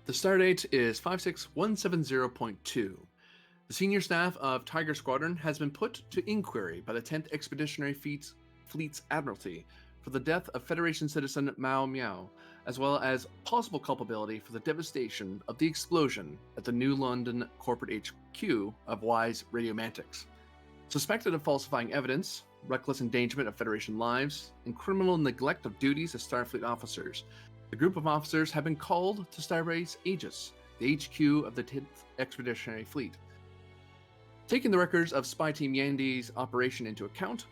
The stardate is 56170.2. The senior staff of Tiger Squadron has been put to inquiry by the 10th Expeditionary Fleet's Admiralty for the death of Federation citizen Miao, as well as possible culpability for the devastation of the explosion at the New London corporate HQ of Wise Radiomantics. Suspected of falsifying evidence, reckless endangerment of Federation lives, and criminal neglect of duties as Starfleet officers, the group of officers have been called to Starbase Aegis, the HQ of the 10th Expeditionary Fleet. Taking the records of Spy Team Yandy's operation into account,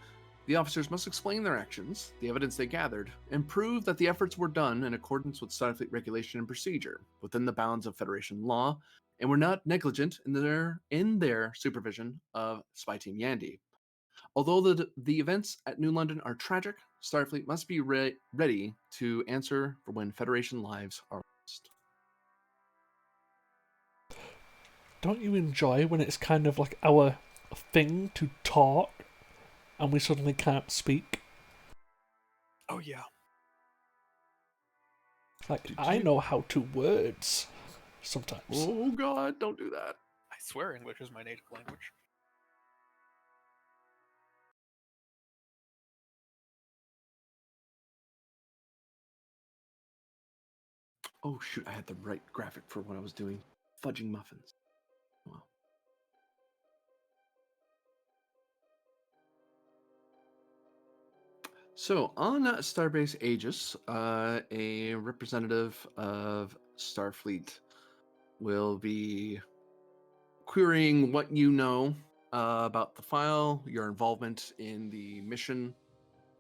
the officers must explain their actions, the evidence they gathered, and prove that the efforts were done in accordance with Starfleet regulation and procedure, within the bounds of Federation law, and were not negligent in their supervision of Spy Team Yandy. Although the events at New London are tragic, Starfleet must be ready to answer for when Federation lives are lost. Don't you enjoy when it's kind of like our thing to talk and we suddenly can't speak? Oh, yeah. Like, I know how to words sometimes. Oh, God, don't do that. I swear English is my native language. Oh, shoot, I had the right graphic for what I was doing. Fudging muffins. Wow. So, on Starbase Aegis, a representative of Starfleet will be querying what you know about the file, your involvement in the mission,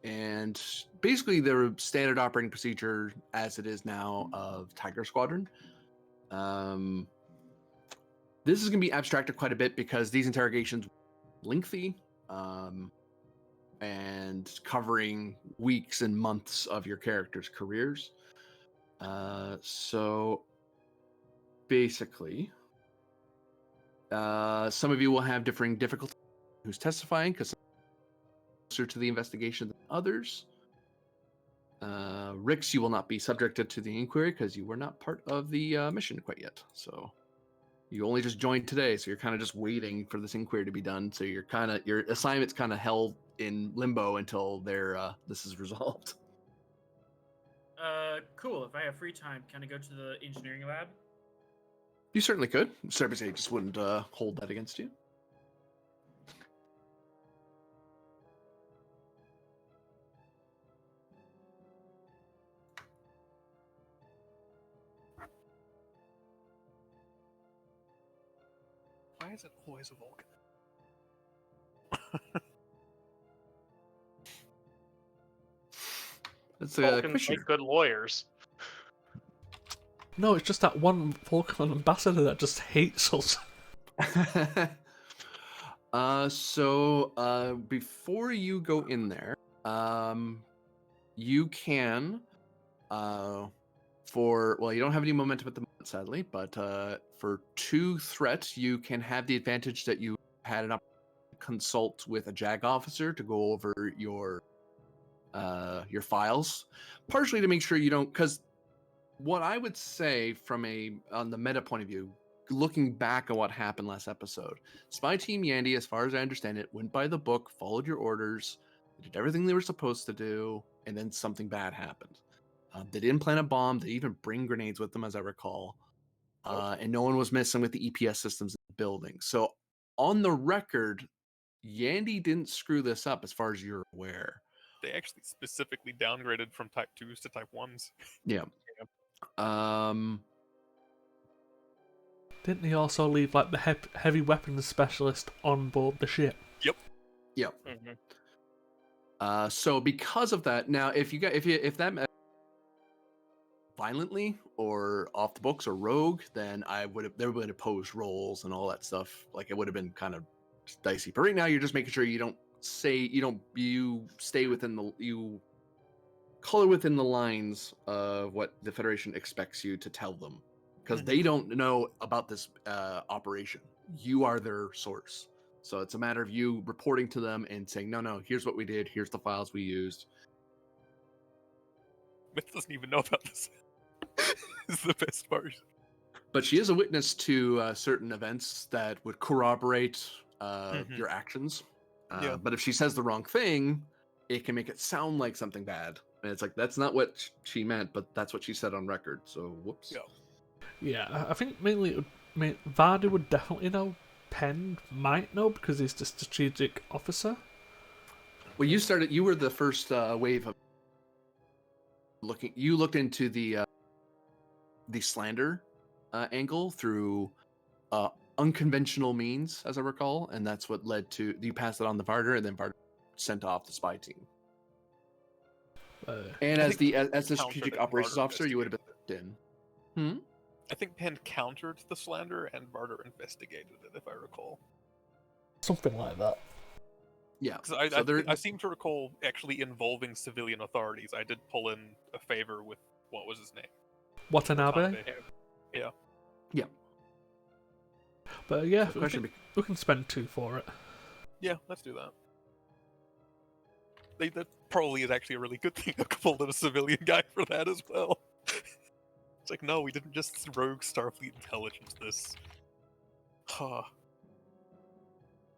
and basically the standard operating procedure as it is now of Tiger Squadron. This is going to be abstracted quite a bit because these interrogations are lengthy and covering weeks and months of your characters' careers. So basically, some of you will have differing difficulties who's testifying because closer to the investigation than others. Rix, you will not be subjected to the inquiry because you were not part of the mission quite yet. So you only just joined today, so you're kind of just waiting for this inquiry to be done. So your assignment's kind of held in limbo until this is resolved. Cool. If I have free time, can I go to the engineering lab? You certainly could. Starbase Aegis wouldn't hold that against you. Why is it always a Vulcan? That's a Vulcans question. make good lawyers. No, it's just that one Vulcan ambassador that just hates us. So before you go in there, you can, you don't have any momentum at the moment, sadly, but for 2 threats, you can have the advantage that you had an opportunity to consult with a JAG officer to go over your files, partially to make sure you don't, because what I would say on the meta point of view, looking back at what happened last episode, Spy Team Yandy, as far as I understand it, went by the book, followed your orders, they did everything they were supposed to do, and then something bad happened. They didn't plant a bomb. They even bring grenades with them, as I recall. And no one was messing with the EPS systems in the building. So on the record, Yandy didn't screw this up as far as you're aware. They actually specifically downgraded from Type 2s to Type 1s. Yeah. Didn't he also leave like the heavy weapons specialist on board the ship? Yep. Mm-hmm. So because of that, now if that violently or off the books or rogue, then there would have been opposed roles and all that stuff. Like it would have been kind of dicey. But right now, you're just making sure you color within the lines of what the Federation expects you to tell them, because they don't know about this operation. You are their source. So it's a matter of you reporting to them and saying, no, here's what we did. Here's the files we used. Myth doesn't even know about this. This is the best part. but she is a witness to certain events that would corroborate Mhm. your actions. Yeah. But if she says the wrong thing, it can make it sound like something bad. And it's like, that's not what she meant, but that's what she said on record. So, whoops. Yeah. Yeah, I think mainly Vardy would definitely know. Penn might know because he's the strategic officer. Well, you were the first wave of looking. You looked into the slander angle through unconventional means, as I recall, and that's what led to you passed it on to Varder, and then Varder sent off the spy team. And as the strategic countered operations Varder officer, you would have been in. I think Penn countered the slander and Barter investigated it, if I recall. Something like that. Yeah. Because So I seem to recall actually involving civilian authorities. I did pull in a favor with, what was his name? Watanabe? Yeah. Yeah. But yeah, So the question we can spend 2 for it. Yeah, let's do that. That probably is actually a really good thing to pull in a civilian guy for that as well. It's like, no, we didn't just rogue Starfleet intelligence this. Huh.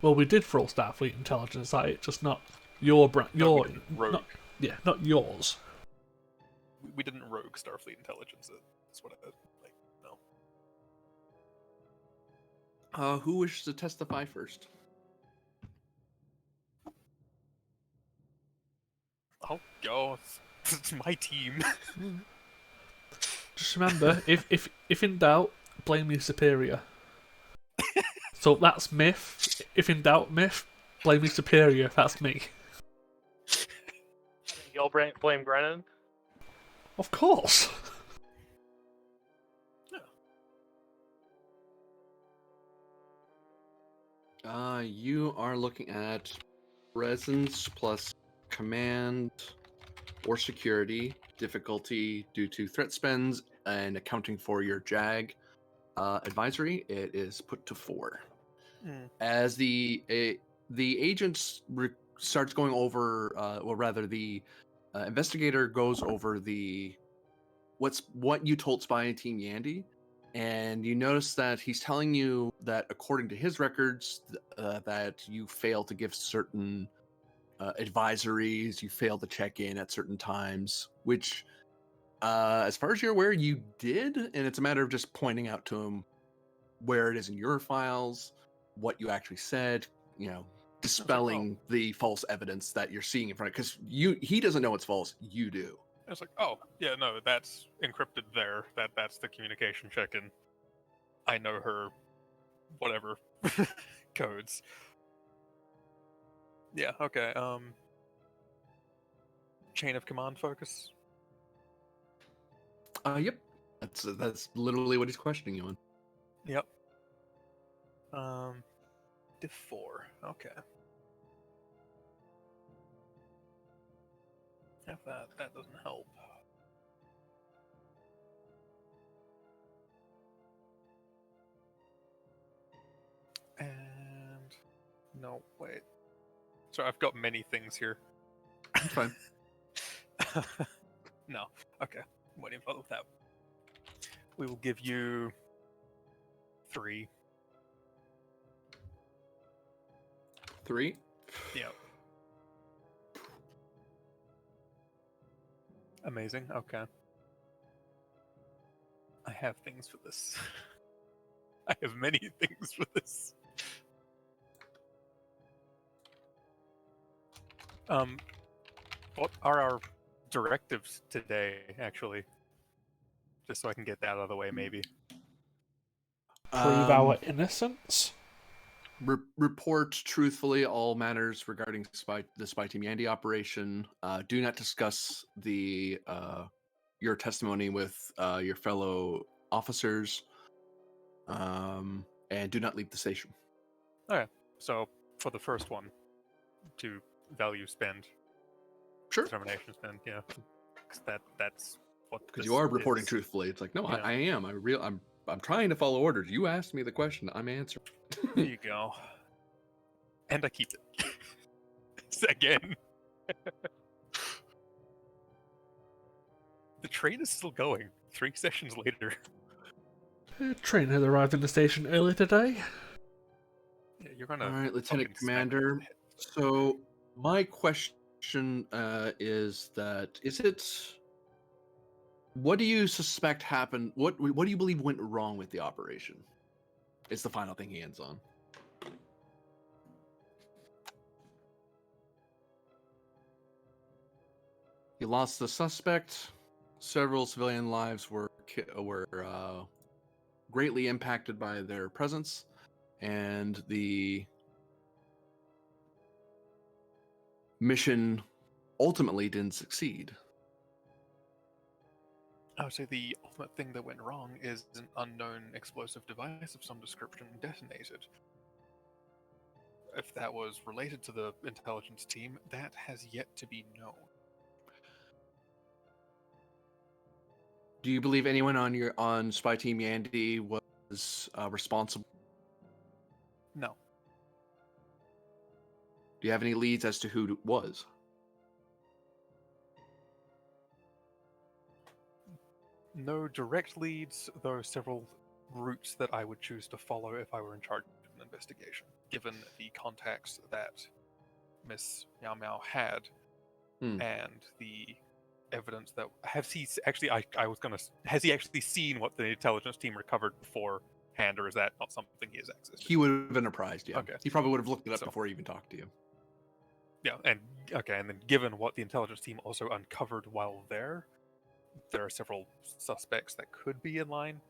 Well, we did throw Starfleet intelligence at it, just not your brand. No, we Your didn't rogue. not yours. We didn't rogue Starfleet intelligence it. That's what I like. No. who wishes to testify first? Oh, go. It's my team. Just remember, if in doubt, blame your superior. So that's myth. If in doubt, myth, blame your superior. That's me. You'll blame Brennan? Of course. You are looking at presence plus command or security difficulty due to threat spends and accounting for your JAG advisory. It is put to 4. As the agent starts going over, or rather, the investigator goes over what you told Spy Team Yandy, and you notice that he's telling you that according to his records, that you failed to give certain advisories, you failed to check in at certain times, which, as far as you're aware, you did, and it's a matter of just pointing out to him where it is in your files, what you actually said, dispelling the false evidence that you're seeing in front of, because he doesn't know it's false, you do. I was like, oh, yeah, no, that's encrypted there. That's the communication check-in. I know her, whatever, codes. Yeah, okay, chain of command focus? Yep. That's literally what he's questioning you on. Yep. Diff 4, okay. If that doesn't help. And no, wait. Sorry, I've got many things here. That's fine. No, okay. I'm waiting for that. We will give you 3. 3. Yep. Amazing. Okay. I have things for this. I have many things for this. What are our directives today, actually? Just so I can get that out of the way, maybe. Prove our innocence. Report truthfully all matters regarding the Spy Team Yandy operation. Do not discuss your testimony with your fellow officers, and do not leave the station. Okay, so for the first one, to value spend, Sure. determination spend, yeah, because that's what. Because you are reporting is. truthfully. It's like, no, Yeah. I am. I'm trying to follow orders. You asked me the question. I'm answering. There you go. And I keep it. Again. The train is still going. 3 sessions later. A train had arrived in the station earlier today. Yeah, you're gonna. All right, Lieutenant fucking smack him in Commander. the head. So my question is that what do you suspect happened? What do you believe went wrong with the operation? It's the final thing he ends on. He lost the suspect. Several civilian lives were greatly impacted by their presence, and the mission ultimately didn't succeed. I would say the ultimate thing that went wrong is an unknown explosive device of some description detonated. If that was related to the intelligence team, that has yet to be known. Do you believe anyone on Spy Team Yandy was responsible? No. Do you have any leads as to who it was? No direct leads, though several routes that I would choose to follow if I were in charge of an investigation, given the contacts that Miss Miao Miao had and the evidence that has he actually has he actually seen what the intelligence team recovered beforehand, or is that not something he has access to? He would have been apprised, yeah. Okay. He probably would have looked it up So- before he even talked to you. Yeah, and then given what the intelligence team also uncovered while there are several suspects that could be in line,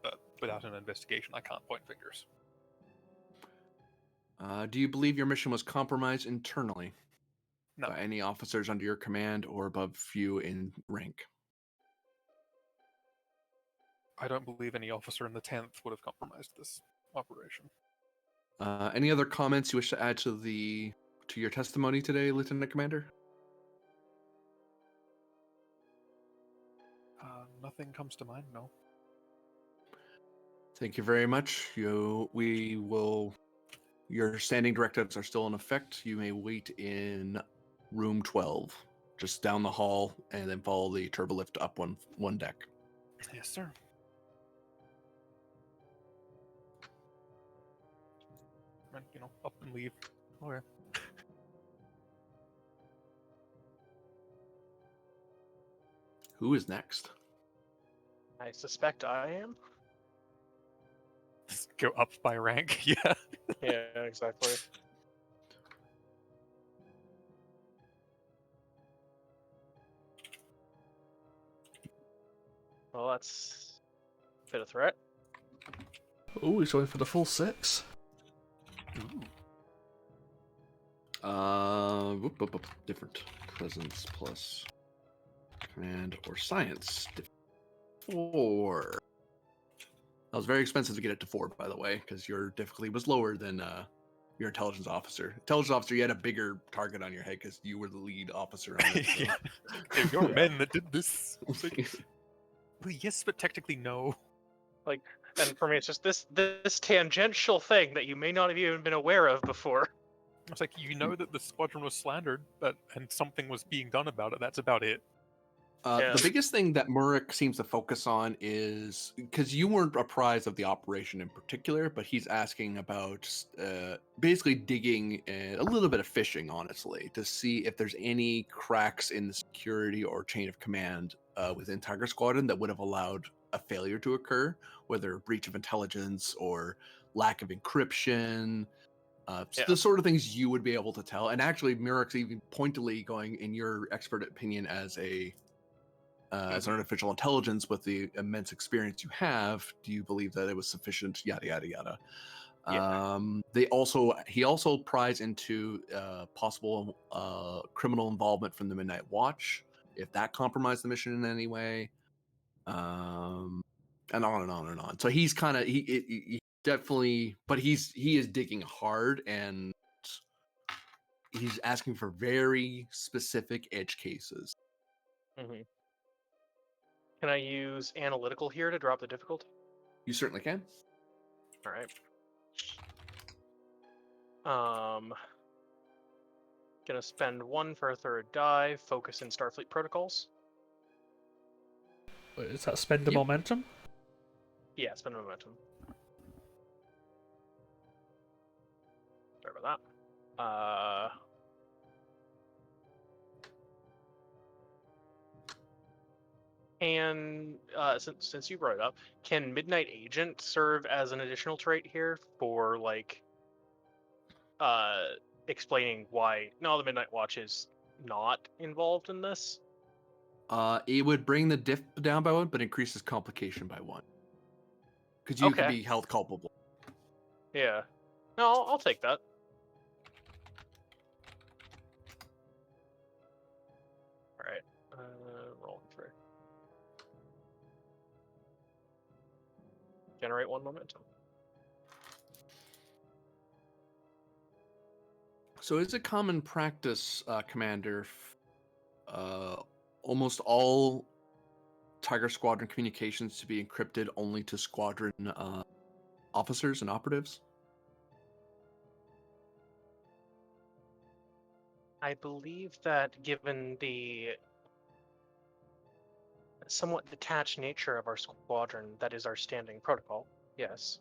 but without an investigation, I can't point fingers. Do you believe your mission was compromised internally No. by any officers under your command or above you in rank? I don't believe any officer in the 10th would have compromised this operation. Any other comments you wish to add to your testimony today, Lieutenant Commander? Nothing comes to mind, no. Thank you very much. Your standing directives are still in effect. You may wait in room 12, just down the hall, and then follow the turbolift up one deck. Yes, sir. And, up and leave. Okay. Who is next? I suspect I am. Just go up by rank, yeah. Yeah, exactly. Well, that's a bit of threat. Oh, he's going for the full 6. Different presence plus command or science. 4. That was very expensive to get it to 4, by the way, because your difficulty was lower than your intelligence officer. Intelligence officer, you had a bigger target on your head because you were the lead officer on it. So. Yeah. They're your men that did this. Well, yes, but technically no. And for me, it's just this tangential thing that you may not have even been aware of before. It's like, that the squadron was slandered, and something was being done about it. That's about it. Yeah. The biggest thing that Murik seems to focus on is because you weren't apprised of the operation in particular, but he's asking about basically digging a little bit of fishing, honestly, to see if there's any cracks in the security or chain of command within Tiger Squadron that would have allowed a failure to occur, whether breach of intelligence or lack of encryption. The sort of things you would be able to tell. And actually, Murik's even pointedly going, in your expert opinion, as an artificial intelligence with the immense experience you have, do you believe that it was sufficient? Yada yada yada. Yeah. He also pries into possible criminal involvement from the Midnight Watch, if that compromised the mission in any way, and on and on and on. So he's kind of he definitely, but he is digging hard, and he's asking for very specific edge cases. Mm-hmm. Can I use analytical here to drop the difficulty? You certainly can. All right. Gonna spend 1 for a third die. Focus in Starfleet protocols. Wait, is that spend the Yep. momentum? Yeah, spend momentum. Sorry about that. And since you brought it up, can Midnight Agent serve as an additional trait here for like explaining why the Midnight Watch is not involved in this? It would bring the diff down by 1, but increases complication by 1. Because you could Okay. be held culpable. Yeah. No, I'll take that. All right. Rolling through. Generate 1 momentum. So is it common practice, Commander, almost all Tiger Squadron communications to be encrypted only to squadron officers and operatives? I believe that given the somewhat detached nature of our squadron, that is our standing protocol. Yes.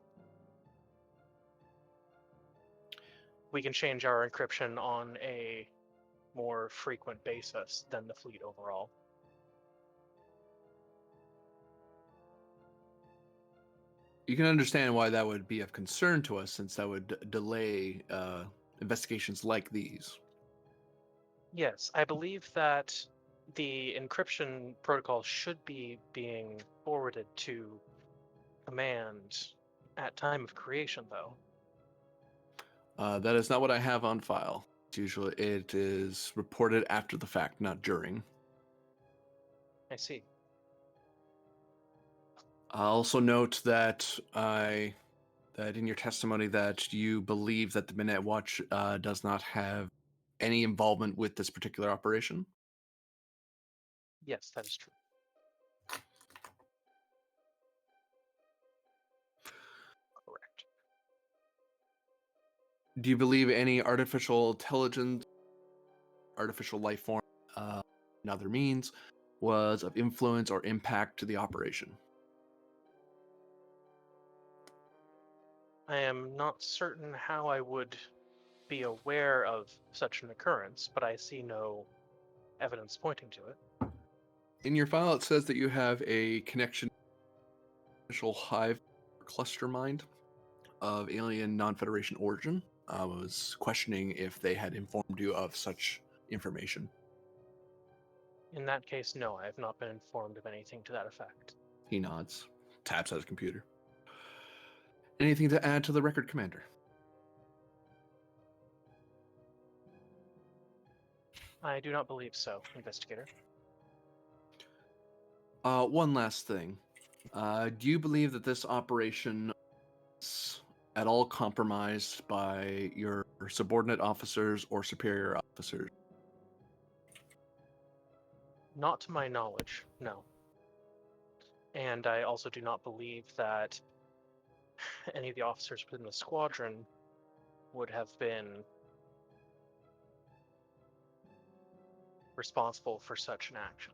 We can change our encryption on a more frequent basis than the fleet overall. You can understand why that would be of concern to us, since that would delay investigations like these. Yes, I believe that the encryption protocol should be being forwarded to command at time of creation, though. That is not what I have on file. Usually it is reported after the fact, not during. I see. I'll also note that that in your testimony that you believe that the Midnight Watch does not have any involvement with this particular operation. Yes, that is true. Correct. Do you believe any artificial intelligence, artificial life form, and other means was of influence or impact to the operation? I am not certain how I would be aware of such an occurrence, but I see no evidence pointing to it. In your file, it says that you have a connection to artificial hive cluster mind of alien non-Federation origin. I was questioning if they had informed you of such information. In that case, no, I have not been informed of anything to that effect. He nods, taps at his computer. Anything to add to the record, Commander? I do not believe so, Investigator. One last thing. Do you believe that this operation is at all compromised by your subordinate officers or superior officers? Not to my knowledge, no. And I also do not believe that any of the officers within the squadron would have been responsible for such an action.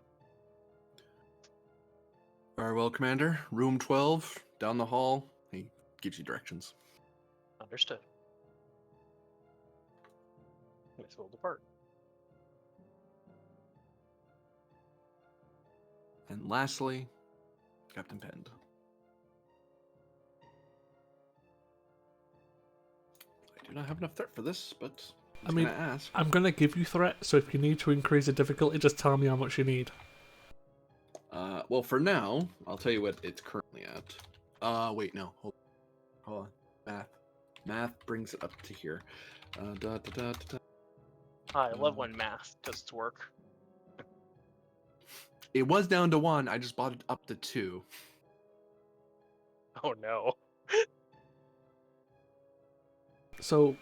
Very well, Commander. Room 12, down the hall. He gives you directions. Understood. This will depart. And lastly, Captain Pend. I do not have enough threat for this, but I was gonna ask. I'm going to give you threat, so if you need to increase the difficulty, just tell me how much you need. Well, for now, I'll tell you what it's currently at. Wait, no. Hold on. Math brings it up to here. I love when math does its work. It was down to 1. I just bought it up to 2. Oh no. So,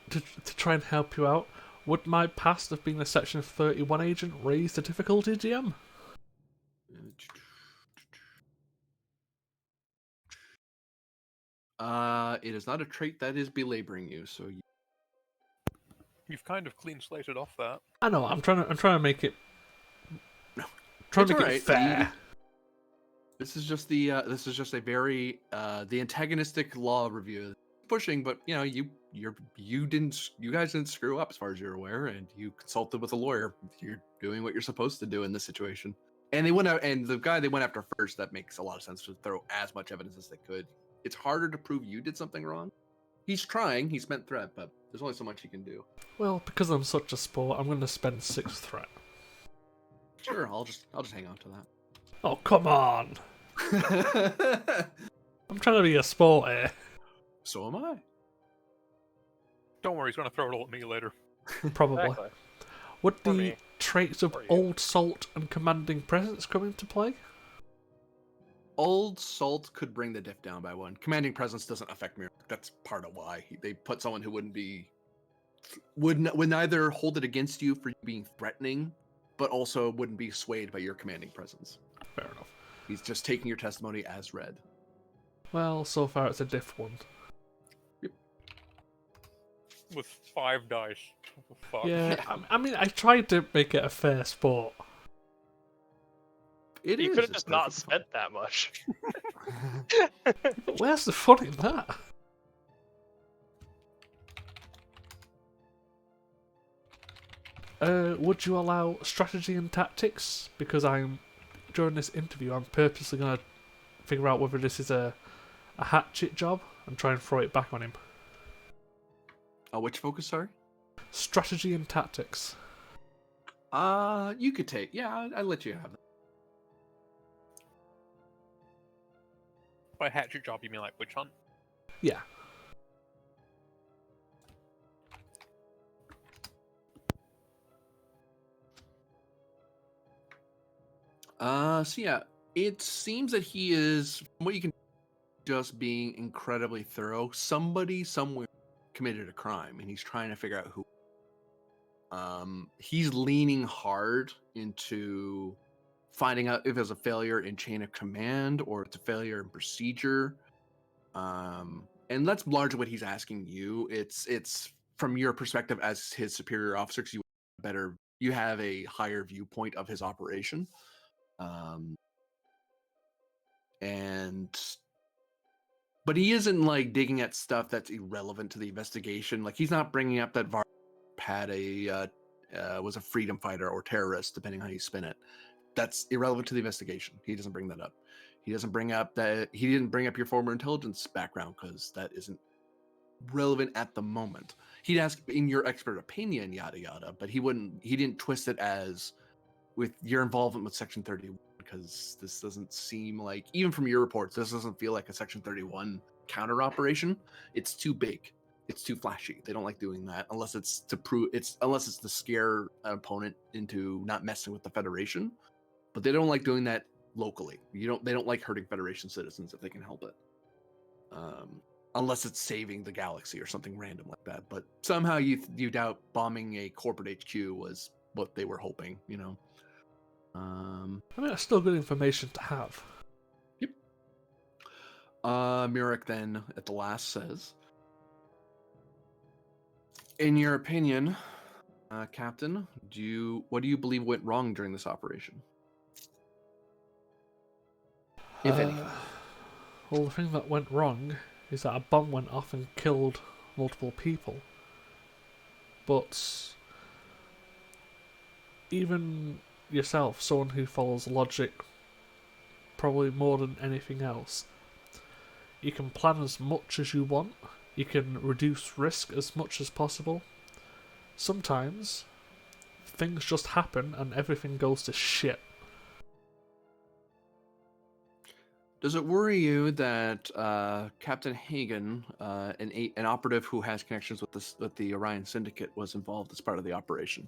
to try and help you out, would my past of being a Section 31 agent raise the difficulty, GM? It is not a trait that is belaboring you, so You've kind of clean slated off that. I know. I'm trying to make it. No. Trying to It's make it alright. fair. This is just a very the antagonistic law review pushing, but you guys didn't screw up as far as you're aware, and you consulted with a lawyer. You're doing what you're supposed to do in this situation. And they went out, and the guy they went after first, that makes a lot of sense to throw as much evidence as they could. It's harder to prove you did something wrong. He's trying, he's meant threat, but there's only so much he can do. Well, because I'm such a sport, I'm going to spend 6 threat. Sure, I'll just hang on to Oh, come on! that. I'm trying to be a sport here. So am I. Don't worry, he's going to throw it all at me later. Probably. Exactly. Would For the me. traits of For you. Old Salt and Commanding Presence come into play? Old Salt could bring the diff down by 1. Commanding Presence doesn't affect me. That's part of why they put someone who would neither hold it against you for being threatening, but also wouldn't be swayed by your commanding presence. Fair enough. He's just taking your testimony as read. Well, so far it's a diff 1. With 5 dice. Fuck. Yeah, I mean, I tried to make it a fair sport. It You is, could have it's just not perfectly spent that much. But where's the fun in that? Would you allow strategy and tactics? Because during this interview, I'm purposely going to figure out whether this is a hatchet job and try and throw it back on him. Which focus, sorry? Strategy and tactics. You could take. Yeah, I'd let you have that. By hatchet job, you mean like witch hunt? Yeah. So yeah, it seems that he is, from what you can, just being incredibly thorough. Somebody somewhere committed a crime, and he's trying to figure out who. He's leaning hard into finding out if there's a failure in chain of command or it's a failure in procedure. And that's largely what he's asking you. It's from your perspective as his superior officer, because you have a higher viewpoint of his operation. But he isn't like digging at stuff that's irrelevant to the investigation. Like he's not bringing up that had was a freedom fighter or terrorist, depending on how you spin it. That's irrelevant to the investigation. He doesn't bring that up. He doesn't bring up that he didn't bring up your former intelligence background because that isn't relevant at the moment. He'd ask in your expert opinion, yada yada, but he didn't twist it as with your involvement with Section 31, because this doesn't seem like, even from your reports, this doesn't feel like a Section 31 counter operation. It's too big. It's too flashy. They don't like doing that unless it's to scare an opponent into not messing with the Federation. But they don't like doing that locally. They don't like hurting Federation citizens if they can help it. Unless it's saving the galaxy or something random like that. But somehow you doubt bombing a corporate HQ was what they were hoping, I mean, that's still good information to have. Yep. Murik then at the last says, in your opinion, Captain, what do you believe went wrong during this operation? If anything. Well, the thing that went wrong is that a bomb went off and killed multiple people. But even yourself, someone who follows logic probably more than anything else, you can plan as much as you want, you can reduce risk as much as possible. Sometimes things just happen and everything goes to shit. Does it worry you that Captain Hagen, an operative who has connections with the Orion Syndicate, was involved as part of the operation?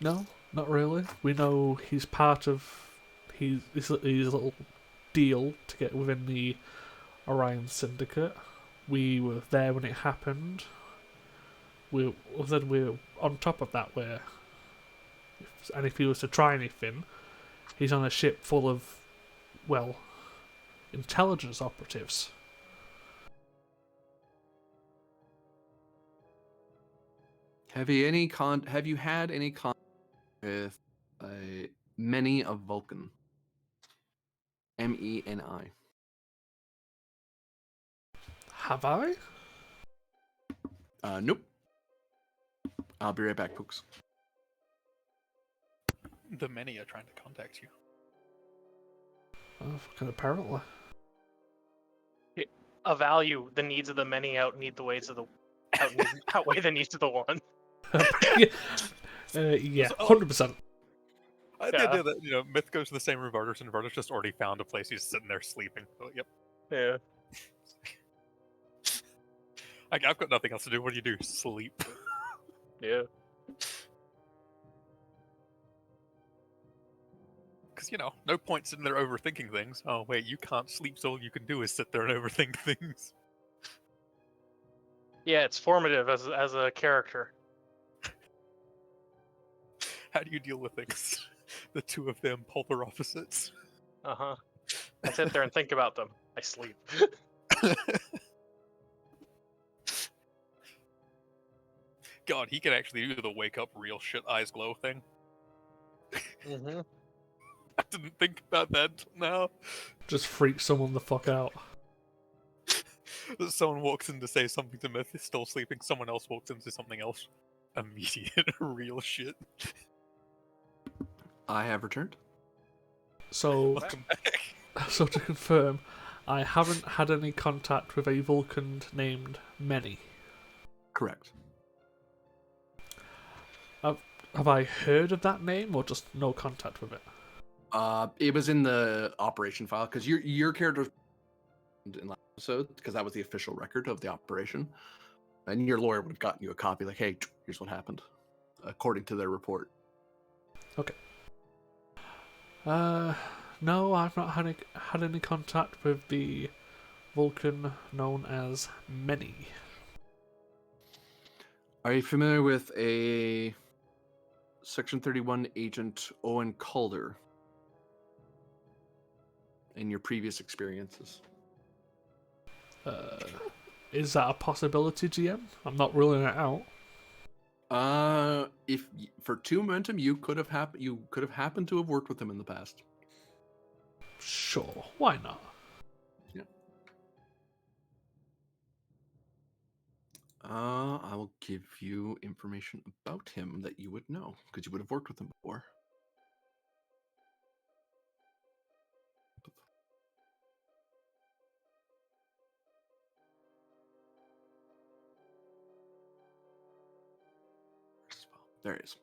No, not really. We know he's part of his little deal to get within the Orion Syndicate. We were there when it happened. We're on top of that. And if he was to try anything, he's on a ship full of, well, intelligence operatives. Have you had any contact with many of Vulcan? Meni. Have I? Nope. I'll be right back, folks. The many are trying to contact you. Oh, fucking apparently. A value, the needs of the many outweigh the outweigh the needs of the one. Yeah, So, 100%. The Yeah. idea that Myth goes to the same room Vardos, and Vardos just already found a place. He's sitting there sleeping. Oh, yep. Yeah. I've got nothing else to do. What do you do? Sleep. Yeah. Because no point sitting there overthinking things. Oh wait, you can't sleep, so all you can do is sit there and overthink things. Yeah, it's formative as a character. How do you deal with things? The two of them polar opposites. Uh-huh. I sit there and think about them. I sleep. God, he can actually do the wake up real shit eyes glow thing. Mm-hmm. I didn't think about that until now. Just freak someone the fuck out. Someone walks in to say something to Myth, is still sleeping. Someone else walks in to say something else. Immediate real shit. I have returned. So, Welcome back. so to confirm, I haven't had any contact with a Vulcan named Many. Correct. Have I heard of that name or just no contact with it? It was in the operation file because your character was in last episode because that was the official record of the operation, and your lawyer would have gotten you a copy. Like, hey, here's what happened, according to their report. Okay. No, I've not had any contact with the Vulcan known as Many. Are you familiar with a Section 31 agent Owen Calder in your previous experiences? Is that a possibility, GM? I'm not ruling it out. If for 2 momentum, you could have happened to have worked with him in the past. Sure, why not? Yeah. I will give you information about him that you would know because you would have worked with him before. There he is.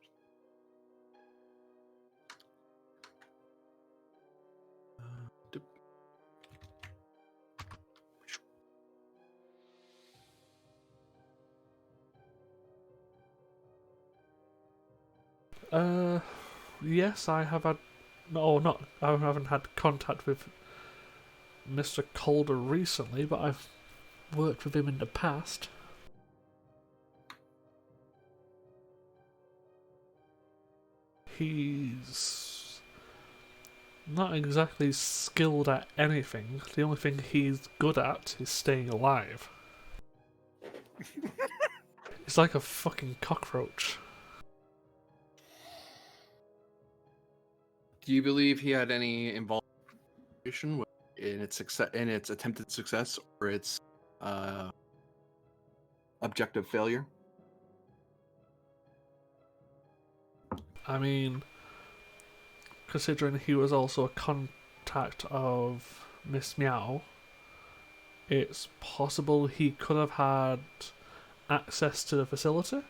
Dip. Yes, I have had. No, not. I haven't had contact with Mr. Calder recently, but I've worked with him in the past. He's not exactly skilled at anything. The only thing he's good at is staying alive. He's like a fucking cockroach. Do you believe he had any involvement in its attempted success or its objective failure? I mean, considering he was also a contact of Miss Miao, it's possible he could have had access to the facility.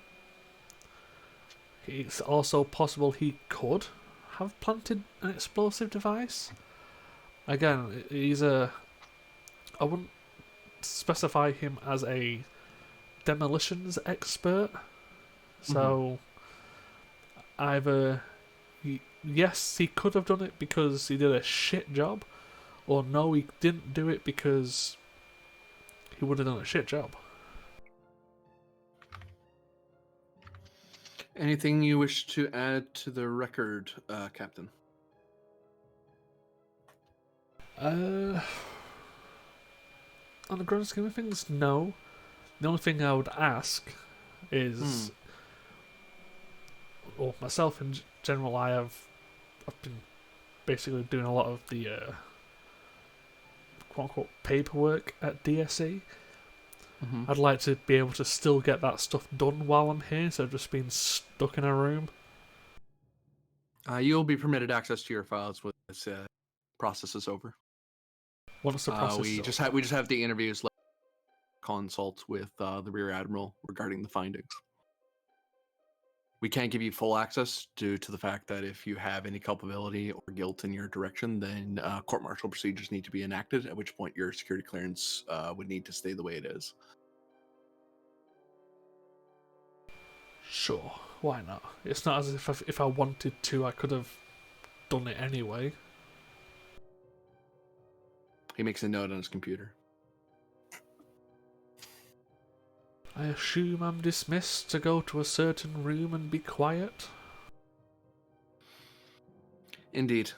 It's also possible he could have planted an explosive device. Again, I wouldn't specify him as a demolitions expert. So, either yes, he could have done it because he did a shit job, or no, he didn't do it because he would have done a shit job. Anything you wish to add to the record, Captain? On the grand scheme of things, no. The only thing I would ask is, well, myself in general, I've been basically doing a lot of the quote-unquote paperwork at DSE. Mm-hmm. I'd like to be able to still get that stuff done while I'm here, instead of just being stuck in a room. You'll be permitted access to your files when this process is over. Once the process we is just over. have the interviews, consult with the Rear Admiral regarding the findings. We can't give you full access due to the fact that if you have any culpability or guilt in your direction, then court-martial procedures need to be enacted, at which point your security clearance would need to stay the way it is. Sure, why not? It's not as if I wanted to, I could have done it anyway. He makes a note on his computer. I assume I'm dismissed to go to a certain room and be quiet? Indeed.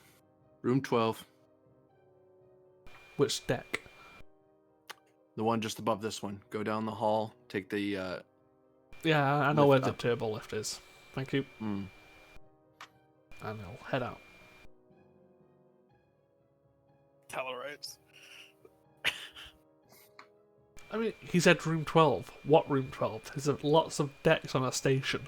Room 12. Which deck? The one just above this one. Go down the hall, take the... Yeah, I know lift where the up. turbo lift is. Thank you. Mm. And I'll head out. Tellarites. I mean, he said room 12. What room 12? There's lots of decks on a station.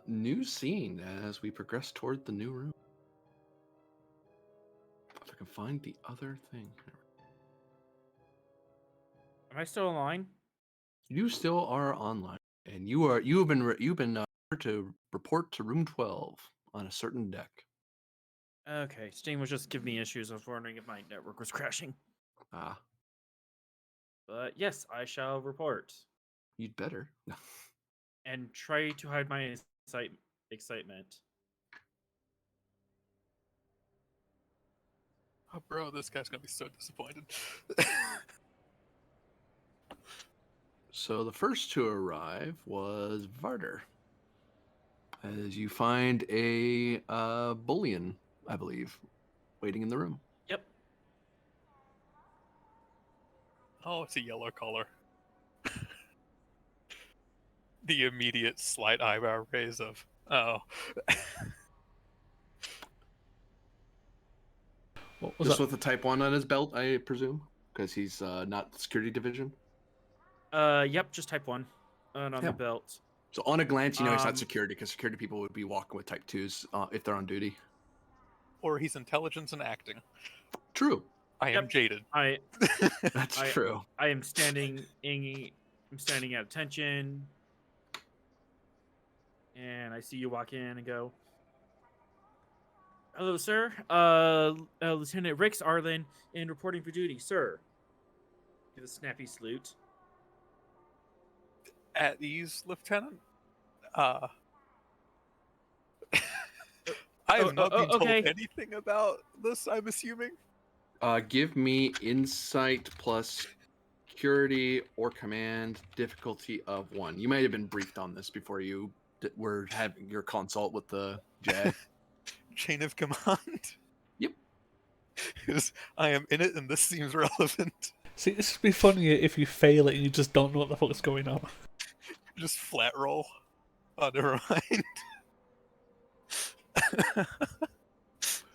New scene as we progress toward the new room. If I can find the other thing. Am I still online? You still are online, and you've been to report to room 12 on a certain deck. Okay, Steam was just giving me issues. I was wondering if my network was crashing. Ah, But yes, I shall report. you'd better. And try to hide my excitement. Oh, bro, this guy's gonna be so disappointed. So the first to arrive was Varder. As you find a bullion, I believe, waiting in the room. Yep. Oh, it's a yellow collar. The immediate slight eyebrow raise of, oh. What was Just that? with the Type 1 on his belt, I presume? Because he's not security division. Yep, just type 1. On Yeah. the belt. So on a glance, you know he's not Um, security, because security people would be walking with Type 2s if they're on duty. Or he's intelligence and acting. True. I am Yep. jaded. That's I- true. I am standing I'm standing at attention. And I see you walk in and go, "Hello, sir. Lieutenant Rix Arlen in reporting for duty, sir." Give a snappy salute. At ease, Lieutenant. I have not been told okay. anything about this, I'm assuming. Give me insight plus security or command difficulty of 1. You might have been briefed on this before you were having your consult with the JAG. Chain of command. Yep. Because I am in it and this seems relevant. See, this would be funnier if you fail it and you just don't know what the fuck's going on. Just flat roll. Oh, never mind.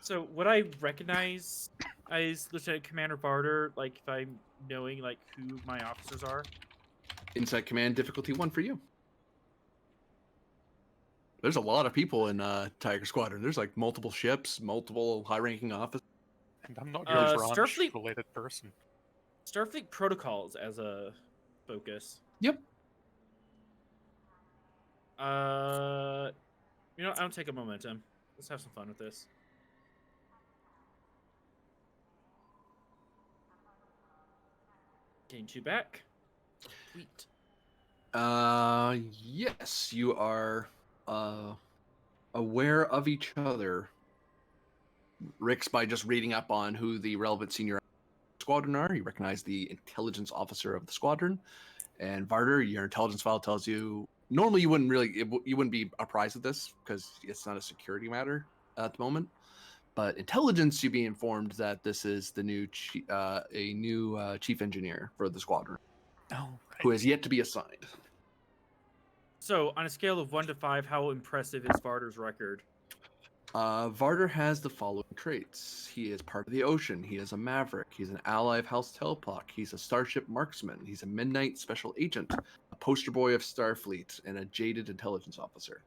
So would I recognize as Lieutenant Commander Barter, like if I'm knowing like who my officers are? Insight command difficulty 1 for you. There's a lot of people in Tiger Squadron. There's like multiple ships, multiple high-ranking officers. And I'm not your branch Starfleet- related person. Starfleet protocols as a focus. Yep. You know, I'll take a momentum. Let's have some fun with this. Gain 2 back. Sweet. Yes, you are aware of each other. Rick's by just reading up on who the relevant senior squadron are. You recognize the intelligence officer of the squadron, and Varder, your intelligence file tells you. Normally, you wouldn't be apprised of this because it's not a security matter at the moment. But intelligence, you'd be informed that this is the new chief engineer for the squadron, Oh, who has yet to be assigned. So, on a scale of 1 to 5, how impressive is Varder's record? Varder has the following traits. He is part of the ocean. He is a maverick. He's an ally of House Telpock. He's a starship marksman. He's a midnight special agent, a poster boy of Starfleet, and a jaded intelligence officer.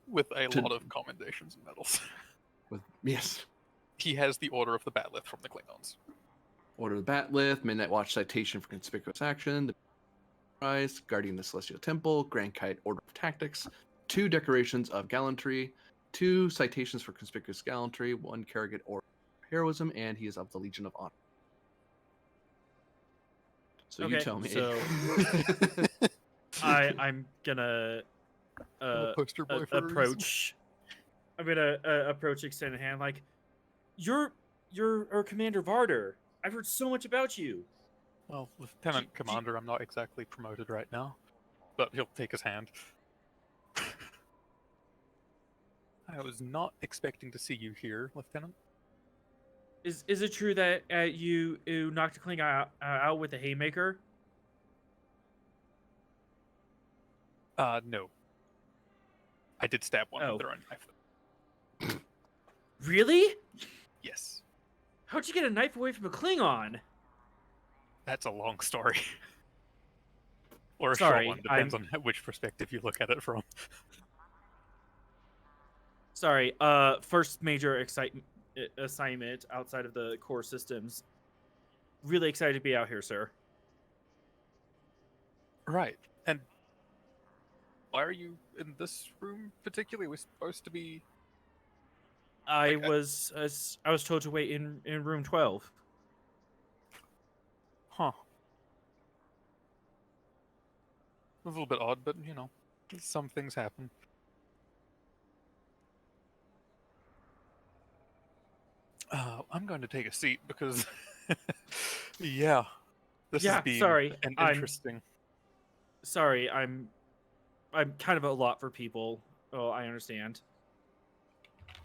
With a To- lot of commendations and medals. Yes. He has the Order of the Batleth from the Klingons. Order of the Batleth, Midnight Watch citation for conspicuous action, the Prize, Guardian of the Celestial Temple, Grand Kite Order of Tactics, 2 decorations of gallantry, 2 citations for conspicuous gallantry, 1 Karragate Order of Heroism, and he is of the Legion of Honor. So you Okay, tell me. so- I'm gonna I'm a poster boy for a reason. approach. I'm gonna approach extended hand like, you're our Commander Varder. I've heard so much about you. Well, Lieutenant Commander, I'm not exactly promoted right now, but he'll take his hand. I was not expecting to see you here, Lieutenant. Is it true that you knocked a Klingon out with a haymaker? No. I did stab one Oh. with their own knife. Really? Yes. How'd you get a knife away from a Klingon? That's a long story. Or a Sorry, short one, depends on which perspective you look at it from. Sorry. First major assignment outside of the core systems. Really excited to be out here, sir. Right. And why are you in this room particularly? We're supposed to be... I Okay. was told to wait in room 12. Huh. A little bit odd, but, you know, some things happen. I'm going to take a seat because... yeah. This Yeah, has been sorry, an I'm- interesting... Sorry, I'm kind of a lot for people. Oh, I understand.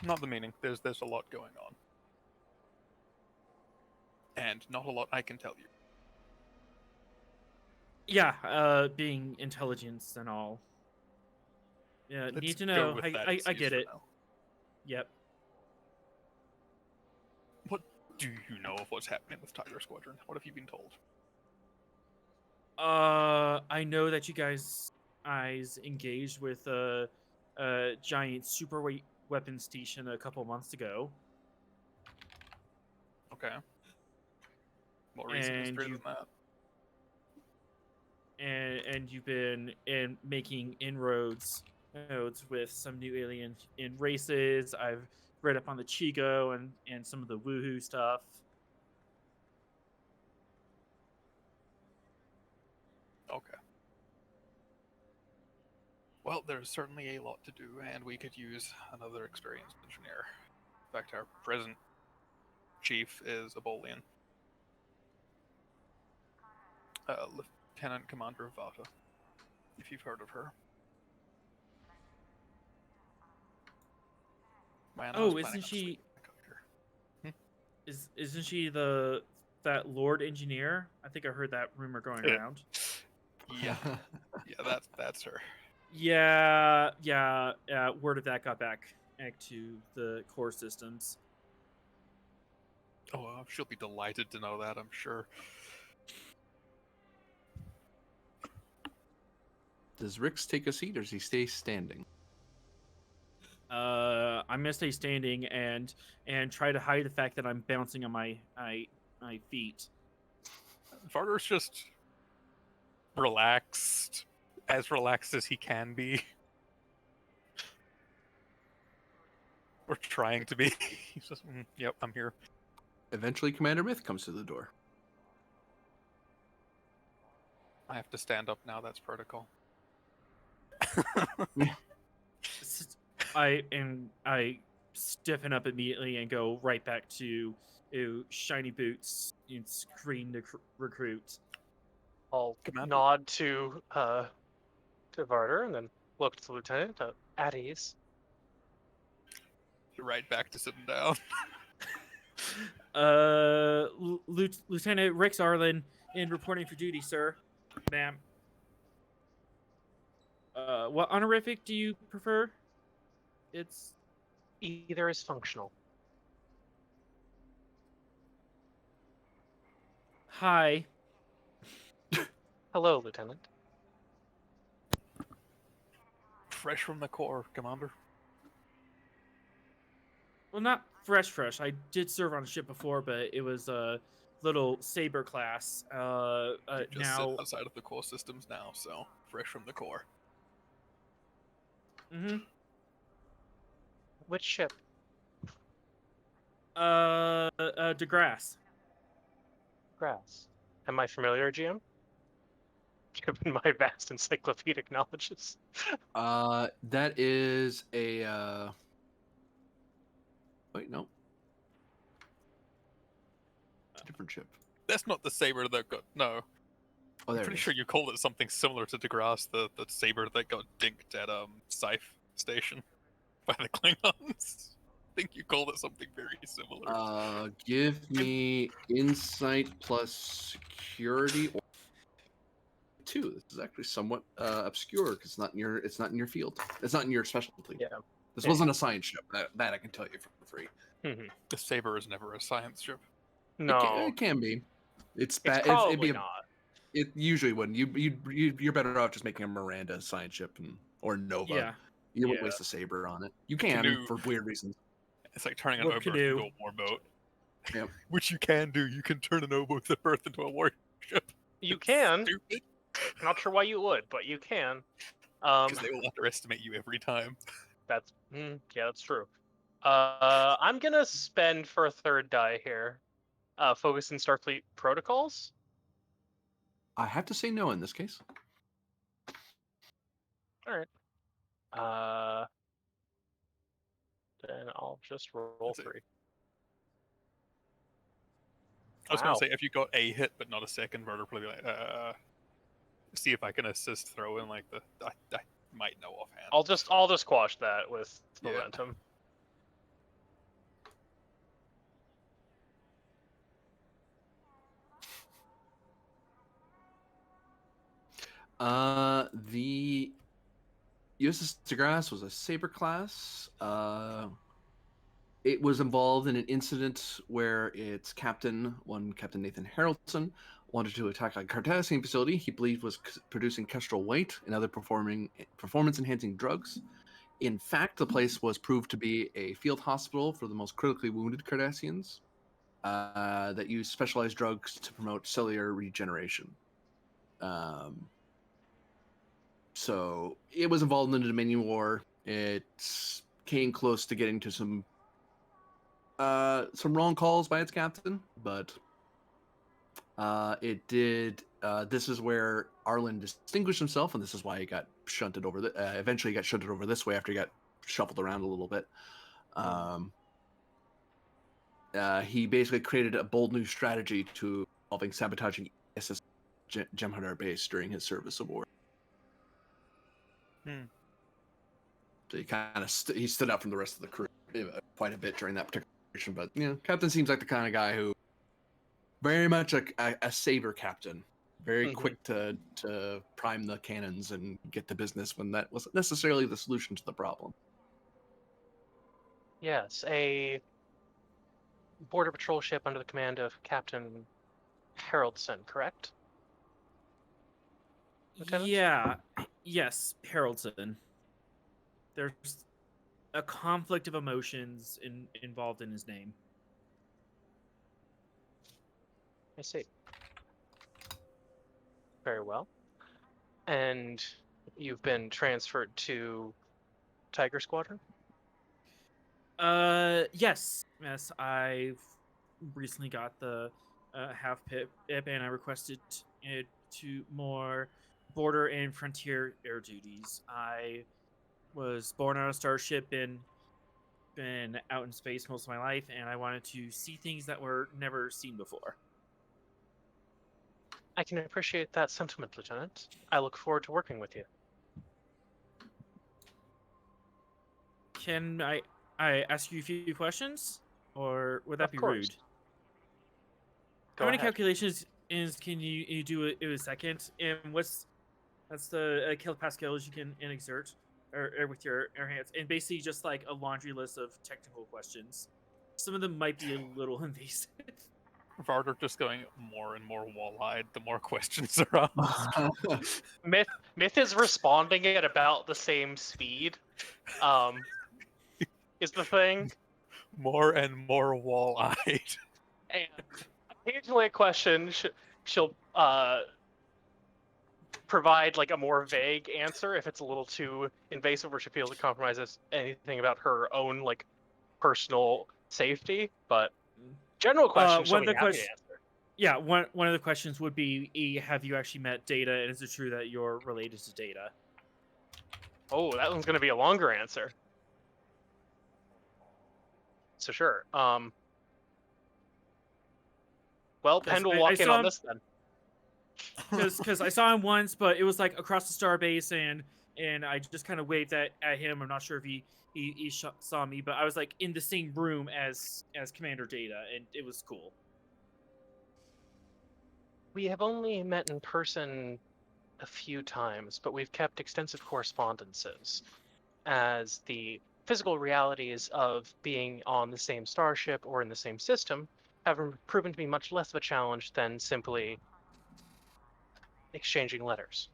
Not the meaning. There's a lot going on. And not a lot I can tell you. Yeah, being intelligence and all. Yeah, Let's need to go know. with that I excuse get for it. now. Yep. What do you know of what's happening with Tiger Squadron? What have you been told? I know that you guys engaged with a giant superweight weapon station a couple months ago, Okay. More recent And history you- than that. and you've been making inroads with some new alien in races. I've read up on the Chico and some of the woohoo stuff. Okay. Well, there's certainly a lot to do, and we could use another experienced engineer. In fact, our present chief is a Bolian. Lieutenant Commander Vata, if you've heard of her. Man, I Oh, was planning isn't on she- sleeping back up here. Isn't she that Lord Engineer? I think I heard that rumor going Yeah. around. Yeah, yeah, that's her. Yeah. Word of that got back to the core systems. Oh, she'll be delighted to know that, I'm sure. Does Rix take a seat or does he stay standing? I'm gonna stay standing and try to hide the fact that I'm bouncing on my feet. Varder's just relaxed as he can be. Or trying to be. He's just, yep, I'm here. Eventually, Commander Myth comes to the door. I have to stand up now, that's protocol. I stiffen up immediately and go right back to shiny boots and scream the recruit. I'll Commander. nod to Varder and then look to the lieutenant at ease. You're right back to sitting down. Lieutenant Rix Arlen in reporting for duty, sir. Ma'am. What honorific do you prefer? It's Either is functional. hi. Hello, Lieutenant. Fresh from the core, Commander. Well, not fresh. I did serve on a ship before, but it was a little saber class. You just Now, sit outside of the core systems now, so fresh from the core. mm-hmm. Which ship? DeGrasse. Grass. Am I familiar, GM? Given my vast encyclopedic knowledges. That is a. Wait, no. It's a different ship. That's not the saber that got no. Oh, I'm there pretty it is. sure you called it something similar to DeGrasse, the saber that got dinked at Scythe Station by the Klingons. I think you called it something very similar. Give me insight plus security or two. This is actually somewhat obscure because it's not in your field. It's not in your specialty. Yeah. This Yeah. wasn't a science ship. That I can tell you for free. Mm-hmm. The saber is never a science ship. No, It can be. It's it's bad. It'd probably be not. It usually wouldn't. You're better off just making a Miranda science ship or Nova. Yeah. You wouldn't Yeah. waste a saber on it. You can Canoe. for weird reasons. It's like turning an Warp oboe canoe. into a warboat. Yep. Which you can do. You can turn an oboe the Earth into a warship. You It's can. Stupid. Not sure why you would, but you can. Because they will underestimate you every time. Yeah, that's true. I'm gonna spend for a third die here. Focus in Starfleet protocols. I have to say no in this case. All right. Then I'll just roll That's it. 3. I was going Wow. to say, if you got a hit but not a second, Murder, probably like, see if I can assist throw in like I might know offhand. I'll just squash that with Yeah. momentum. The USS DeGrasse was a saber class. It was involved in an incident where its captain, Captain Nathan Harrelson, wanted to attack a Cardassian facility he believed was producing kestrel white and other performance-enhancing drugs. In fact, the place was proved to be a field hospital for the most critically wounded Cardassians that used specialized drugs to promote cellular regeneration. So it was involved in the Dominion War. It came close to getting to some wrong calls by its captain, but it did. This is where Arlen distinguished himself, and this is why he got shunted over. Eventually, he got shunted over this way after he got shuffled around a little bit. He basically created a bold new strategy to involving sabotaging SS Jem'Hadar base during his service aboard. So he kind of he stood out from the rest of the crew quite a bit during that particular mission. But Captain seems like the kind of guy who very much a saber captain, very quick to prime the cannons and get to business when that wasn't necessarily the solution to the problem. Yes, a border patrol ship under the command of Captain Haraldson, correct? Lieutenant? Yeah. Yes, Haraldson. There's a conflict of emotions involved in his name. I see. Very well. And you've been transferred to Tiger Squadron? Yes. I've recently got the half pip, and I requested it to more border and frontier air duties. I was born on a starship and been out in space most of my life, and I wanted to see things that were never seen before. I can appreciate that sentiment, Lieutenant. I look forward to working with you. Can I ask you a few questions, or would that Of be course. rude? Go How many ahead. calculations can you do in a second? And that's the kilopascals you can exert or with your hands, and basically just like a laundry list of technical questions. Some of them might be a little invasive. Varder just going more and more wall-eyed the more questions are asked. Myth is responding at about the same speed. Is the thing. More and more wall-eyed. And occasionally a question she'll provide like a more vague answer if it's a little too invasive or she feels it compromises anything about her own like personal safety. But general questions she'll one of be the happy to questions, answer. yeah, one of the questions would be, have you actually met Data, and is it true that you're related to Data? Oh, that one's gonna be a longer answer. So sure. Well, Penn will walk in on this then. Because I saw him once, but it was like across the starbase, and I just kind of waved at him. I'm not sure if he saw me, but I was like in the same room as Commander Data, and it was cool. We have only met in person a few times, but we've kept extensive correspondences, as the physical realities of being on the same starship or in the same system have proven to be much less of a challenge than simply exchanging letters.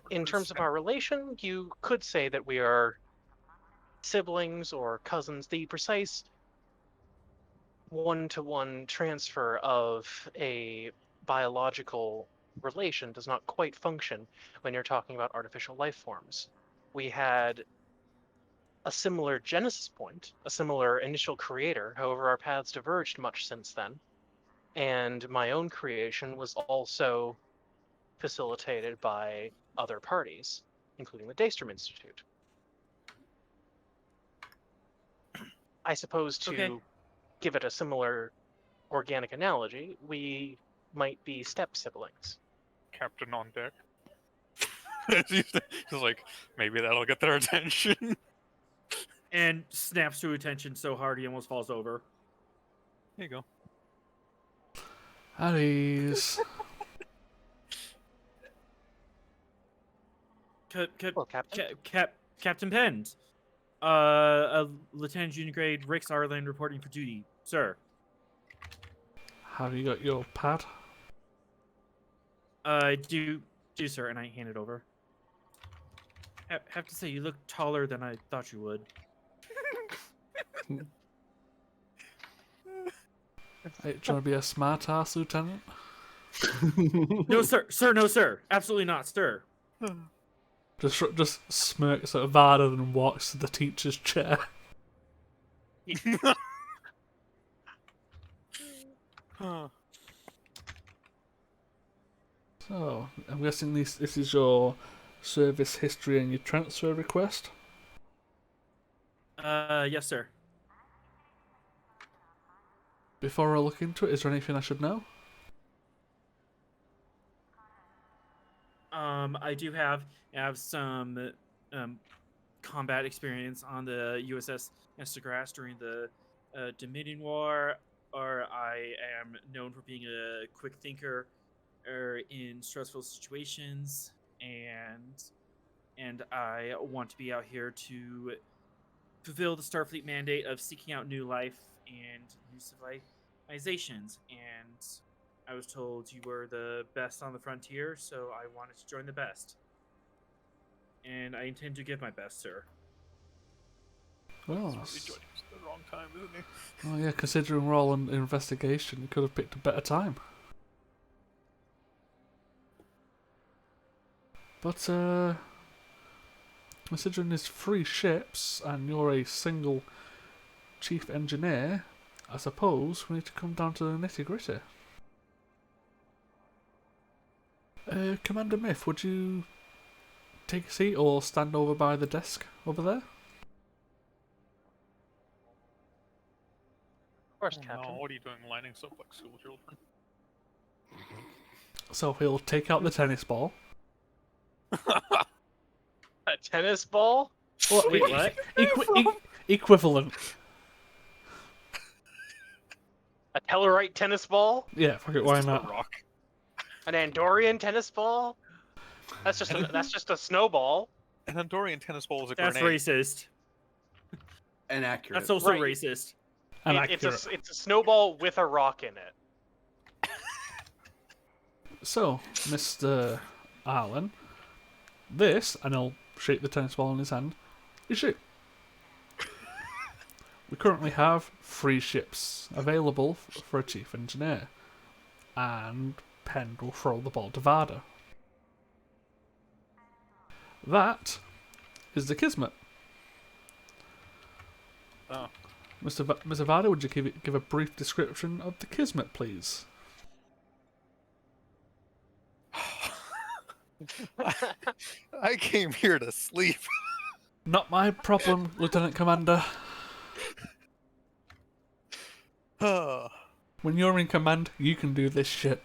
In terms of our relation, you could say that we are siblings or cousins. The precise one-to-one transfer of a biological relation does not quite function when you're talking about artificial life forms. We had a similar genesis point, a similar initial creator, however, our paths diverged much since then. And my own creation was also facilitated by other parties, including the Daystrom Institute. I suppose to give it a similar organic analogy, we might be step siblings. Captain on deck. He's like, maybe that'll get their attention. And snaps to attention so hard he almost falls over. There you go. Harry's. Captain Pend. Lieutenant Junior Grade Rick Arland reporting for duty, sir. Have you got your pad? Do sir, and I hand it over. Have to say, you look taller than I thought you would. Hey, trying to be a smart ass, Lieutenant? No, sir. Sir, no, sir. Absolutely not, sir. Just smirks at Varda and walks to the teacher's chair. So, I'm guessing this is your service history and your transfer request? Yes, sir. Before I look into it, is there anything I should know? I do have some combat experience on the USS Estagras during the Dominion War, or I am known for being a quick thinker in stressful situations, and I want to be out here to fulfill the Starfleet mandate of seeking out new life and new civilizations. And I was told you were the best on the frontier, so I wanted to join the best. And I intend to give my best, sir. Well, He's joining us at the wrong time, isn't he? oh yeah, considering we're all in investigation, you could have picked a better time. But, considering there's 3 ships and you're a single chief engineer, I suppose we need to come down to the nitty-gritty. Commander Myth, would you take a seat or stand over by the desk over there? Of course, Oh, Captain. no, what are you doing lining us up like school children? So he'll take out the tennis ball. A tennis ball? Wait, what? Equivalent. A Tellarite tennis ball? Yeah, fuck it, why Just a not? rock. An Andorian tennis ball? That's just a snowball. An Andorian tennis ball is a That's grenade. racist. Inaccurate. That's also Right. racist. And It's accurate. a snowball with a rock in it. So, Mr. Arlen, this, and I'll shake the tennis ball in his hand, is you. We currently have 3 ships available for a chief engineer, and Penn will throw the ball to Varda. That is the Kismet. Oh. Mr. Varda, would you give a brief description of the Kismet, please? I came here to sleep. Not my problem, Lieutenant Commander. When you're in command, you can do this shit.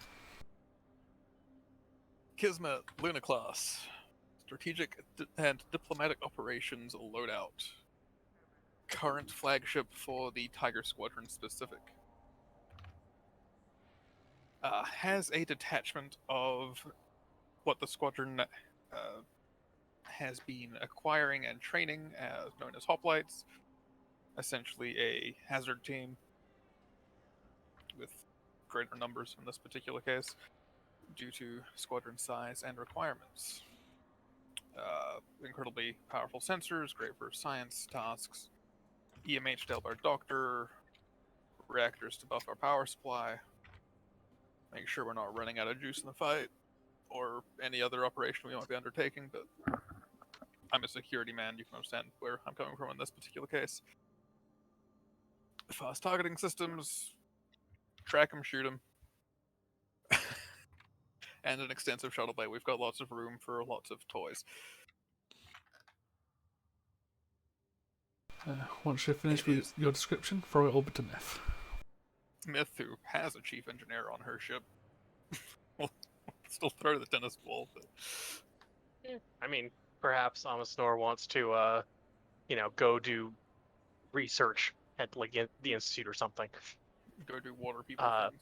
Kismet, Luna class. Strategic and diplomatic operations loadout. Current flagship for the Tiger Squadron specific. Has a detachment of what the squadron has been acquiring and training, known as hoplites. Essentially a hazard team with greater numbers in this particular case, due to squadron size and requirements. Incredibly powerful sensors, great for science tasks, EMH to help our doctor, reactors to buff our power supply, make sure we're not running out of juice in the fight, or any other operation we might be undertaking, but I'm a security man, you can understand where I'm coming from in this particular case. Fast targeting systems, track them, shoot them, and an extensive shuttle bay. We've got lots of room for lots of toys. Once you're finished with your description, throw it over to Myth. Myth, who has a chief engineer on her ship, will still throw the tennis ball. But... I mean, perhaps Amasnor wants to, go do research at like the institute or something. Go do water people things.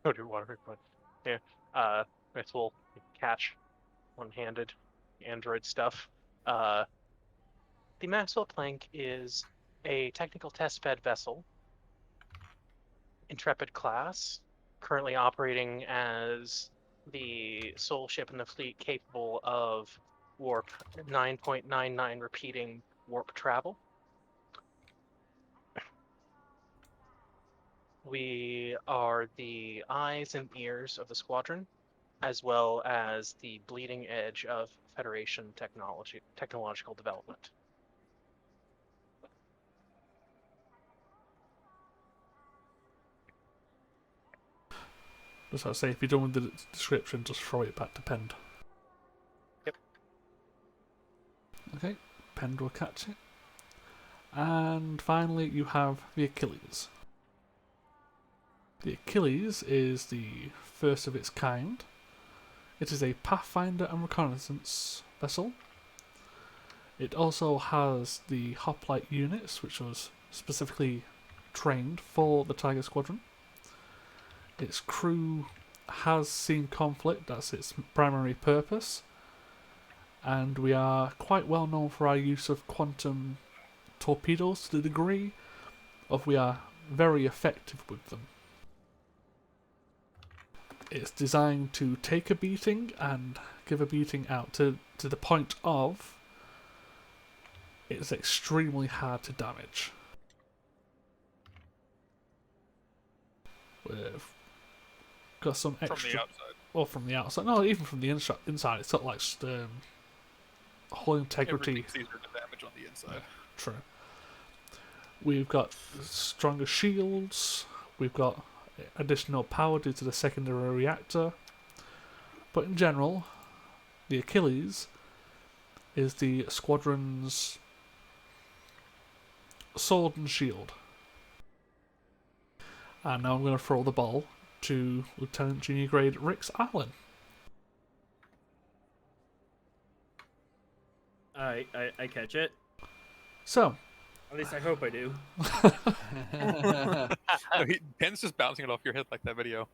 Go do water, but yeah. Myth will catch one-handed android stuff. The Maxwell Plank is a technical test-bed vessel, Intrepid class, currently operating as the sole ship in the fleet capable of warp 9.99 repeating warp travel. We are the eyes and ears of the squadron, as well as the bleeding edge of Federation technological development. Just like I say, if you're done with the description, just throw it back to Pend. Yep. Okay, Pend will catch it. And finally, you have the Achilles. The Achilles is the first of its kind. It is a pathfinder and reconnaissance vessel. It also has the hoplite units, which was specifically trained for the Tiger Squadron. Its crew has seen conflict, that's its primary purpose. And we are quite well known for our use of quantum torpedoes to the degree of we are very effective with them. It's designed to take a beating and give a beating out to the point of it's extremely hard to damage. We've got some extra... From the outside. Or from the outside. No, even from the inside. It's got like whole integrity. Everything's easier to damage on the inside. True. We've got stronger shields. We've got additional power due to the secondary reactor. But in general, the Achilles is the squadron's sword and shield. And now I'm going to throw the ball to Lieutenant Junior Grade Rix Allen. I catch it. So, At least I hope I do. No, Ben's just bouncing it off your head like that video.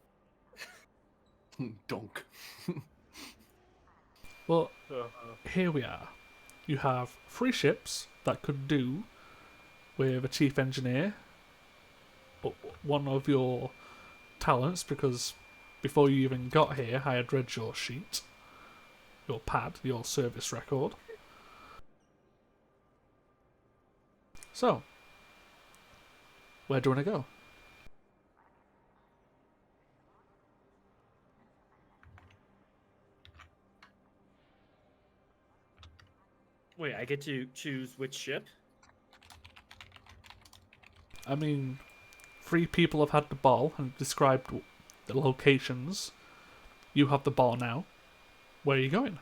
Donk. well, here we are. You have 3 ships that could do with a chief engineer, but one of your talents, because before you even got here, I had read your sheet, your pad, your service record. So, where do you want to go? Wait, I get to choose which ship? I mean, 3 people have had the ball and described the locations. You have the ball now. Where are you going?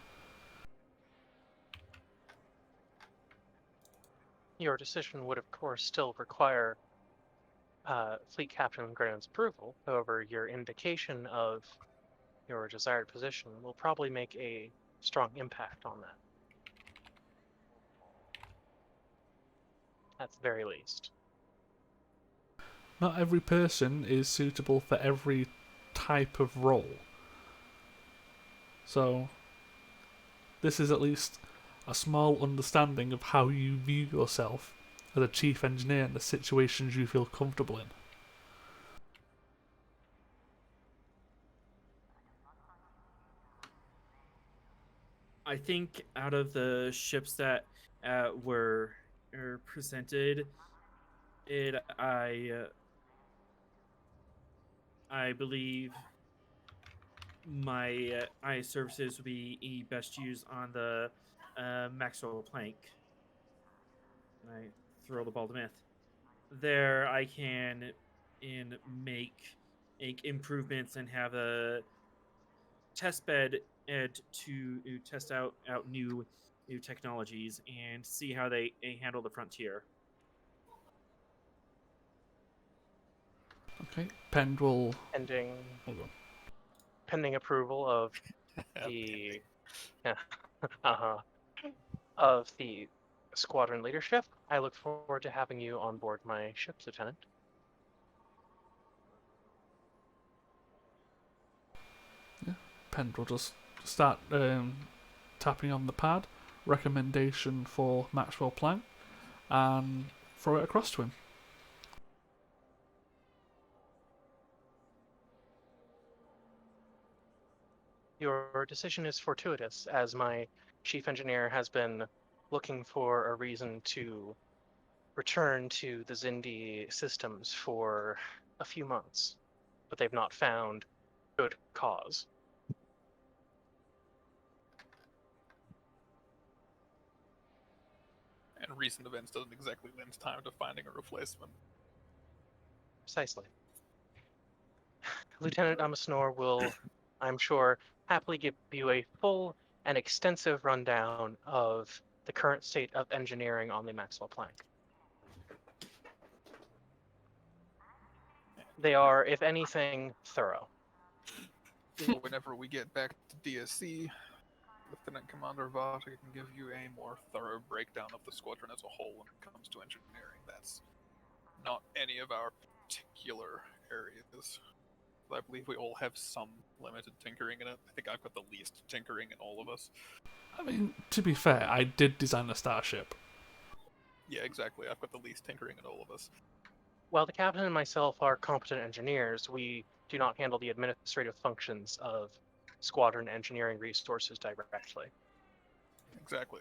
Your decision would, of course, still require Fleet Captain Grant's approval. However, your indication of your desired position will probably make a strong impact on that, at the very least. Not every person is suitable for every type of role. So, this is at least a small understanding of how you view yourself as a chief engineer and the situations you feel comfortable in. I think out of the ships that were presented, I believe my services would be best used on the Maxwell Plank. And I throw the ball to Myth. There, I can make improvements and have a test bed to test out new technologies and see how they handle the frontier. Okay, Pend will. Pending Hold on. pending approval of the uh-huh, of the squadron leadership, I look forward to having you on board my ship, Lieutenant. Pend will just start tapping on the pad. Recommendation for Maxwell Planck, and throw it across to him. Your decision is fortuitous, as my chief engineer has been looking for a reason to return to the Zindi systems for a few months, but they've not found good cause. And recent events doesn't exactly lend time to finding a replacement. Precisely. Lieutenant Amasnor will, I'm sure, happily give you a full and extensive rundown of the current state of engineering on the Maxwell Planck. They are, if anything, thorough. Whenever we get back to DSC, Lieutenant Commander Vata can give you a more thorough breakdown of the squadron as a whole when it comes to engineering. That's not any of our particular areas. I believe we all have some limited tinkering in it. I think I've got the least tinkering in all of us. I mean, to be fair, I did design a starship. Yeah, exactly. I've got the least tinkering in all of us. While the captain and myself are competent engineers, we do not handle the administrative functions of squadron engineering resources directly. Exactly.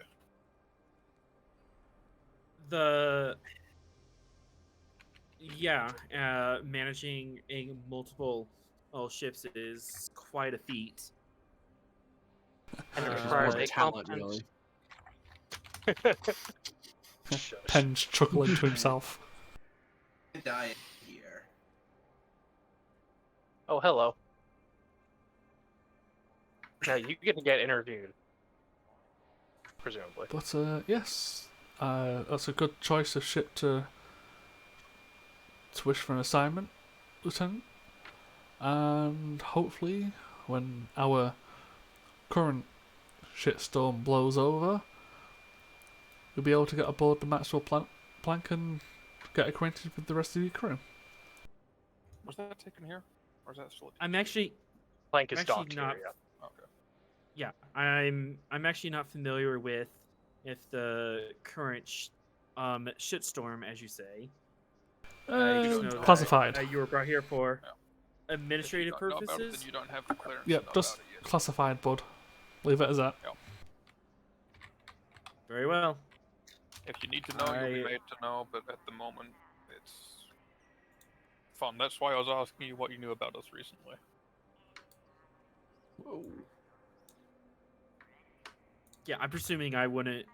Managing a multiple ships is quite a feat. And it There's requires more a talent, competent. really. Shush. Pend's chuckling to himself. Die here. Oh, hello. Now you get to get interviewed, presumably. But yes, that's a good choice of ship to wish for an assignment, Lieutenant. And hopefully, when our current shitstorm blows over, you'll be able to get aboard the Maxwell Planck and get acquainted with the rest of your crew. Was that taken here? Or is that still I'm actually Plank is actually docked not. here, yeah. Okay. Yeah, I'm actually not familiar with if the current shitstorm, as you say, I just know that, Classified. you were brought here for If you administrative don't know about it, purposes. then you don't have the clearance Yep, to know just about it yet. classified, bud. Leave it as that. Very well. If you need to know, you'll be made to know, but at the moment, it's fun. That's why I was asking you what you knew about us recently. Whoa. Yeah, I'm presuming I wouldn't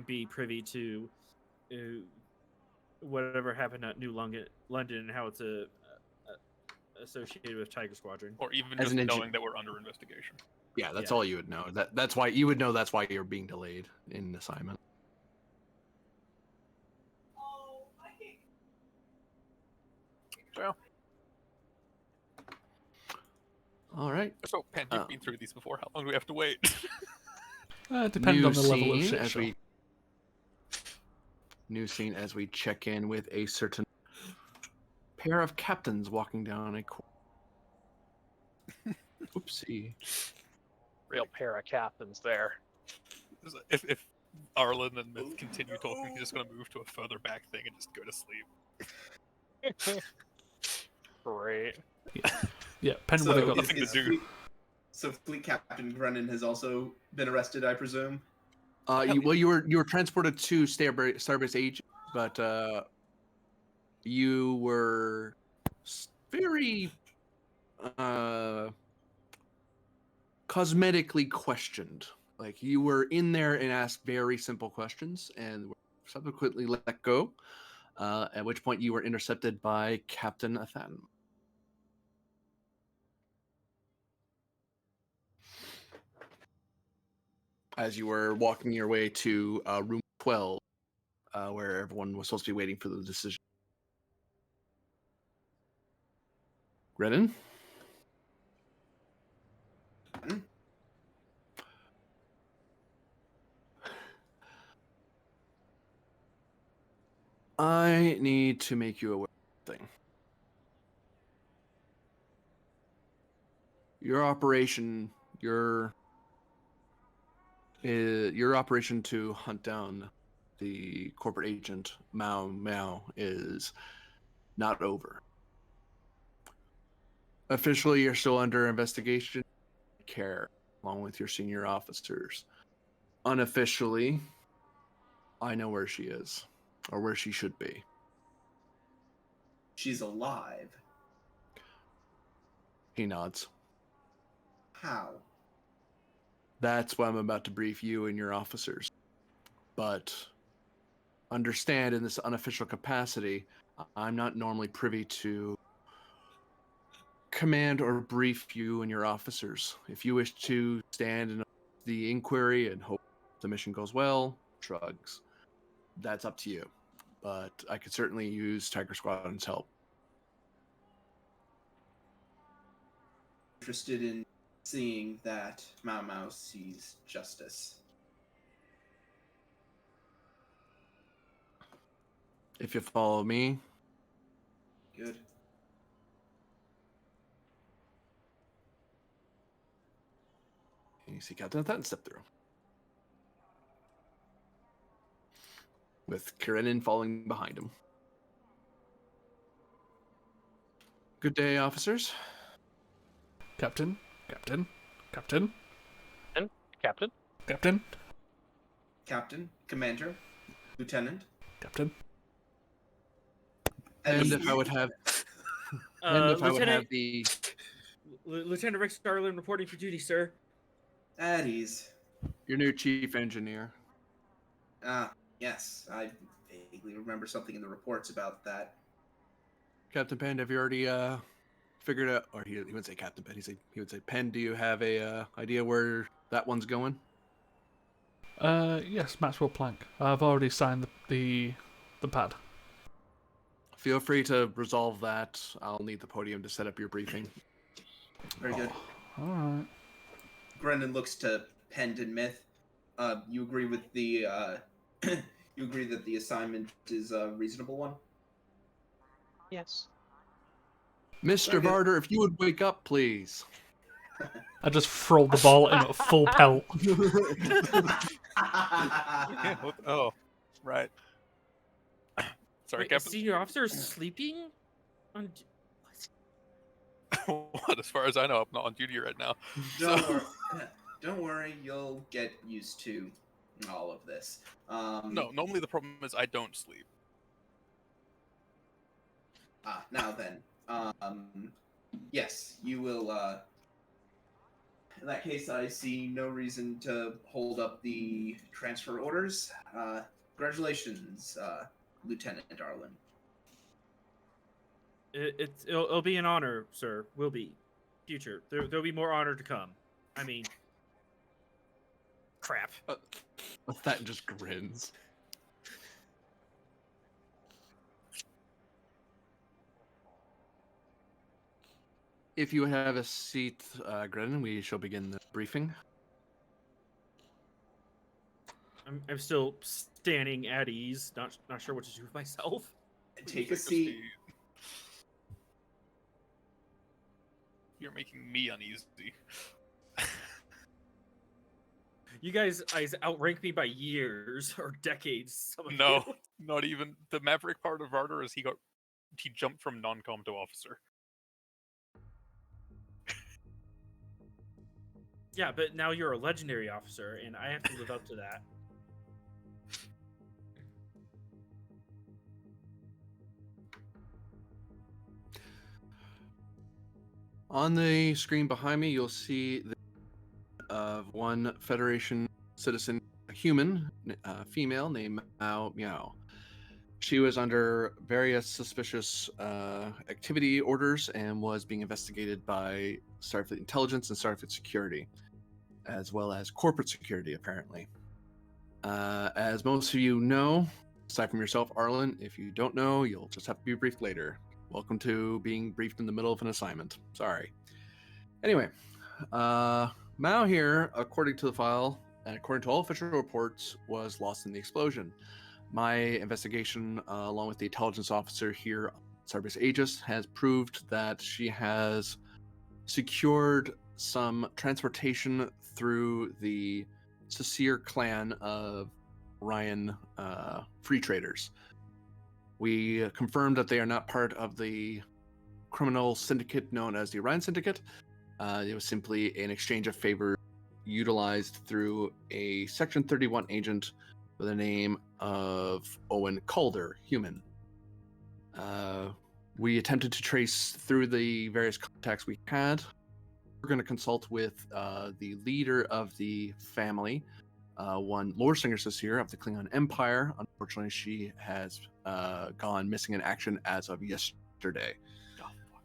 be privy to whatever happened at New London and how it's associated with Tiger Squadron. Or even As just an knowing that we're under investigation. Yeah, that's Yeah. all you would know. That's why you would know. That's why you're being delayed in assignment. So, All right. so Pen, you've been through these before. How long do we have to wait? Depends New on the level of scene shit as show. New scene as we check in with a certain pair of captains walking down a. Oopsie. Real pair of captains there. If Arlen and Myth continue talking, he's just going to move to a further back thing and just go to sleep. Great. Yeah, Penn would have got nothing to do. So Fleet Captain Brennan has also been arrested, I presume. You were transported to Starbase Agent, but you were very cosmetically questioned. Like you were in there and asked very simple questions, and were subsequently let go. At which point you were intercepted by Captain Athan. As you were walking your way to room 12, where everyone was supposed to be waiting for the decision. Renan? I need to make you aware of something. Your operation to hunt down the corporate agent Miao is not over. Officially, you're still under investigation care along with your senior officers. Unofficially, I know where she is, or where she should be. She's alive. He nods. How? That's why I'm about to brief you and your officers. But understand, in this unofficial capacity, I'm not normally privy to command or brief you and your officers. If you wish to stand in the inquiry and hope the mission goes well, shrugs. That's up to you. But I could certainly use Tiger Squadron's help. Interested in seeing that Miao sees justice. If you follow me, Good. you see Captain Athan step through. With Karenin following behind him. Good day, officers. Captain. Captain. Captain, Commander, Lieutenant. Captain. And if I would have the Lieutenant Rick Starlin reporting for duty, sir. At ease. your new chief engineer. Yes, I vaguely remember something in the reports about that. Captain Penn, have you already figured out, or he wouldn't say Captain Penn, he would say Penn, do you have a idea where that one's going? Yes, Maxwell Planck. I've already signed the pad. Feel free to resolve that. I'll need the podium to set up your briefing. Very good. Alright. Brendan looks to Pend and Myth. You agree with the you agree that the assignment is a reasonable one? Yes. Mr. Okay. Varder, if you would wake up, please. I just throw the ball at him at full pelt. Yeah, oh, right. Sorry, Wait, a Captain. senior officer is sleeping? On what? What? As far as I know, I'm not on duty right now. So Don't worry. Don't worry. You'll get used to all of this. no. Normally the problem is I don't sleep. Now then. Yes, you will. In that case, I see no reason to hold up the transfer orders. Congratulations, Lieutenant Arlen. It'll be an honor, sir. Will be. Future. There'll be more honor to come. I mean, crap. That just grins. If you have a seat, Grennan, we shall begin the briefing. I'm still standing at ease, not sure what to do with myself. Take a seat. You're making me uneasy. You guys outrank me by years or decades. Some of No, you. not even. The Maverick part of Varder is he jumped from non-com to officer. Yeah, but now you're a legendary officer, and I have to live up to that. On the screen behind me, you'll see the of one Federation citizen, a human, female named Miao. She was under various suspicious activity orders and was being investigated by Starfleet Intelligence and Starfleet Security, as well as corporate security, apparently. As most of you know, aside from yourself, Arlen, if you don't know, you'll just have to be briefed later. Welcome to being briefed in the middle of an assignment. Sorry. Anyway, Mao here, according to the file, and according to all official reports, was lost in the explosion. My investigation, along with the intelligence officer here, Starbase Aegis, has proved that she has secured some transportation through the Sasir clan of Ryan free traders. We confirmed that they are not part of the criminal syndicate known as the Orion Syndicate. It was simply an exchange of favors utilized through a Section 31 agent with the name of Owen Calder, human. We attempted to trace through the various contacts we had. We're going to consult with the leader of the family, one Lord Singer Sasir of the Klingon Empire. Unfortunately, she has gone missing in action as of yesterday. Oh, fuck.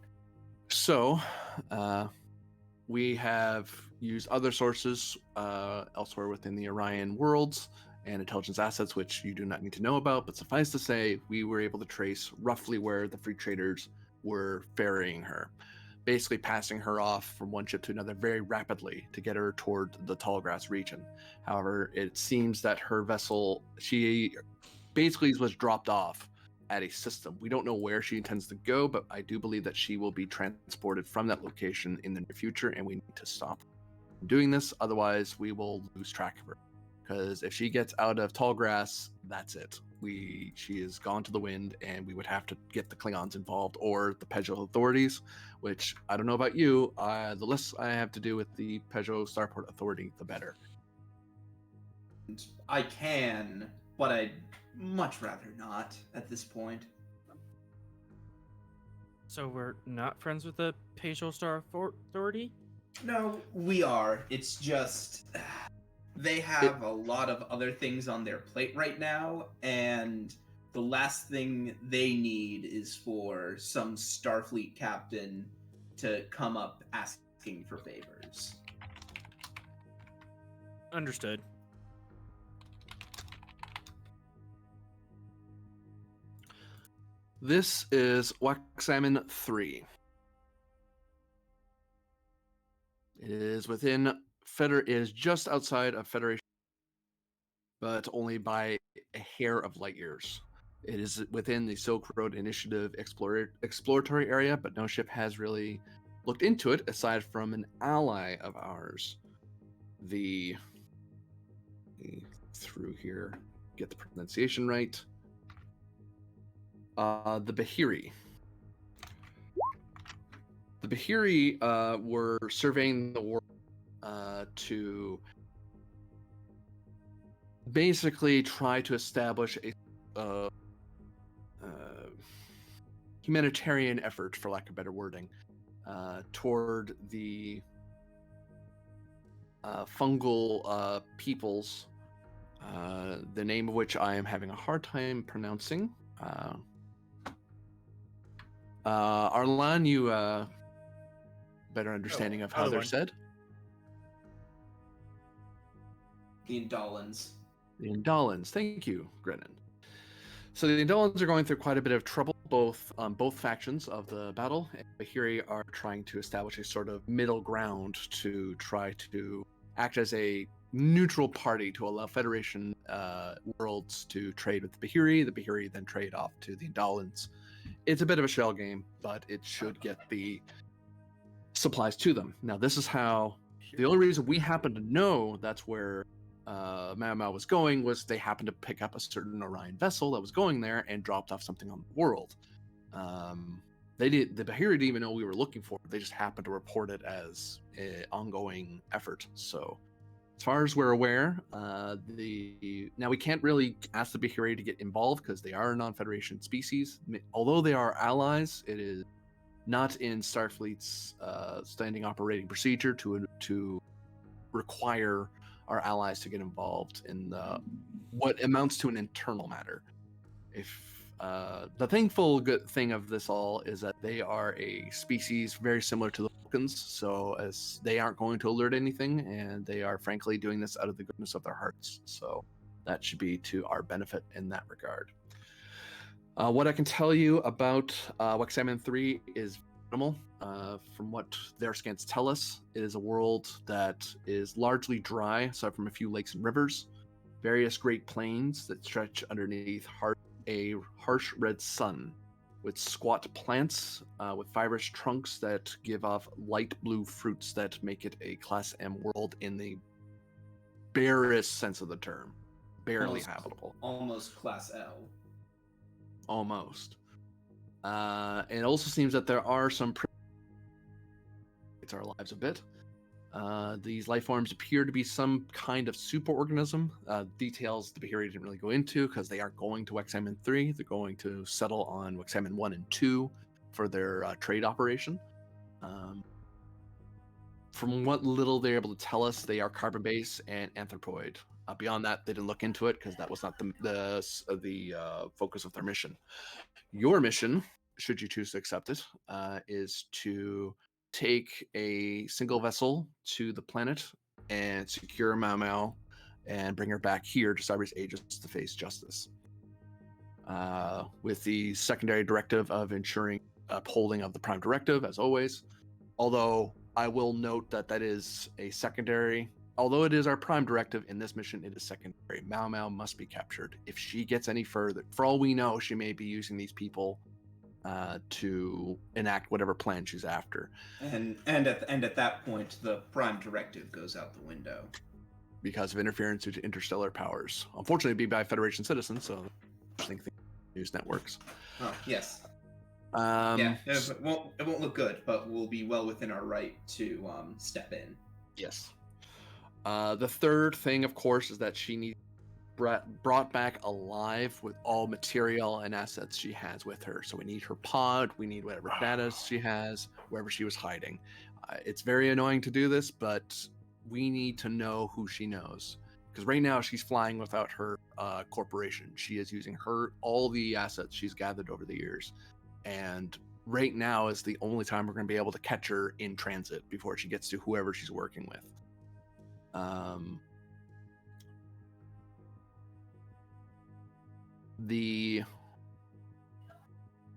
So, we have used other sources elsewhere within the Orion worlds and intelligence assets, which you do not need to know about, but suffice to say, we were able to trace roughly where the free traders were ferrying her, basically passing her off from one ship to another very rapidly to get her toward the Tallgrass region. However, it seems that her vessel, she basically was dropped off at a system. We don't know where she intends to go, but I do believe that she will be transported from that location in the near future, and we need to stop doing this. Otherwise, we will lose track of her. Because if she gets out of Tallgrass, that's it. She is gone to the wind, and we would have to get the Klingons involved or the Peugeot authorities, which I don't know about you. The less I have to do with the Peugeot Starport Authority, the better. I can, but I'd much rather not at this point. So we're not friends with the Peugeot Star Authority? No, we are. It's just they have a lot of other things on their plate right now, and the last thing they need is for some Starfleet captain to come up asking for favors. Understood. This is Waxamin 3. It is within it is just outside of Federation, but only by a hair of light years. It is within the Silk Road Initiative exploratory area, but no ship has really looked into it aside from an ally of ours. The through here, get the pronunciation right. The Bahiri. The Bahiri were surveying the world to basically try to establish a humanitarian effort, for lack of better wording, toward the fungal peoples, the name of which I am having a hard time pronouncing. Arlan, you better understanding of how other they're one. said. The Indolans. The Indolans. Thank you, Grennan. So the Indolans are going through quite a bit of trouble. Both factions of the battle. And Bahiri are trying to establish a sort of middle ground to try to act as a neutral party to allow Federation worlds to trade with the Bahiri. The Bahiri then trade off to the Indolans. It's a bit of a shell game, but it should get the supplies to them. Now, this is how. The only reason we happen to know that's where Miao was going was they happened to pick up a certain Orion vessel that was going there and dropped off something on the world. The Bahiri didn't even know we were looking for it. They just happened to report it as an ongoing effort. So, as far as we're aware, now we can't really ask the Bahiri to get involved because they are a non-Federation species. Although they are allies, it is not in Starfleet's standing operating procedure to require our allies to get involved in what amounts to an internal matter. If the thankful good thing of this all is that they are a species very similar to the Vulcans, so as they aren't going to alert anything, and they are frankly doing this out of the goodness of their hearts. So that should be to our benefit in that regard. What I can tell you about Wexamen 3 is minimal. From what their scans tell us, it is a world that is largely dry, aside from a few lakes and rivers, various great plains that stretch underneath a harsh red sun, with squat plants with fibrous trunks that give off light blue fruits that make it a Class M world in the barest sense of the term. Barely habitable. Almost Class L. Almost. It also seems that there are some it's our lives a bit. These life forms appear to be some kind of superorganism. Details the Bahiri didn't really go into because they aren't going to Wexamen 3. They're going to settle on Wexamen 1 and 2 for their trade operation. From what little they're able to tell us, they are carbon-based and anthropoid. Beyond that, they didn't look into it because that was not the focus of their mission. Your mission, should you choose to accept it, is to take a single vessel to the planet and secure Miao and bring her back here to Cyber's Aegis to face justice. With the secondary directive of ensuring upholding of the Prime Directive, as always. Although I will note that is a secondary. Although it is our Prime Directive in this mission, it is secondary. Miao must be captured. If she gets any further, for all we know, she may be using these people to enact whatever plan she's after. And at that point, the Prime Directive goes out the window because of interference due to interstellar powers. Unfortunately, it'd be by Federation citizens, so interesting thing news networks. Oh yes. Yeah, it won't look good, but we'll be well within our right to step in. Yes. The third thing, of course, is that she needs brought back alive with all material and assets she has with her. So we need her pod, we need whatever data she has, wherever she was hiding. It's very annoying to do this, but we need to know who she knows. Because right now she's flying without her corporation. She is using all the assets she's gathered over the years. And right now is the only time we're going to be able to catch her in transit before she gets to whoever she's working with.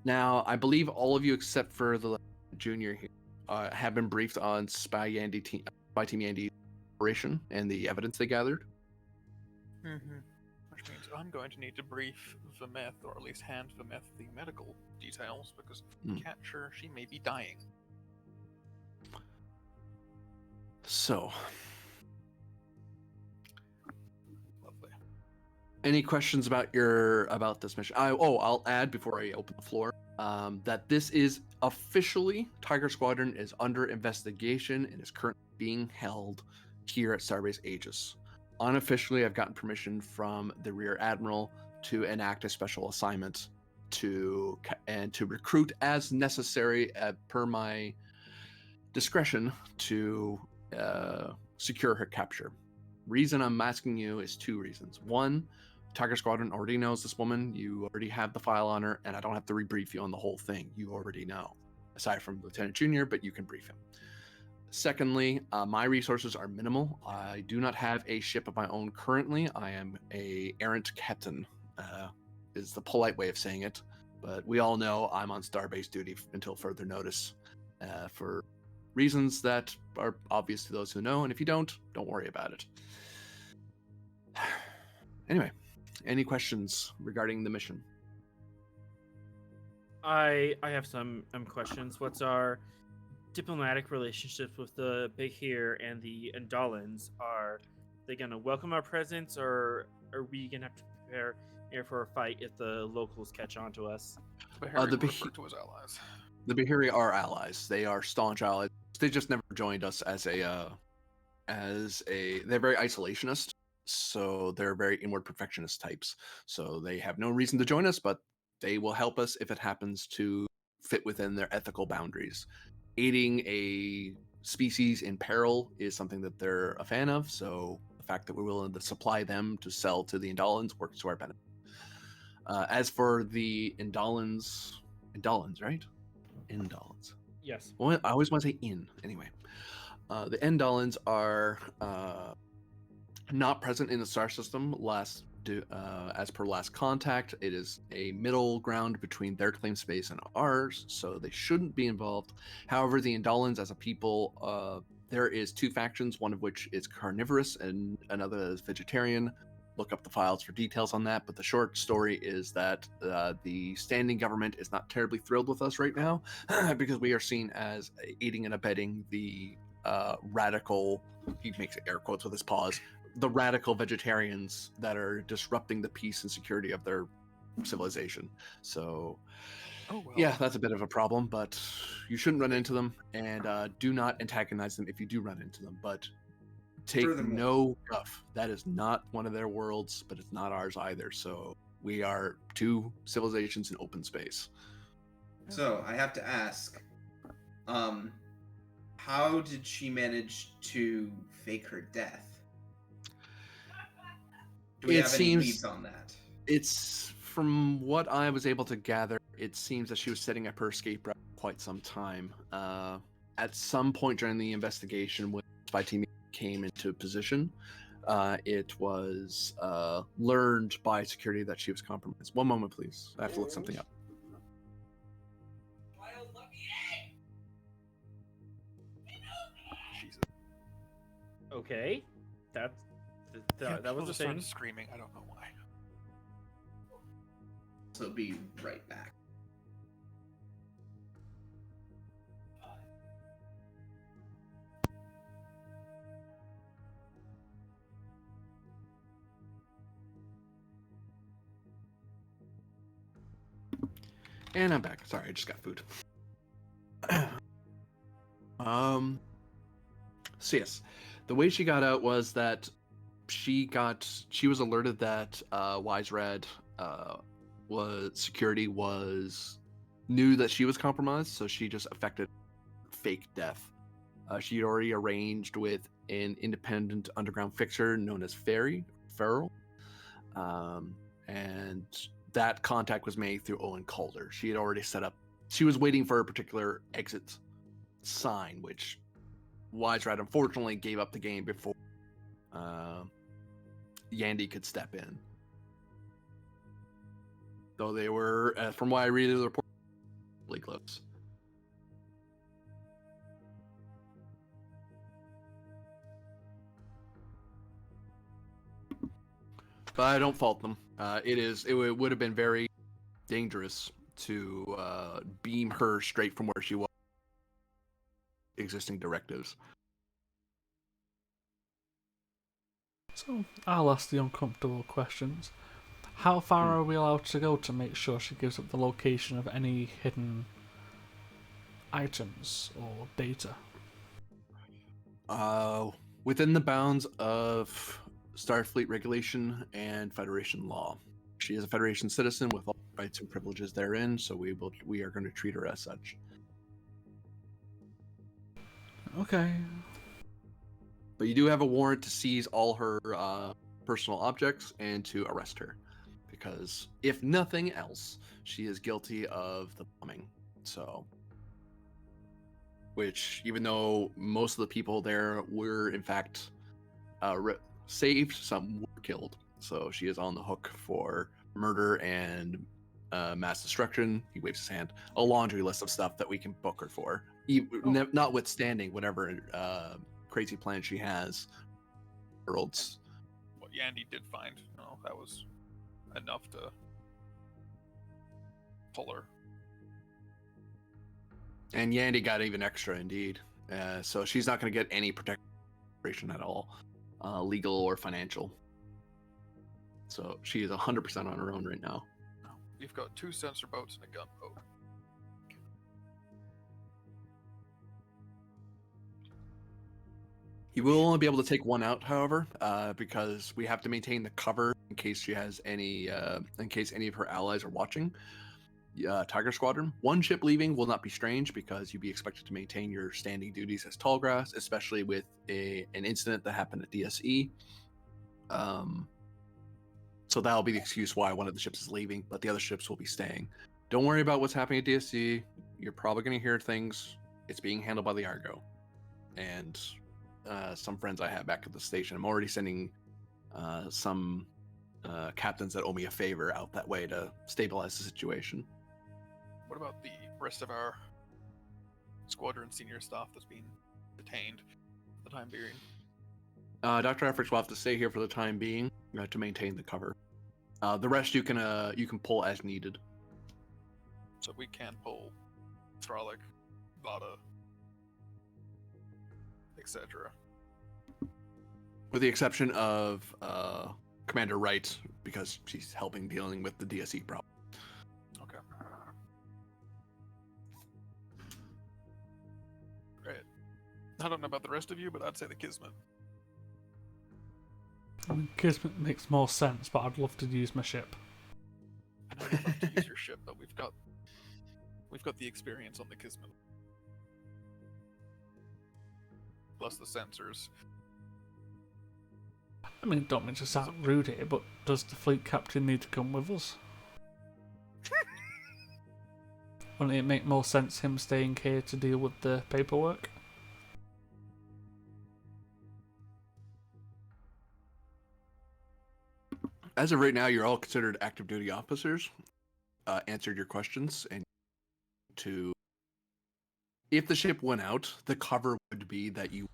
Now, I believe all of you except for the junior here have been briefed on Spy Team Yandy's operation and the evidence they gathered. Mm-hmm. Which means I'm going to need to brief Vemeth, or at least hand Vemeth the medical details, because if we catch her, she may be dying. So, Lovely. Any questions about this mission? I'll add before I open the floor that this is officially Tiger Squadron is under investigation and is currently being held here at Starbase Aegis. Unofficially, I've gotten permission from the Rear Admiral to enact a special assignment to recruit as necessary per my discretion to secure her capture. Reason I'm asking you is two reasons. One, Tiger Squadron already knows this woman. You already have the file on her, and I don't have to rebrief you on the whole thing. You already know, aside from Lieutenant Junior, but you can brief him. Secondly, my resources are minimal. I do not have a ship of my own currently. I am a errant captain, is the polite way of saying it. But we all know I'm on Starbase duty until further notice, for reasons that are obvious to those who know. And if you don't worry about it. Anyway, any questions regarding the mission? I have some questions. What's our diplomatic relationships with the Behir and the Andalans? Are they gonna welcome our presence, or are we gonna have to prepare for a fight if the locals catch on to us? The referred to as allies. The Bahiri are allies. They are staunch allies. They just never joined us as a they're very isolationist, so they're very inward perfectionist types. So they have no reason to join us, but they will help us if it happens to fit within their ethical boundaries. Aiding a species in peril is something that they're a fan of, so the fact that we're willing to supply them to sell to the Indolans works to our benefit. As for the Indolans, right? Indolans. Yes. Well, I always want to say in. Anyway, the Indolans are not present in the star system. As per last contact, it is a middle ground between their claim space and ours, so they shouldn't be involved. However, the Indolans as a people, there is two factions, one of which is carnivorous and another is vegetarian. Look up the files for details on that, but the short story is that the standing government is not terribly thrilled with us right now because we are seen as aiding and abetting the radical, he makes air quotes with his paws, the radical vegetarians that are disrupting the peace and security of their civilization. So, yeah, that's a bit of a problem, but you shouldn't run into them, and do not antagonize them if you do run into them. But take no guff. That is not one of their worlds, but it's not ours either. So we are two civilizations in open space. So I have to ask, how did she manage to fake her death? Do we have any leads on that? It's from what I was able to gather, it seems that she was setting up her escape route for quite some time. At some point during the investigation, when the spy team came into position, it was learned by security that she was compromised. One moment, please. I have to look something up. Okay, that was a thing. Screaming. I don't know why. So be right back. And I'm back. Sorry, I just got food. So yes, the way she got out was that she was alerted that Wise Red knew that she was compromised, so she just effected fake death. She had already arranged with an independent underground fixer known as Feral, and that contact was made through Owen Calder. She had already set up. She was waiting for a particular exit sign, which Wise Rat unfortunately gave up the game before Yandy could step in. Though they were, from what I read of the report, really close. But I don't fault them. It would have been very dangerous to beam her straight from where she was. Existing directives. So I'll ask the uncomfortable questions. How far are we allowed to go to make sure she gives up the location of any hidden items or data? Within the bounds of Starfleet regulation and Federation law. She is a Federation citizen with all rights and privileges therein, so we are going to treat her as such. Okay. But you do have a warrant to seize all her personal objects and to arrest her, because if nothing else, she is guilty of the bombing. So, which, even though most of the people there were in fact saved, some were killed. So she is on the hook for murder and mass destruction. He waves his hand. A laundry list of stuff that we can book her for, notwithstanding whatever crazy plan she has. Worlds. What Yandy did find, that was enough to pull her. And Yandy got even extra, indeed. So she's not going to get any protection at all, legal or financial. So she is 100% on her own right now. We've got 2 sensor boats and a gunboat. You will only be able to take one out, however, because we have to maintain the cover in case she has any, in case any of her allies are watching. Tiger Squadron. One ship leaving will not be strange because you'd be expected to maintain your standing duties as Tallgrass, especially with an incident that happened at DSE. So that'll be the excuse why one of the ships is leaving, but the other ships will be staying. Don't worry about what's happening at DSE. You're probably going to hear things. It's being handled by the Argo. And some friends I have back at the station. I'm already sending some captains that owe me a favor out that way to stabilize the situation. What about the rest of our squadron senior staff that's been detained for the time being? Dr. Efforts will have to stay here for the time being to maintain the cover. The rest you can pull as needed. So we can pull Thralic, Vada, etc. With the exception of Commander Wright, because she's helping dealing with the DSE problem. Okay. Great. I don't know about the rest of you, but I'd say the Kismet. I mean, Kismet makes more sense, but I'd love to use my ship. I know you'd love to use your ship, but we've got the experience on the Kismet. Plus the sensors. I mean, don't mean to sound rude here, but does the fleet captain need to come with us? Wouldn't it make more sense him staying here to deal with the paperwork? As of right now, you're all considered active duty officers. Answered your questions, and if the ship went out, the cover would be that you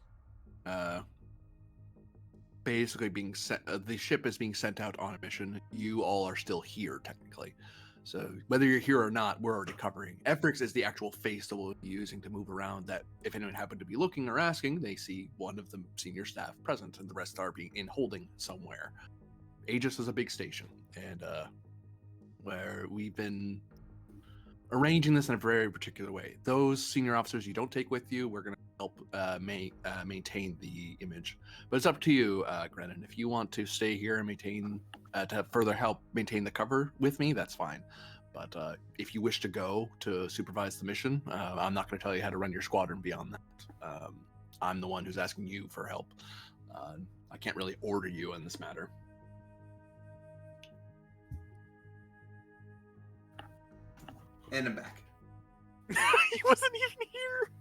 basically being sent. The ship is being sent out on a mission. You all are still here technically, so whether you're here or not, we're already covering. Efrix is the actual face that we'll be using to move around. That if anyone happened to be looking or asking, they see one of the senior staff present, and the rest are being in holding somewhere. Aegis is a big station, and where we've been arranging this in a very particular way. Those senior officers you don't take with you, we're going to help maintain the image. But it's up to you, Grennan. If you want to stay here and maintain, to further help maintain the cover with me, that's fine. But if you wish to go to supervise the mission, I'm not going to tell you how to run your squadron beyond that. I'm the one who's asking you for help. I can't really order you in this matter. And I'm back. He wasn't even here.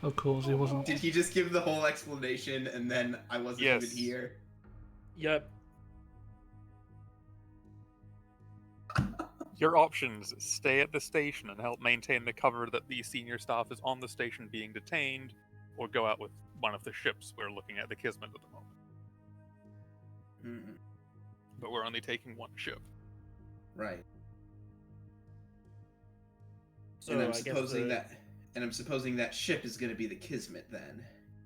Of course, he wasn't. Did he just give the whole explanation and then I wasn't even here? Yep. Your options: stay at the station and help maintain the cover that the senior staff is on the station being detained, or go out with one of the ships. We're looking at the Kismet at the moment. Mm-mm. But we're only taking one ship. Right. So and I'm I guess supposing that ship is going to be the Kismet then.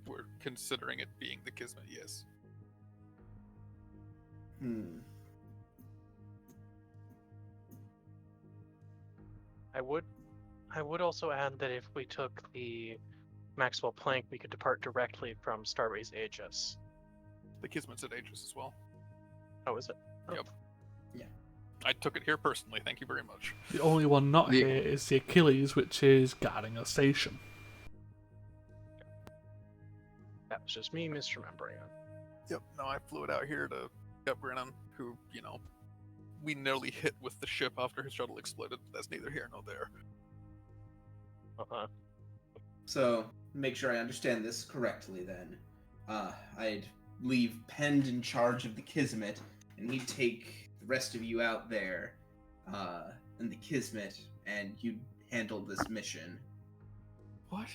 We're considering it being the Kismet, yes. Hmm. I would also add that if we took the Maxwell Plank, we could depart directly from Starbase Aegis. The Kismet's at Aegis as well. Oh, is it? Oh. Yep. Yeah. I took it here personally. Thank you very much. The only one not The- here is the Achilles, which is guarding a station. That was just me misremembering it. Yep. No, I flew it out here to get Brennan, who, we nearly hit with the ship after his shuttle exploded. That's neither here nor there. Uh-huh. So, make sure I understand this correctly then. I'd leave Pend in charge of the Kismet, and he'd take the rest of you out there, in the Kismet, and you'd handle this mission. What?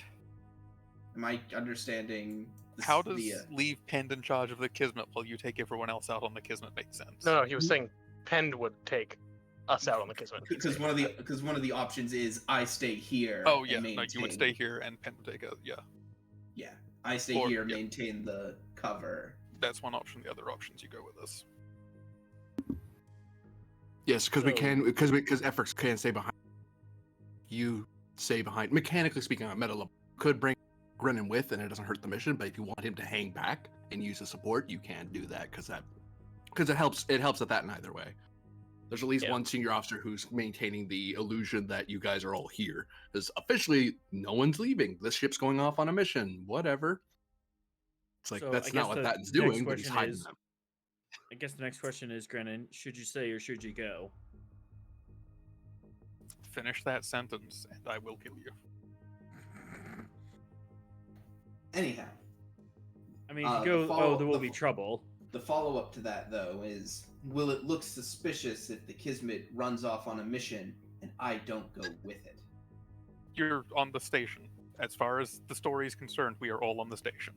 Am I understanding this, How does leave Pend in charge of the Kismet while you take everyone else out on the Kismet make sense? No, he was saying Pend would take us out on the Kismet. Because one of the options is I stay here. Oh, and yeah. No, you would maintain- stay here and Pend would take a. Yeah. Yeah, I stay Or- here, yeah. maintain the cover. That's one option. The other options you go with us. Yes, because we So- can, because efforts can stay behind. You stay behind. Mechanically speaking, on meta level, could bring Brennan with, and it doesn't hurt the mission. But if you want him to hang back and use the support, you can do that because it helps. It helps at that in either way. There's at least Yeah. one senior officer who's maintaining the illusion that you guys are all here. Because officially, no one's leaving. This ship's going off on a mission. Whatever. It's like So, that's I not guess what the that's next doing, but he's question hiding is- them. I guess the next question is, Grennan, should you stay or should you go? Finish that sentence, and I will kill you. Anyhow, I mean, if The you go, follow- there will the be f- trouble. the follow-up to that, though, is will it look suspicious if the Kismet runs off on a mission and I don't go with it? You're on the station. As far as the story is concerned, we are all on the station.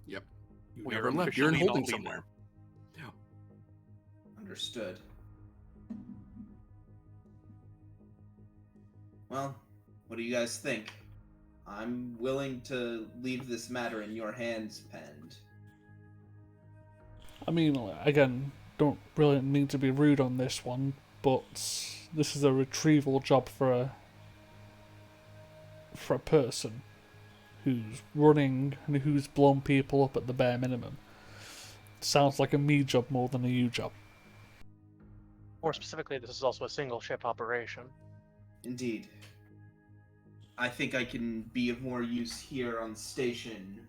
Yep. You We never are left. You're in officially holding not leaving. somewhere. Understood. Well, what do you guys think? I'm willing to leave this matter in your hands, Pend. I mean, again, don't really mean to be rude on this one, but this is a retrieval job for a person who's running and who's blown people up at the bare minimum. Sounds like a me job more than a you job. More specifically, this is also a single ship operation. Indeed. I think I can be of more use here on station,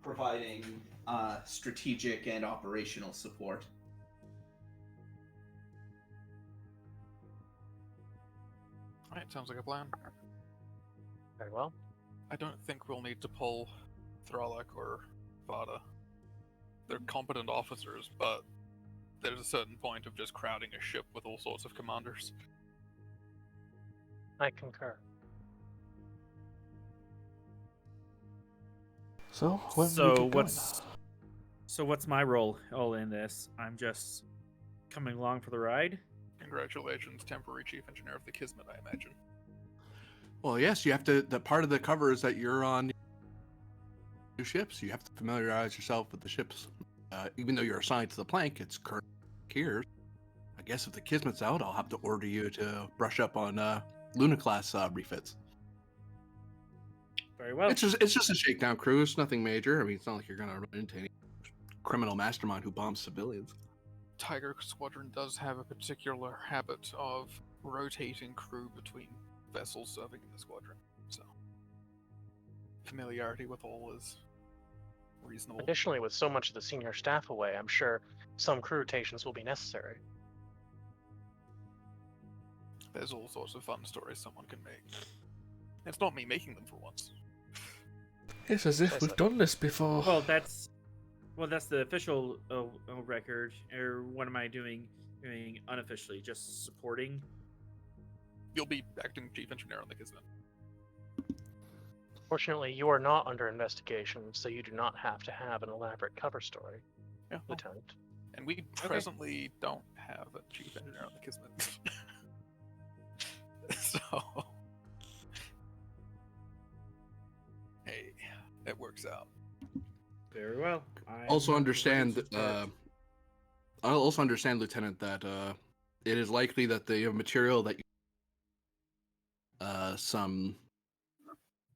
providing strategic and operational support. Alright, sounds like a plan. Very well. I don't think we'll need to pull Thralak or Vada. They're competent officers, but there's a certain point of just crowding a ship with all sorts of commanders. I concur. So, when we So get going? what's my role all in this? I'm just coming along for the ride. Congratulations, temporary chief engineer of the Kismet, I imagine. Well, yes, you have to. The part of the cover is that you're on new ships. You have to familiarize yourself with the ships. Even though you're assigned to the plank, it's current here. I guess if the Kismet's out, I'll have to order you to brush up on Luna class refits. Very well. It's just a shakedown cruise, nothing major. I mean, it's not like you're gonna run into any criminal mastermind who bombs civilians. Tiger Squadron does have a particular habit of rotating crew between vessels serving in the squadron, so familiarity with all is reasonable. Additionally, with so much of the senior staff away, I'm sure some crew rotations will be necessary. There's all sorts of fun stories someone can make. It's not me making them for once. It's as if Yes, we've sir. done this before. Well, that's the official record. Or what am I doing unofficially? Just supporting. You'll be acting chief engineer on the Kismet. Fortunately, you are not under investigation, so you do not have to have an elaborate cover story, Yeah, well, Lieutenant. and we presently don't have a chief engineer on the Kismet. So, hey, it works out. Very well. I Also am understand ready to start. I'll also understand, Lieutenant, that it is likely that the material that some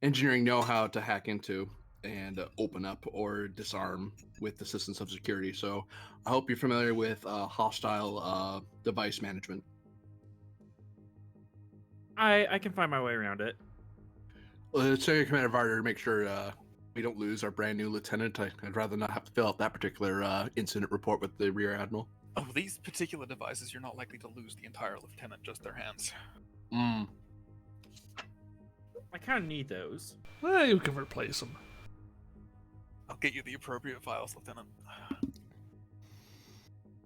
engineering know-how to hack into and open up or disarm with the assistance of security. So I hope you're familiar with hostile device management. I can find my way around it. So your Commander Varder, to make sure we don't lose our brand new lieutenant, I'd rather not have to fill out that particular incident report with the Rear Admiral. Oh, these particular devices, you're not likely to lose the entire lieutenant, just their hands. Mm. I kind of need those. Well, you can replace them. I'll get you the appropriate files, Lieutenant.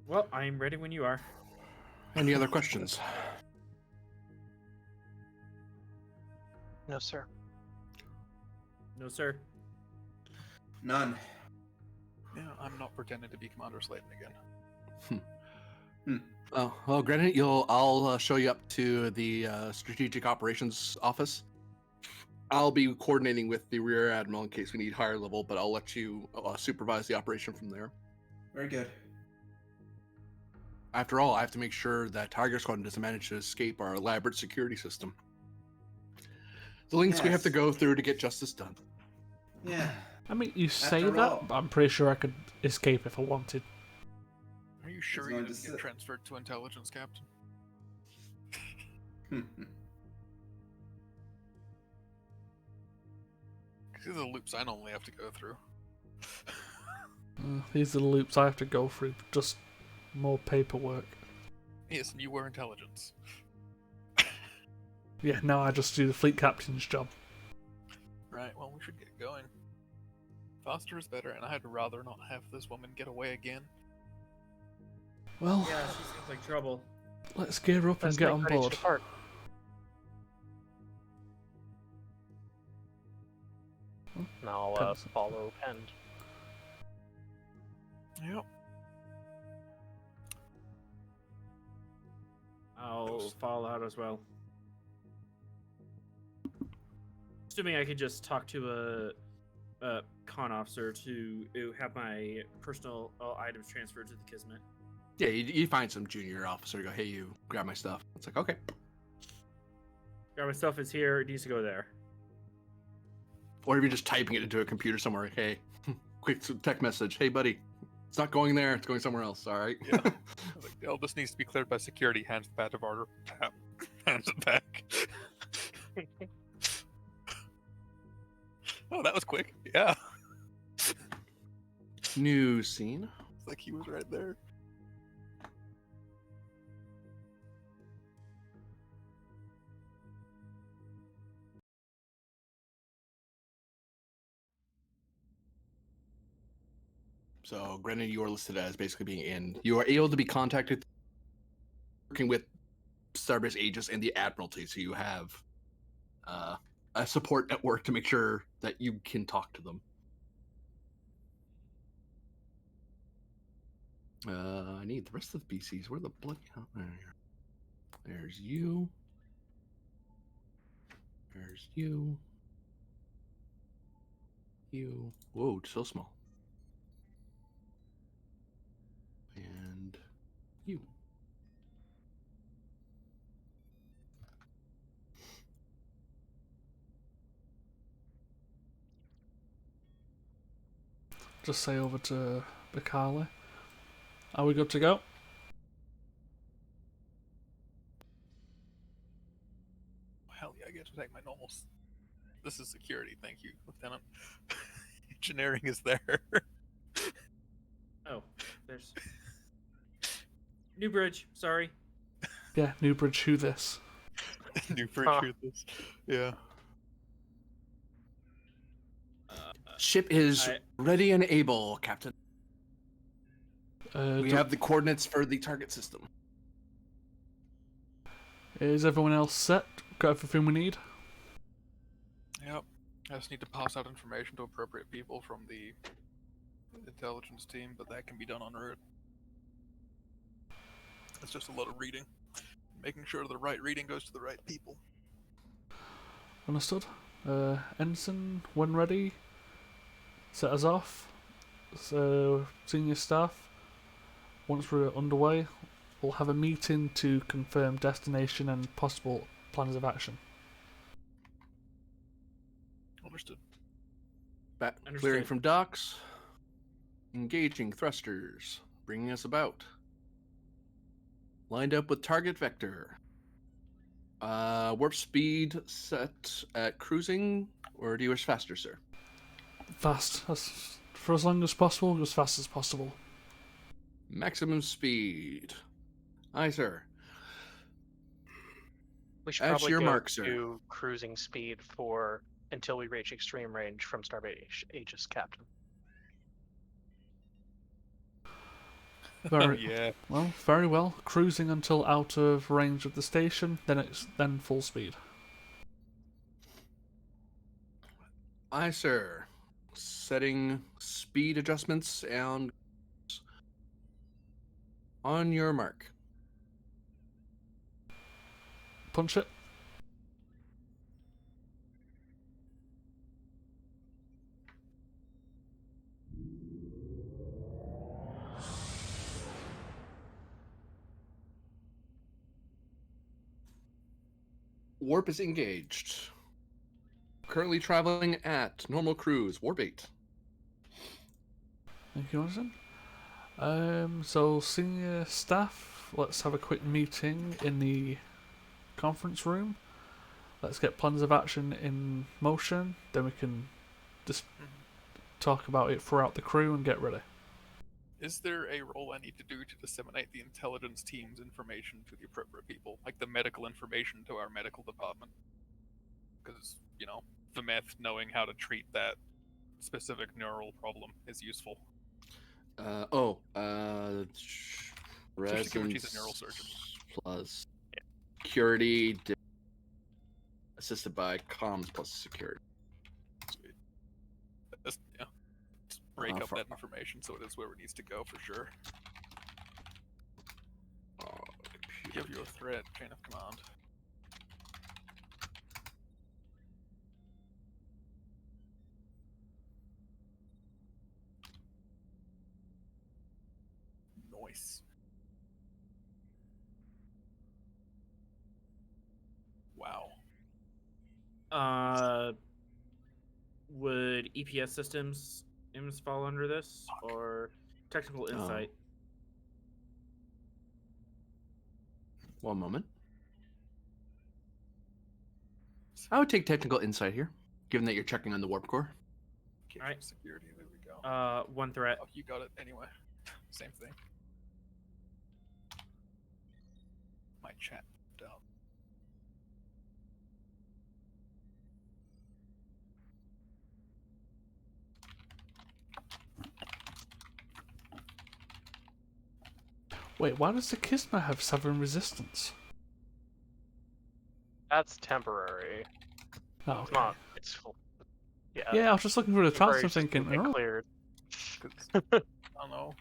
Well, I am ready when you are. Any other questions? No, sir. No, sir. None. Yeah, I'm not pretending to be Commander Slayton again. Oh, well, granted, I'll show you up to the strategic operations office. I'll be coordinating with the Rear Admiral in case we need higher level, but I'll let you supervise the operation from there. Very good. After all, I have to make sure that Tiger Squadron doesn't manage to escape our elaborate security system. The links we have to Yes. go through to get justice done. Yeah. I mean, you say After that, all- but I'm pretty sure I could escape if I wanted. Are you sure going you to didn't get sit- transferred to intelligence, Captain? These are the loops I normally have to go through. These are the loops I have to go through. Just more paperwork. Yes, and you were intelligence. Yeah, now I just do the fleet captain's job. Right, well, we should get going. Faster is better, and I'd rather not have this woman get away again. Well, Yeah, she seems like trouble. let's gear up and Let's get make on ready to board. depart. And I'll Pens. follow Pend. Yep. I'll follow out as well. Assuming I could just talk to a con officer to have my personal items transferred to the Kismet. Yeah, you find some junior officer, go, hey, you grab my stuff. It's like, okay. Grab my stuff is here. It needs to go there. Or if you're just typing it into a computer somewhere, like, hey, quick text message, hey, buddy, it's not going there, it's going somewhere else, all right? Yeah. Like, oh, this needs to be cleared by security. Hands the badge of order. Tap. Hands it back. Oh, that was quick. Yeah. New scene. It's like he was right there. So, granted, you are listed as basically being in. You are able to be contacted working with Starbase agents and the Admiralty, so you have a support network to make sure that you can talk to them. I need the rest of the BCs. Where the bloody hell? There's you. There's you. You. Whoa, so small. And you. Just say over to Bacali. Are we good to go? Hell yeah, I get to take my normal. This is security, thank you, Lieutenant. Engineering is there. Oh, there's New Bridge. Sorry. Yeah, Newbridge, who this? New bridge Huh. with this. Yeah. Ship is I- ready and able, Captain. We do- have the coordinates for the target system. Is everyone else set? Got everything we need? Yep. I just need to pass out information to appropriate people from the intelligence team, but that can be done en route. It's just a lot of reading. Making sure the right reading goes to the right people. Understood. Ensign, when ready, set us off. So, senior staff, once we're underway, we'll have a meeting to confirm destination and possible plans of action. Understood. Clearing Understood. from docks. Engaging thrusters. Bringing us about. Lined up with target vector. Warp speed set at cruising, or do you wish faster, sir? Fast, for as long as possible, as fast as possible. Maximum speed. Aye, sir. We should As probably your go mark, sir. to cruising speed for until we reach extreme range from Starbase Aegis Captain. Very Yeah. well. Very well. Cruising until out of range of the station, then full speed. Aye, sir. Setting speed adjustments and on your mark. Punch it. Warp is engaged. Currently traveling at normal cruise, warp 8. Thank you, Anderson. So senior staff, let's have a quick meeting in the conference room. Let's get plans of action in motion. Then we can just talk about it throughout the crew and get ready. Is there a role I need to do to disseminate the intelligence team's information to the appropriate people, like the medical information to our medical department? Because, the meth knowing how to treat that specific neural problem is useful. Especially given she's a Presence neurosurgeon. plus security assisted by comms plus security. Sweet. Just break up that information so it is where it needs to go for sure. Give you a thread, chain of command. Nice. Wow. Would EPS systems fall under this, or technical insight? One moment. I would take technical insight here, given that you're checking on the warp core. Okay, Alright. security, there we go. One threat. Oh, you got it anyway. Same thing. My chat down. Wait, why does the Kisma have 7 resistance? That's temporary. Oh, okay. It's not. It's full. Yeah. Yeah, I was just looking for the temporary transfer just thinking, didn't get oh, cleared. 'Cause, I don't know.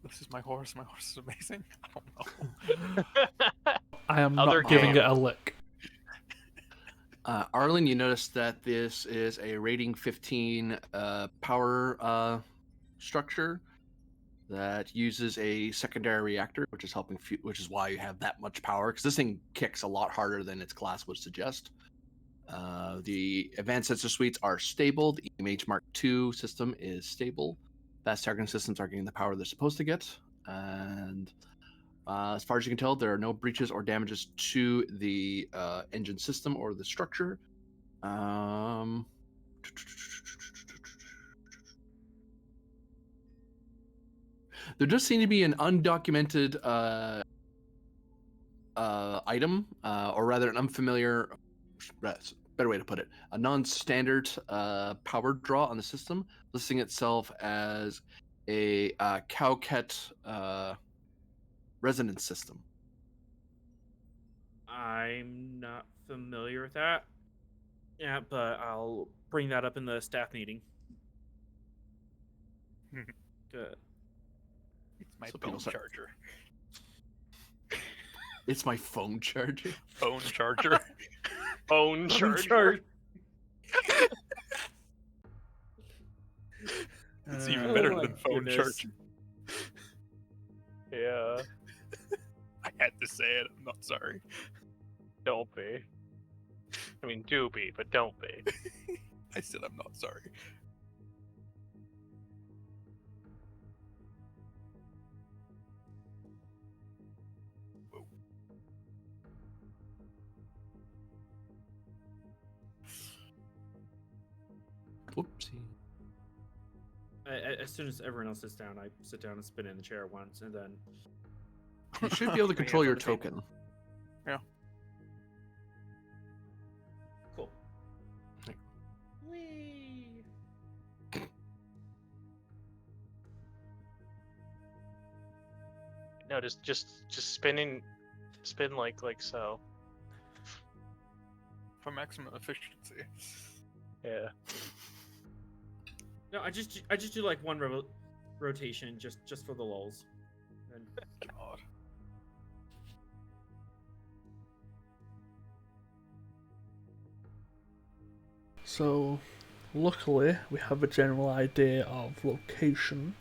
This is my horse. My horse is amazing. I don't know. I am Other not giving game. it a lick. Arlen, you notice that this is a rating 15 power structure that uses a secondary reactor, which is which is why you have that much power, because this thing kicks a lot harder than its class would suggest. The advanced sensor suites are stable. The EMH Mark II system is stable. Fast targeting systems are getting the power they're supposed to get, and as far as you can tell, there are no breaches or damages to the engine system or the structure. There does seem to be an undocumented item, or rather an unfamiliar, better way to put it, a non-standard power draw on the system, listing itself as a Cowcat resonance system. I'm not familiar with that. Yeah, but I'll bring that up in the staff meeting. Good. It's my So phone people start- charger. It's my phone charger. Phone charger. Phone charger. It's even Oh better my than phone goodness. church. Yeah, I had to say it. I'm not sorry. don't be. I mean, do be, but don't be. I said I'm not sorry. Whoa. Whoopsie. As soon as everyone else sits down, I sit down and spin in the chair once, and then You should be able to Bring it control on your the table. token. cool. Right. Whee! No, just spin like so. For maximum efficiency. Yeah. No, I just do like one rotation just for the lulls. And God. So, luckily, we have a general idea of location.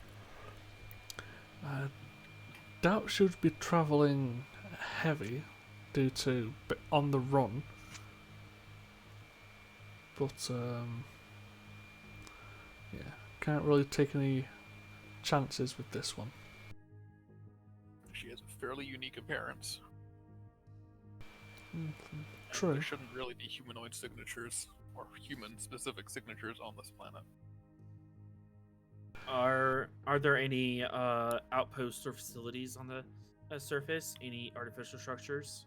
I doubt she would be travelling heavy due to on the run. But, yeah, can't really take any chances with this one. She has a fairly unique appearance. And True. there shouldn't really be humanoid signatures or human-specific signatures on this planet. are there any outposts or facilities on the surface? Any artificial structures?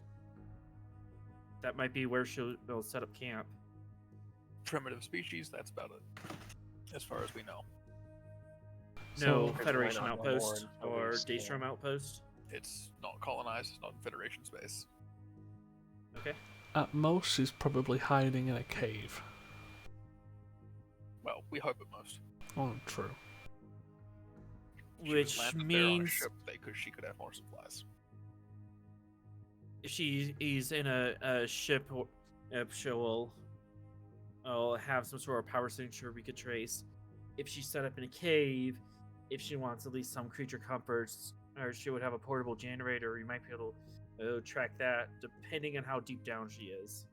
That might be where they'll set up camp. Primitive species, that's about it. As far as we know. No So- Federation Why not no outpost more or waste, Daystrom outpost. It's not colonized, it's not in Federation space. Okay. At most, she's probably hiding in a cave. Well, we hope at most. Oh, true. She Which landed there on a means ship, she could have more supplies. if she's in a ship, she'll have some sort of power signature we could trace. If she's set up in a cave, if she wants at least some creature comforts, or she would have a portable generator, you might be able to track that depending on how deep down she is.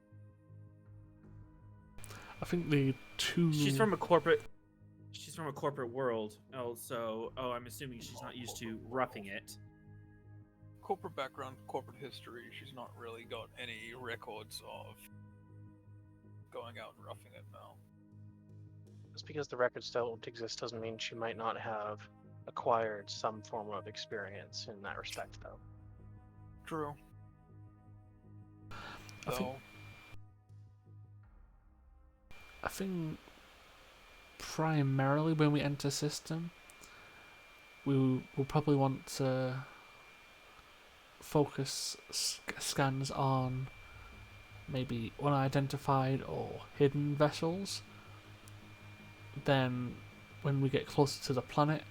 I think the two. She's from a corporate world. I'm assuming she's not used to roughing it. Corporate background, corporate history, she's not really got any records of going out and roughing it now. Just because the records don't exist doesn't mean she might not have acquired some form of experience in that respect, though. True. I think- Though, I think primarily when we enter system, we'll probably want to focus scans on maybe unidentified or hidden vessels. Then, when we get closer to the planet,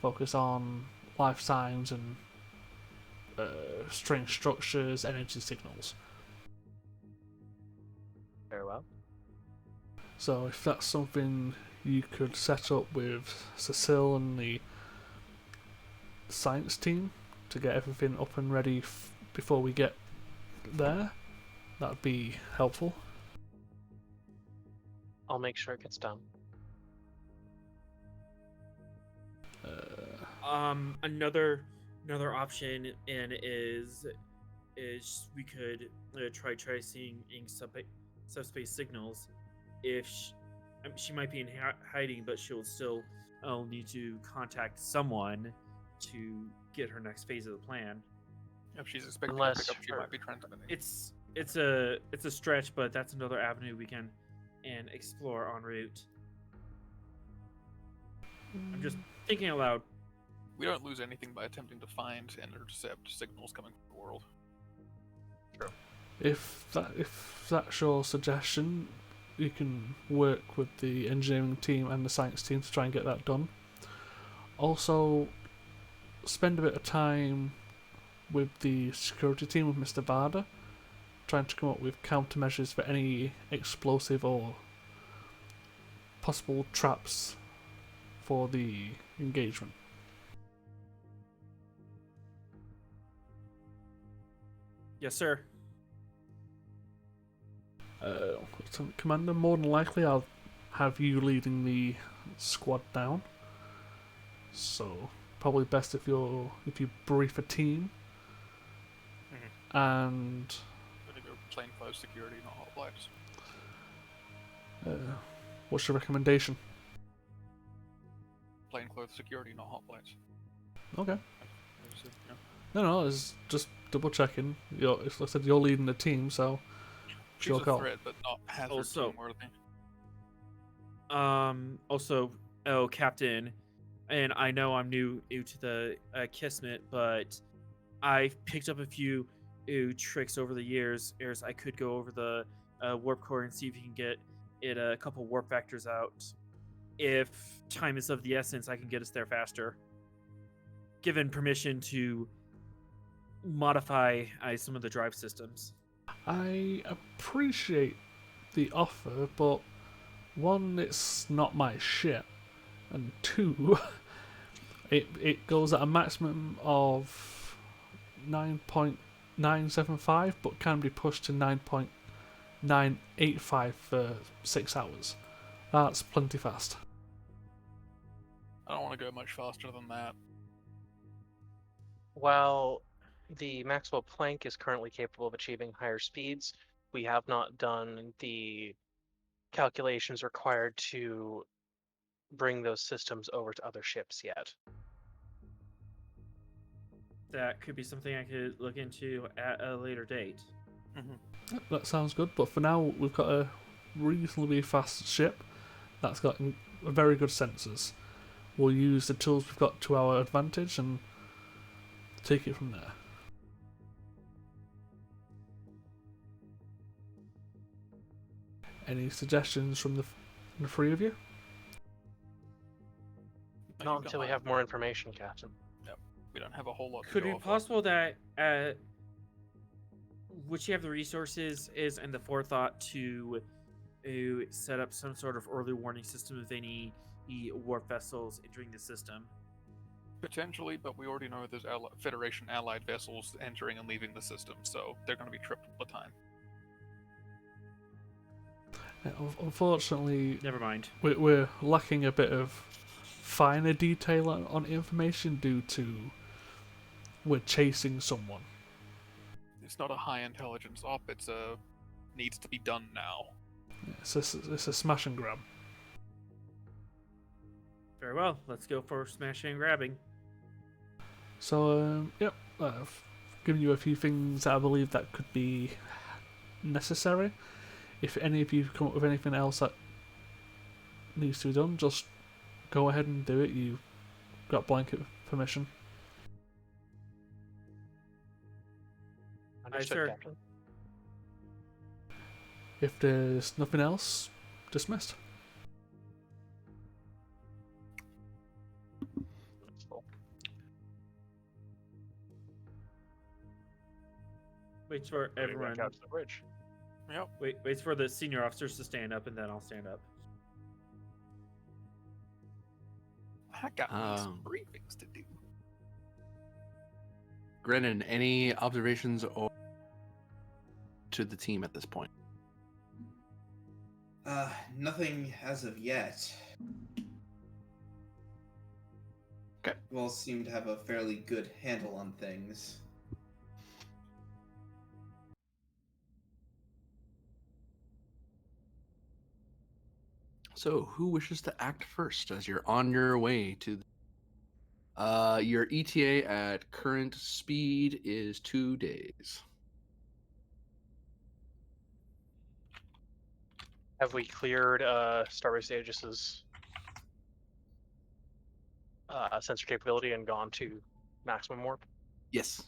focus on life signs and strange structures, energy signals. Very well. So if that's something you could set up with Cecile and the science team to get everything up and ready before we get there, that'd be helpful. I'll make sure it gets done. Another option is we could try tracing in subspace signals. If she might be in hiding, but she'll still need to contact someone to get her next phase of the plan. if she's expecting Unless a pickup, she her- might be transmitting. It's a stretch, but that's another avenue we can explore en route. I'm just thinking aloud. We don't lose anything by attempting to find and intercept signals coming from the world. If that's your suggestion, you can work with the engineering team and the science team to try and get that done. Also, spend a bit of time with the security team with Mr. Varda, trying to come up with countermeasures for any explosive or possible traps for the engagement? Yes, sir. Lieutenant Commander, more than likely I'll have you leading the squad down. So probably best if you brief a team. And Gonna go plainclothes security, not hot blacks. what's your recommendation? Plainclothes security, not hot blacks. Okay. Yeah. No, it's just double checking. Like I said, you're leading the team, so it's Choose your a call. threat, but not hazard Also- team worthy. Also, Captain, and I know I'm new to the Kismet, but I've picked up a few tricks over the years. I could go over the warp core and see if you can get it a couple warp factors out. If time is of the essence, I can get us there faster. Given permission to modify some of the drive systems. I appreciate the offer, but one, it's not my ship, and two, it goes at a maximum of 9.975, but can be pushed to 9.985 for 6 hours. That's plenty fast. I don't want to go much faster than that. While the Maxwell Planck is currently capable of achieving higher speeds, we have not done the calculations required to bring those systems over to other ships yet. That could be something I could look into at a later date. Yep, that sounds good, but for now we've got a reasonably fast ship that's got very good sensors. We'll use the tools we've got to our advantage and take it from there. Any suggestions from the three of you? No, Not you've got until we mine. have more information, Captain. We don't have a whole lot. Could to it go be off of. possible that would you have the resources and the forethought to set up some sort of early warning system of any warp vessels entering the system? Potentially, but we already know there's Federation allied vessels entering and leaving the system, so they're going to be tripped all the time. Unfortunately, Never mind. we're lacking a bit of finer detail on information due to we're chasing someone. It's not a high intelligence op. It's a needs to be done now. It's a smash and grab. Very well. Let's go for smashing and grabbing. So, yep, I've given you a few things that I believe that could be necessary. If any of you come up with anything else that needs to be done, just go ahead and do it. You've got blanket permission. Understood, sir. Captain. If there's nothing else, dismissed. Wonderful. Waits for Putting everyone. back out to the bridge. Yep. Waits for the senior officers to stand up, and then I'll stand up. I got me some Um, briefings to do. Grennan, any observations or to the team at this point? Nothing as of yet. Okay. You all seem to have a fairly good handle on things. So, who wishes to act first as you're on your way to your ETA at current speed is 2 days. Have we cleared Starbase Aegis's sensor capability and gone to maximum warp? Yes.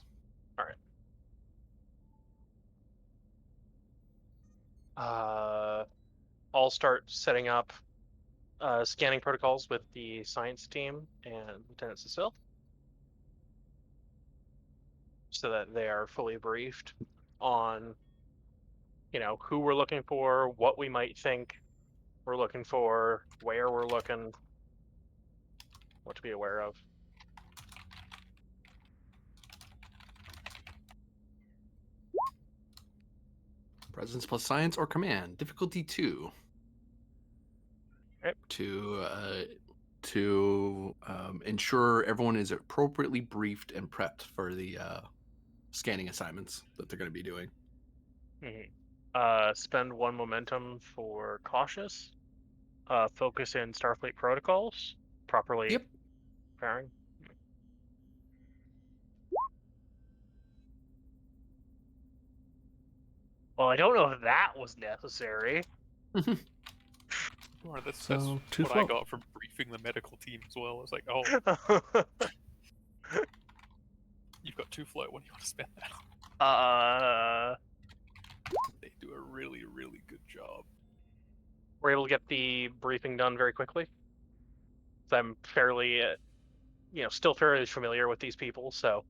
I'll start setting up scanning protocols with the science team and Lieutenant Cecile, so that they are fully briefed on, who we're looking for, what we might think we're looking for, where we're looking. what to be aware of. Presence plus science or command. Difficulty 2. Okay. To ensure everyone is appropriately briefed and prepped for the scanning assignments that they're going to be doing. Spend 1 momentum for cautious. Focus in Starfleet protocols. Properly Yep. preparing. Well, I don't know if that was necessary. Or that's So, 2 what I float. got from briefing the medical team as well. I was like, oh, you've got 2 float. What do you want to spend that on? They do a really, really good job. We're able to get the briefing done very quickly. So I'm fairly, still fairly familiar with these people. So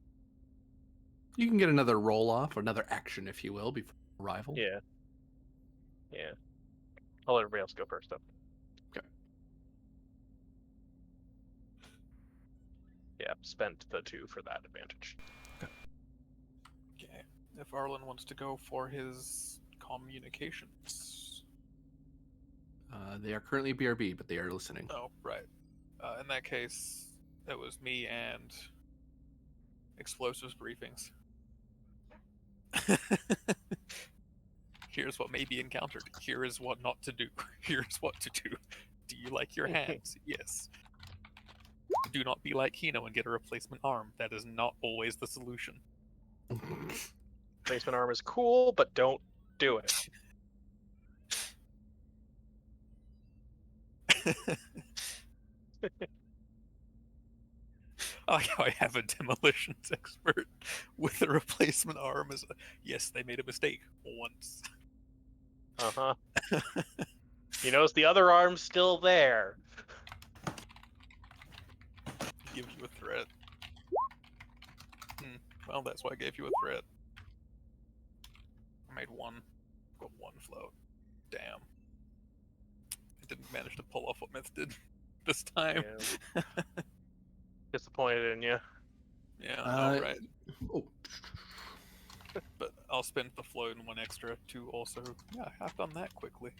You can get another roll off, or another action, if you will, before arrival. yeah. I'll let everybody else go first, though. Okay. Yeah, spent the 2 for that advantage. Okay. If Arlen wants to go for his communications. They are currently BRB, but they are listening. Oh, right. In that case, it was me and explosives briefings. Here's what may be encountered. Here is what not to do. Here's what to do. Do you like your hands? Yes. Do not be like Hino and get a replacement arm. That is not always the solution. Replacement arm is cool, but don't do it. I like how I have a demolitions expert with a replacement arm as a yes, they made a mistake once. Uh-huh. He knows the other arm's still there. Give you a threat. Well, that's why I gave you a threat. I made 1. Got 1 float. Damn. I didn't manage to pull off what Myth did this time. Yeah. Disappointed in you. Yeah, I know, right? Oh. But I'll spend the float and 1 extra to also. Yeah, I've done that quickly.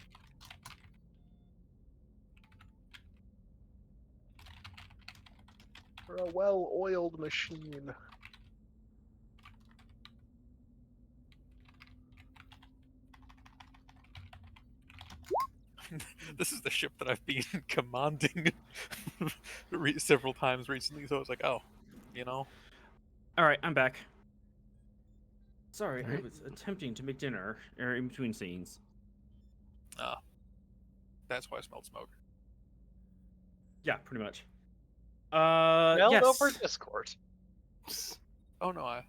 For a well-oiled machine. This is the ship that I've been commanding several times recently, so I was like, oh, you know. All right, I'm back. Sorry, I Alright. was attempting to make dinner in between scenes. Ah. That's why I smelled smoke. Yeah, pretty much. Well, Yes. over Discord. Oh no,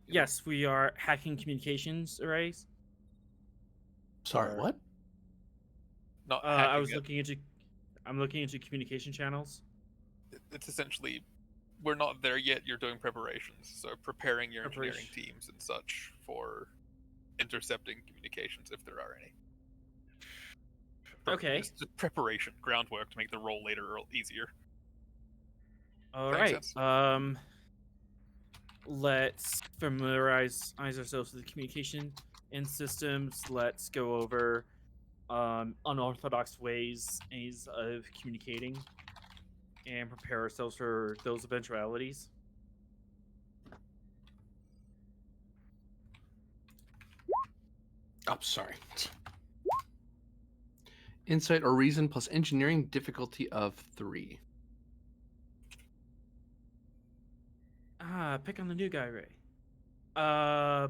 Yes, we are hacking communications arrays. Sorry, what? not I hacking was it. I'm looking into communication channels. It's essentially, we're not there yet. You're doing preparations, so preparing your engineering teams and such for intercepting communications if there are any. Okay. It's just preparation, groundwork to make the roll later easier. All That makes right. sense. Let's familiarize ourselves with the communication in systems. Let's go over unorthodox ways of communicating and prepare ourselves for those eventualities. Oh, sorry. Insight or reason plus engineering, difficulty of 3. Pick on the new guy, Ray. I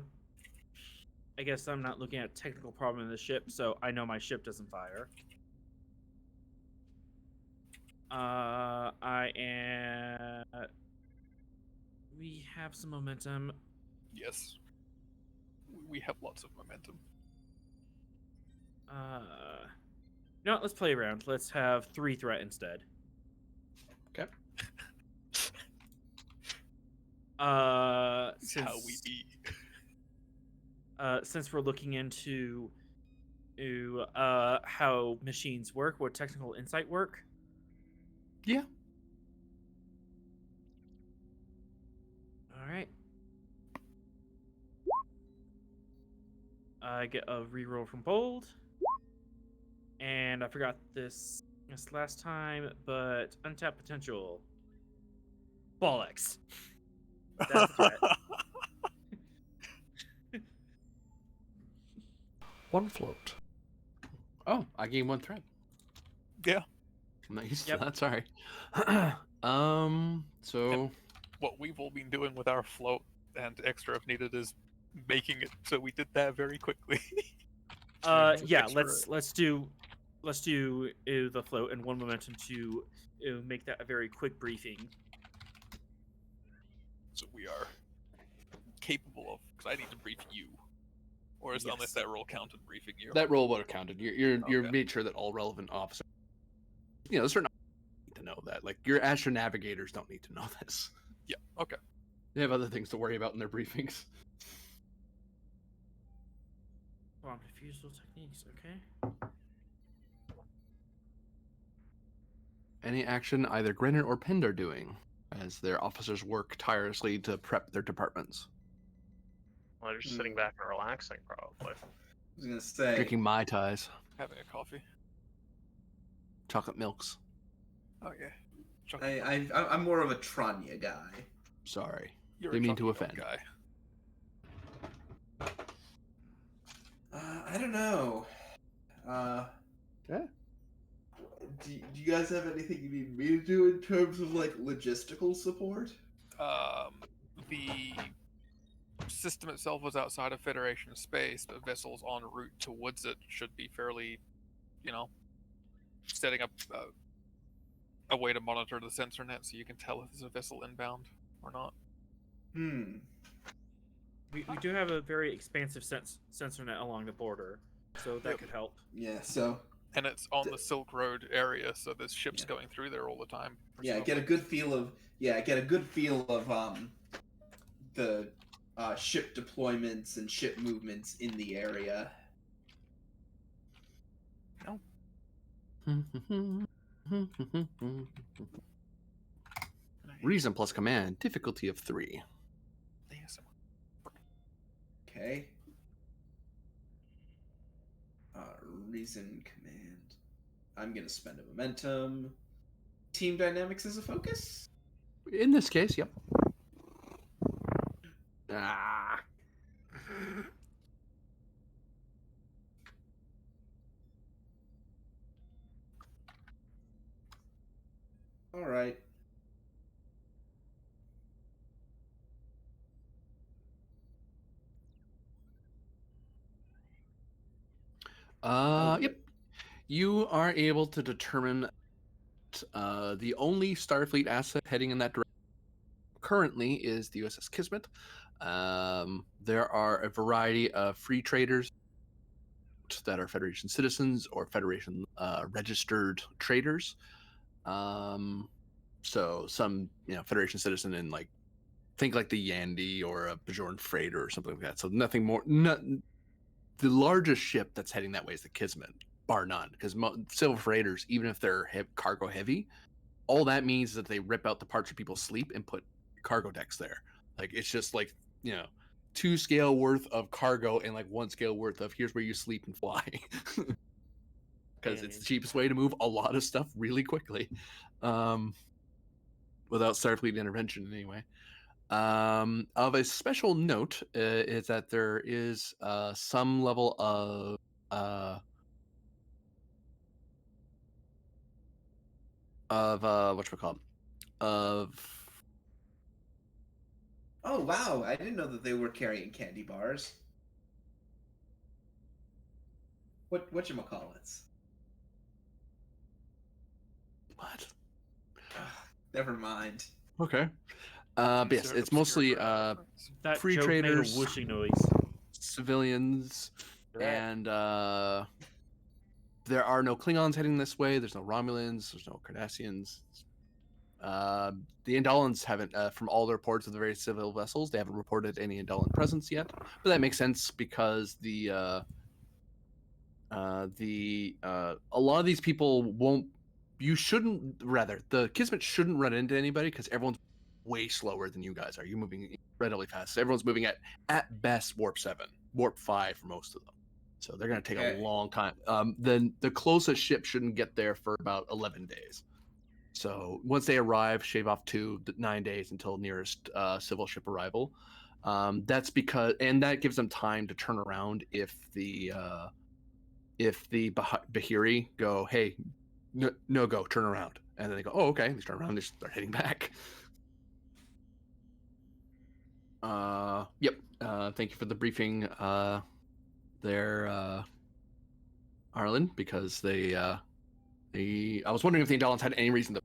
guess I'm not looking at a technical problem in the ship, so I know my ship doesn't fire. I am. We have some momentum. Yes. We have lots of momentum. No, let's play around. Let's have 3 threat instead. Okay. Since How we be. Since we're looking into how machines work, what technical insight work. Yeah. I get a reroll from bold. And I forgot this last time, but untapped potential. Bollocks. That's the threat. One float. Oh, I gained 1 threat. Yeah. I'm not used Yep. to that. Sorry. So What we've all been doing with our float and extra if needed is making it so we did that very quickly. Yeah. Extra- Let's do the float and 1 momentum to make that a very quick briefing. So we are capable of, because I need to brief you. Or is, Yes. unless that roll counted briefing you. that roll would have counted. You're Okay. made sure that all relevant officers, certain need to know that. Like your astro navigators don't need to know this. Yeah, okay. They have other things to worry about in their briefings. Oh, I'm confused with techniques. Okay. Any action either Grenner or Pend are doing as their officers work tirelessly to prep their departments. Well, they're just sitting back and relaxing, probably. I was gonna say. Drinking Mai Tais, Having a coffee. chocolate milks. Oh yeah. Chocolate milk. I'm more of a Tranya guy. Sorry. You're They a mean to chocolate milk offend. guy. I don't know. Yeah. Do you guys have anything you need me to do in terms of like logistical support? The system itself was outside of Federation space, but vessels en route towards it should be fairly, setting up a way to monitor the sensor net so you can tell if there's a vessel inbound or not. We do have a very expansive sensor net along the border, so that Yep. could help. Yeah. So And it's on the Silk Road area, so there's ships Yeah. going through there all the time. yeah, get a good feel of the ship deployments and ship movements in the area. Reason plus command, difficulty of 3. Okay. Reason command. I'm gonna spend a momentum. Team dynamics as a focus. In this case, yep. Ah. All right. Yep. You are able to determine the only Starfleet asset heading in that direction currently is the USS Kismet. There are a variety of free traders that are Federation citizens or Federation registered traders. So some, Federation citizen in think like the Yandy or a Bajoran freighter or something like that. So nothing more. The largest ship that's heading that way is the Kismet, bar none. Because civil freighters, even if they're cargo heavy, all that means is that they rip out the parts where people sleep and put cargo decks there. Like it's just 2 scale worth of cargo and 1 scale worth of here's where you sleep and fly. Because it's the cheapest way to move a lot of stuff really quickly, without Starfleet intervention anyway. Of a special note is that there is some level of whatchamacallit, of Oh wow! I didn't know that they were carrying candy bars. Whatchamacallits? what? Never mind. Okay. But yes, Insert it's obscure mostly term reference. That free joke traders, made a whooshing noise. civilians, Right. and there are no Klingons heading this way. There's no Romulans. There's no Cardassians. The Indolans haven't, from all the reports of the various civil vessels, they haven't reported any Indolan presence yet. But that makes sense because a lot of these people won't. The Kismet shouldn't run into anybody because everyone's way slower than you guys are. You're moving incredibly fast. Everyone's moving at best warp 7, warp 5 for most of them. So they're going to take Okay. a long time. Then the closest ship shouldn't get there for about 11 days. So once they arrive, shave off 9 days until nearest civil ship arrival. That's because, and that gives them time to turn around if the Bahiri go, hey, no, go, turn around, and then they go, oh, okay, they turn around, they start heading back. Yep. Thank you for the briefing. There, Arlen, because I was wondering if the Indolents had any reason to.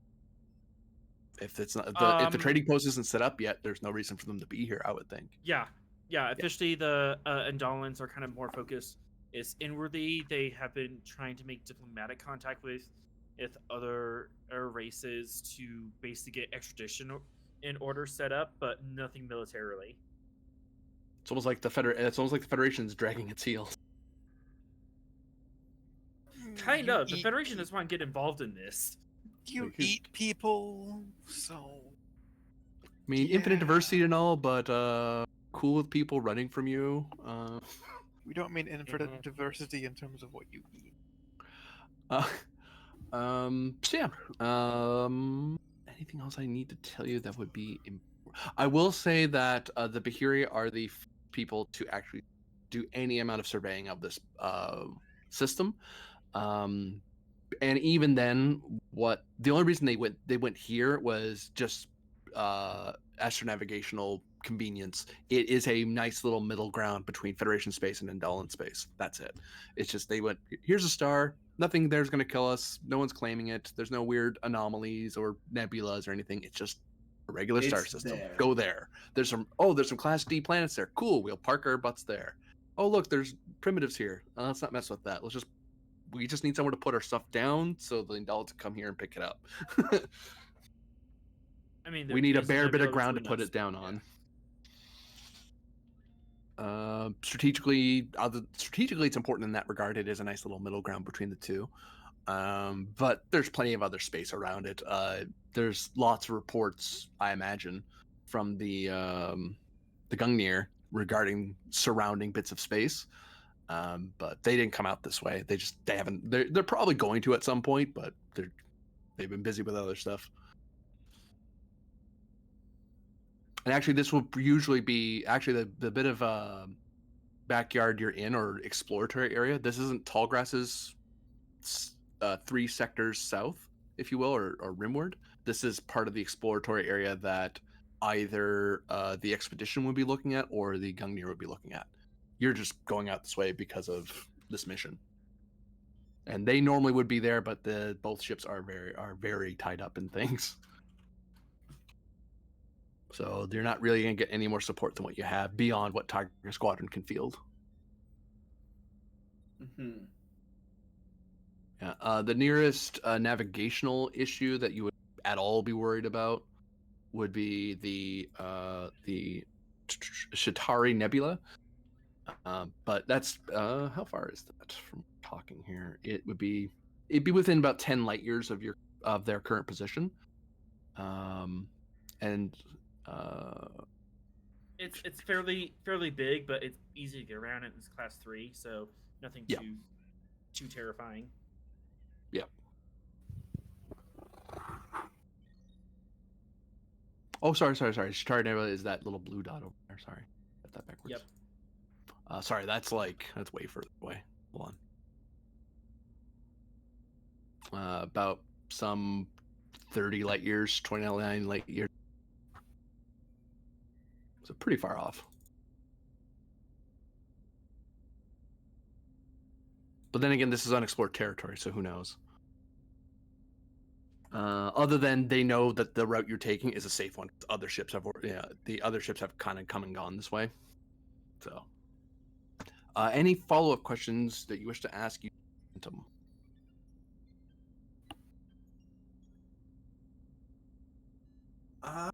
If it's not if the trading post isn't set up yet, there's no reason for them to be here, I would think. Yeah. Officially, the Indolents are kind of more focused. It's inwardly. They have been trying to make diplomatic contact with other races to basically get extradition in order set up, but nothing militarily. It's almost like the Federation's dragging its heels. Kind of. The Federation doesn't want to get involved in this. You eat people, so. I mean, infinite diversity and all, but cool with people running from you. We don't mean infinite diversity in terms of what you eat. So yeah. Anything else I need to tell you that would be important? I will say that the Bahiri are the people to actually do any amount of surveying of this system. And even then, the only reason they went here was just astronavigational convenience. It is a nice little middle ground between Federation space and Indolan space. That's it. It's just they went, here's a star. Nothing there's going to kill us. No one's claiming it. There's no weird anomalies or nebulas or anything. It's just a regular star system. There. Go there. There's some Class D planets there. Cool. We'll park our butts there. Oh, look, there's primitives here. Let's not mess with that. We just need somewhere to put our stuff down so the Indolents come here and pick it up. I mean, we need a bare bit of ground to put it down on. Strategically, it's important in that regard. It is a nice little middle ground between the two. But there's plenty of other space around it. There's lots of reports, I imagine, from the Gungnir regarding surrounding bits of space. But they didn't come out this way. They haven't. They're probably going to at some point, but they've been busy with other stuff. And actually, this will usually be the bit of backyard you're in or exploratory area. This isn't Tallgrass's 3 sectors south, if you will, or rimward. This is part of the exploratory area that either the expedition would be looking at or the Gungnir would be looking at. You're just going out this way because of this mission. And they normally would be there, but both ships are very tied up in things. So they're not really going to get any more support than what you have beyond what Tiger Squadron can field. Mm-hmm. Yeah. The nearest navigational issue that you would at all be worried about would be the Shatari Nebula. But that's how far is that from talking here? It'd be within about 10 light years of their current position. And it's fairly big, but it's easy to get around it. It's Class 3, so nothing too terrifying. Yeah. Oh, sorry. Shatari Nebula is that little blue dot over there. Sorry, got that backwards. Yep. Sorry, that's way further away. Hold on. About some 30 light years, 29 light years. So pretty far off. But then again, this is unexplored territory, so who knows? Other than they know that the route you're taking is a safe one. The other ships have kind of come and gone this way. So, any follow-up questions that you wish to ask? I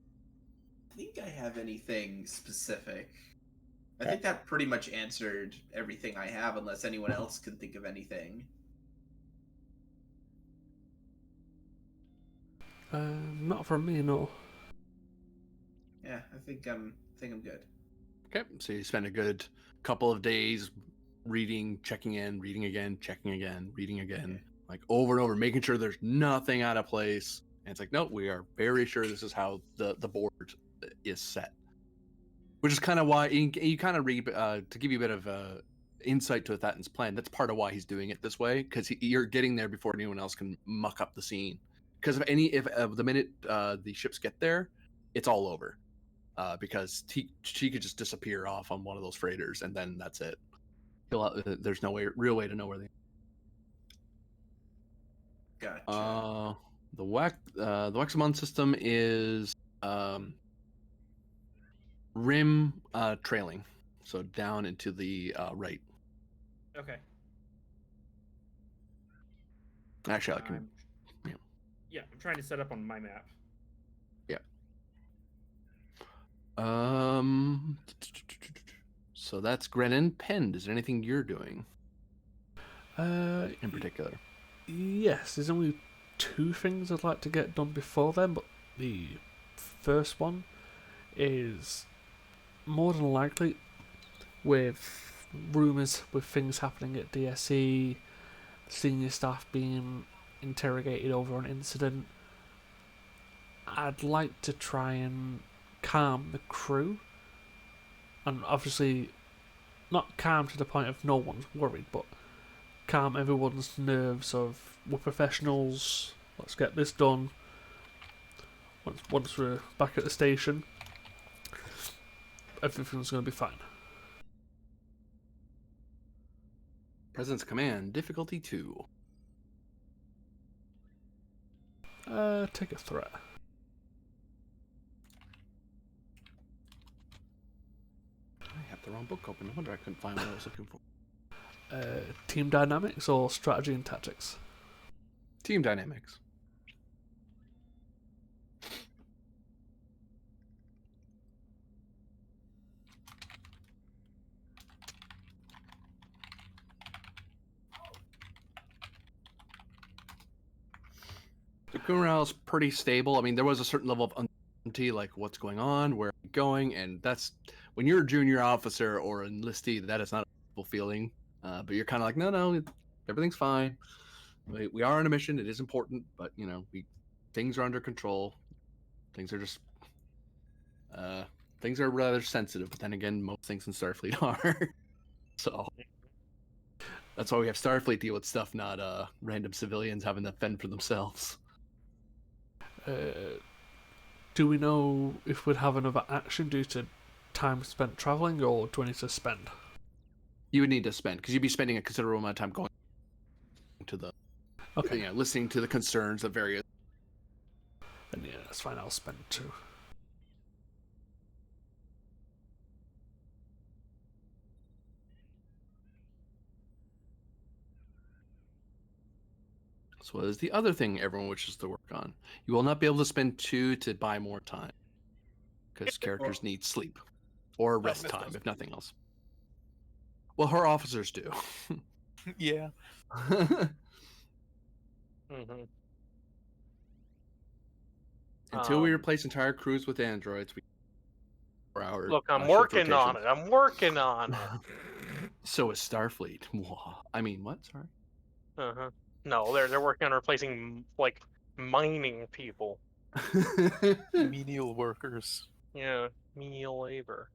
think I have anything specific. I think that pretty much answered everything I have, unless anyone else can think of anything. Not from me, no. Yeah, I think I'm good. Okay, so you spend a good couple of days reading, checking in, reading again, checking again, reading again, like over and over, making sure there's nothing out of place. And it's like, no, we are very sure this is how the board is set. Which is kind of why you kind of read to give you a bit of insight to Thatton's plan. That's part of why he's doing it this way, because you're getting there before anyone else can muck up the scene. Because if the minute the ships get there, it's all over. Because she could just disappear off on one of those freighters, and then that's it. There's no real way to know where they. Gotcha. The Wexamon system is rim trailing, so down into the right. Okay. Actually, I can. Yeah, I'm trying to set up on my map. Yeah. So that's Grennan. Pend, is there anything you're doing in particular? Yes, there's only 2 things I'd like to get done before then, but the first one is more than likely with rumours with things happening at DSE, senior staff being interrogated over an incident. I'd like to try and calm the crew, and obviously not calm to the point of no one's worried, but calm everyone's nerves of, we're professionals, let's get this done. Once we're back at the station, everything's going to be fine. President's Command, difficulty 2. Take a threat. I have the wrong book open. No wonder I couldn't find what I was looking for. Team dynamics or strategy and tactics? Team dynamics. The crew morale is pretty stable. I mean, there was a certain level of uncertainty, like what's going on, where are we going, and that's when you're a junior officer or enlistee, that is not a full feeling. But you're kind of like, no, everything's fine. We are on a mission. It is important, but things are under control. Things are just things are rather sensitive. But then again, most things in Starfleet are. So that's why we have Starfleet deal with stuff, not random civilians having to fend for themselves. Do we know if we'd have another action due to time spent travelling, or do we need to spend? You would need to spend, because you'd be spending a considerable amount of time going to the listening to the concerns of various. Then yeah, that's fine, I'll spend 2. So what is the other thing everyone wishes to work on? You will not be able to spend 2 to buy more time, because characters need sleep or rest time, if nothing else. Well, her officers do. Yeah. Until we replace entire crews with androids, we 4 hours. Look, I'm working on it. I'm working on it. So is Starfleet. I mean, what? Sorry. No, they're working on replacing like mining people. Menial workers. Yeah, menial labor.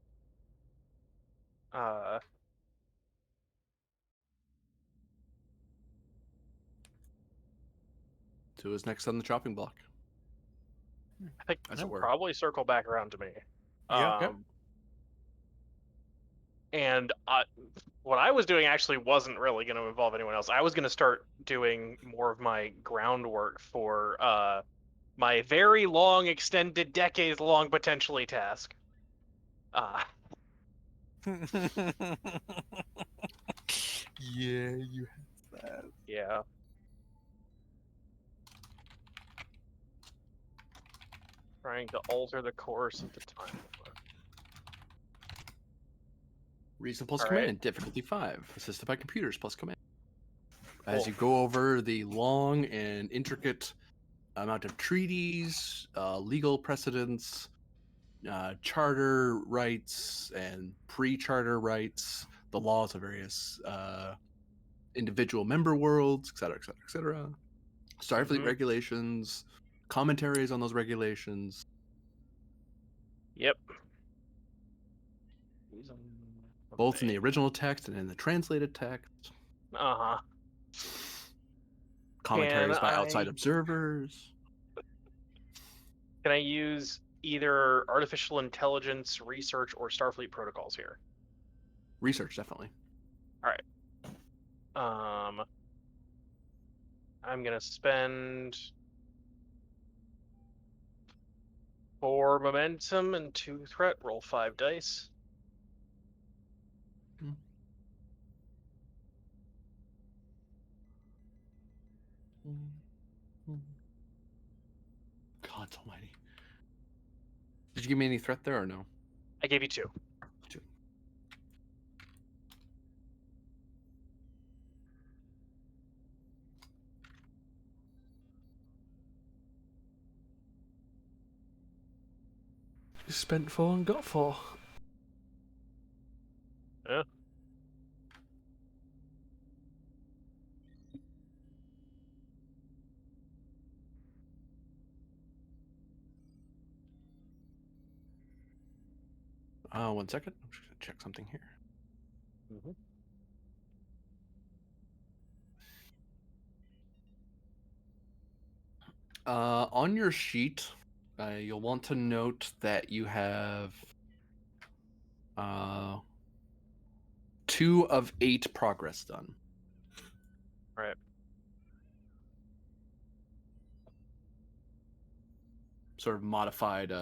So is next on the chopping block. I think As they'll it were. probably circle back around to me. Yeah. And what I was doing actually wasn't really going to involve anyone else. I was going to start doing more of my groundwork for my very long, extended, decades-long, potentially task. Yeah, you have that. Yeah. Trying to alter the course of the time. Reason plus All command, right. difficulty 5, assisted by computers plus command. Cool. As you go over the long and intricate amount of treaties, legal precedents, charter rights, and pre-charter rights, the laws of various individual member worlds, etc., etc., etc. Starfleet Mhm. regulations, commentaries on those regulations. Yep. Both in the original text and in the translated text. Uh-huh. Commentaries by outside observers. Can I use either artificial intelligence, research, or Starfleet protocols here? Research, definitely. All right. I'm gonna spend 4 momentum and 2 threat. Roll 5 dice. God almighty. Did you give me any threat there or no? I gave you 2. 2. You spent 4 and got 4. Yeah. One second. I'm just gonna check something here. Mm-hmm. On your sheet, you'll want to note that you have 2 of 8 progress done. Right. Sort of modified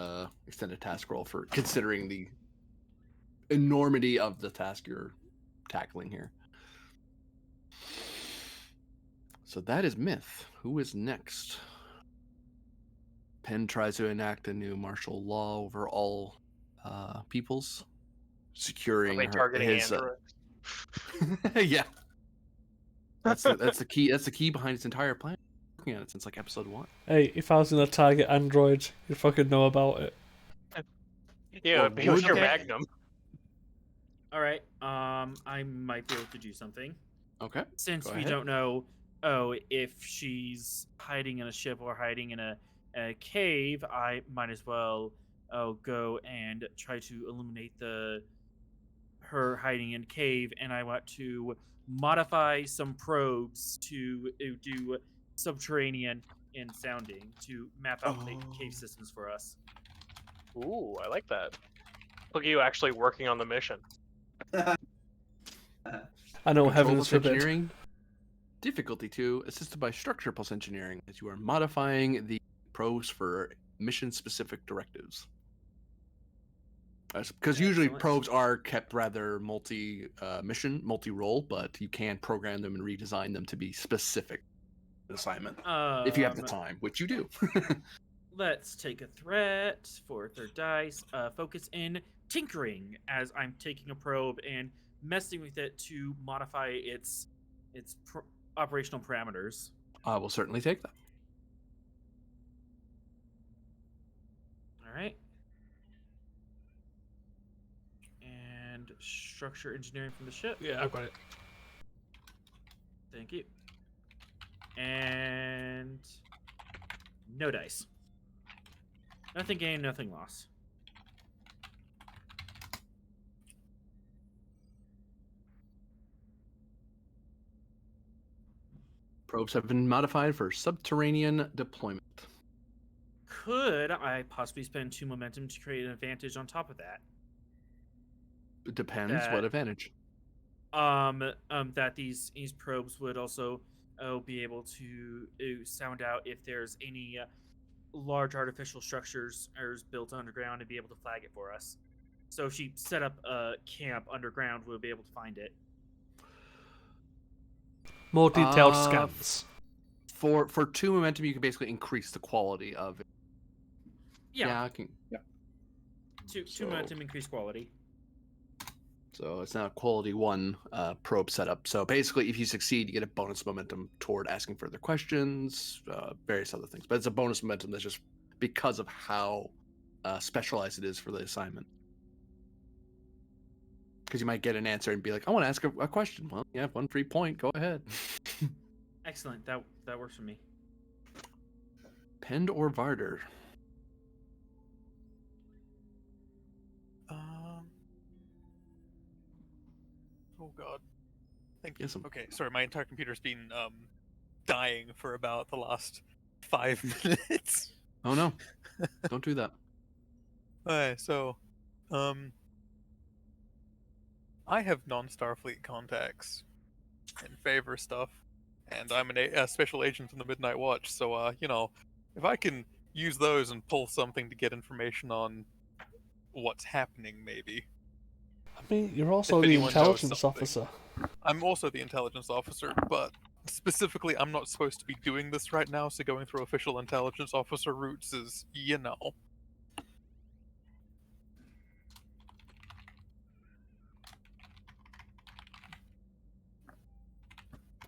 extended task roll for considering the enormity of the task you're tackling here. So that is Myth. Who is next? Penn tries to enact a new martial law over all peoples, Are securing they targeting his. androids? Yeah, that's the key. That's the key behind its entire plan. Looking at it since like episode 1. Hey, if I was gonna target Android, you'd fucking know about it. Yeah, Or it was your would they? Magnum. All right. I might be able to do something. Okay. Since Go we ahead. don't know, if she's hiding in a ship or hiding in a cave, I might as well go and try to illuminate her hiding in cave, and I want to modify some probes to do subterranean and sounding to map out cave systems for us. Ooh, I like that. Look at you actually working on the mission. I know, Control heavens plus forbid. engineering. Difficulty 2, assisted by structure plus engineering, as you are modifying the probes for mission-specific directives. Because usually Excellent. probes are kept rather multi-mission, multi-role, but you can program them and redesign them to be specific assignment if you have the time, which you do. Let's take a threat for 3rd dice. Focus in tinkering as I'm taking a probe and messing with it to modify its operational parameters. I will certainly take that. All right. And structure engineering from the ship. Yeah, I've got it. Thank you. And no dice. Nothing gained, nothing lost. Probes have been modified for subterranean deployment. Could I possibly spend 2 momentum to create an advantage on top of that? It depends. What advantage? That these probes would also be able to sound out if there's any large artificial structures built underground and be able to flag it for us. So if she set up a camp underground, we'll be able to find it. More detailed scans. For 2 momentum, you can basically increase the quality of it. Yeah. I can. Yeah. Two momentum, increase quality. So it's not a quality 1 probe setup. So basically, if you succeed, you get a bonus momentum toward asking further questions, various other things. But it's a bonus momentum that's just because of how specialized it is for the assignment. Because you might get an answer and be like, I want to ask a question. Well, you have 1 free point. Go ahead. Excellent. That works for me. Pend or Varder? Oh god. Thank you. Yes, Okay, sorry, my entire computer's been dying for about the last 5 minutes. Oh no. Don't do that. Alright, so I have non-Starfleet contacts in favor stuff, and I'm a special agent in the Midnight Watch, so if I can use those and pull something to get information on what's happening, maybe. I mean, you're also If the anyone knows intelligence something. officer. I'm also the intelligence officer, but specifically, I'm not supposed to be doing this right now, so going through official intelligence officer routes is,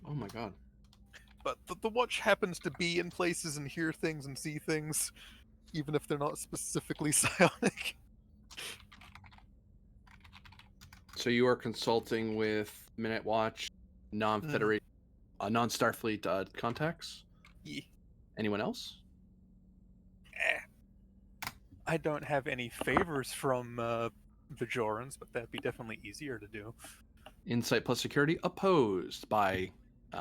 Oh my god. But the watch happens to be in places and hear things and see things, even if they're not specifically psionic. So you are consulting with Minute Watch, non-Federation, non-Starfleet contacts? Yeah. Anyone else? I don't have any favors from Bajorans, but that'd be definitely easier to do. Insight plus security opposed by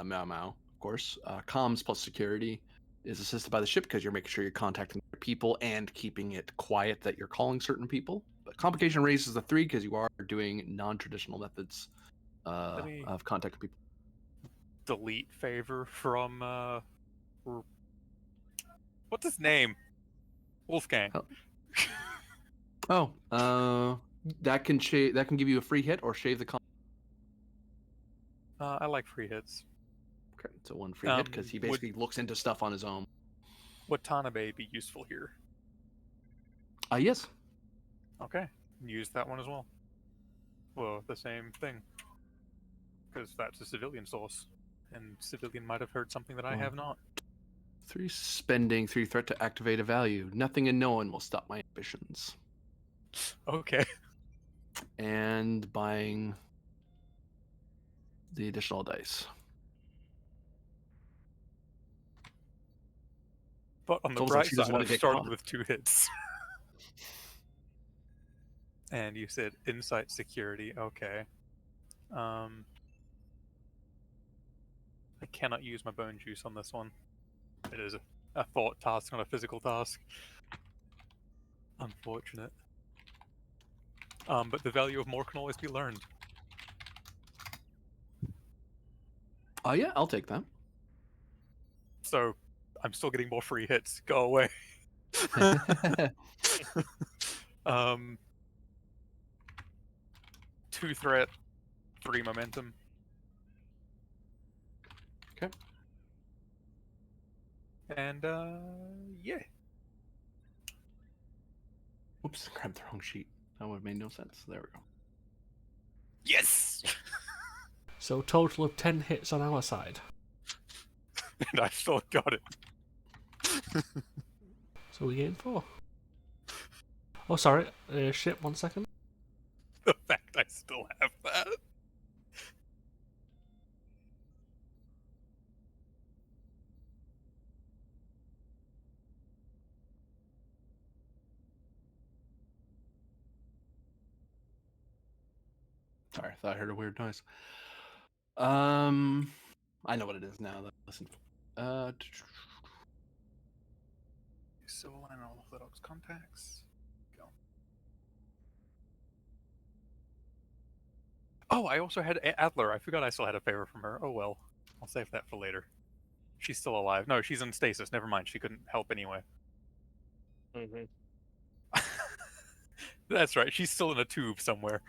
Miao Miao, of course. Comms plus security is assisted by the ship because you're making sure you're contacting people and keeping it quiet that you're calling certain people. But complication raises the 3 because you are doing non-traditional methods me- of contacting people. Delete favor from what's his name? Wolfgang. Oh, that can give you a free hit or shave the con. I like free hits. Okay, so 1 free hit because he basically looks into stuff on his own. Would Tanabe be useful here? Yes. Okay, use that one as well. Well, the same thing. Because that's a civilian source. And civilian might have heard something that I have not. 3 spending 3 threat to activate a value. Nothing and no one will stop my ambitions. Okay. And buying the additional dice. But on the almost like bright she doesn't side, wanna I've get started caught. with 2 hits. And you said insight security. Okay. I cannot use my bone juice on this one. It is a thought task, not a physical task. Unfortunate. But the value of more can always be learned. Yeah, I'll take that. So I'm still getting more free hits. Go away. 2 threat, 3 momentum. Okay. And yeah. Oops, grabbed the wrong sheet. That would have made no sense. There we go. Yes! So total of 10 hits on our side. And I still got it. So we gain 4. Oh, sorry. Shit, 1 second. The fact I still have that. Sorry, I thought I heard a weird noise. I know what it is now. Listen. Civil and Orthodox contacts. Go. Oh, I also had Adler. I forgot I still had a favor from her. Oh well. I'll save that for later. She's still alive. No, she's in stasis. Never mind. She couldn't help anyway. Mm-hmm. That's right. She's still in a tube somewhere.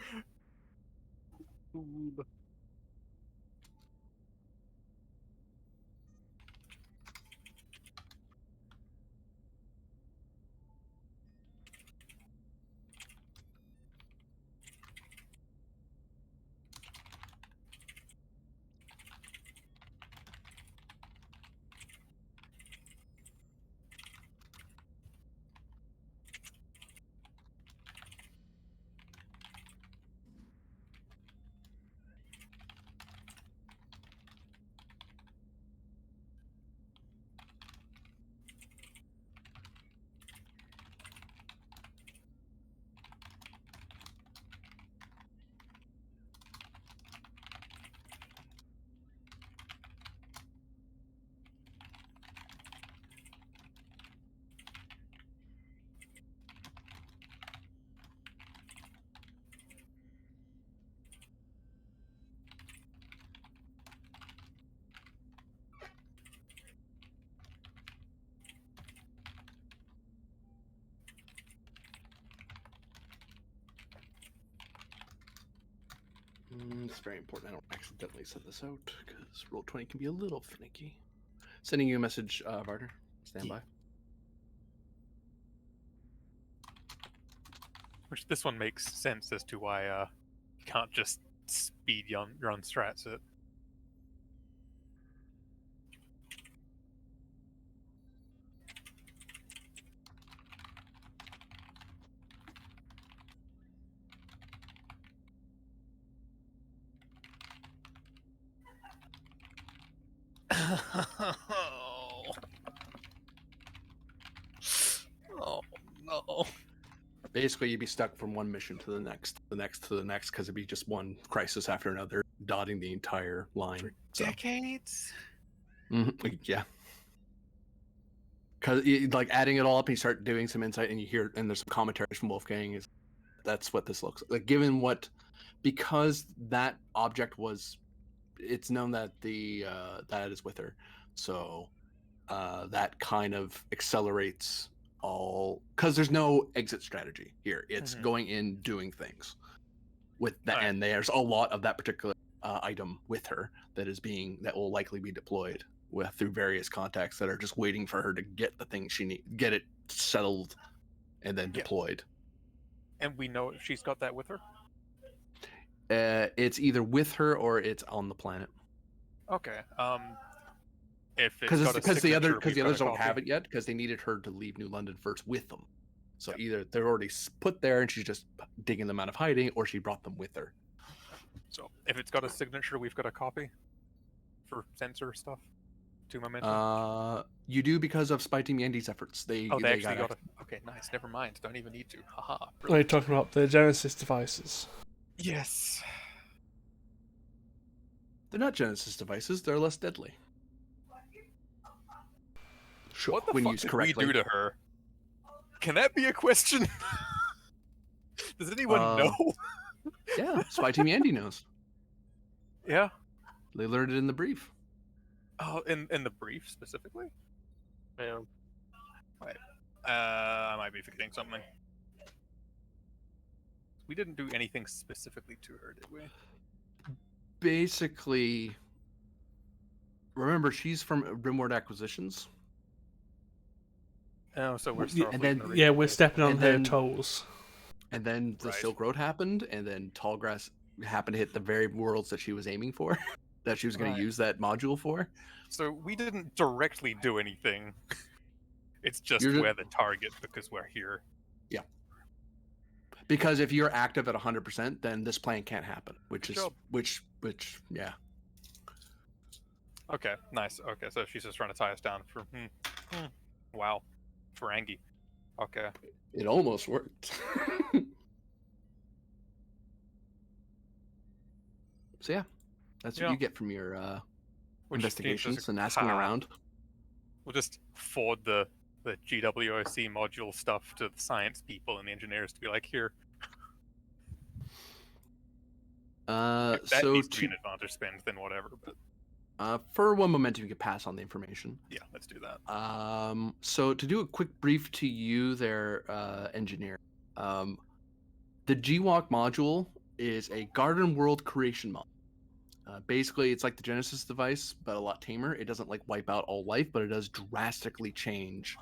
It's very important I don't accidentally send this out, because Roll20 can be a little finicky. Sending you a message, Varner. Stand by. Which this one makes sense as to why you can't just speed your own strats it. Oh no. Basically, you'd be stuck from one mission to the next, because it'd be just one crisis after another, dotting the entire line. So, Decades? yeah. Because like adding it all up, and you start doing some insight, and you hear, and there's some commentaries from Wolfgang. That's what this looks like. Given what, because that object was, it's known that that is with her, so that kind of accelerates all, because there's no exit strategy here. It's going in, doing things with that, Right. and there's a lot of that particular item with her that will likely be deployed through various contacts that are just waiting for her to get the thing she needs, get it settled, and then deployed. And we know she's got that with her? It's either with her or it's on the planet. Okay. If it's Because got a the signature, others we've got a don't copy. have it yet, because they needed her to leave New London first with them. So either they're already put there and she's just digging them out of hiding, or she brought them with her. So if it's got a signature, we've got a copy for sensor stuff. 2 momentum. You do, because of Spy Team Yandy's efforts. They actually got got a. Okay, nice. Never mind. Don't even need to. Haha. Are you Brilliant. talking about the Genesis devices? Yes. They're not Genesis devices. They're less deadly. Sure, What the when fuck used did correctly. we do to her? Can that be a question? Does anyone know? Yeah, Spy Team Yandy knows. Yeah. They learned it in the brief. Oh, in the brief specifically? Yeah. Wait. I might be forgetting something. We didn't do anything specifically to her, did we? Basically, remember, she's from Rimward Acquisitions. Oh, so we're And then- Starfleet Yeah, we're stepping on And their then- toes. And then the Right. Silk Road happened, and then Tallgrass happened to hit the very worlds that she was aiming for, that she was going Right. to use that module for. So we didn't directly do anything. It's just You're we're the target because we're here. Because if you're active at 100%, then this plan can't happen. Good job. Which, yeah. Okay, nice. Okay, so she's just trying to tie us down for. Wow, Ferengi. Okay. It almost worked. So yeah, that's what Yeah. you get from your Which seems investigations just- and asking around. We'll just forward the GWOC module stuff to the science people and the engineers to be like, here. If that So needs to be an advantage spend, then whatever. But for one momentum, you can pass on the information. yeah, let's do that. So to do a quick brief to you there, engineer, the GWOC module is a garden world creation module. Basically, it's like the Genesis device, but a lot tamer. It doesn't like wipe out all life, but it does drastically change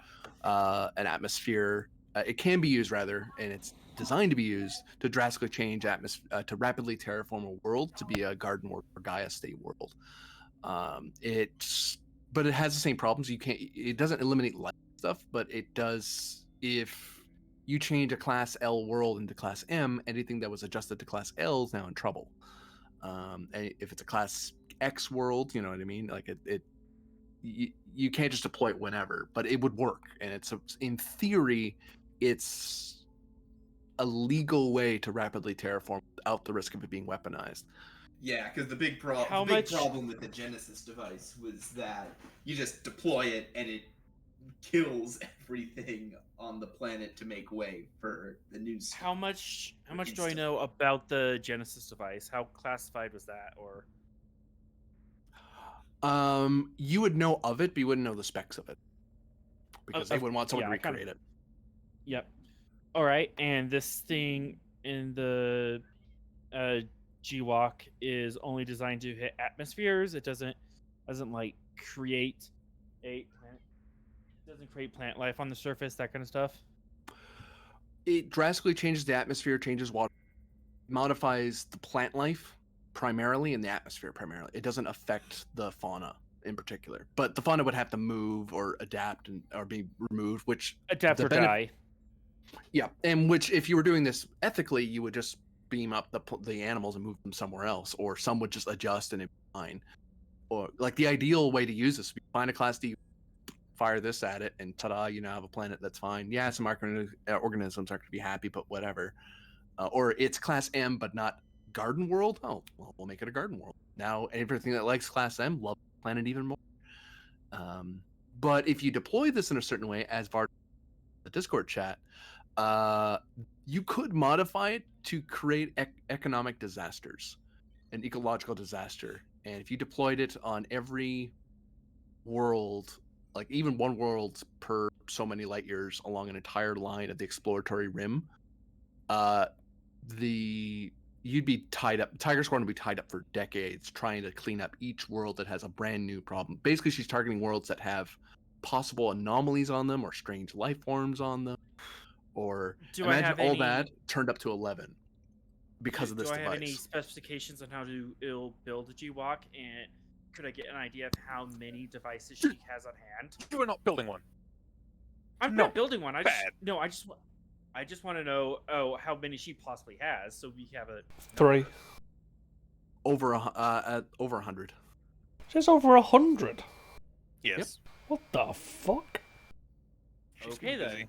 an atmosphere. It can be used rather, and it's designed to be used to drastically change atmosphere, to rapidly terraform a world to be a garden world or Gaia state world. But it has the same problems. It doesn't eliminate life stuff, but it does. If you change a class L world into class M, anything that was adjusted to class L is now in trouble. And if it's a class X world, you know what I mean? Like you can't just deploy it whenever, but it would work. And in theory, it's a legal way to rapidly terraform without the risk of it being weaponized. Yeah, because the big How big much- problem with the Genesis device was that you just deploy it and it kills everything on the planet to make way for the new stuff. How much do I Instantly. know about the Genesis device? How classified was that? Or You would know of it, but you wouldn't know the specs of it because they of- wouldn't want someone yeah, to I kinda- recreate it. Yep. All right, and this thing in the G-Walk is only designed to hit atmospheres. It doesn't like create a plant. Doesn't create plant life on the surface, that kind of stuff. It drastically changes the atmosphere, changes water, modifies the plant life primarily and the atmosphere primarily. It doesn't affect the fauna in particular, but the fauna would have to move or adapt or be removed, which Adapt the or die. Yeah, and which if you were doing this ethically, you would just beam up the animals and move them somewhere else, or some would just adjust and it'd be fine. Or like the ideal way to use this: find a class D, fire this at it, and ta-da! You now have a planet that's fine. Yeah, some organisms aren't going to be happy, but whatever. Or it's class M, but not garden world. Oh, well, we'll make it a garden world. Now everything that likes class M loves the planet even more. But if you deploy this in a certain way, as Vard the Discord chat, you could modify it to create economic disasters, an ecological disaster. And if you deployed it on every world, like even one world per so many light years along an entire line of the exploratory rim, you'd be tied up. Tiger Squadron would be tied up for decades trying to clean up each world that has a brand new problem. Basically, she's targeting worlds that have possible anomalies on them or strange life forms on them. Or imagine all that turned up to 11 because of this device. Do I have any specifications on how to build a G-Walk, and could I get an idea of how many devices she has on hand? You are not building one. I'm not building one. I just want to know how many she possibly has, so we have a 3. Over 100. She's over 100. Yes. Yep. What the fuck? She's okay busy. then.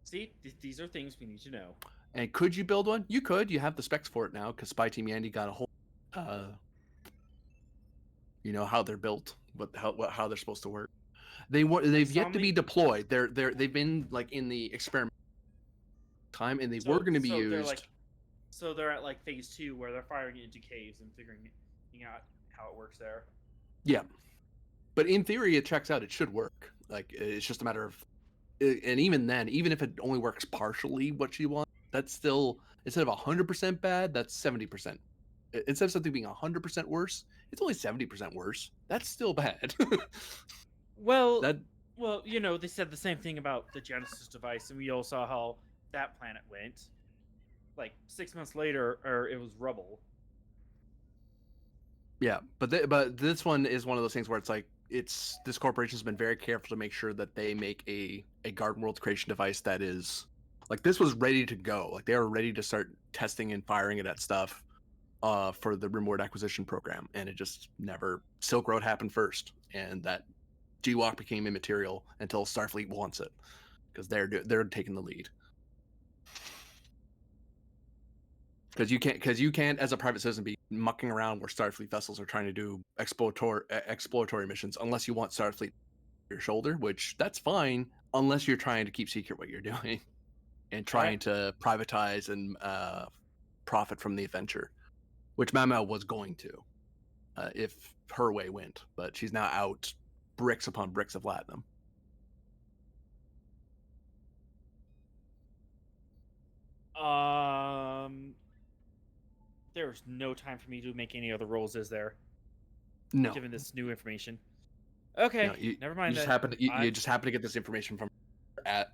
See, these are things we need to know. And could you build one? You could. You have the specs for it now because Spy Team Yandy got a whole, how they're built, how they're supposed to work. They've yet to be deployed. They've been like in the experiment time, and they were going to be used. They're at like phase 2 where they're firing it into caves and figuring out how it works there. Yeah, but in theory, it checks out. It should work. Like it's just a matter of. And even then, even if it only works partially what she wants, that's still, instead of 100% bad, that's 70%. Instead of something being 100% worse, it's only 70% worse. That's still bad. Well, they said the same thing about the Genesis device, and we all saw how that planet went. Like 6 months later, it was rubble. Yeah, but this one is one of those things where it's like, this corporation's been very careful to make sure that they make a garden world creation device that is like, this was ready to go. Like they were ready to start testing and firing it at stuff for the reward acquisition program, and it just never. Silk Road happened first, and that G-Walk became immaterial until Starfleet wants it because they're taking the lead. Because you can't as a private citizen be mucking around where Starfleet vessels are trying to do exploratory missions unless you want Starfleet on your shoulder, which that's fine unless you're trying to keep secret what you're doing and trying to privatize and profit from the adventure, which Miao was going to if her way went, but she's now out bricks upon bricks of Latinum. There's no time for me to make any other rolls, is there? No. Given this new information. Okay, no, never mind. You just happen to get this information from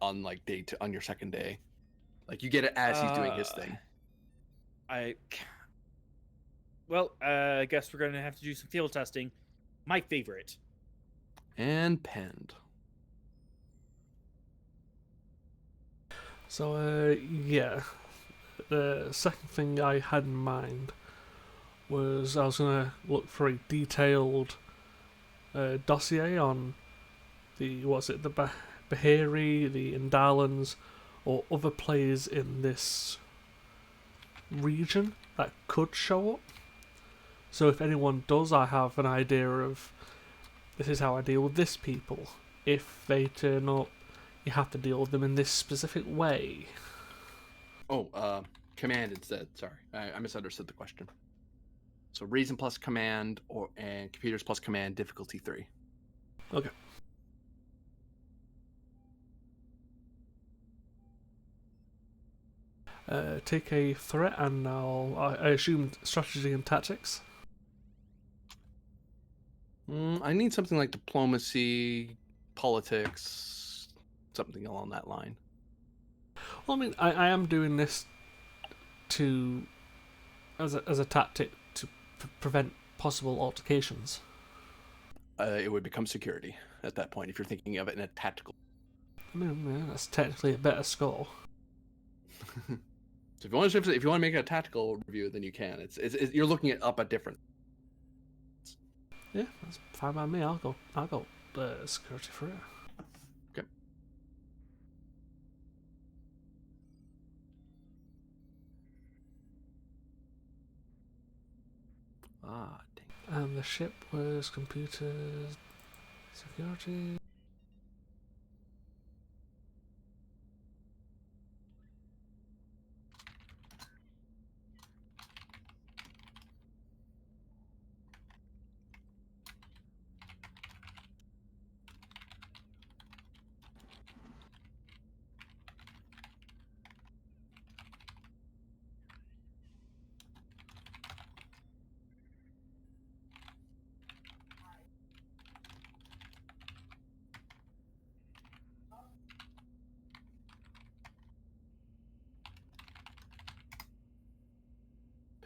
on your second day. Like you get it as he's doing his thing. I guess we're gonna have to do some field testing. My favorite. And penned. So, yeah. The second thing I had in mind was I was going to look for a detailed dossier on the Bahiri, the Indalans, or other players in this region that could show up. So if anyone does, I have an idea of this is how I deal with this people. If they turn up, you have to deal with them in this specific way. Oh, command instead. Sorry, I misunderstood the question. So reason plus command, and computers plus command, difficulty 3. Okay. Take a threat, and I assume strategy and tactics. I need something like diplomacy, politics, something along that line. Well, I mean, I am doing this to as a tactic to prevent possible altercations. It would become security at that point if you're thinking of it in a tactical. I mean, yeah, that's technically a better score. So if you want to make it a tactical review, then you can. It's you're looking at up a different. Yeah, that's fine by me. I'll go security for it. Okay. Ah, dang. And the ship was computers, security.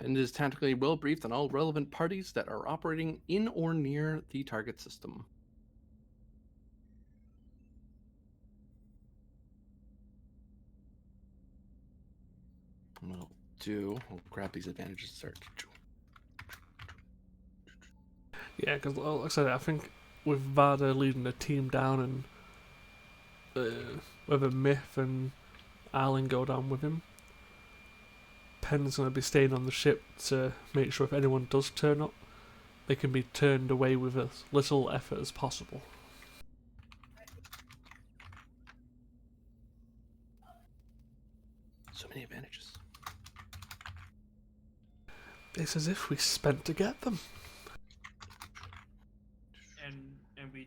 And is tactically well briefed on all relevant parties that are operating in or near the target system. We'll grab these advantages and start. Yeah, because like I said, I think with Vada leading the team down and whether Myth and Arlen go down with him, Penn's going to be staying on the ship to make sure if anyone does turn up, they can be turned away with as little effort as possible. So many advantages. It's as if we spent to get them. And we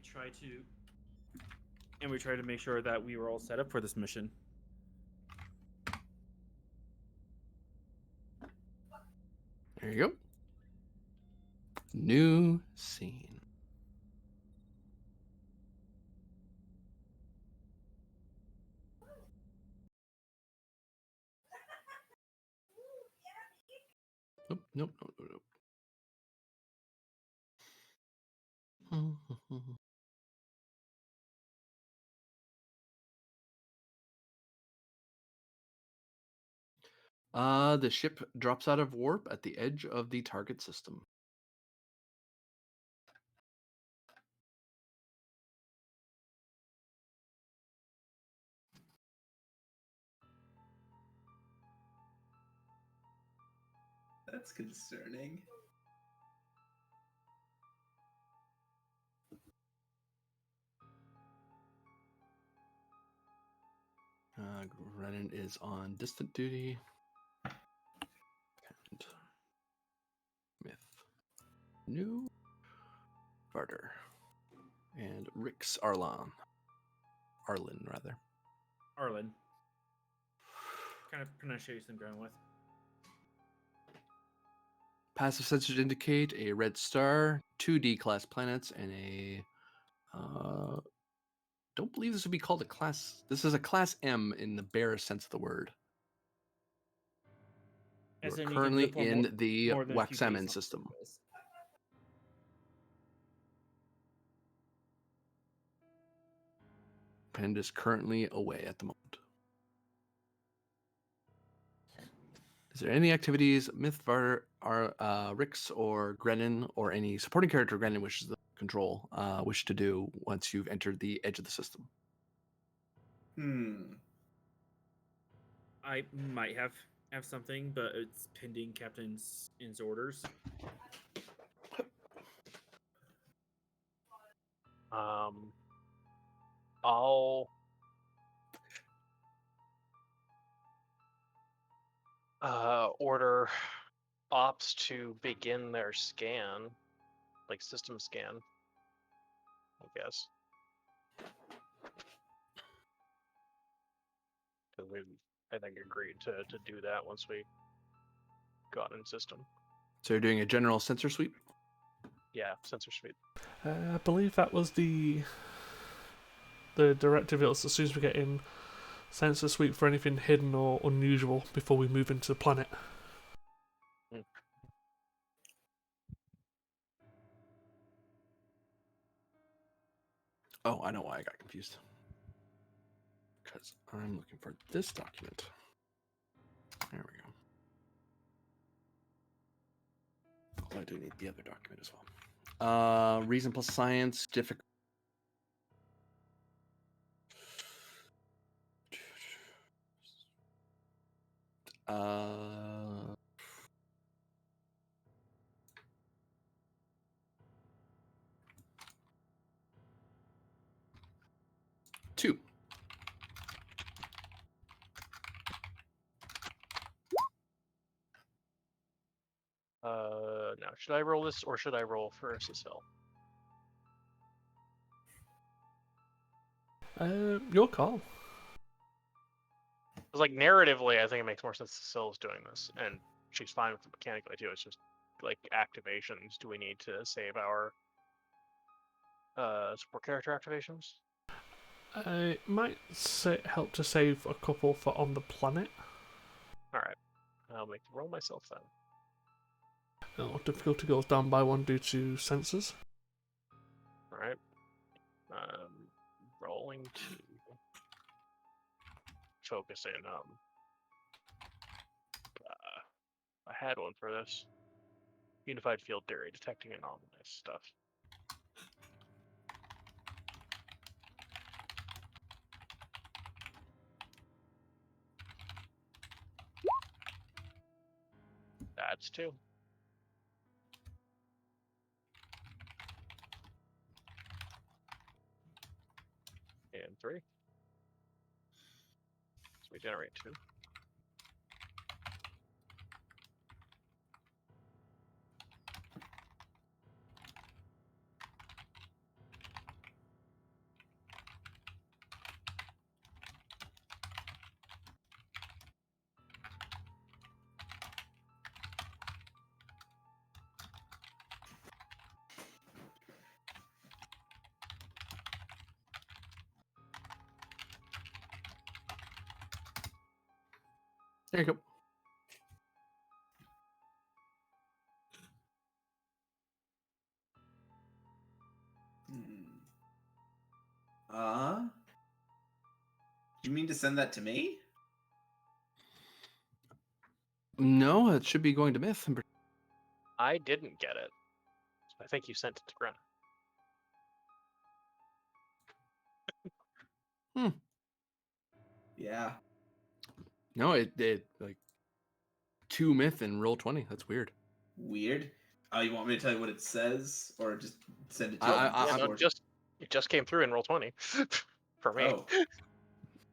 try to make sure that we were all set up for this mission. There you go. New scene. Nope. The ship drops out of warp at the edge of the target system. That's concerning. Renan is on distant duty. And Myth. New Varder. And Rix Arlan. Arlen, rather. Arlen. Kind of pronunciation I'm going with. Passive sensors indicate a red star, 2D class planets, and a don't believe this would be called a class. This is a class M in the barest sense of the word. As We're in you can currently zip one in the more than a few days Waxaman on system. this. And is currently away at the moment. Is there any activities Mythvar, Rix, or Grenin, or any supporting character Grenin wishes to control, wish to do once you've entered the edge of the system? I might have something, but it's pending Captain's orders. I'll order ops to begin their scan, like system scan, I guess. I think, agreed to do that once we got in system. So you're doing a general sensor sweep? Yeah, sensor sweep. I believe that was the directive. It was as soon as we get in, sensor sweep for anything hidden or unusual before we move into the planet. Oh, I know why I got confused. Because I'm looking for this document. There we go. Oh, I do need the other document as well. Reason plus science, difficult. Uh, two. Now, should I roll this or should I roll for Cecile? Your call. Because, like, narratively, I think it makes more sense Cecile's doing this, and she's fine with it mechanically too. It's just like activations. Do we need to save our support character activations? It might help to save a couple for on the planet. All right, I'll make the roll myself then. Difficulty goes down by 1 due to sensors. All right, rolling to focus in. I had one for this. Unified field theory, detecting anomalous stuff. That's 2. And 3. So we generate 2. There you go. You mean to send that to me? No, it should be going to Myth. I didn't get it. So I think you sent it to Gren. Yeah. No, it like 2 Myth and roll 20. That's weird. Weird. You want me to tell you what it says, or just send it to I- you? Yeah, no, it just came through in roll 20 for me. Oh.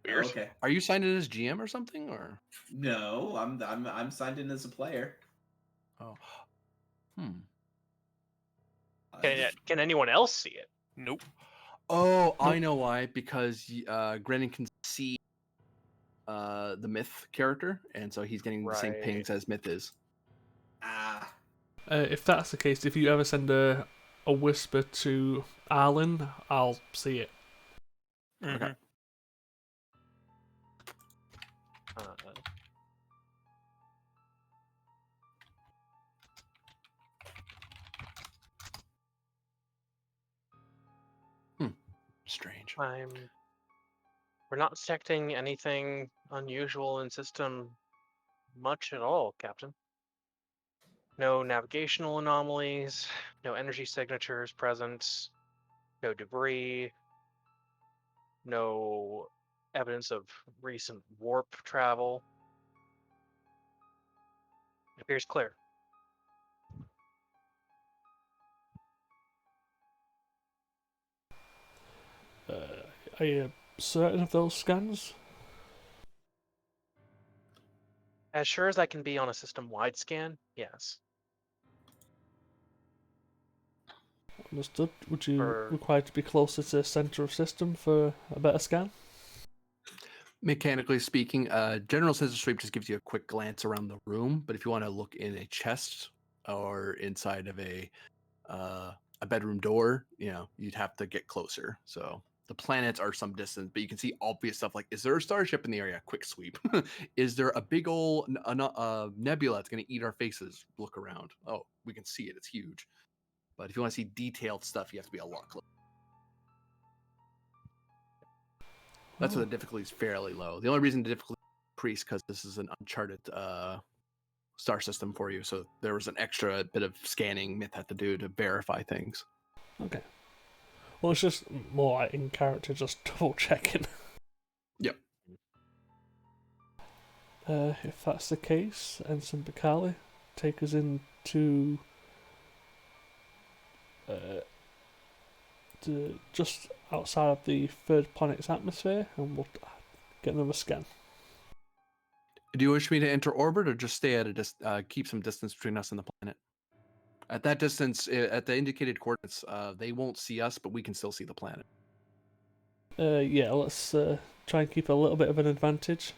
Weird. Okay. Are you signed in as GM or something, or? No, I'm signed in as a player. Oh. Hmm. Can anyone else see it? Nope. Oh, I know why. Because Grennan can see the Myth character, and so he's getting the same Right. pings as Myth is. Ah. If that's the case, if you ever send a whisper to Arlen, I'll see it. Okay. Uh, Strange. we're not detecting anything unusual in system much at all, Captain. No navigational anomalies, no energy signatures present, no debris, no evidence of recent warp travel. It appears clear. Are you certain of those scans? As sure as I can be on a system-wide scan, yes. Understood. Would you For- require to be closer to the center of system for a better scan? Mechanically speaking, general scissor sweep just gives you a quick glance around the room. But if you want to look in a chest or inside of a bedroom door, you'd have to get closer. So the planets are some distance, but you can see obvious stuff like, is there a starship in the area? Quick sweep. Is there a big old nebula that's going to eat our faces? Look around. Oh, we can see it. It's huge. But if you want to see detailed stuff, you have to be a lot closer. That's why the difficulty is fairly low. The only reason the difficulty increased because this is an uncharted star system for you, so there was an extra bit of scanning Myth had to do to verify things. Okay. Well, it's just more like in character, just double checking. Yep. If that's the case, Ensign Bacali, take us into just outside of the third planet's atmosphere, and we'll get another scan. Do you wish me to enter orbit or just stay at keep some distance between us and the planet? At that distance, at the indicated coordinates, they won't see us, but we can still see the planet. Yeah, let's try and keep a little bit of an advantage.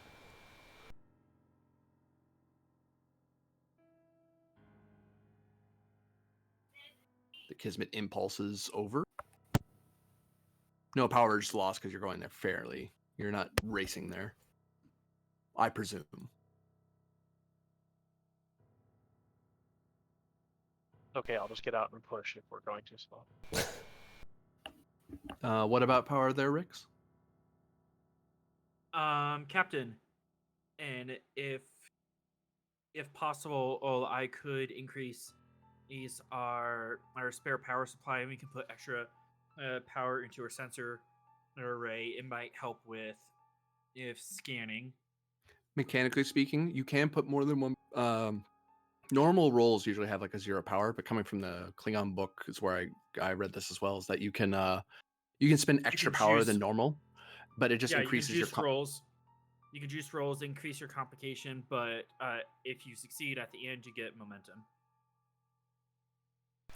The Kismet impulse is over. No power is lost because you're going there fairly. You're not racing there, I presume. Okay, I'll just get out and push if we're going too slow. What about power there, Rix? Captain, and if possible, I could increase our spare power supply, and we can put extra power into our sensor array. It might help with scanning. Mechanically speaking, you can put more than one. Normal rolls usually have like a 0 power, but coming from the Klingon book is where I read this as well. Is that you can spend extra power than normal, but it just increases your rolls. You can juice rolls, increase your complication, but if you succeed at the end, you get momentum.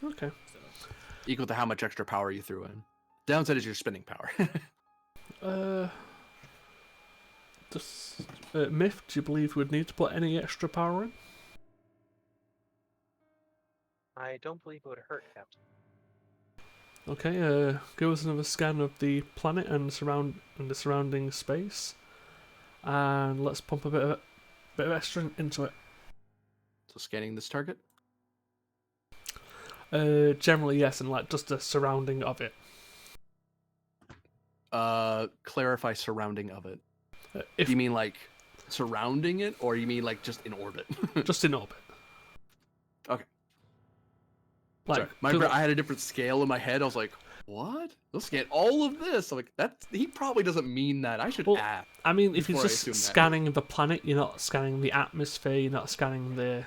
Okay. So. Equal to how much extra power you threw in. Downside is you're spending power. Myth, do you believe we'd need to put any extra power in? I don't believe it would hurt, Captain. Okay, give us another scan of the planet and the surrounding space, and let's pump a bit of extra into it. So scanning this target? Generally, yes, and like just the surrounding of it. Clarify surrounding of it. Do If you mean like surrounding it, or you mean like just in orbit? just in orbit. Okay. Like, sorry, I had a different scale in my head. I was like, "What? They'll scan all of this." I'm like, he probably doesn't mean that. I should ask. I mean, if you're before I just assume that. scanning the planet, you're not scanning the atmosphere. You're not scanning the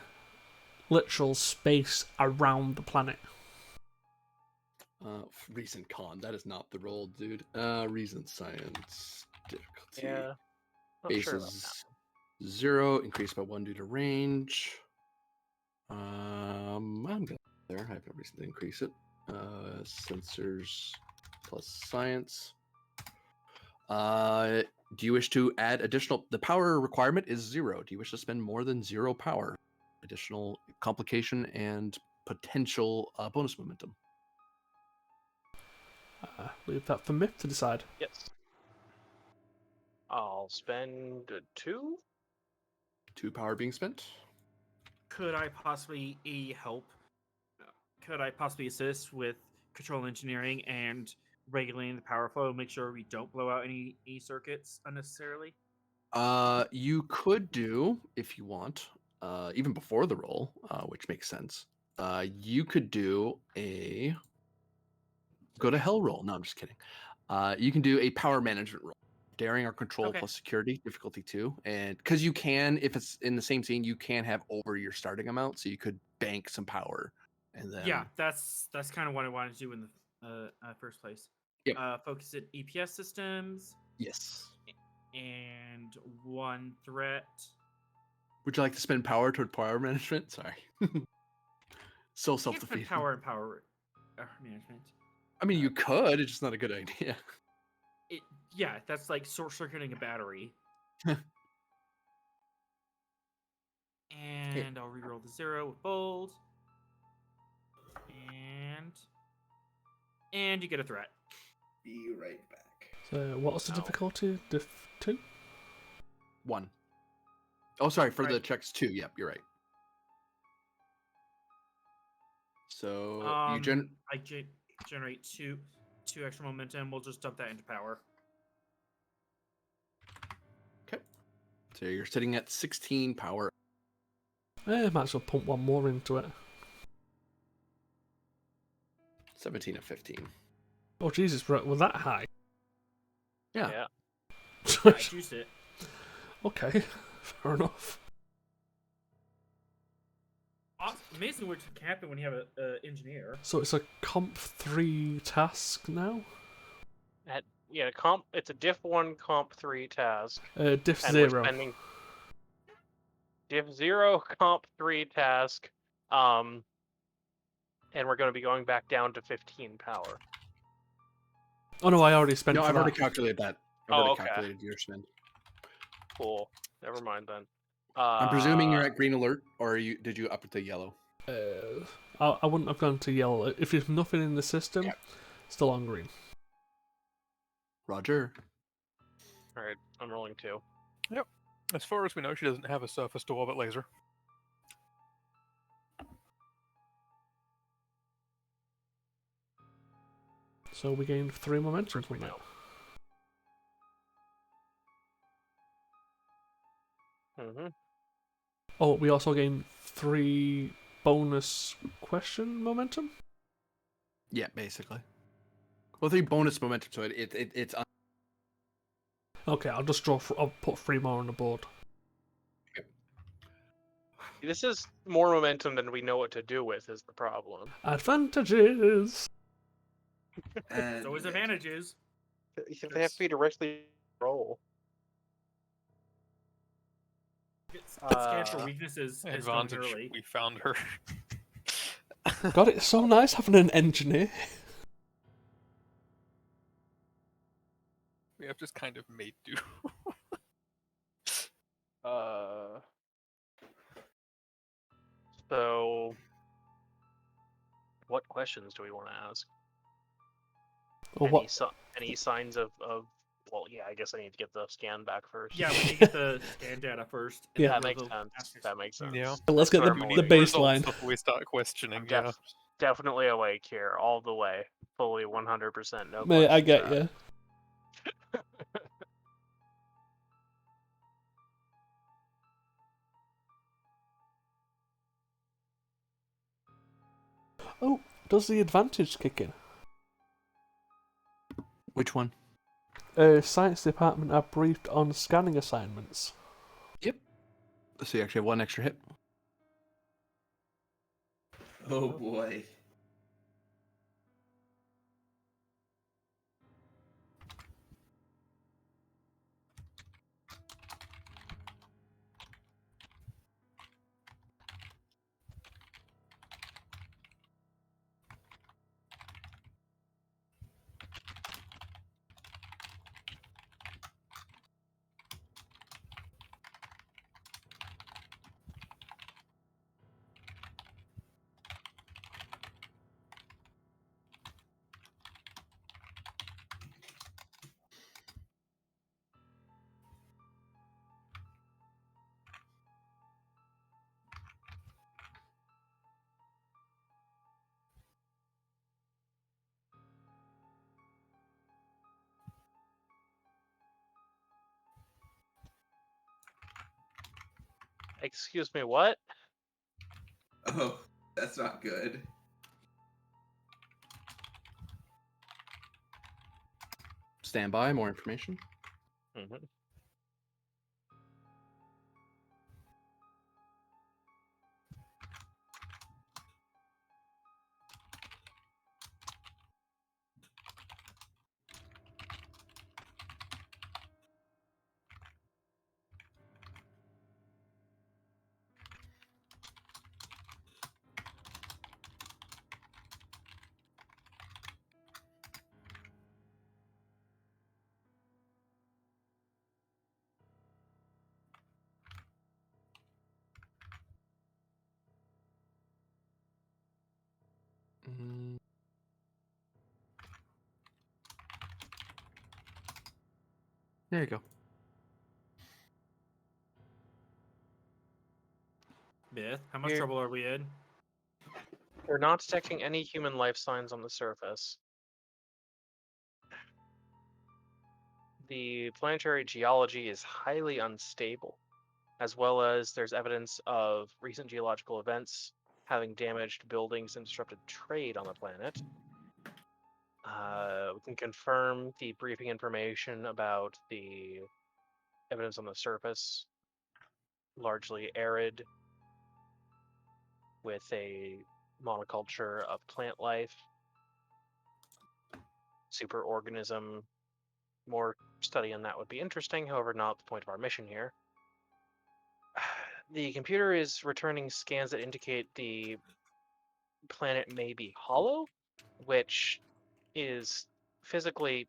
literal space around the planet. Reason con. That is not the roll, dude. Reason science difficulty. Yeah. Base Sure is 0, increased by 1 due to range. I'm gonna there. I have no reason to increase it. Sensors plus science. Do you wish to add additional? The power requirement is 0. Do you wish to spend more than 0 power? Additional complication and potential bonus momentum. Leave that for Myth to decide. Yes. I'll spend 2. 2 power being spent. Could I possibly help? Could I possibly assist with control engineering and regulating the power flow, make sure we don't blow out any circuits unnecessarily? You could do, if you want, even before the roll, which makes sense. You could do a go to hell roll. No, I'm just kidding. You can do a power management roll. Daring or control plus security, difficulty 2. And because you can, if it's in the same scene, you can have over your starting amount, so you could bank some power. And then that's kind of what I wanted to do in the first place. Yep. Focus at EPS systems. Yes. And 1 threat. Would you like to spend power toward power management? Sorry. So self-defeating. Power and power management. I mean, you could. It's just not a good idea. That's like short circuiting a battery. And I'll reroll the 0 with bold. And you get a threat. Be right back. So, what's the Ow. difficulty? Diff 2? 1. Oh, sorry, for the Right. checks 2. Yep, you're right. So you I generate two extra momentum. We'll just dump that into power. okay. So you're sitting at 16 power. Might as well pump one more into it. 17 of 15. Oh, Jesus, we're that high. Yeah. Yeah. I juiced it. Okay, fair enough. Amazing what can happen when you have an engineer. So it's a comp 3 task now? It's a diff 1 comp 3 task. Diff And we're 0. spending diff 0 comp 3 task. And we're going to be going back down to 15 power. Oh no, I already spent No, for I've that. already calculated that. I've Oh, already okay. calculated your spend. Cool. Never mind then. I'm presuming you're at green alert, or did you up it to yellow? I wouldn't have gone to yellow. If there's nothing in the system, Yeah. still on green. Roger. Alright, I'm rolling 2. As far as we know, she doesn't have a surface to orbit laser. So we gained 3 momentum from that. Mm-hmm. Oh, we also gained 3 bonus question momentum? Yeah, basically. Well, 3 bonus momentum, so it's Okay, I'll put 3 more on the board. This is more momentum than we know what to do with, is the problem. Advantages! There's always advantages. They have to be directly roll. Scan for weaknesses is going Advantage. early. We found her. God, it's so nice having an engineer. We have just kind of made do. So, what questions do we want to ask? Or what? Any signs of? Well, yeah, I guess I need to get the scan back first. Yeah, we need to get the scan data first. And Yeah. then That makes we'll sense. ask That makes sense. Yeah. Let's get That's the what I'm the awake. baseline. Before we start questioning, I'm yeah. definitely awake here, all the way, fully 100%. No Mate, I questions get asked. you. Oh, does the advantage kick in? Which one? Science department are briefed on scanning assignments. Yep. So you actually have 1 extra hit. Oh boy. Excuse me, what? Oh, that's not good. Stand by, more information. Mm-hmm. There you go. Myth, how much Here. trouble are we in? We're not detecting any human life signs on the surface. The planetary geology is highly unstable, as well as there's evidence of recent geological events having damaged buildings and disrupted trade on the planet. We can confirm the briefing information about the evidence on the surface, largely arid, with a monoculture of plant life, superorganism. More study on that would be interesting, however, not the point of our mission here. The computer is returning scans that indicate the planet may be hollow, which is physically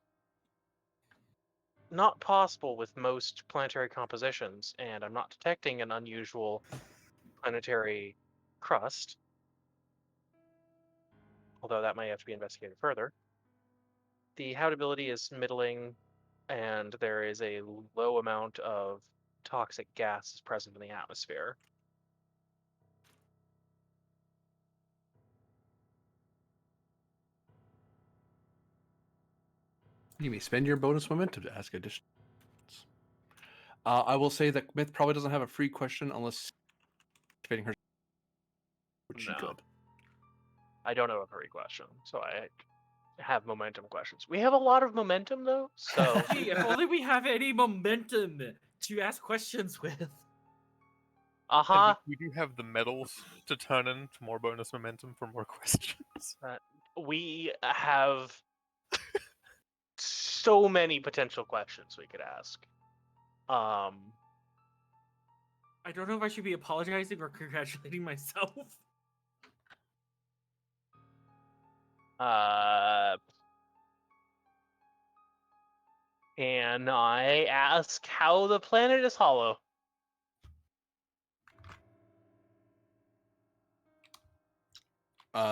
not possible with most planetary compositions, and I'm not detecting an unusual planetary crust, although that may have to be investigated further. The habitability is middling, and there is a low amount of toxic gases present in the atmosphere. You may spend your bonus momentum to ask additional. I will say that Myth probably doesn't have a free question unless activating her, which she No. could. I don't have a free question, so I have momentum questions. We have a lot of momentum, though, so... Gee, if only we have any momentum to ask questions with. Uh-huh. And we do have the medals to turn into more bonus momentum for more questions. We have so many potential questions we could ask. I don't know if I should be apologizing or congratulating myself. Can I ask how the planet is hollow?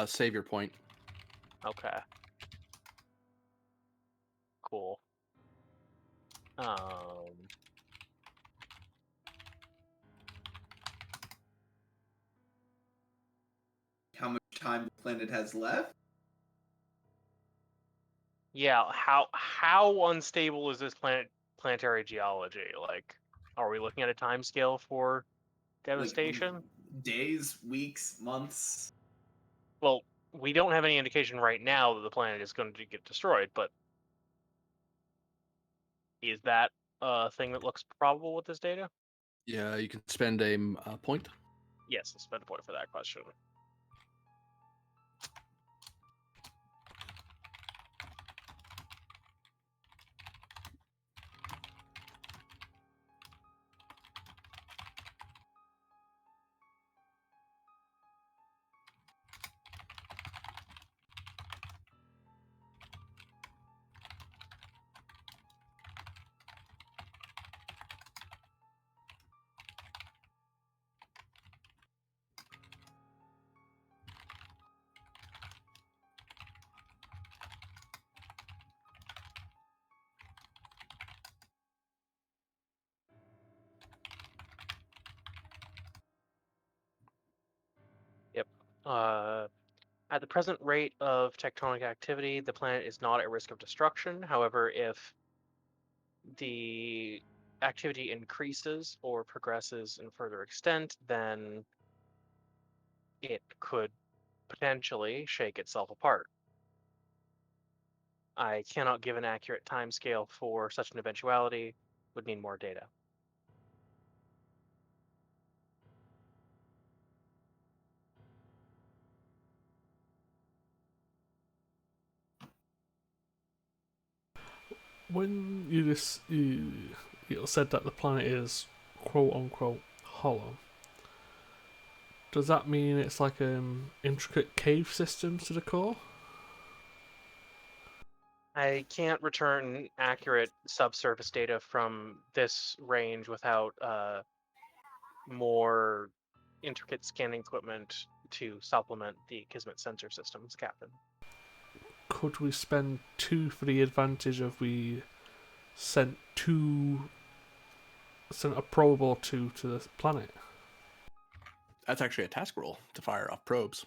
Save your point. Okay. Cool. How much time the planet has left? Yeah, how unstable is this planetary geology? Like, are we looking at a time scale for devastation? Like, days, weeks, months? Well, we don't have any indication right now that the planet is going to get destroyed, but is that a thing that looks probable with this data? Yeah, you can spend a point. Yes, let's spend a point for that question. Yep. At the present rate of tectonic activity, the planet is not at risk of destruction. However, if the activity increases or progresses in further extent, then it could potentially shake itself apart. I cannot give an accurate timescale for such an eventuality, would need more data. When you said that the planet is quote unquote hollow, does that mean it's like an intricate cave system to the core? I can't return accurate subsurface data from this range without more intricate scanning equipment to supplement the Kismet sensor systems, Captain. Could we spend 2 for the advantage of we sent a probe or two to the planet. That's actually a task roll to fire off probes.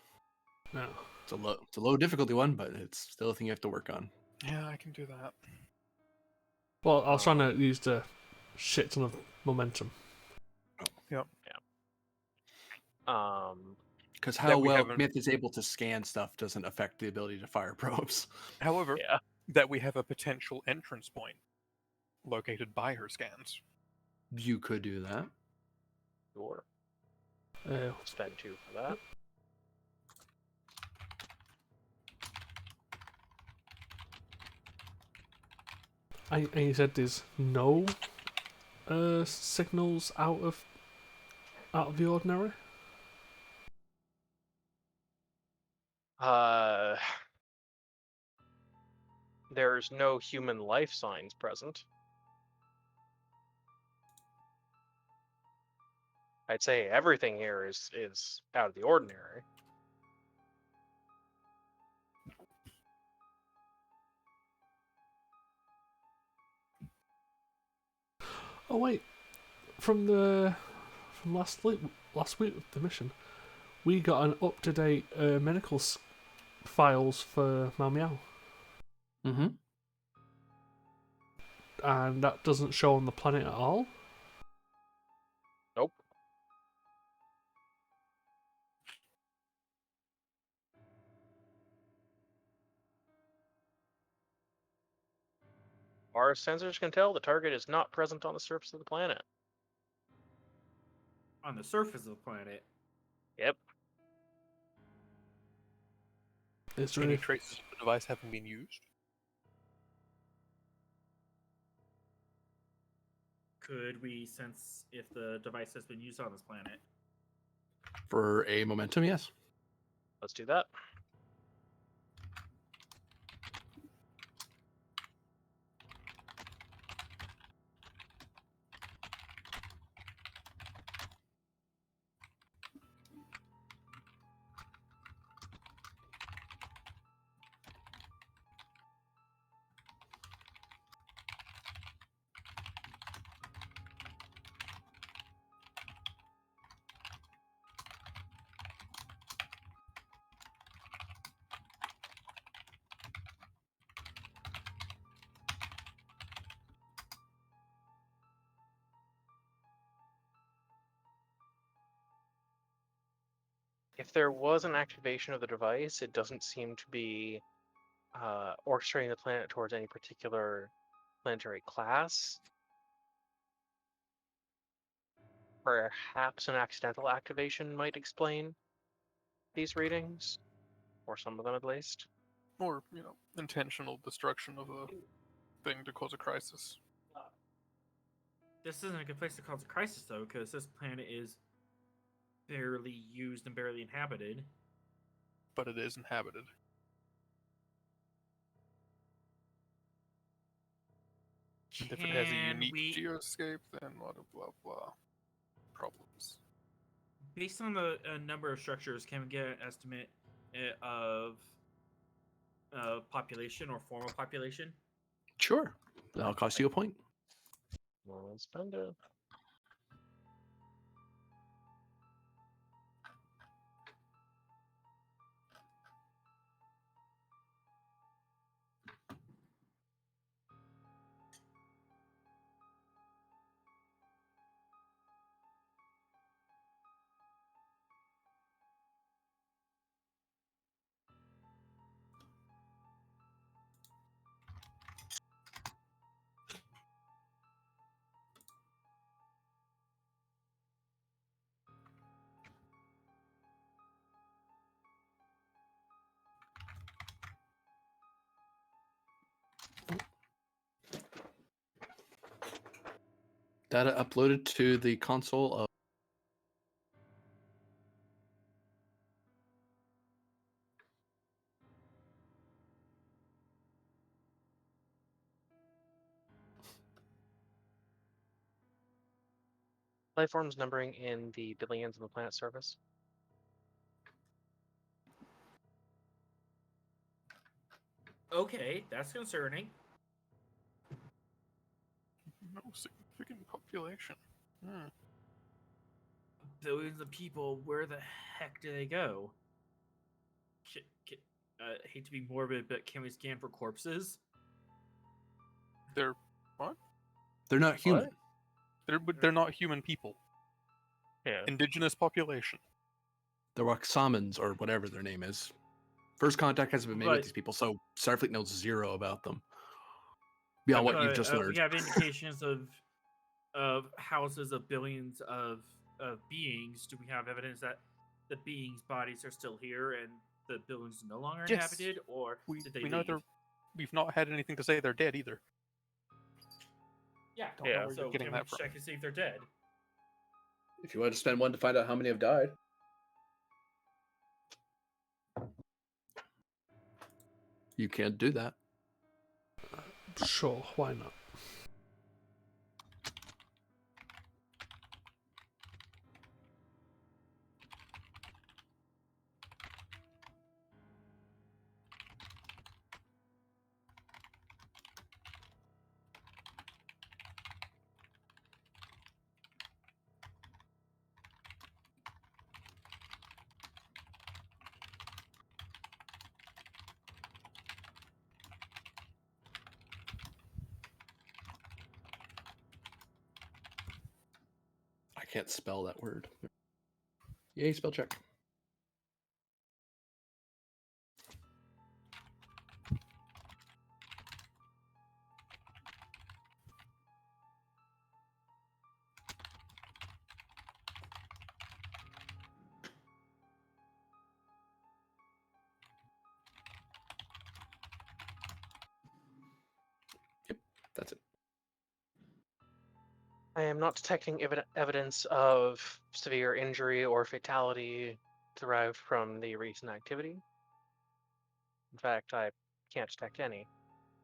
No. It's a low difficulty one, but it's still a thing you have to work on. Yeah, I can do that. Well, I was trying to use the shit ton of momentum. Yep. Because That how we well haven't- Myth is able to scan stuff doesn't affect the ability to fire probes. However, Yeah. that we have a potential entrance point located by her scans. You could do that. Sure. Uh, Spend 2 for that. and you said there's no signals out of the ordinary. There's no human life signs present. I'd say everything here is out of the ordinary. Oh wait, from last week with the mission, we got an up-to-date medical files for Miao, Mm-hmm. and that doesn't show on the planet at all. Nope. Our sensors can tell the target is not present on the surface of the planet. On the surface of the planet. Yep. Is there Any any traces of the device having been used? Could we sense if the device has been used on this planet? For a momentum, yes. Let's do that. If there was an activation of the device, it doesn't seem to be orchestrating the planet towards any particular planetary class. Perhaps an accidental activation might explain these readings, or some of them at least. Or, intentional destruction of a thing to cause a crisis. This isn't a good place to cause a crisis, though, because this planet is barely used and barely inhabited. But it is inhabited. And if it has a Can unique we, geoscape, then blah blah blah. Problems. based on the number of structures, can we get an estimate of population or formal population? Sure. That'll cost you a point. Well, let's spend it. Data uploaded to the console of. Life forms numbering in the billions on the planet's surface. Okay, that's concerning. No significant population. Hmm. Billions of people, where the heck do they go? Hate to be morbid, but can we scan for corpses? They're what? They're not human. They're not human people. Yeah. Indigenous population. They're Waxamans or whatever their name is. First contact hasn't been made with But- these people, so Starfleet knows zero about them. Beyond what you've But, just we learned. have indications of houses of billions of beings. Do we have evidence that the beings' bodies are still here and the buildings are no longer Yes. inhabited, or did they We know leave? we've not had anything to say they're dead either. Yeah, Don't know where so you're getting can we that from. check and see if they're dead? If you want to spend one to find out how many have died. You can't do that. Sure, why not? I can't spell that word. Yay, spell check. Yep, that's it. I am not detecting evidence of severe injury or fatality derived from the recent activity. In fact, I can't detect any.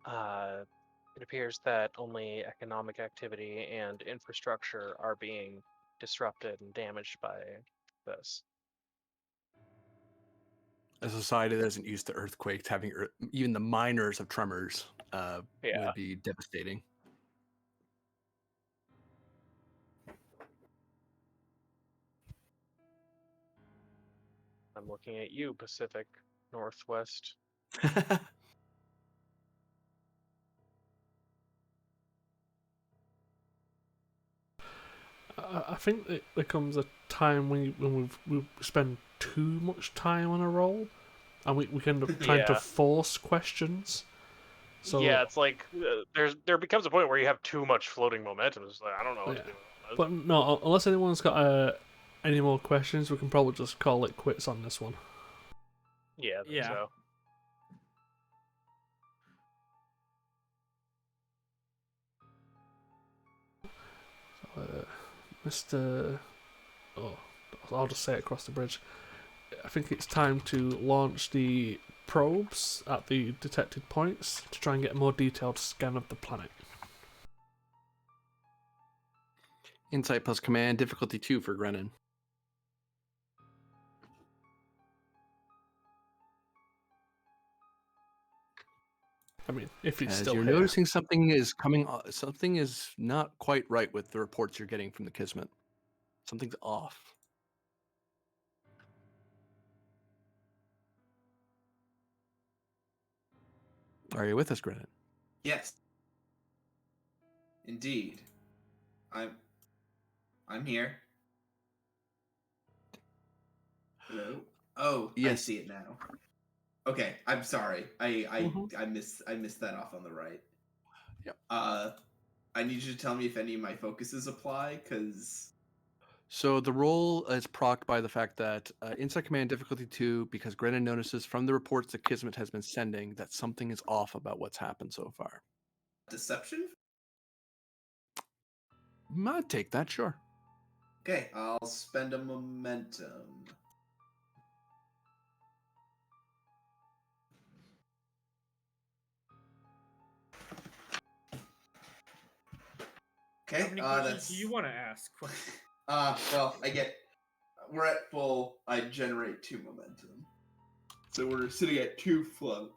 It appears that only economic activity and infrastructure are being disrupted and damaged by this. A society that isn't used to earthquakes, having even the minors of tremors Yeah. would be devastating. I'm looking at you, Pacific Northwest. I think there comes a time when we spend too much time on a roll, and we end up trying to Yeah. force questions. So yeah, it's like there becomes a point where you have too much floating momentum. It's like I don't know what to Yeah. do. But no, unless anyone's got any more questions, we can probably just call it quits on this one. Yeah, I think Yeah. so. Mr. Oh, I'll just say it across the bridge. I think it's time to launch the probes at the detected points to try and get a more detailed scan of the planet. Insight plus command, difficulty 2 for Grennan. I mean, if it's As still you're here. noticing something is something is not quite right with the reports you're getting from the Kismet. Something's off. Are you with us, Grennan? Yes. Indeed. I'm here. Hello? Oh, I Yes. see it now. Okay, I'm sorry. Mhm. I missed that off on the right. Yep. I need you to tell me if any of my focuses apply, because So the roll is procced by the fact that Insight Command difficulty 2, because Grennan notices from the reports that Kismet has been sending that something is off about what's happened so far. deception? Might take that, sure. Okay, I'll spend a momentum. Okay, How many questions that's do you want to ask? well, we're at full. I generate 2 momentum, so we're sitting at 2 float.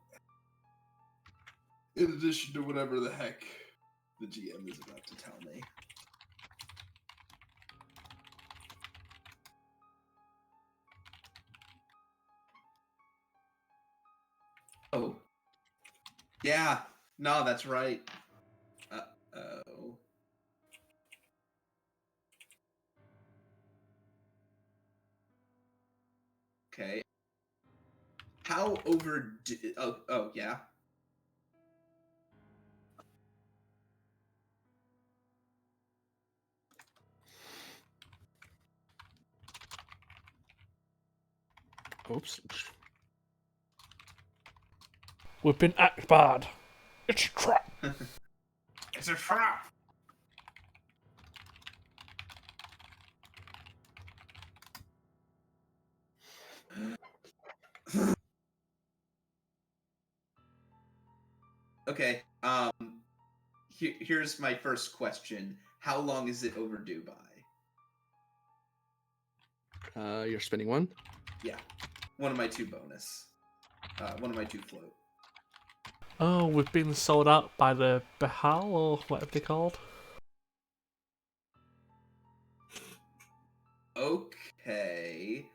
In addition to whatever the heck the GM is about to tell me. Oh. Yeah. No, that's right. Uh-oh. Okay. How overdue... Oh, yeah. Oops. We've been Akbarred. It's a trap. It's a trap! Okay, here's my first question. How long is it overdue by? You're spending one. Yeah. One of my 2 bonus. One of my 2 float. Oh, we've been sold out by the Behal, or whatever they're called. Okay.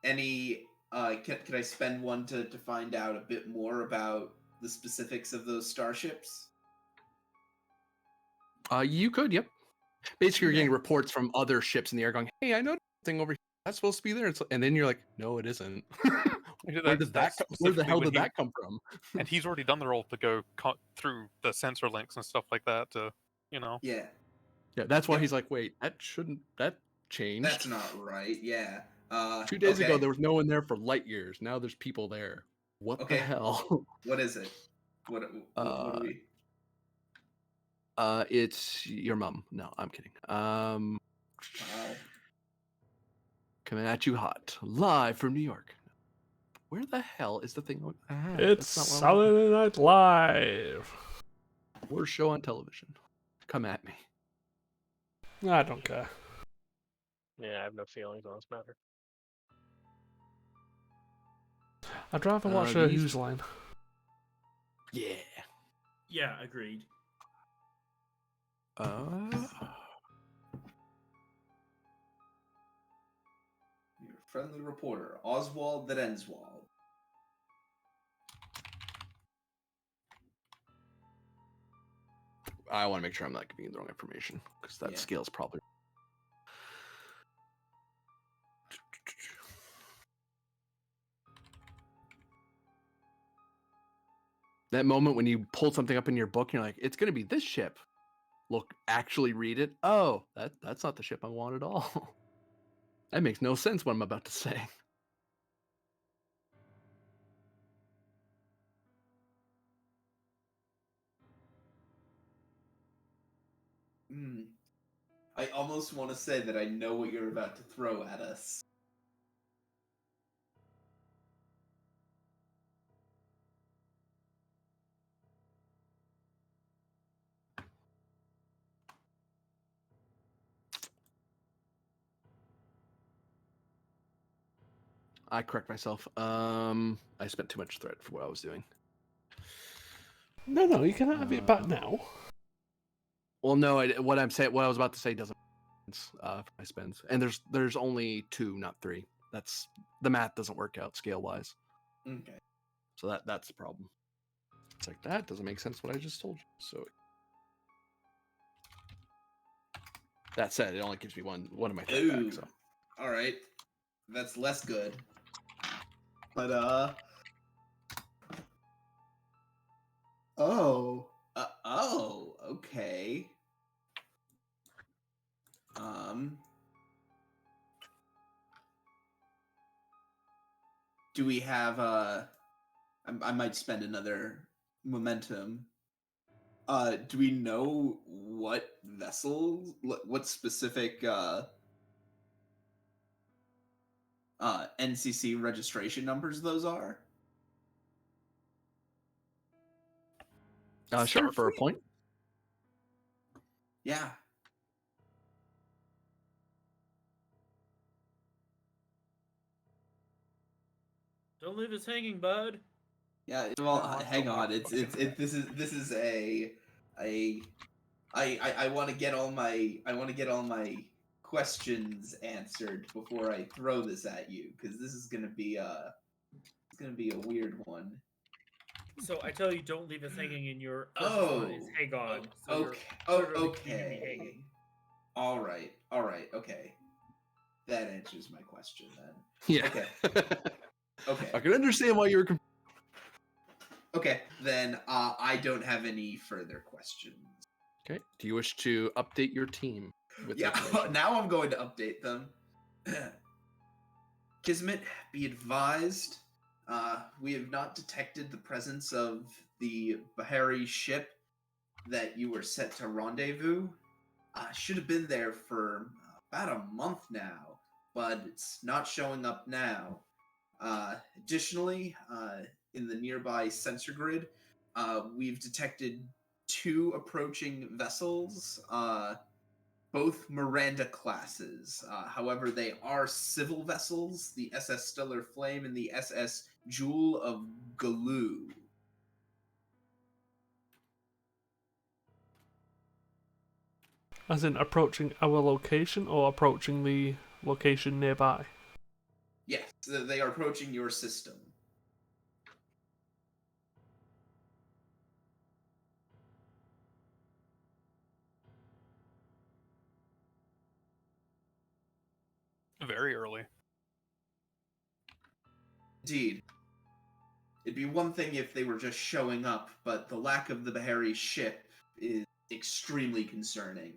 Any can I spend one to find out a bit more about the specifics of those starships? You could, yep. Basically, you're Okay. getting reports from other ships in the air going, "Hey, I know thing over here. That's supposed to be there." And then you're like, "No, it isn't." Where did That's Where the specifically hell when did that come from? and he's already done the roll to go through the sensor links and stuff like that to, Yeah. Yeah, that's why Yep. he's like, "Wait, that changed." That's not right. Yeah. 2 days ago, Okay. there was no one there for light years. Now there's people there. What the Okay. hell? What is it? What do we? It's your mom. No, I'm kidding. Wow. Coming at you hot, live from New York. Where the hell is the thing I have? It's That's not what I want. Saturday Night Live. Worst show on television. Come at me. I don't care. Yeah, I have no feelings on this matter. I'd rather watch a these- Who's Line. Yeah. Yeah, agreed. Your friendly reporter, Oswald the Denswald. I want to make sure I'm not giving you the wrong information because that Yeah. scale's probably. That moment when you pull something up in your book, and you're like, "It's going to be this ship." Look, actually read it. Oh, that's not the ship I want at all. That makes no sense what I'm about to say. I almost want to say that I know what you're about to throw at us. I correct myself. I spent too much thread for what I was doing. No, you can have it back now. Well, no, what I was about to say doesn't make sense for my spends, and there's only 2, not 3. That's the math doesn't work out scale wise, Okay. so that's the problem. It's like that doesn't make sense what I just told you. So that said, it only gives me one of my thread back. So All right. That's less good. But okay. Do we have I might spend another momentum. Do we know what vessels, what specific NCC registration numbers those are? sure, for a point. Yeah. Don't leave us hanging, bud. Yeah. Well, No, I hang feel on. like It's fucking that. this is a I want to get all my questions answered before I throw this at you because this is gonna be a weird one. So I tell you, don't leave us hanging, and your first response Oh, is "Hang on." So you're okay, literally leaving me okay. hanging. All right, okay. That answers my question then. Yeah. Okay, okay, I can understand why you were. okay. Then I don't have any further questions. Okay. Do you wish to update your team with Yeah, information? now I'm going to update them. Kismet, be advised, we have not detected the presence of the Bahari ship that you were set to rendezvous. Should have been there for about a month now, but it's not showing up now. Additionally, in the nearby sensor grid, we've detected two approaching vessels, both Miranda classes. However, they are civil vessels, the SS Stellar Flame and the SS Jewel of Galoo. As in approaching our location or approaching the location nearby? Yes, they are approaching your system. Very early. Indeed. It'd be one thing if they were just showing up, but the lack of the Bahari ship is extremely concerning.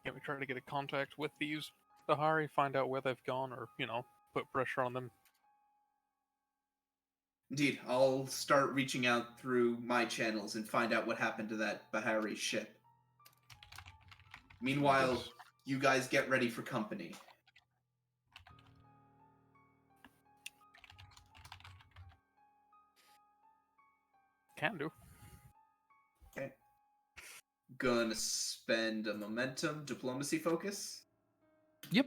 Can we try to get a contact with these Bahari, find out where they've gone, or, put pressure on them? Indeed, I'll start reaching out through my channels and find out what happened to that Bahari ship. Meanwhile, Yes. you guys get ready for company. Can do. Okay. Gonna spend a momentum diplomacy focus. Yep.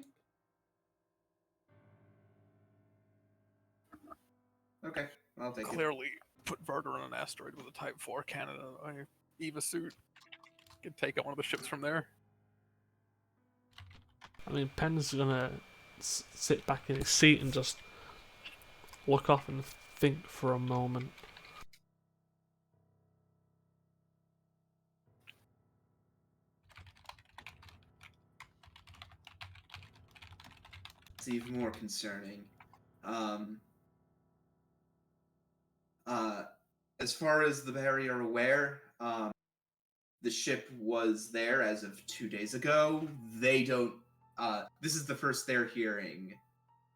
Okay, I'll take it. Clearly put Varder on an asteroid with a Type 4 cannon and a EVA suit. Could take out one of the ships from there. I mean, Penn's gonna sit back in his seat and just look off and think for a moment. It's even more concerning. As far as the Bahari are aware, the ship was there as of 2 days ago. They don't. This is the first they're hearing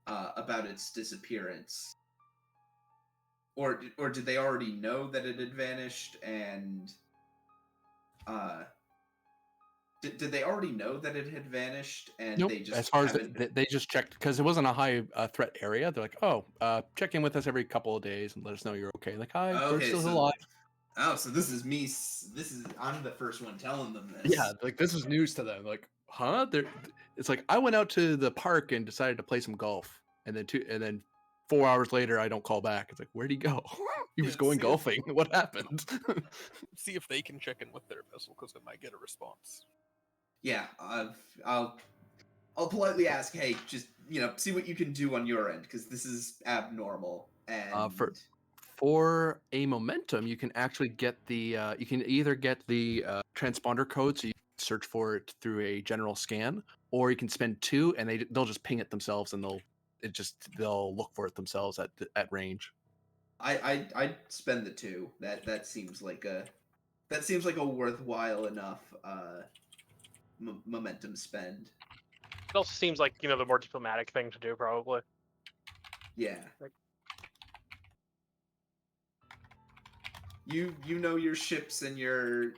about its disappearance. Or did they already know that it had vanished? And did they already know that it had vanished? And Nope. they just As far as haven't. they just checked because it wasn't a high threat area. They're like, oh, check in with us every couple of days and let us know you're okay. Like, hi, we're Okay, still so alive. so this is me. I'm the first one telling them this. Yeah, like this is news to them. Like, huh? It's like I went out to the park and decided to play some golf, and then 4 hours later I don't call back. It's like, where'd he go? He was Yeah, going see if- golfing. What happened? See if they can check in with their vessel, because they might get a response. Yeah, I'll politely ask, hey, just see what you can do on your end because this is abnormal. And For a momentum, you can actually get you can either get the transponder code, so you can search for it through a general scan, or you can spend 2, and they'll just ping it themselves, and they'll look for it themselves at range. I'd spend the 2. That seems like a worthwhile enough momentum spend. It also seems like the more diplomatic thing to do, probably. Yeah. You know your ships and your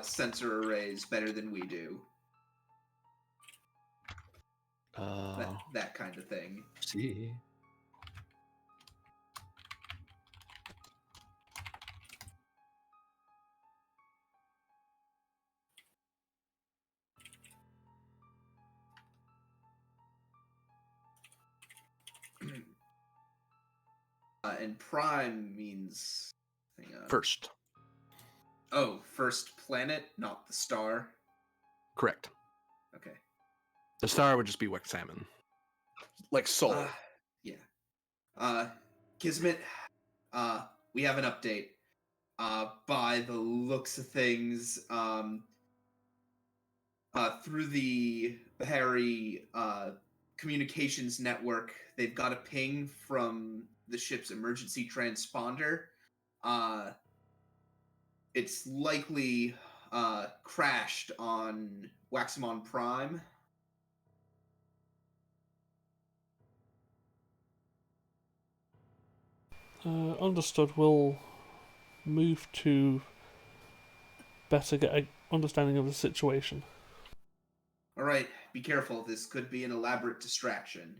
sensor arrays better than we do. That kind of thing. See. And prime means. Hang on. First. Oh, first planet, not the star. Correct. Okay. The star would just be wet salmon. Like Sol. Yeah. Kismet, we have an update. By the looks of things, through the Harry communications network, they've got a ping from the ship's emergency transponder. It's likely crashed on Waxamon Prime. Understood. We'll move to better get an understanding of the situation. All right, be careful. This could be an elaborate distraction.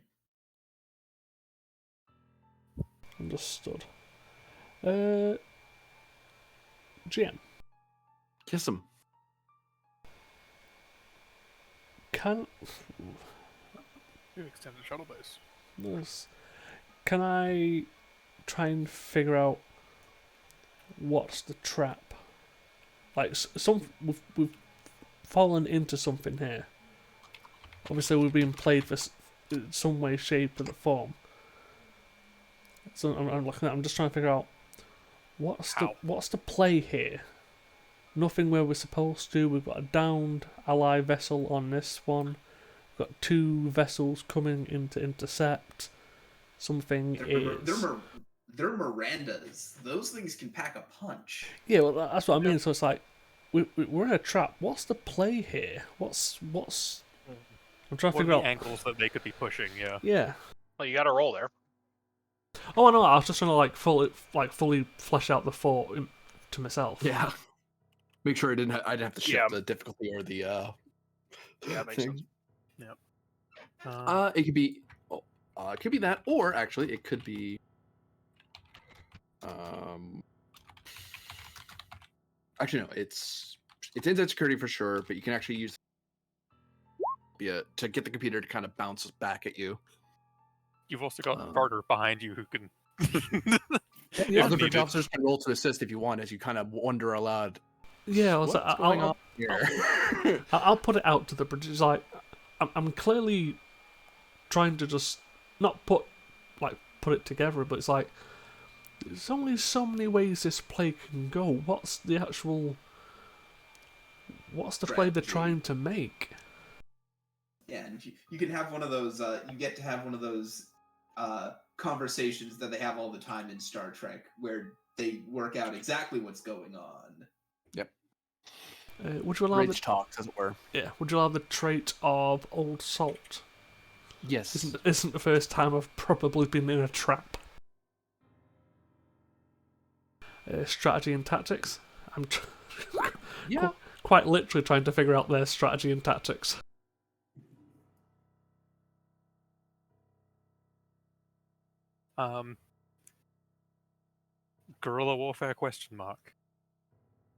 Understood. GM, Kiss him. can You extended shuttle base. this, can I try and figure out what's the trap? Like we've fallen into something here. Obviously, we're being played for some way, shape, or form. So I'm looking at. I'm just trying to figure out what's the play here. Nothing where we're supposed to. We've got a downed ally vessel on this one. We've got 2 vessels coming in to intercept. Something They're Mirandas. Those things can pack a punch. Yeah, well, that's what I mean. So it's like we're in a trap. What's the play here? What's I'm trying to What are figure the out. angles that they could be pushing? Yeah. Yeah. Well, you got to roll there. Oh no, I was just trying to fully flesh out the thought to myself. Yeah. Make sure I'd have to shift Yeah. the difficulty or the Yeah, makes thing. sense. Yep. It could be that, or actually it could be actually no, it's inside security for sure, but you can actually use to get the computer to kind of bounce back at you. You've also got Carter behind you who can. Yeah, Other needed. bridge officers can roll to assist if you want, as you kind of wonder aloud. Yeah, What's going on here? I'll put it out to the bridge. It's like I'm clearly trying to just not put it together, but it's like there's only so many ways this play can go. What's the play they're trying to make? Yeah, and you can have one of those. You get to have one of those conversations that they have all the time in Star Trek, where they work out exactly what's going on. Yep. Would you allow Bridge talks, as it were. Yeah, would you allow the trait of old salt? Yes. Isn't the first time I've probably been in a trap. Strategy and tactics. I'm Yeah. quite literally trying to figure out their strategy and tactics. Guerrilla warfare ?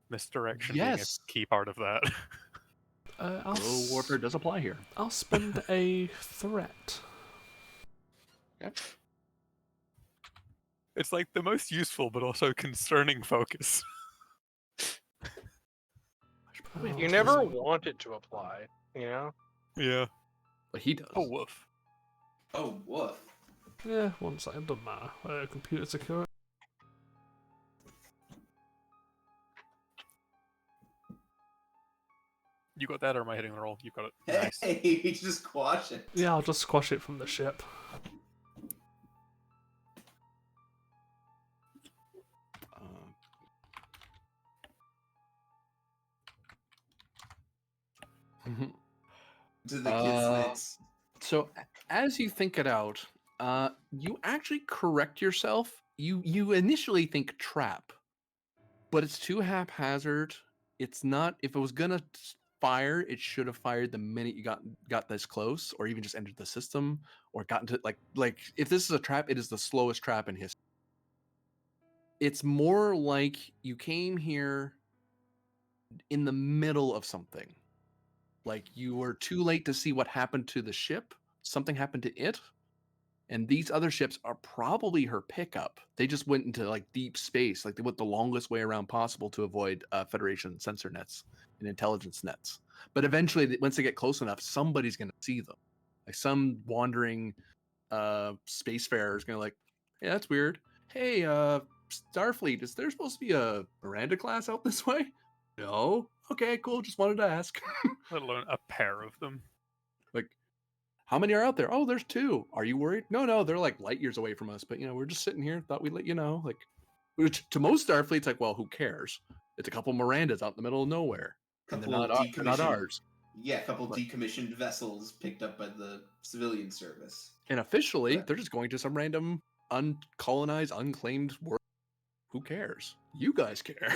Misdirection being Yes. a key part of that. Guerrilla warfare does apply here. I'll spend a threat. Yep. It's like the most useful but also concerning focus. You never wanted to apply, you know? Yeah. But he does. Oh, woof. Oh, woof. Yeah, one second, doesn't matter. Computer secure. You got that, or am I hitting the roll? You got it. Hey, Nice. just squash it. Yeah, I'll just squash it from the ship. To the kids. So as you think it out, you actually correct yourself. You initially think trap, but it's too haphazard. It's not. If it was gonna fire, it should have fired the minute you got this close, or even just entered the system, or gotten to like if this is a trap, it is the slowest trap in history. It's more like you came here in the middle of something. Like you were too late to see what happened to the ship. Something happened to it, And these other ships are probably her pickup. They just went into like deep space, like they went the longest way around possible to avoid Federation sensor nets and intelligence nets. But eventually, once they get close enough, somebody's going to see them. Like some wandering spacefarer is going to like, hey, that's weird. Hey, Starfleet, is there supposed to be a Miranda class out this way? No. Okay, cool. Just wanted to ask. Let alone a pair of them. Like, how many are out there? Oh, there's 2. Are you worried? No, they're like light years away from us. But we're just sitting here. Thought we'd let you know. Like, which to most Starfleet's like, well, who cares? It's a couple Mirandas out in the middle of nowhere, and they're not ours. Yeah, a couple But- decommissioned vessels picked up by the civilian service. And officially, But- they're just going to some random uncolonized, unclaimed world. Who cares? You guys care.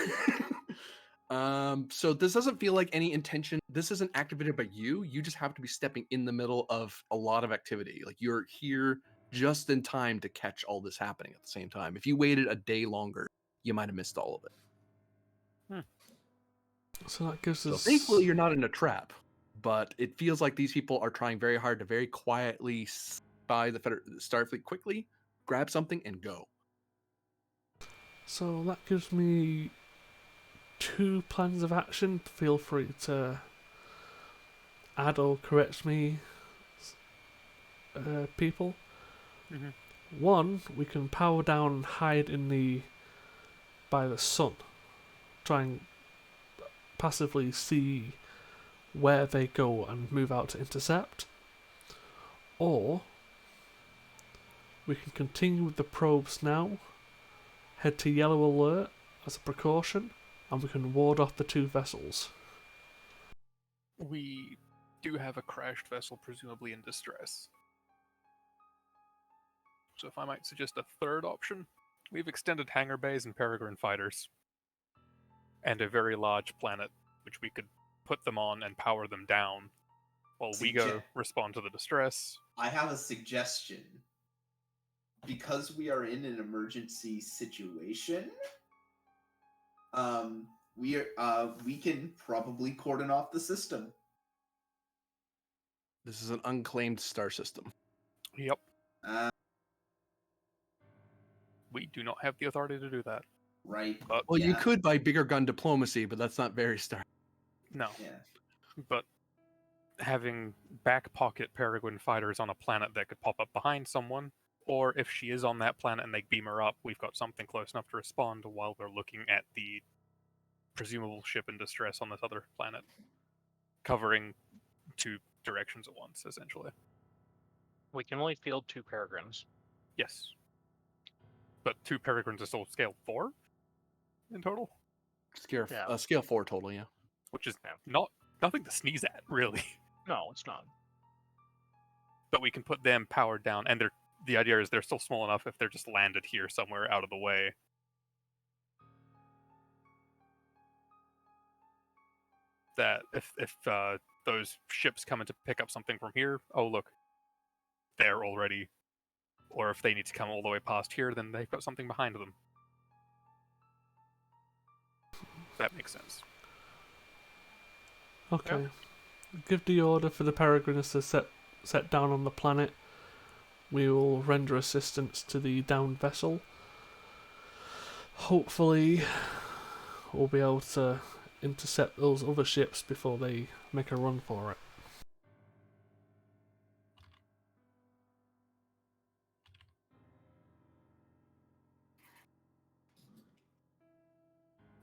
So this doesn't feel like any intention. This isn't activated by you. You just have to be stepping in the middle of a lot of activity. Like you're here just in time to catch all this happening at the same time. If you waited a day longer, you might have missed all of it. So that gives So us. thankfully, you're not in a trap. But it feels like these people are trying very hard to very quietly spy the Starfleet quickly, grab something, and go. So that gives me 2 plans of action. Feel free to add or correct me, people. Mhm. 1, we can power down and hide by the sun. Try and passively see where they go and move out to intercept. Or we can continue with the probes now, head to yellow alert as a precaution, and we can ward off the 2 vessels. We do have a crashed vessel, presumably in distress. So if I might suggest a third option, we've extended hangar bays and peregrine fighters. And a very large planet, which we could put them on and power them down while we go respond to the distress. I have a suggestion. Because we are in an emergency situation, we can probably cordon off the system. This is an unclaimed star system. Yep. Uh, We do not have the authority to do that. right. But Well, you Yeah. could by bigger gun diplomacy, but that's not very star. no. Yeah. But having back pocket peregrine fighters on a planet that could pop up behind someone, or if she is on that planet and they beam her up, we've got something close enough to respond while we're looking at the presumable ship in distress on this other planet, covering 2 directions at once, essentially. We can only field 2 peregrines. Yes. But 2 peregrines are still scale 4 in total, Yeah. Scale 4 total, yeah. which is Yeah. nothing to sneeze at, really. No, it's not. But we can put them powered down, and the idea is they're still small enough if they're just landed here somewhere out of the way. That if those ships come in to pick up something from here, oh look, they're already. Or if they need to come all the way past here, then they've got something behind them. That makes sense. Okay. Give the order for the peregrines to set down on the planet. We will render assistance to the downed vessel. Hopefully, we'll be able to intercept those other ships before they make a run for it.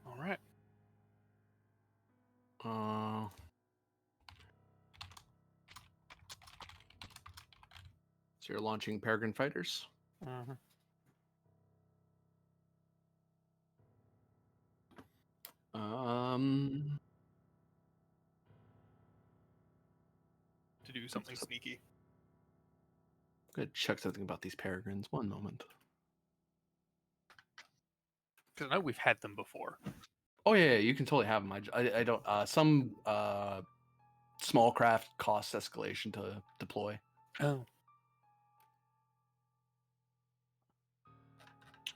All right. So you're launching peregrine fighters. Mm-hmm. To do something sneaky. I'm gonna check something about these peregrines. One moment. Because I know we've had them before. Oh yeah, you can totally have them. I don't. Some small craft cost escalation to deploy. Oh.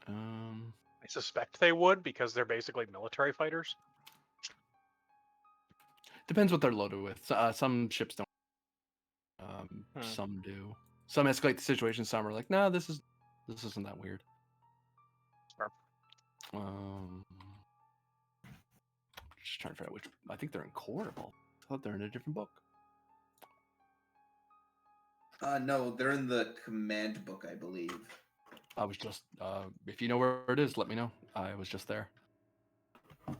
I suspect they would because they're basically military fighters. Depends what they're loaded with. Some ships don't. Hmm. Some do. Some escalate the situation. Some are like, "No, this isn't that weird." Sure. Just trying to figure out which. I think they're in Corable. I thought they're in a different book. No, they're in the command book, I believe. I was just. If you know where it is, let me know. I was just there. 'Cause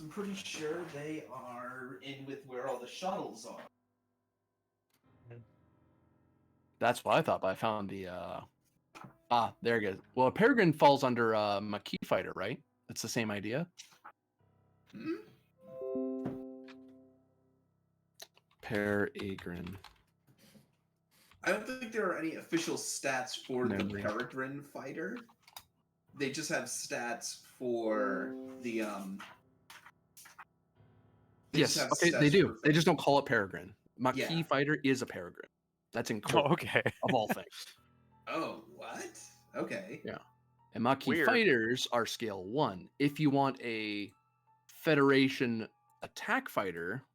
I'm pretty sure they are in with where all the shuttles are. That's what I thought, but I found the. There it is. Well, Peregrine falls under Maquis Fighter, right? It's the same idea. Hmm? Peregrine. I don't think there are any official stats for Memory. the Peregrine fighter. They just have stats for the they just Yes. have Okay, stats they do. for They just don't call it Peregrine. Maquis Yeah. Fighter is a Peregrine. That's in Oh, Corp, okay. of all things. Oh, what? Okay. Yeah. And Maquis Weird. Fighters are scale 1. If you want a Federation attack fighter,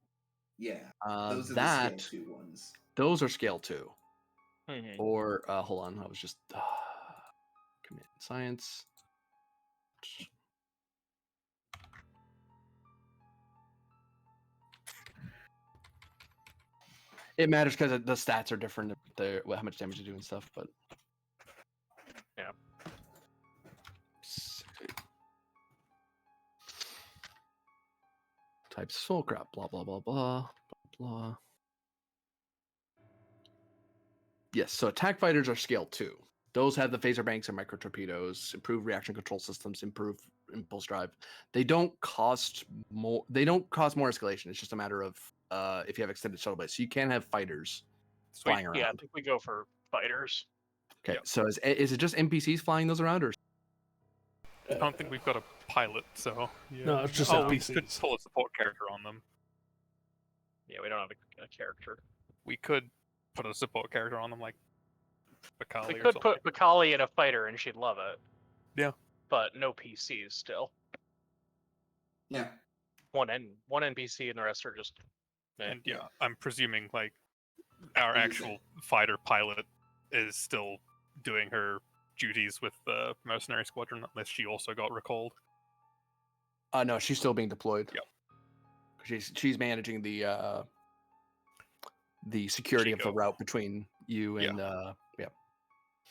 Yeah. uh, Those are that the scale 2 ones. those are scale 2. Mhm. Or hold on, I was just command science. It matters because the stats are different. How much damage you do and stuff, but Yeah. Type soul crap. Blah blah blah blah blah. Yes, so attack fighters are scale 2. Those have the phaser banks and micro torpedoes, improved reaction control systems, improved impulse drive. They don't cost more. They don't cost more escalation. It's just a matter of if you have extended shuttle base. So you can have fighters Sweet. flying around. Yeah, I think we go for fighters. Okay, Yep. so is it just NPCs flying those around, or I don't think we've got a pilot, so yeah. No, it's just oh, we NPCs. could pull a support character on them. Yeah, we don't have a character. We could put a support character on them, like Bakali We or could something. put Bakali in a fighter and she'd love it. Yeah. But no PCs still. Yeah. One NPC and the rest are just. And yeah, I'm presuming like our What is actual fighter pilot is still doing her duties with the mercenary squadron, unless she also got recalled. no? She's still being deployed. Yep. She's managing the security of the Chico. route between you and yeah.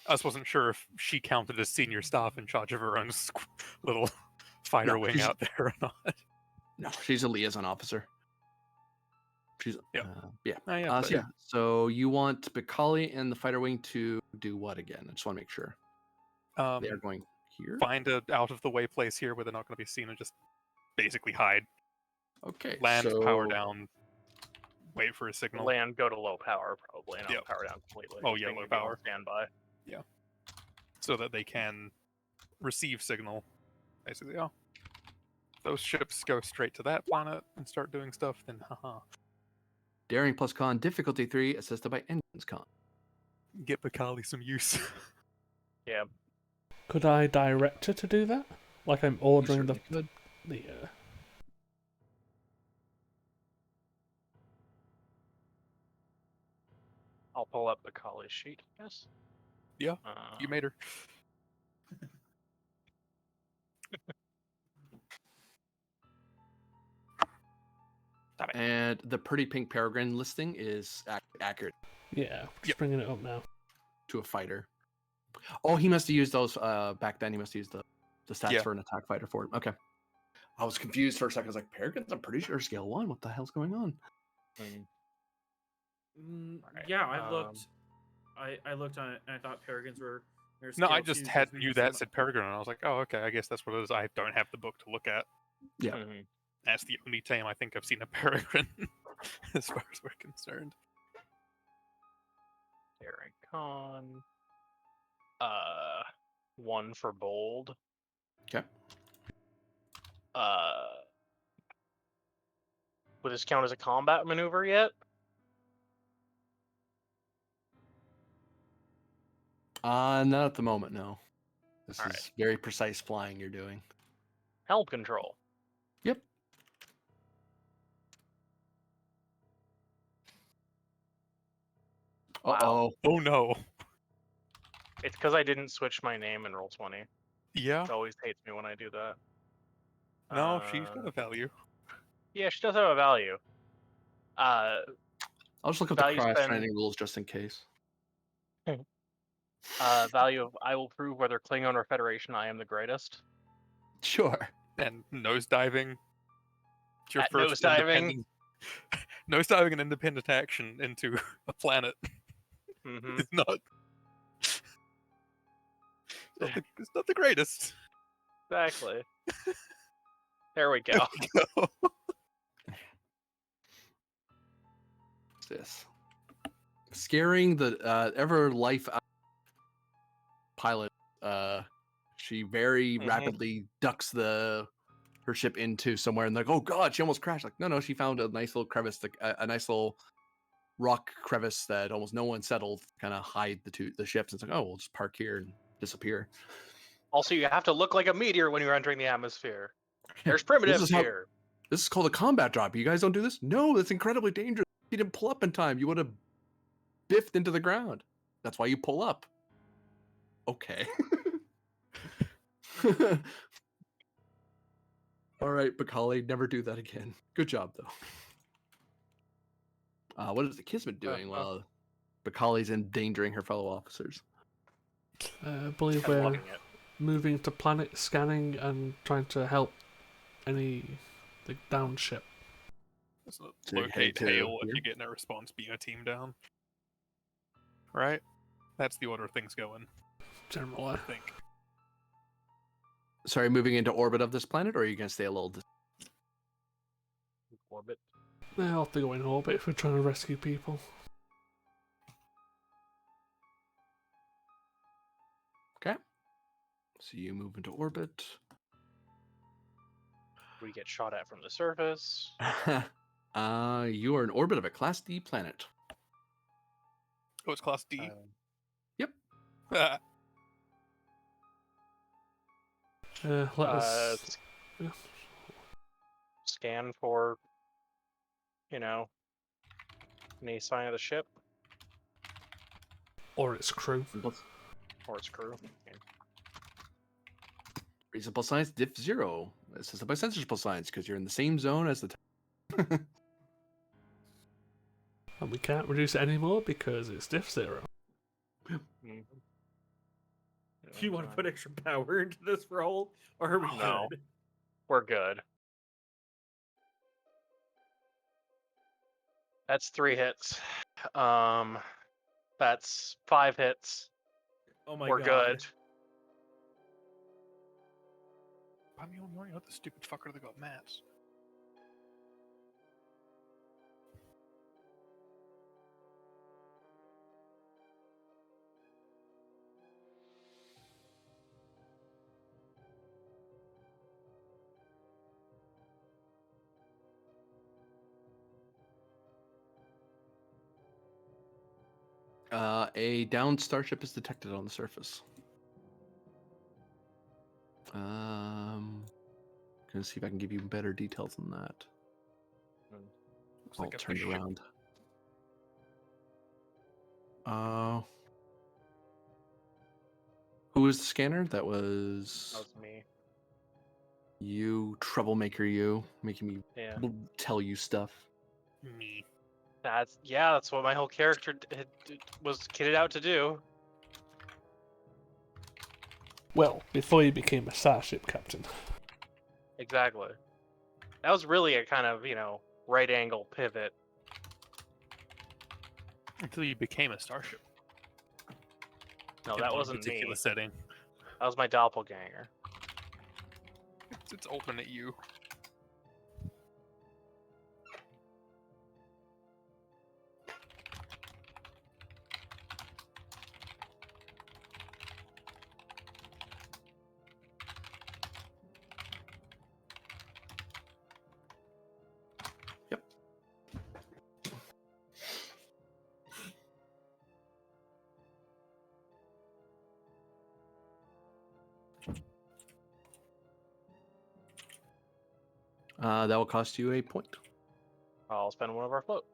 I just wasn't sure if she counted as senior staff in charge of her own little fighter No, wing she's- out there or not. No, she's a liaison officer. She's Yep. yeah. Yeah, So yeah. So you want Bakali and the fighter wing to do what again? I just want to make sure they are going here. Find a out of the way place here where they're not going to be seen and just basically hide. Okay. Land, so, power down, wait for a signal. Land go to low power probably, and Yep. power down completely. Oh, Just yeah, bring low everything on power. Standby. So that they can receive signal. Basically, if those ships go straight to that planet and start doing stuff, then haha. Daring plus con difficulty 3 assisted by engines con. Get Bakali some use. Yeah. Could I direct her to do that? Like I'm ordering the Good. the. I'll pull up Bakali's sheet, yes. Yeah, you made her. And the pretty pink peregrine listing is accurate Yeah, just Yep. bringing it up now. to a fighter. Oh, he must have used those back then. He must have used the stats Yeah. for an attack fighter for it. Okay. I was confused for a second. I was like, peregrines, I'm pretty sure scale 1. What the hell's going on? Alright, Yeah, I looked. I looked on it and I thought Peregrines were. No, I just knew that said Peregrine, and I was like, oh, okay, I guess that's what it is. I don't have the book to look at. Yeah. Mhm. That's the only time I think I've seen a Peregrine, as far as we're concerned. Daring Con. 1 for bold. Okay. Would this count as a combat maneuver yet? Not at the moment, no. This All is right. very precise flying you're doing. Helm control. Yep. Wow. Uh-oh. Oh no. It's because I didn't switch my name in Roll20. Yeah. It always hates me when I do that. No, she's got a value. Yeah, she does have a value. I'll just look up the Value crash spend- training rules just in case. Value of I will prove whether Klingon or Federation I am the greatest. Sure. And nosediving. It's your At first nosediving? independent nosediving an independent action into a planet. Mm-hmm. It's not. It's not the greatest. Exactly. There we go. What's this? Scaring the ever life out pilot. She very Mhm. rapidly ducks her ship into somewhere, and like, oh god, she almost crashed. Like, no, she found a nice little crevice, a nice little rock crevice that almost no one settled, kind of hide the ships. It's like, oh, we'll just park here and disappear. Also, you have to look like a meteor when you're entering the atmosphere. There's This primitives is how- here. This is called a combat drop. You guys don't do this? No, that's incredibly dangerous. You didn't pull up in time. You would have biffed into the ground. That's why you pull up. Okay. All right, Bakali, never do that again. Good job, though. What is the Kismet doing while Bakali's endangering her fellow officers? I believe I'm we're loving it. moving to planet scanning and trying to help any down ship. It's not So you locate head to hail if here? you get no response, beam a team down. Right? That's the order of things going, Generally. I think. Sorry, moving into orbit of this planet, or are you going to stay a little... Orbit. I'll have to go in orbit if we're trying to rescue people. Okay. So you move into orbit. We get shot at from the surface. You are in orbit of a Class D planet. Oh, it's Class D. Yep. Let us. Scan for, any sign of the ship Or its crew. or its crew. Okay. Reasonable science, diff 0. Assisted by sensible science, because you're in the same zone as the... And we can't reduce it anymore because it's diff 0. Mhm. Do you want to put extra power into this roll, or are we No. good? We're good. That's 3 hits. That's 5 hits. Oh my We're god. good. I'm ignoring the stupid fucker that got mats. A downed starship is detected on the surface. Gonna see if I can give you better details than that. Looks I'll like a turn it ship. around. Who was the scanner? That That was was me. you, troublemaker. You making me Yeah. tell you stuff. Me. That's what my whole character was kitted out to do. Well, before you became a starship captain. Exactly. That was really a kind of, right angle pivot. Until you became a starship. No, in that one wasn't me. particular setting. That was my doppelganger. It's alternate you. Yep. That will cost you a point. I'll spend one of our float.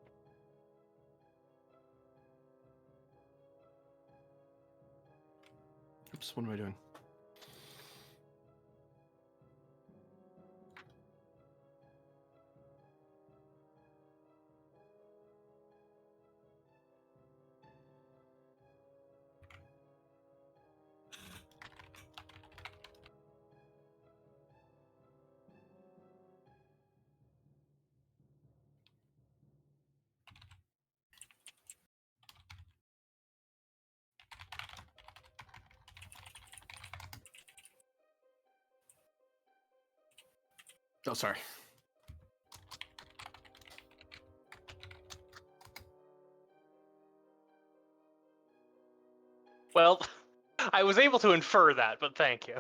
Oops, what am I doing? Oh, sorry. Well, I was able to infer that, but thank you.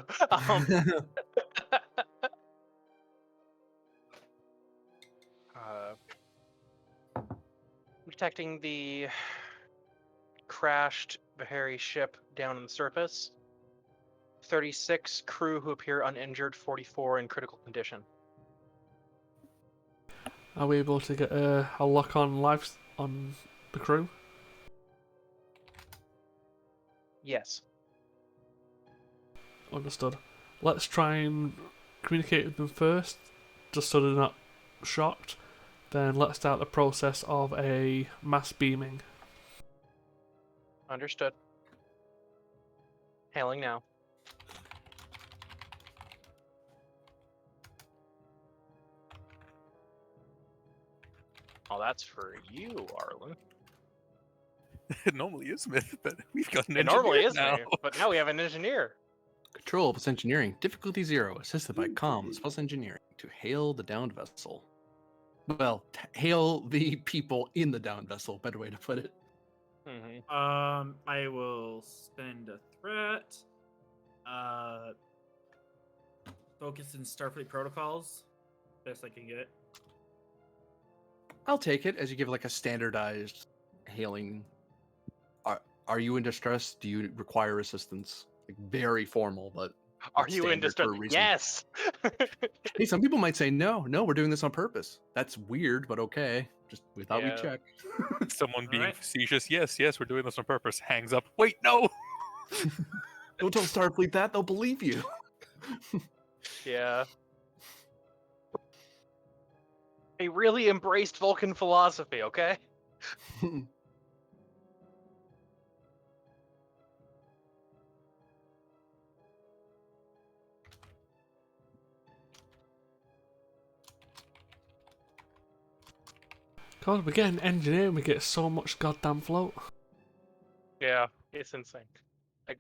Detecting the crashed Bahari ship down on the surface. 36 crew who appear uninjured, 44 in critical condition. Are we able to get a lock on lives on the crew? Yes. Understood. Let's try and communicate with them first, just so they're not shocked. Then let's start the process of a mass beaming. Understood. Hailing now. Oh, that's for you, Arlen. It normally is Smith, but we've got an It normally engineer is now. me, but now we have an engineer. Control plus engineering. Difficulty 0. Assisted by comms plus engineering to hail the downed vessel. Well, hail the people in the downed vessel. Better way to put it. Mm-hmm. I will spend a threat. Focus in Starfleet protocols. Best I can get. I'll take it as you give like a standardized hailing. Are you in distress? Do you require assistance? Like very formal, but Are it's you in standard distress? for a reason. Yes. Hey, some people might say no, we're doing this on purpose. That's weird, but okay. Just we thought Yeah. we'd check. Someone being Alright. facetious. Yes, we're doing this on purpose. Hangs up. Wait, no. Don't tell Starfleet that; they'll believe you. Yeah. They really embraced Vulcan philosophy, okay? God, we get an engineer and we get so much goddamn float. Yeah, it's insane. Like,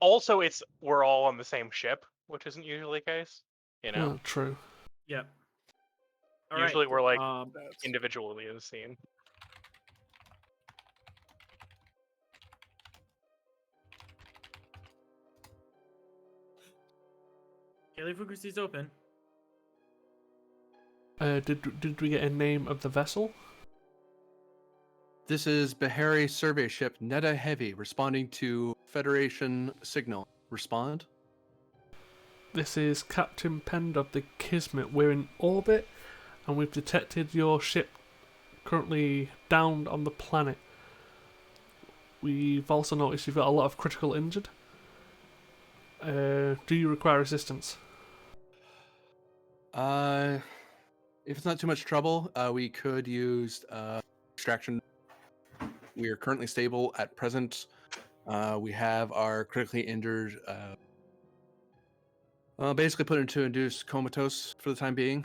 also, we're all on the same ship, which isn't usually the case. You know, Oh, true. Yep. usually we're like That's... individually in the scene. Hailing frequency's open. Did we get a name of the vessel? This is Bahari survey ship Netta Heavy responding to Federation signal. Respond. This is Captain Pend of the Kismet. We're in orbit, and we've detected your ship currently downed on the planet. We've also noticed you've got a lot of critical injured. Do you require assistance? If it's not too much trouble, we could use extraction. We are currently stable at present. We have our critically injured basically put into induced comatose for the time being.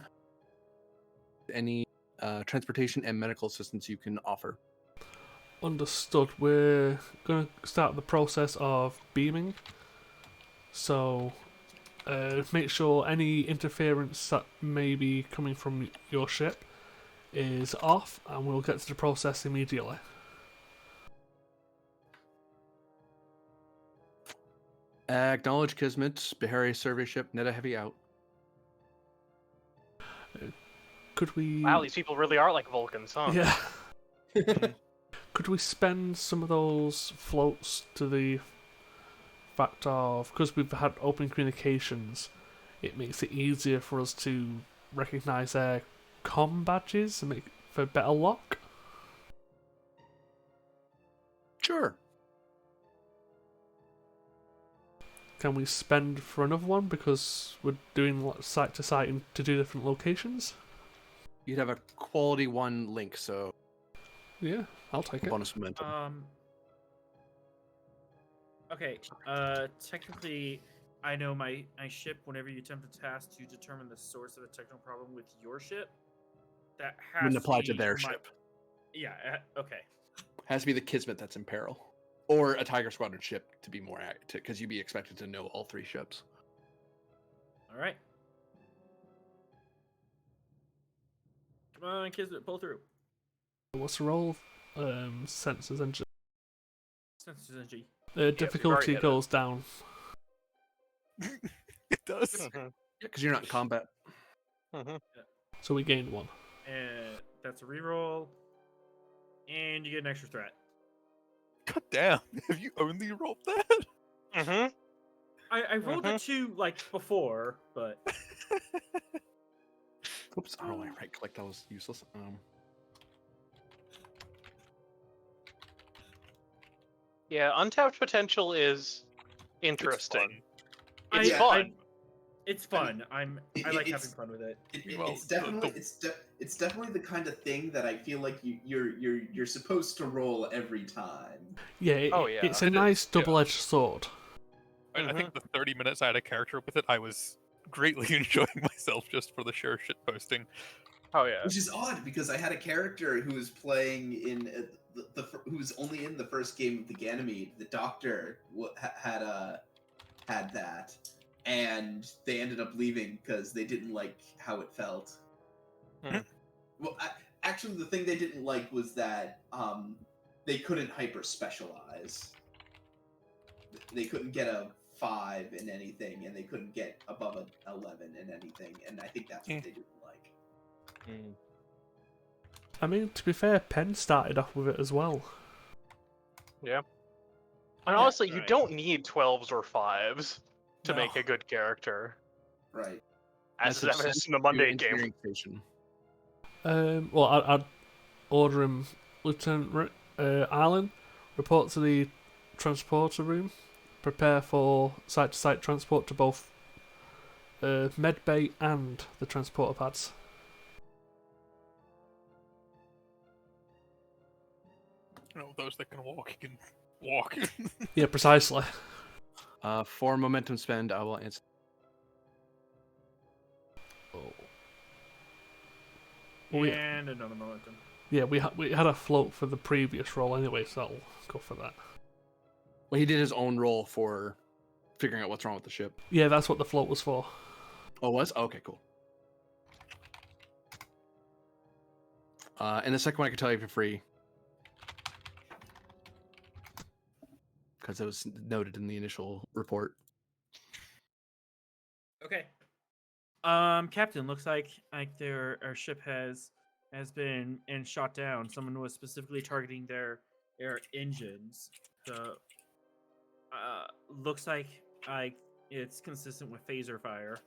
Any transportation and medical assistance you can offer. Understood. We're going to start the process of beaming. So, make sure any interference that may be coming from your ship is off, and we'll get to the process immediately. Acknowledge Kismet, Bahari survey ship, Netta Heavy out. Could we... Wow, these people really are like Vulcans, huh? Yeah. Could we spend some of those floats to the fact of... Because we've had open communications, it makes it easier for us to recognise their comm badges and make for better lock? Sure. can we spend for another one because we're doing site to site to do different locations? You'd have a quality 1 link, so Yeah, I'll take it. bonus momentum. Okay. Technically, I know my ship. Whenever you attempt a task to determine the source of a technical problem with your ship, that has Wouldn't apply to be their my- ship. Yeah. Okay. Has to be the Kismet that's in peril, or a Tiger Squadron ship to be more accurate, because you'd be expected to know all 3 ships. All right. Come on, Kismet, pull through. What's the role? Sensors and Sensors and G. difficulty hit it. goes down. It does. Yeah, because you're not in combat. So we gained 1. And that's a reroll. And you get an extra threat. God damn! Have you only rolled that? Mm-hmm. I rolled a 2 like before, but Oops, I don't know why I right click. That was useless. Yeah, untapped potential is interesting. It's Yeah, fun. it's fun. I like having it's- fun with it. Well, It's definitely it's definitely the kind of thing that I feel like you're supposed to roll every time. Yeah, it's a It is, nice yeah. double-edged sword. I think the 30 minutes I had a character with it, I was greatly enjoying myself just for the sheer shit posting. Oh yeah. Which is odd because I had a character who was playing in who was only in the first game of the Ganymede. The Doctor had that, and they ended up leaving because they didn't like how it felt. Hmm. Well, actually, the thing they didn't like was that they couldn't hyper specialize. They couldn't get a 5 in anything, and they couldn't get above an 11 in anything, and I think that's what they didn't like. I mean, to be fair, Penn started off with it as well. Yeah. And honestly, you right. don't need 12s or 5s to No. make a good character. Right. As is Message evidenced sent in the to Monday engineering game. Station. Well, I'd order him, Lieutenant Allen, report to the transporter room, prepare for site-to-site transport to both med bay and the transporter pads. You know, those that can walk, can walk. Yeah, precisely. For momentum spend, I will answer. Well, And another momentum. Yeah, we had a float for the previous roll anyway, so I'll go for that. Well, he did his own roll for figuring out what's wrong with the ship. Yeah, that's what the float was for. Oh, it was? Okay, cool. And the second one I can tell you for free. Because it was noted in the initial report. Okay. Captain, looks like our ship has been shot down. Someone was specifically targeting their engines. So looks like it's consistent with phaser fire.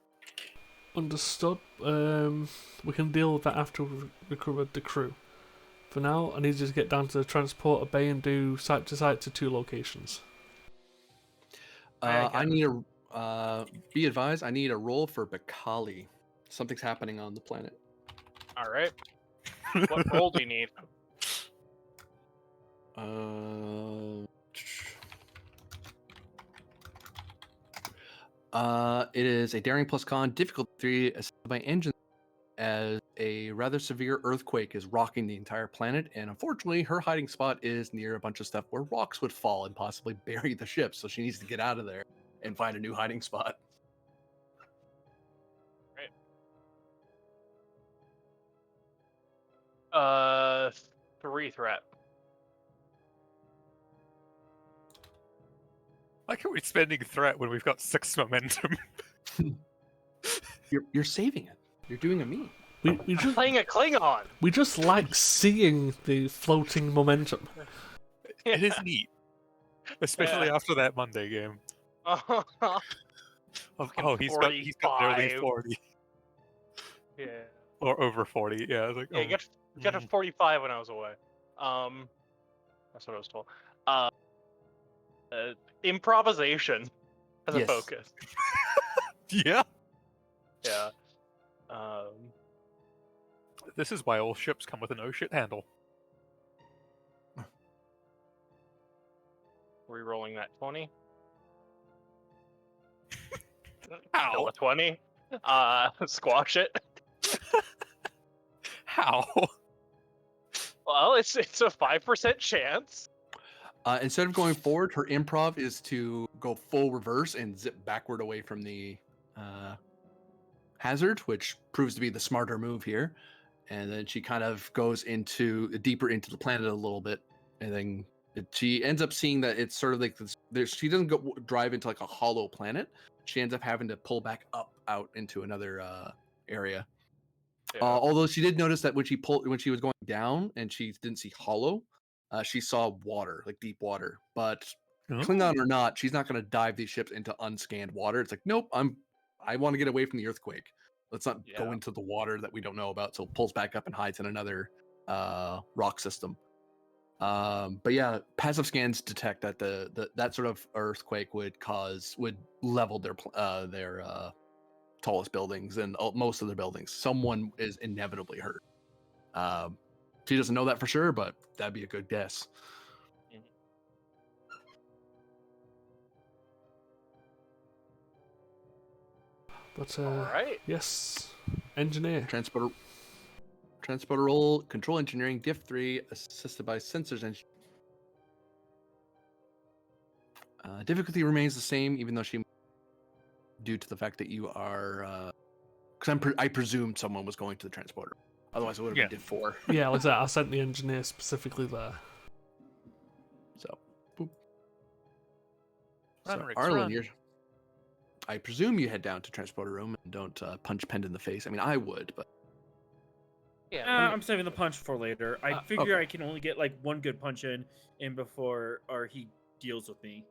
Understood. We can deal with that after we've recovered the crew. For now, I need you to get down to the transporter bay and do site to site to 2 locations. I need a. Be advised, I need a roll for Bakali. Something's happening on the planet. Alright. What role do you need? It is a daring plus con difficulty 3 assisted by engine as a rather severe earthquake is rocking the entire planet, and unfortunately, her hiding spot is near a bunch of stuff where rocks would fall and possibly bury the ship. So she needs to get out of there and find a new hiding spot. Right. 3 threat. Like how we're spending threat when we've got 6 momentum. You're saving it. You're doing a me. We I'm just playing a Klingon! we just like seeing the floating momentum. It is neat. Especially after that Monday game. Oh, he's got nearly 45. 40. Yeah. Or over 40, yeah. I was like, Yeah, you got to 45 when I was away. That's what I was told. Improvisation. as a Yes. focus. Yeah. Yeah. This is why all ships come with an oh shit handle. Re-rolling that 20. How? Kill a 20. Squash it. How? Well, it's a 5% chance. Instead of going forward, her improv is to go full reverse and zip backward away from the hazard, which proves to be the smarter move here. And then she kind of goes deeper into the planet a little bit, and then she ends up seeing that it's sort of like this. She doesn't go drive into like a hollow planet. She ends up having to pull back up out into another area. Yeah. Although she did notice that when she was going down and she didn't see hollow, she saw water, like deep water. But Klingon or not, she's not going to dive these ships into unscanned water. It's like, nope, I want to get away from the earthquake. Let's not go into the water that we don't know about. So it pulls back up and hides in another rock system. But yeah, passive scans detect that that sort of earthquake would level their tallest buildings and most of the buildings. Someone is inevitably hurt. She doesn't know that for sure, but that'd be a good guess. But All right. yes, engineer. Transporter roll, control engineering, diff 3, assisted by sensors and difficulty remains the same, even though due to the fact that you are because I presumed someone was going to the transporter. Otherwise, it would have been diff 4. Yeah, like that. I sent the engineer specifically there. So, boop. Run, So Riggs, Arlen, run. I presume you head down to transporter room and don't punch Pend in the face. I mean, I would, but Yeah. I'm saving the punch for later. I figure I can only get like one good punch in before or he deals with me.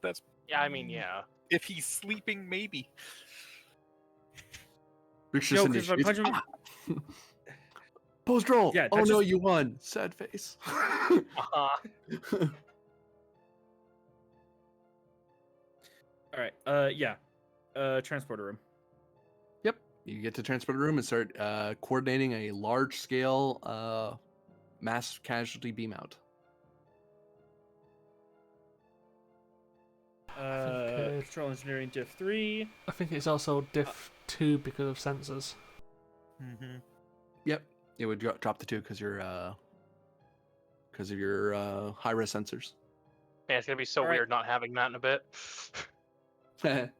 That's Yeah, I mean, yeah. if he's sleeping, maybe. Rick's No, just 'cause if I punch him- Post roll. Yeah, Oh that's no, just- you won. Sad face. All right. Yeah. Transporter room. Yep. You get to transporter room and start coordinating a large scale mass casualty beam out. Control engineering diff 3. I think it's also diff 2 because of sensors. Mm-hmm. Yep. It would drop the 2 because of your high res sensors. Man, it's gonna be so All right. weird not having that in a bit. Got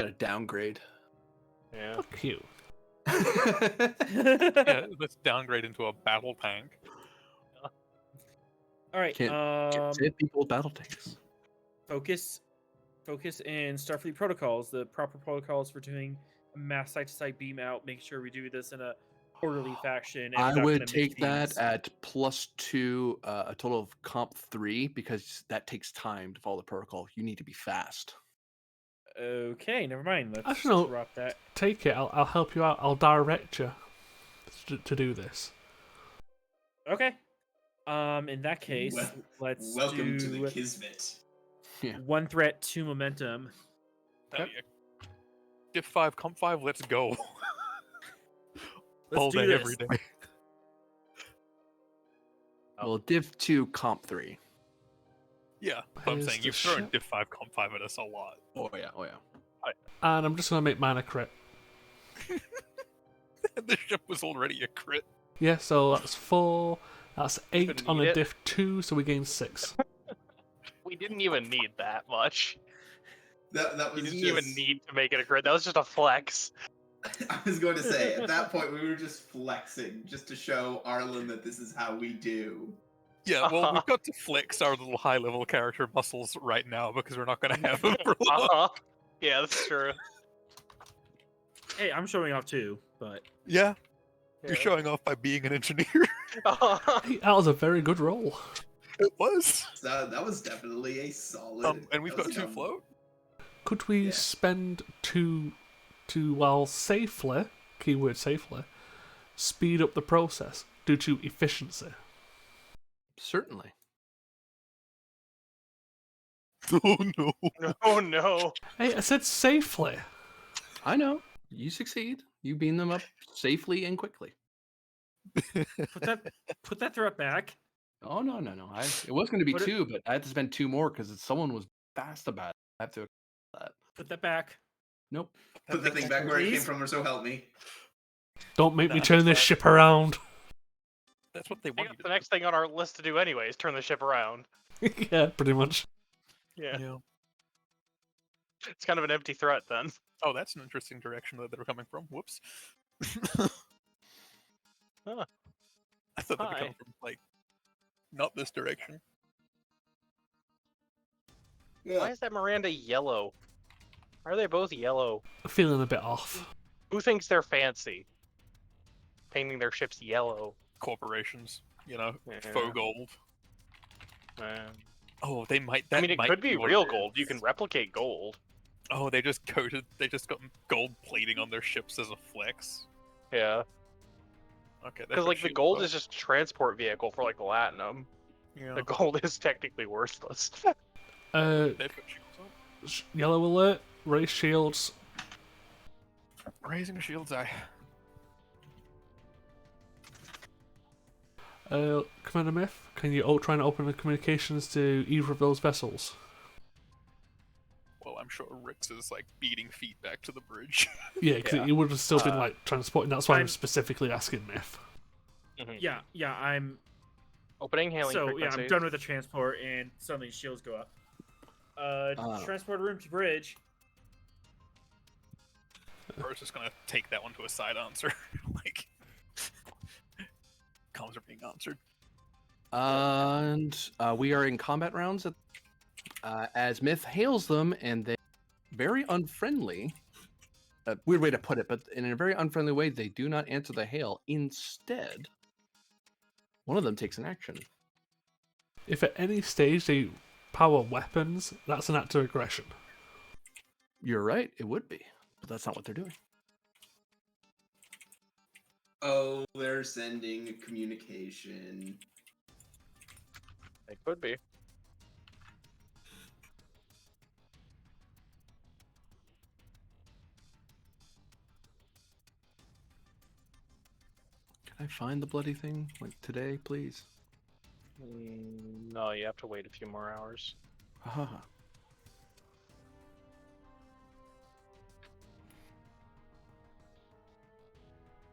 a downgrade. Yeah. Fuck you. Yeah, let's downgrade into a battle tank. All right. Can't save people with battle tanks. Focus in Starfleet protocols, the proper protocols for doing a mass site-to-site beam out. Make sure we do this in a orderly fashion. And I not would gonna take make that these- at +2, a total of comp 3, because that takes time to follow the protocol. You need to be fast. Okay, never mind. Let's Actually, no. drop that. Take it. I'll help you out. I'll direct you to do this. Okay. In that case, let's Welcome do to the Kismet. Yeah. 1 threat, 2 momentum. Hell yeah. Diff 5, Comp 5, let's go. Let's All do day, this. every day. Well, div 2, comp 3. Yeah, but I'm Here's saying the you've thrown ship. Diff 5, Comp 5 at us a lot. Oh yeah, oh yeah. And I'm just gonna make mine a crit. The ship was already a crit. Yeah, so that's 4. That's 8 Couldn't on need a it. diff 2, so we gain 6. We didn't even need that much. That We was didn't just, even need to make it a crit. That was just a flex. I was going to say, at that point, we were just flexing, just to show Arlen that this is how we do. Yeah, well, we've got to flex our little high-level character muscles right now because we're not going to have them for long. Yeah, that's true. Hey, I'm showing off too, but Yeah, Yeah. you're showing off by being an engineer. Hey, that was a very good roll. It was. So that was definitely a solid. And we've that got was 2 like a- float. Could we Yeah. spend to while safely, keyword safely, speed up the process due to efficiency? Certainly. Oh no. Oh no. Hey, I said safely. I know. You succeed. You beam them up safely and quickly. Put that threat back. Oh no, no, no. It was going to be Put it- 2, but I had to spend 2 more because someone was fast about it. I have to accept that. Put that back. Nope. Put the thing back where it came Please? from, or so help me. Don't make me Nah, turn it's this fine. ship around. That's what they I want think you that's the next thing on our list to do anyway, is turn the ship around. Yeah, pretty much. Yeah. to. Yeah. It's kind of an empty threat then. Oh, that's an interesting direction that they're coming from. Whoops. Huh. I thought they were Hi. coming from like not this direction. Why is that Miranda yellow? Why are they both yellow? Feeling a bit off. Who thinks they're fancy? Painting their ships yellow. Corporations, Yeah. faux gold. Man. Oh, they might. I That mean, it might could be what real it gold. You is. can replicate gold. Oh, they just got gold plating on their ships as a flex. Yeah. Okay, Because, like, the gold is just a transport vehicle for, like, platinum. Yeah. The gold is technically worthless. Uh, They've got shields up. yellow alert. Raise shields. Raising shields, Commander Myth, can you try and open the communications to either of those vessels? Well, I'm sure Rix is like beating feet back to the bridge. Yeah, because Yeah. it would have still been like transporting. That's why I'm I'm- specifically asking Myth. Yeah, I'm Opening hailing so frequencies. I'm done with the transport, and suddenly shields go up. Transport room to bridge. Bro's just gonna take that one to a side answer. Like, comms are being answered. And we are in combat rounds as Myth hails them, and they very unfriendly. Weird way to put it, but in a very unfriendly way, they do not answer the hail. Instead, one of them takes an action. If at any stage they power weapons, that's an act of aggression. You're right, it would be, but that's not what they're doing. Oh, they're sending a communication. It could be. Can I find the bloody thing like today, please? No, you have to wait a few more hours. Haha.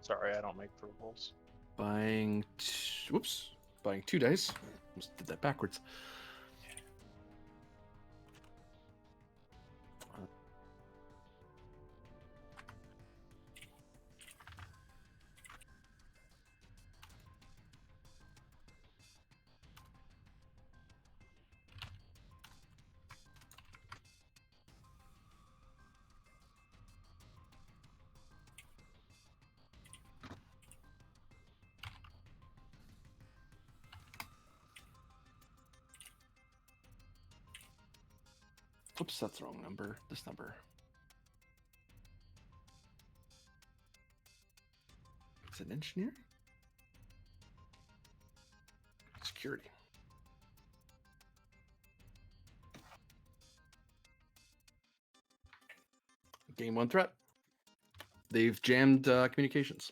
Sorry, I don't make the rules. Buying 2 dice. Almost did that backwards. Oops, that's the wrong number. This number. Is it engineering? Security. Game 1 threat. They've jammed communications.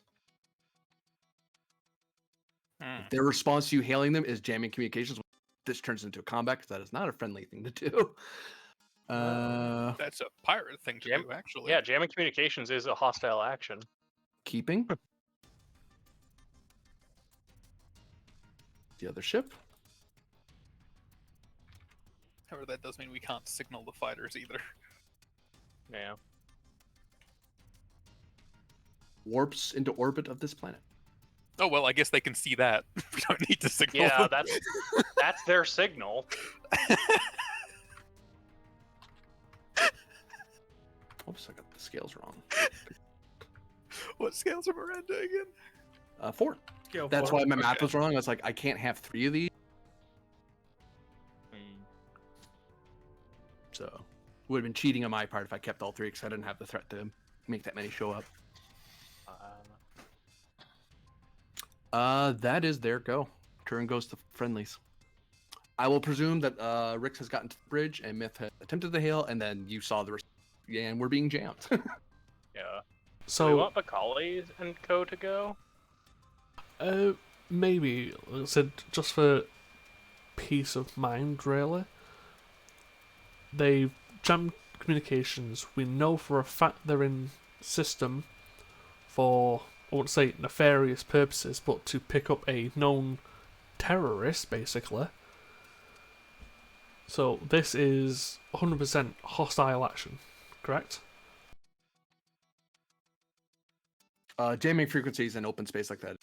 Their response to you hailing them is jamming communications. This turns into a combat because that is not a friendly thing to do. That's a pirate thing to Jam- do, actually. Yeah, jamming communications is a hostile action. Keeping the other ship. However, that does mean we can't signal the fighters either. Yeah. Warps into orbit of this planet. Oh well, I guess they can see that. We don't need to signal Yeah, them. that's their signal. Oops, I got the scales wrong. What scales are Miranda again? 4. Scale That's 4. why my math Okay. was wrong. I was like, I can't have 3 of these. So, would have been cheating on my part if I kept all 3 because I didn't have the threat to make that many show up. That is their go. Turn goes to friendlies. I will presume that Rix has gotten to the bridge and Myth had attempted the hail, and then you saw the and we're being jammed. Yeah. Do we So, want Bakali and Co to go? maybe, like I said, just for peace of mind, really. They've jammed communications. We know for a fact they're in system for, I won't say nefarious purposes, but to pick up a known terrorist, basically. So this is 100% hostile action, correct? Jamming frequencies in open space like that.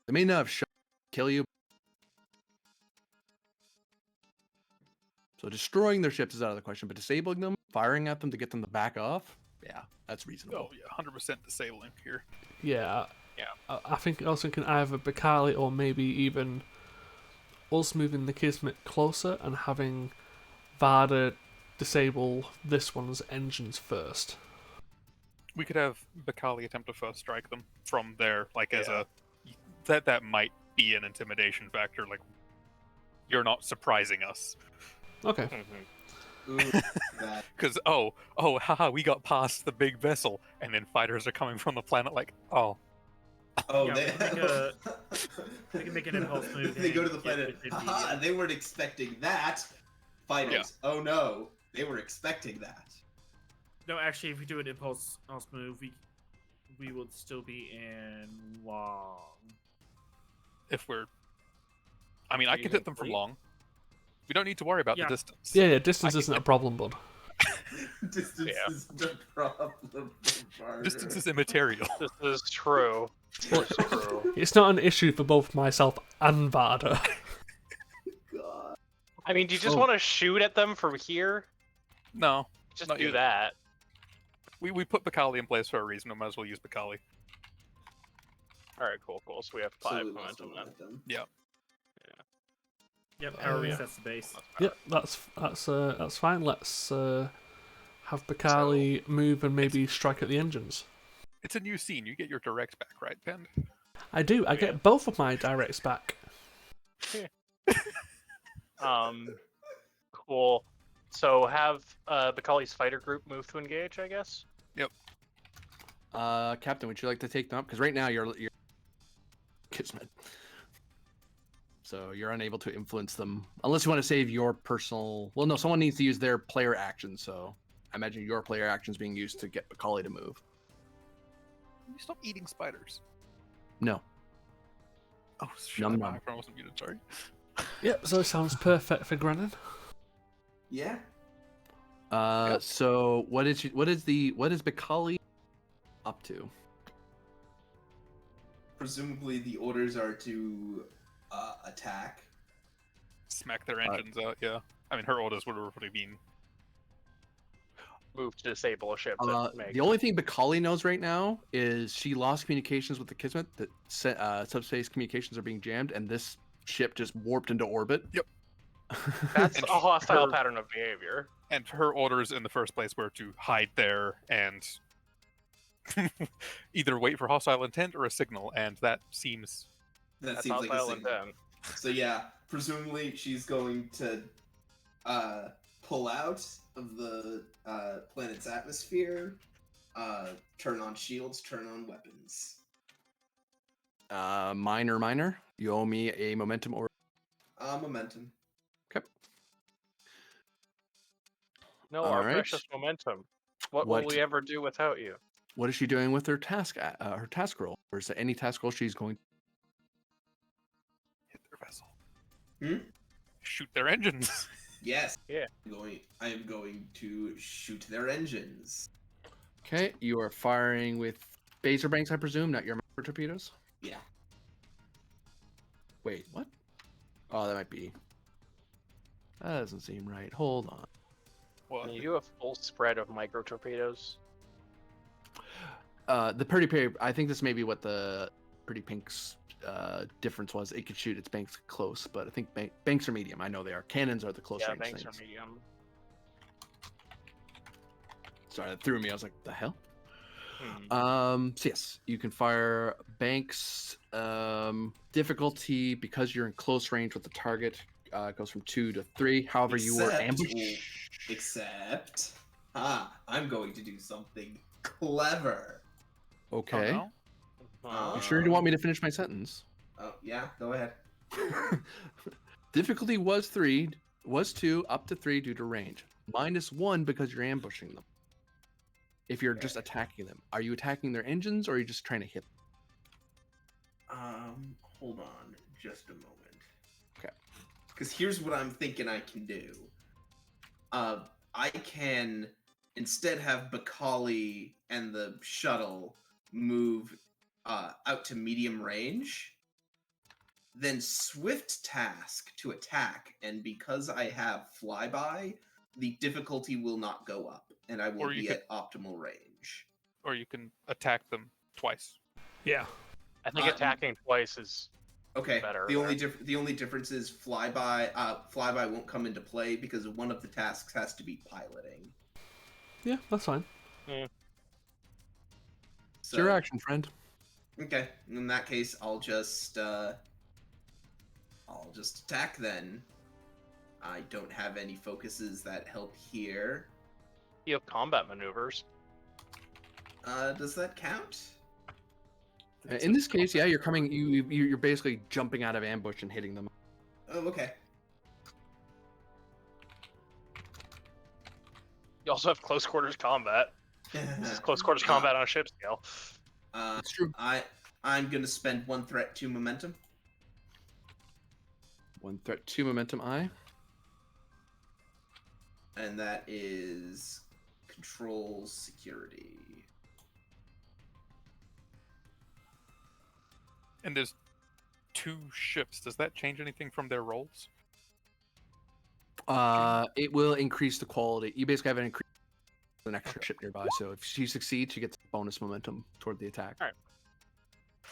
They may not have shot kill you. So destroying their ships is out of the question, but disabling them, firing at them to get them to back off, yeah, that's reasonable. Oh yeah, 100% disabling here. Yeah. Yeah. I think I was thinking either Bakali or maybe even us moving the Kismet closer and having Vada disable this one's engines first. We could have Bakali attempt to first strike them from there, like as Yeah. a that might be an intimidation factor. Like you're not surprising us, Okay. Mm-hmm. Ooh, that. because haha, we got past the big vessel, and then fighters are coming from the planet. Like Oh, Yeah, we can make an impulse move They go to and the get planet. within Haha, the- they weren't expecting that. Fighters. Oh no, they were expecting that. No, actually, if we do an impulse move, we would still be in long. if we're, I mean, I can Using hit them for fleet? long. We don't need to worry about Yeah. the distance. Yeah, distance I- isn't a problem, bud. Distance Yeah. is the problem. Barter. Distance is immaterial. This is true. Look, It's true. it's not an issue for both myself and Vada. God. I mean, do you just Oh. want to shoot at them from here? No, Just Not do yet. that. we put Bakali in place for a reason. We might as well use Bakali. All right, cool. So we have So 5 we lost momentum one then. of them. Yep, power yeah. resets the base. Yep, that's fine. Let's have Bakali move and maybe strike at the engines. It's a new scene. You get your direct back, right, Pend? I do. I Yeah. get both of my directs back. Cool. So have Bakali's fighter group move to engage, I guess. Captain, would you like to take them up? Because right now you're Kismet. So you're unable to influence them unless you want to save your personal. Well, no, someone needs to use their player action. So I imagine your player action is being used to get Bakali to move. You stop eating spiders. No. Oh shit! Nom My nom. microphone wasn't muted. Sorry. Yep, so it sounds perfect for Grennan. Yeah. Yep. So what is Bakali up to? Presumably the orders are to attack. Smack their engines out. Yeah. I mean, her orders would have really been. Move to disable a ship. That The only thing Bakali knows right now is she lost communications with the Kismet. That subspace communications are being jammed, and this ship just warped into orbit. Yep. That's And a hostile her- pattern of behavior. And her orders in the first place were to hide there and either wait for hostile intent or a signal, and that seems. That That's seems like a hostile signal. intent. So yeah, presumably she's going to pull out of the planet's atmosphere, turn on shields, turn on weapons. Minor. You owe me a momentum or. Momentum. No, All our right. precious momentum. What What- will we ever do without you? What is she doing with her task roll? Or is there any task roll she's going? Hit their vessel. Hmm? Shoot their engines. Yes. Yeah. I am going to shoot their engines. Okay, you are firing with phaser banks, I presume, not your micro torpedoes. Yeah. Wait, what? Oh, that might be. That doesn't seem right. Hold on. What? Can you do a full spread of micro torpedoes? The Pretty Pink, I think this may be what the Pretty Pink's difference was. It could shoot its banks close, but I think banks are medium. I know they are. Cannons are the close Yeah, range banks things. are medium. Sorry, that threw me. I was like, the hell? Hmm. So yes, you can fire banks. Difficulty, because you're in close range with the target, goes from 2 to 3. However, you were ambushed. Except, I'm going to do something clever. Okay. Oh, no? You sure you don't want me to finish my sentence? Oh, yeah, go ahead. Difficulty was 2, up to 3 due to range. -1 because you're ambushing them. If you're just attacking them. Are you attacking their engines or are you just trying to hit them? Hold on just a moment. Okay. Because here's what I'm thinking I can do. I can instead have Bakali and the shuttle move out to medium range, then swift task to attack, and because I have flyby, the difficulty will not go up, and I will Or you be could- at optimal range. Or you can attack them twice. Yeah. I think attacking twice is Okay. better. The only difference is flyby. Flyby won't come into play because one of the tasks has to be piloting. Yeah, that's fine. It's your action, friend. Okay. In that case, I'll just attack then. I don't have any focuses that help here. You have combat maneuvers. Does that count? In this case, yeah, you're coming. You're basically jumping out of ambush and hitting them. Oh, okay. You also have close quarters combat. This is close quarters combat on a ship scale. It's true. I'm gonna spend 1 threat, 2 momentum. 1 threat, 2 momentum. And that is control security. And there's 2 ships. Does that change anything from their roles? It will increase the quality. You basically have an extra ship nearby, so if she succeeds, she gets bonus momentum toward the attack. All right.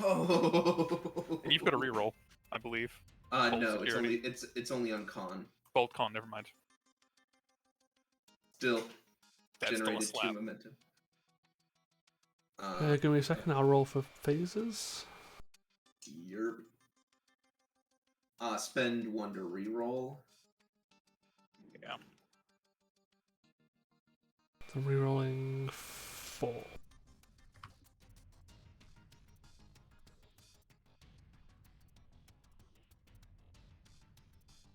Oh. And you've got a reroll, I believe. Bolt No, security. it's only on con. Bolt con, never mind. Still That's still a generated 2 slap. momentum. Give me a second. I'll roll for phases. Yerp. Spend 1 to reroll. Yeah. So I'm rerolling 4.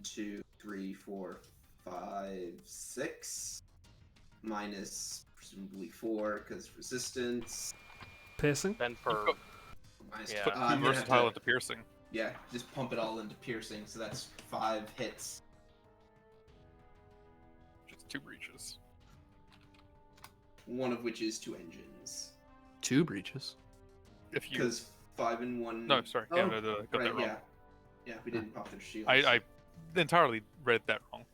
2, 3, 4, 5, 6. Minus presumably 4 because resistance. Piercing. Then for Minus Yeah. Put I'm gonna have versatile to- into piercing. Yeah, just pump it all into piercing, so that's 5 hits. Just 2 breaches. One of which is 2 engines. 2 breaches. If you Because 5 and 1. No, sorry. Oh, Yeah, got that wrong. yeah. Yeah, we didn't pop their shields. I entirely read that wrong.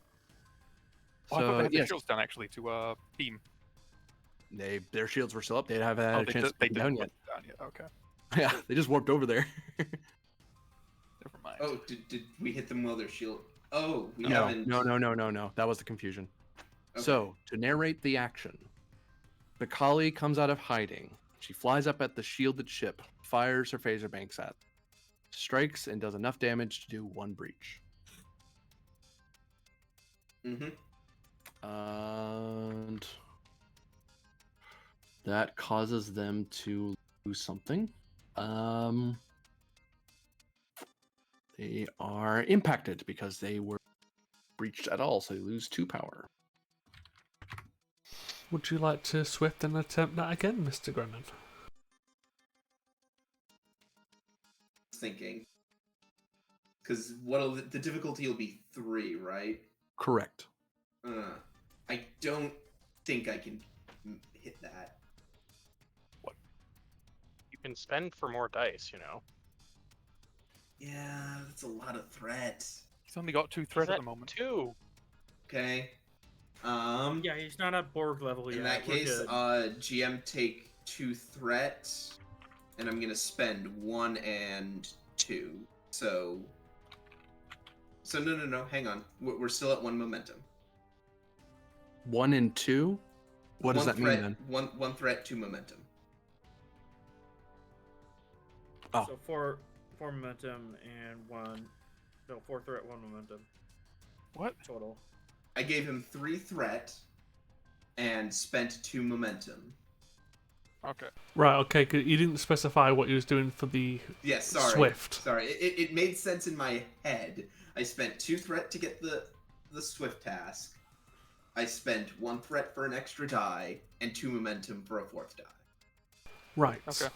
Oh, I thought So they had their yes, shields down actually to team. their shields were still up. They haven't had a they chance to they put them down didn't yet. put them down yet. Okay, Yeah, they just warped over there. never mind. Oh, did we hit them while their shield? Oh, we No, haven't. no. That was the confusion. Okay. So, to narrate the action, Bakali comes out of hiding. She flies up at the shielded ship, fires her phaser banks at, strikes, and does enough damage to do 1 breach. Mm-hmm. And that causes them to lose something. They are impacted because they were breached at all, so they lose 2 power. Would you like to swift and attempt that again, Mr. Grennan? Thinking. Because the difficulty will be 3, right? Correct. I don't think I can hit that. you can spend for more dice, you know. Yeah, that's a lot of threat. He's only got 2 He's threat at at the moment. 2. Okay. Yeah, he's not at Borg level yet. In that We're case, good. GM take 2 threat, and I'm gonna spend 1 and 2. So no. Hang on. We're still at 1 momentum. 1 and 2? What does that mean then? One threat, 2 momentum. Oh. So four momentum and 1. No, 4 threat, 1 momentum. What? total. I gave him 3 threat and spent 2 momentum. Okay. Right, okay, 'cause you didn't specify what he was doing for the Yes, sorry. Swift. Sorry, it made sense in my head. I spent 2 threat to get the Swift task. I spent 1 threat for an extra die and 2 momentum for a 4th die. Right. Okay.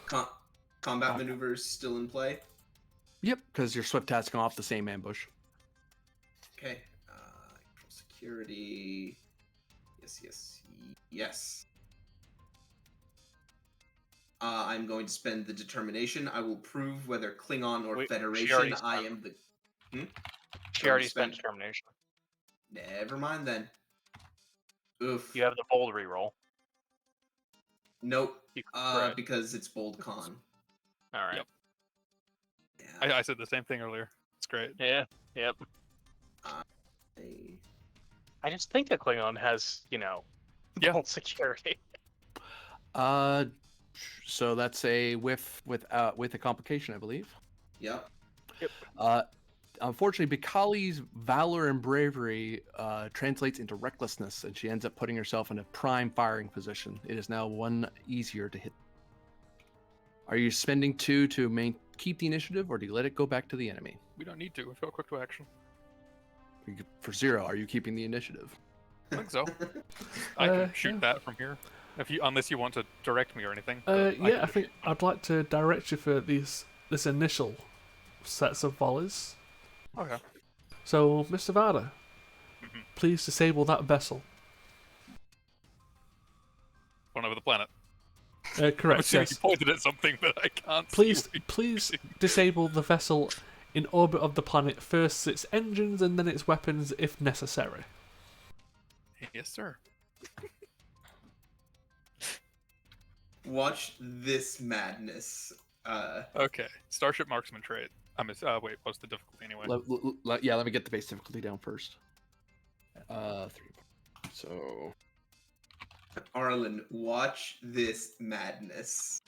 Combat maneuvers still in play. Yep, because your swift task off the same ambush. Okay. Control security. Yes. I'm going to spend the determination. I will prove whether Klingon or Wait, she Federation already I spent. am the. She already spent determination. Never mind then. Oof. You have the bold reroll. Nope. You right. Because it's bold con. All right. Yep. Yeah. I said the same thing earlier. It's great. Yeah. Yep. I- I just think that Klingon has, Yeah. bold security. So that's a whiff with a complication, I believe. Yep. Unfortunately, Bikali's valor and bravery translates into recklessness, and she ends up putting herself in a prime firing position. It is now 1 easier to hit. Are you spending 2 to keep the initiative, or do you let it go back to the enemy? We don't need to. We've got quick to action. For 0, are you keeping the initiative? I think so. I can shoot yeah. that from here. Unless you want to direct me or anything. I think I'd like to direct you for this initial sets of volleys. Okay. So, Mr. Vada, Mhm. please disable that vessel. One over the planet. Correct, I'm assuming yes. you pointed at something that I can't Please, see. please disable the vessel in orbit of the planet, first its engines and then its weapons if necessary. Yes, sir. Watch this madness. Okay. Starship Marksman trait. Wait, what's the difficulty anyway? Let me get the base difficulty down first. 3. So Arlen, watch this madness.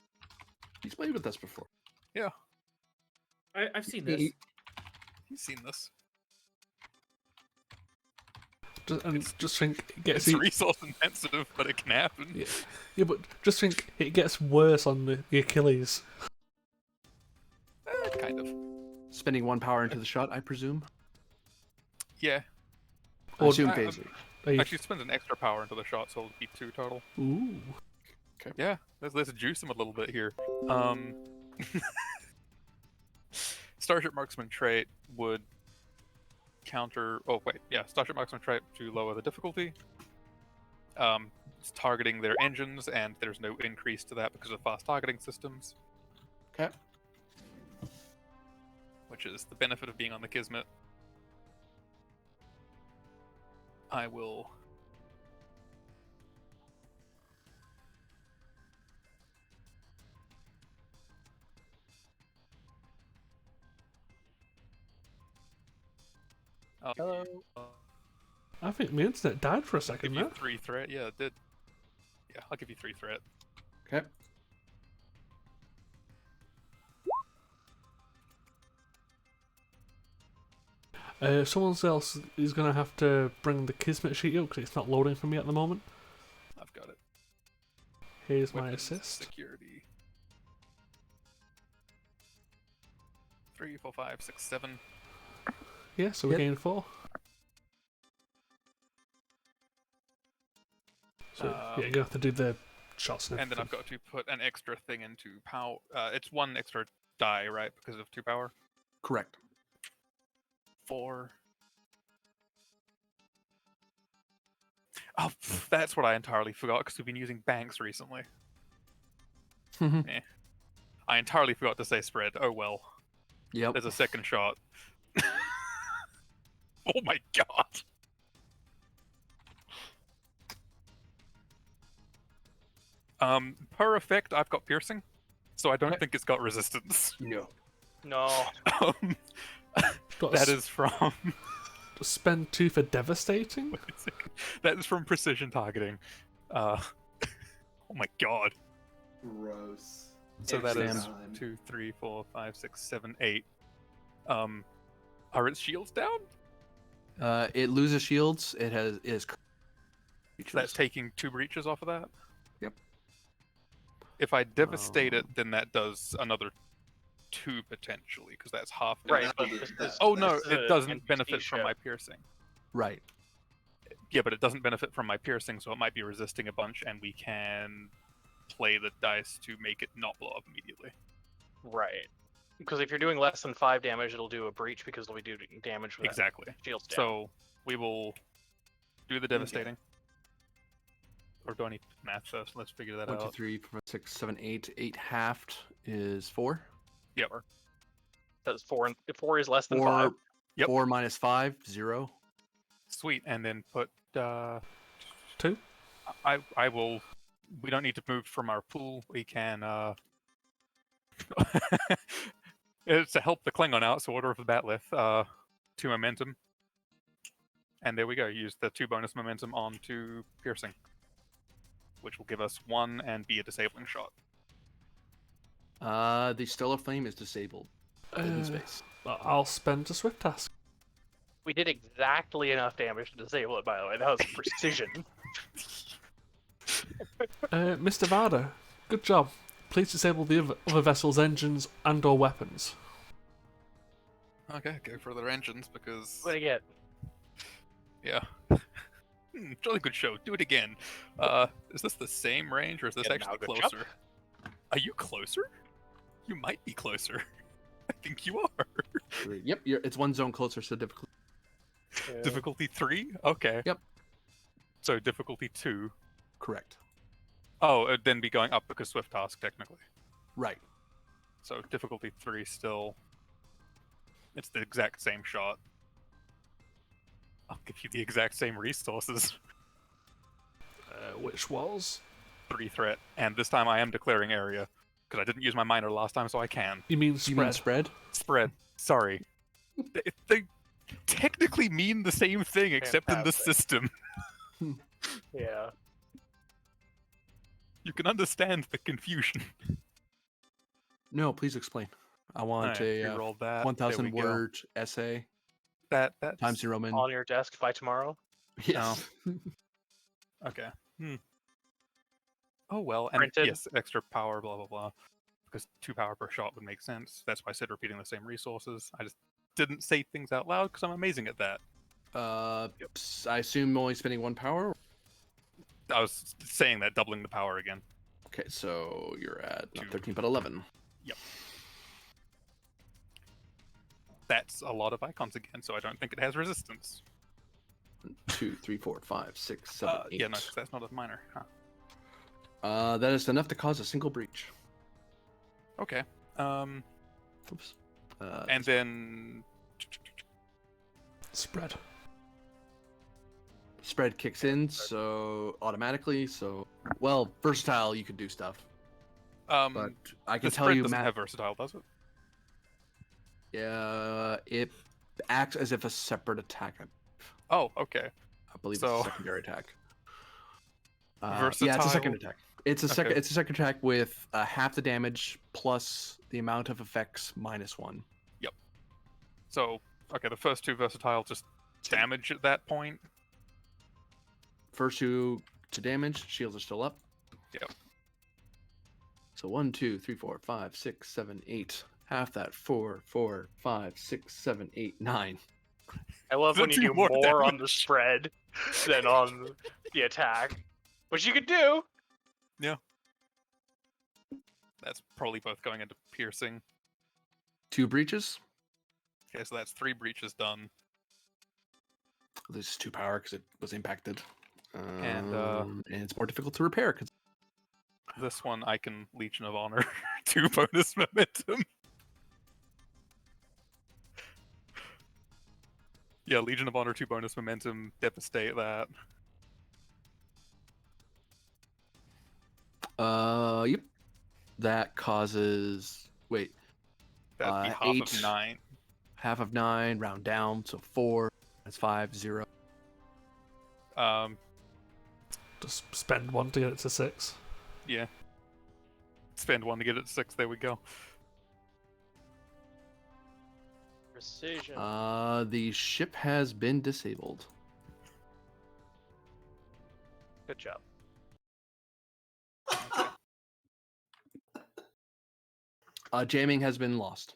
he's played with us before. I've seen this. You've seen this. Just think it gets It's resource intensive, but it can happen. yeah, but just think it gets worse on the Achilles. Kind of. Spending 1 power into the shot, I presume. Yeah. I Or- assume I- phaser. Actually, spend an extra power into the shot, so it'll be 2 total. Ooh. Yeah, let's juice him a little bit here. Starship Marksman trait would counter. Oh wait, yeah, Starship Marksman trait to lower the difficulty. It's targeting their engines, and there's no increase to that because of fast targeting systems. Okay. Which is the benefit of being on the Kismet. I will. Hello. I think my internet died for a Give second you there. 3 threat. Yeah, it did. Yeah, I'll give you 3 threat. Okay. Someone else is going to have to bring the Kismet sheet up because it's not loading for me at the moment. I've got it. Here's my Weapons, assist. Security. 3, 4, 5, 6, 7. Yeah, so we gained 4. So yeah, you're going to have to do the shots and And then everything. I've got to put an extra thing into power. It's 1 extra die, right? Because of 2 power. Correct. 4. Oh, that's what I entirely forgot because we've been using banks recently. I entirely forgot to say spread. Oh well. Yep. There's a second shot. Oh my god. Per effect, I've got piercing, so I don't think it's got resistance. No. No. Um, Got that is from spend 2 for devastating. that is from precision targeting. Oh my god. Gross. So that Every is time. 2, 3, 4, 5, 6, 7, 8. Are its shields down? It loses shields. It is. That's taking 2 breaches off of that? Yep. If I devastate it, then that does another 2 potentially, because that's half. Right, That but would- that- Oh no, this is it a doesn't NPC benefit from show. my piercing. Right. Yeah, but it doesn't benefit from my piercing, so it might be resisting a bunch, and we can play the dice to make it not blow up immediately. Right. Because if you're doing less than 5 damage, it'll do a breach because it'll be doing damage when that Exactly. shield's down. So we will do the devastating. Or do I need math first? Let's figure that 1, 2, out. 3, 4, 5, 6, 7, 8. 8 halved is 4. Yep. That's 4, and 4 is less than 4. 5. Yep. 4 minus 5, 0. Sweet. And then put 2. I will. We don't need to move from our pool. We can. It's to help the Klingon out. So order of the Batlith. 2 momentum. And there we go. Use the 2 bonus momentum onto piercing, which will give us 1 and be a disabling shot. The Stellar Flame is disabled. In space. I'll spend a swift task. We did exactly enough damage to disable it, by the way. That was precision. Mr. Varda, good job. Please disable the other vessel's engines and/or weapons. Okay, go for their engines because What again? yeah. Jolly good show. Do it again. Is this the same range or is this Yeah, actually now good closer? Are you closer? You might be closer. I think you are. Yep, it's 1 zone closer, so difficult. Difficulty 3? Okay. Yep. So difficulty 2. Correct. Oh, it'd then be going up because swift task technically. Right. So difficulty 3 still. It's the exact same shot. I'll give you the exact same resources. Which was? 3 threat, and this time I am declaring area because I didn't use my minor last time, so I can. You mean You spread? mean spread? Spread. Sorry. They technically mean the same thing, except in the Fantastic. system. Yeah. You can understand the confusion. No, please explain. I want Alright, a reroll that. 1,000 There we go. word essay That's times New Roman. On your desk by tomorrow. Yes. Okay. Oh well, and Printed. yes, extra power, blah blah blah. Because 2 power per shot would make sense. That's why I said repeating the same resources. I just didn't say things out loud because I'm amazing at that. I assume only spending 1 power. I was saying that, doubling the power again. Okay, so you're at not 2. 13 but 11. That's a lot of icons again, so I don't think it has resistance. 1, 2, 3, 4, 5, 6, 7, 8. Yeah, no, 'cause that's not a minor. Huh. That is enough to cause a single breach. Okay. Oops. And then Spread. Spread kicks in, so automatically. So, well, versatile, you could do stuff. But I can the tell spread you, doesn't Matt. have versatile, does it? It acts as if a separate attack. Oh, okay. I believe So- it's a secondary attack. Yeah, Versatile. it's a second attack. It's a second. Okay. It's a second attack with half the damage plus the amount of effects minus 1. So, okay, the first 2 versatile just damage at that point. First 2 to damage. Shields are still up. Yep. So 1, 2, 3, 4, 5, 6, 7, 8. Half that. 4, 4, 5, 6, 7, 8, 9. I love when The you two do more more on the damage. spread than on the attack. Which you could do. That's probably both going into piercing. 2 breaches. Okay, so that's 3 breaches done. This is 2 power because it was impacted. And, And it's more difficult to repair. 'Cause This one I can Legion of Honor 2 bonus momentum. Yeah, Legion of Honor 2 bonus momentum, devastate that. Yep. That causes. Wait. That'd be half 8. of 9. Half of 9, round down, so 4. That's 5, 0. Just spend 1 to get it to 6. Yeah. Spend 1 to get it to 6, there we go. Precision. The ship has been disabled. Good job. Jamming has been lost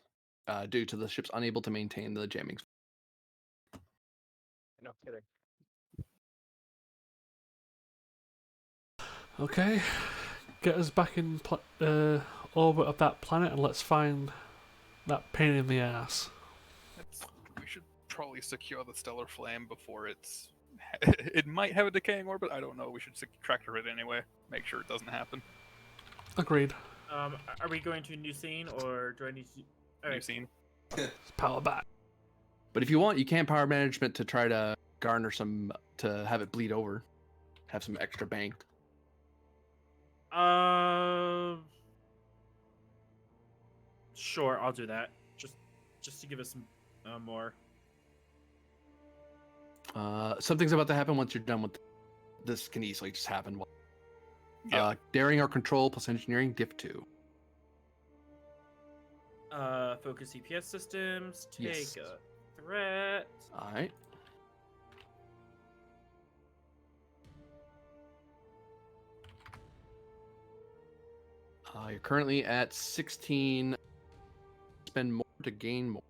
due to the ship's unable to maintain the jamming. No kidding. Okay, get us back in orbit of that planet and let's find that pain in the ass. We should probably secure the stellar flame before it's. It might have a decaying orbit. I don't know. We should tractor it anyway. Make sure it doesn't happen. Agreed. Are we going to a new scene, or do I need to? All New right. scene. Let's power back. But if you want, you can power management to try to garner some to have it bleed over, have some extra banked. Sure, I'll do that. Just to give us some more. Something's about to happen once you're done with this. Can easily just happen. Yeah. Daring or control plus engineering diff 2. Focus CPS systems. Take Yes. a threat. All right. You're currently at 16. Spend more to gain more.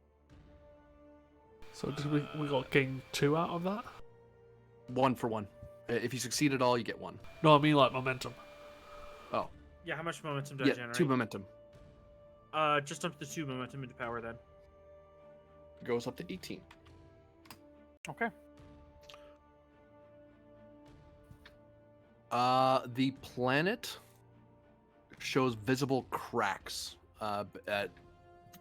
So did we got gain 2 out of that? 1 for 1. If you succeed at all, you get 1. No, I mean like momentum. Oh. Yeah, how much momentum do I Yeah, generate? 2 momentum. Just up to 2 momentum into power then. Goes up to 18. Okay. The planet shows visible cracks.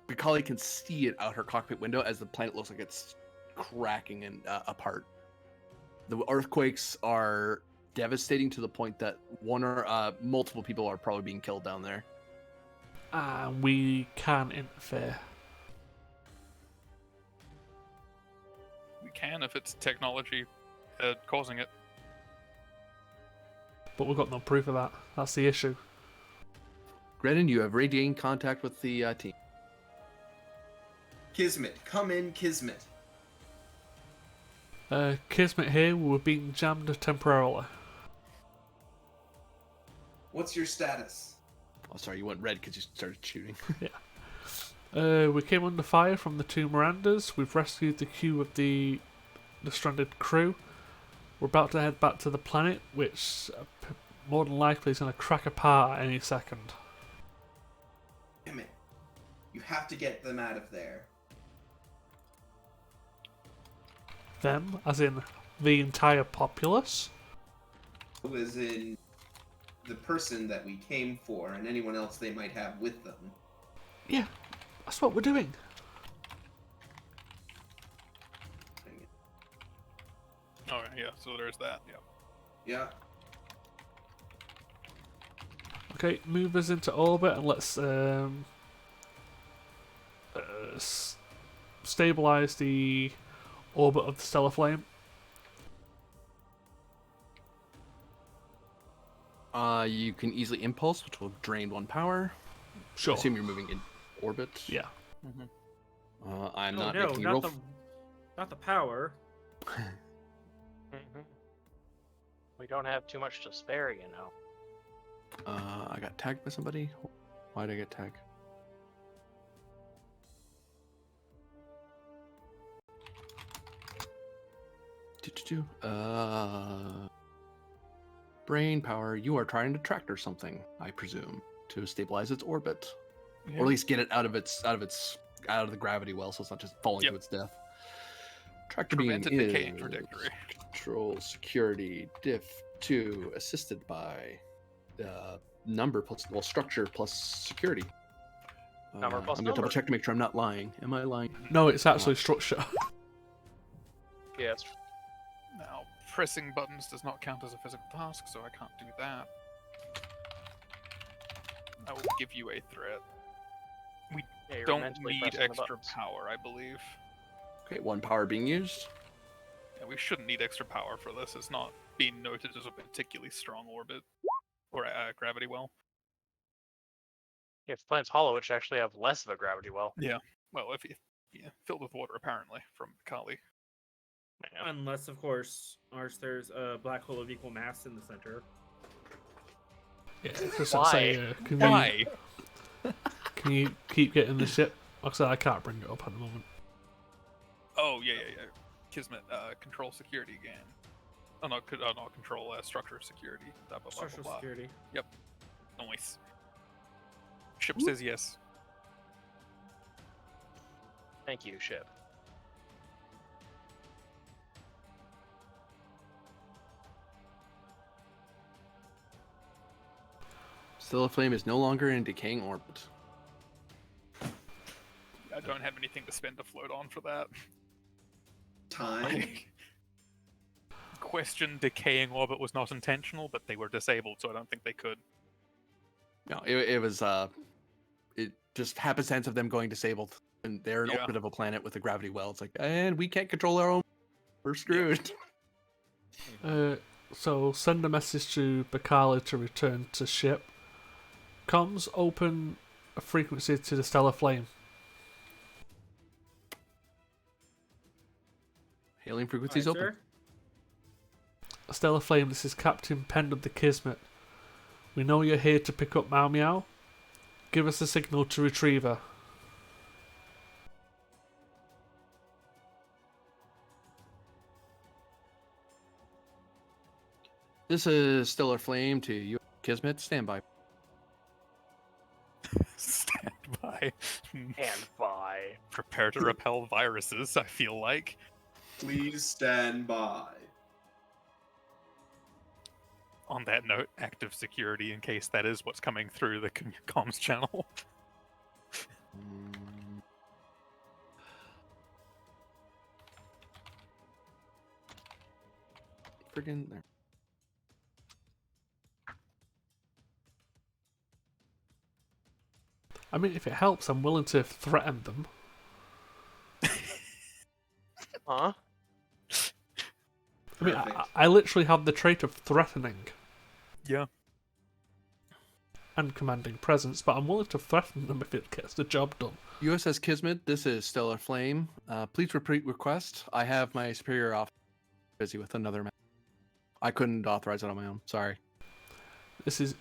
Bacali can see it out her cockpit window as the planet looks like it's cracking and apart. The earthquakes are devastating to the point that one or multiple people are probably being killed down there. And we can interfere. We can if it's technology causing it. But we've got no proof of that. That's the issue. Grenin, you have regained contact with the team. Kismet, come in, Kismet. Kismet here, we're being jammed temporarily. What's your status? Oh, sorry, you went red because you started shooting. We came under fire from the 2 Mirandas. We've rescued the queue of the stranded crew. We're about to head back to the planet, which more than likely is going to crack apart any second. Damn it. You have to get them out of there. Them, as in the entire populace. As in the person that we came for and anyone else they might have with them. Yeah, that's what we're doing. Oh yeah, so there's that. Yeah. Yeah. Okay, move us into orbit and let's stabilize the orbit of the stellar flame. You can easily impulse, which will drain 1 power. Sure. I assume you're moving in orbit. Yeah. I'm Oh not no, making you not roll. not the power. We don't have too much to spare, you know. I got tagged by somebody. Why did I get tagged? Brain power. You are trying to tractor something, I presume, to stabilize its orbit, or at least get it out of the gravity well, so it's not just falling to its death. Tractor beam Prevent a decaying is trajectory. control security diff 2, assisted by number plus structure plus security. Number plus I'm gonna double number. check to make sure I'm not lying. Am I lying? No, it's actually structure. Yes. Now, pressing buttons does not count as a physical task, so I can't do that. I will give you a threat. Yeah, you're Don't mentally need pressing the extra buttons. power, I believe. Okay, 1 power being used. Yeah, we shouldn't need extra power for this. It's not being noted as a particularly strong orbit or gravity well. If the planet's hollow, it should actually have less of a gravity well. Yeah. Well, if Yeah, filled with water apparently from Kali. Unless, of course, there's a black hole of equal mass in the center. Yeah, just Why? say, can Why? can you keep getting the ship? Like I said, I can't bring it up at the moment. Oh yeah. Kismet, control security again. Oh no, not control structure security. Blah, blah, blah, Structural blah, blah. security. Nice. Ship says yes. Thank you, ship. Stellar Flame is no longer in decaying orbit. I don't have anything to spend a float on for that. Time. Question: decaying orbit was not intentional, but they were disabled, so I don't think they could. No, it was it just happenstance of them going disabled, and they're in Yeah. orbit of a planet with a gravity well. It's like, and we can't control our own. We're screwed. So send a message to Bakali to return to ship. Comms open a frequency to the Stellar Flame. Hailing frequencies Alright, open. sir. Stellar Flame, this is Captain Penn of the Kismet. We know you're here to pick up Miao. Give us a signal to retrieve her. This is Stellar Flame to you, Kismet. Stand by. Stand by. And by. Prepare to repel viruses. I feel like. Please stand by. On that note, active security in case that is what's coming through the comms channel. Friggin' there. I mean, if it helps, I'm willing to threaten them. Huh? I mean, Perfect. I literally have the trait of threatening Yeah. and commanding presence, but I'm willing to threaten them if it gets the job done. USS Kismet, this is Stellar Flame. Please repeat request. I have my superior officer busy with another man. I couldn't authorize it on my own. Sorry. This is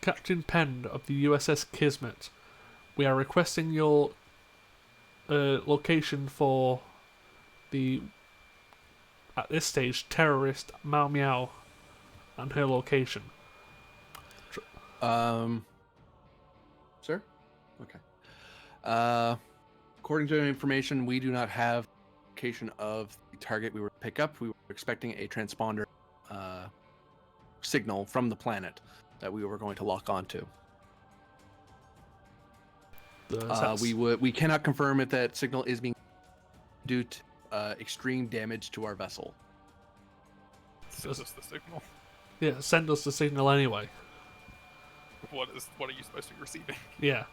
Captain Penn of the USS Kismet. We are requesting your location for the, at this stage, terrorist Miao and her location. Sir? Okay. According to information, we do not have location of the target we were to pick up. We were expecting a transponder signal from the planet that we were going to lock onto. We cannot confirm if that signal is being due to extreme damage to our vessel. Send us the signal. Yeah, send us the signal anyway. What are you supposed to be receiving? Yeah,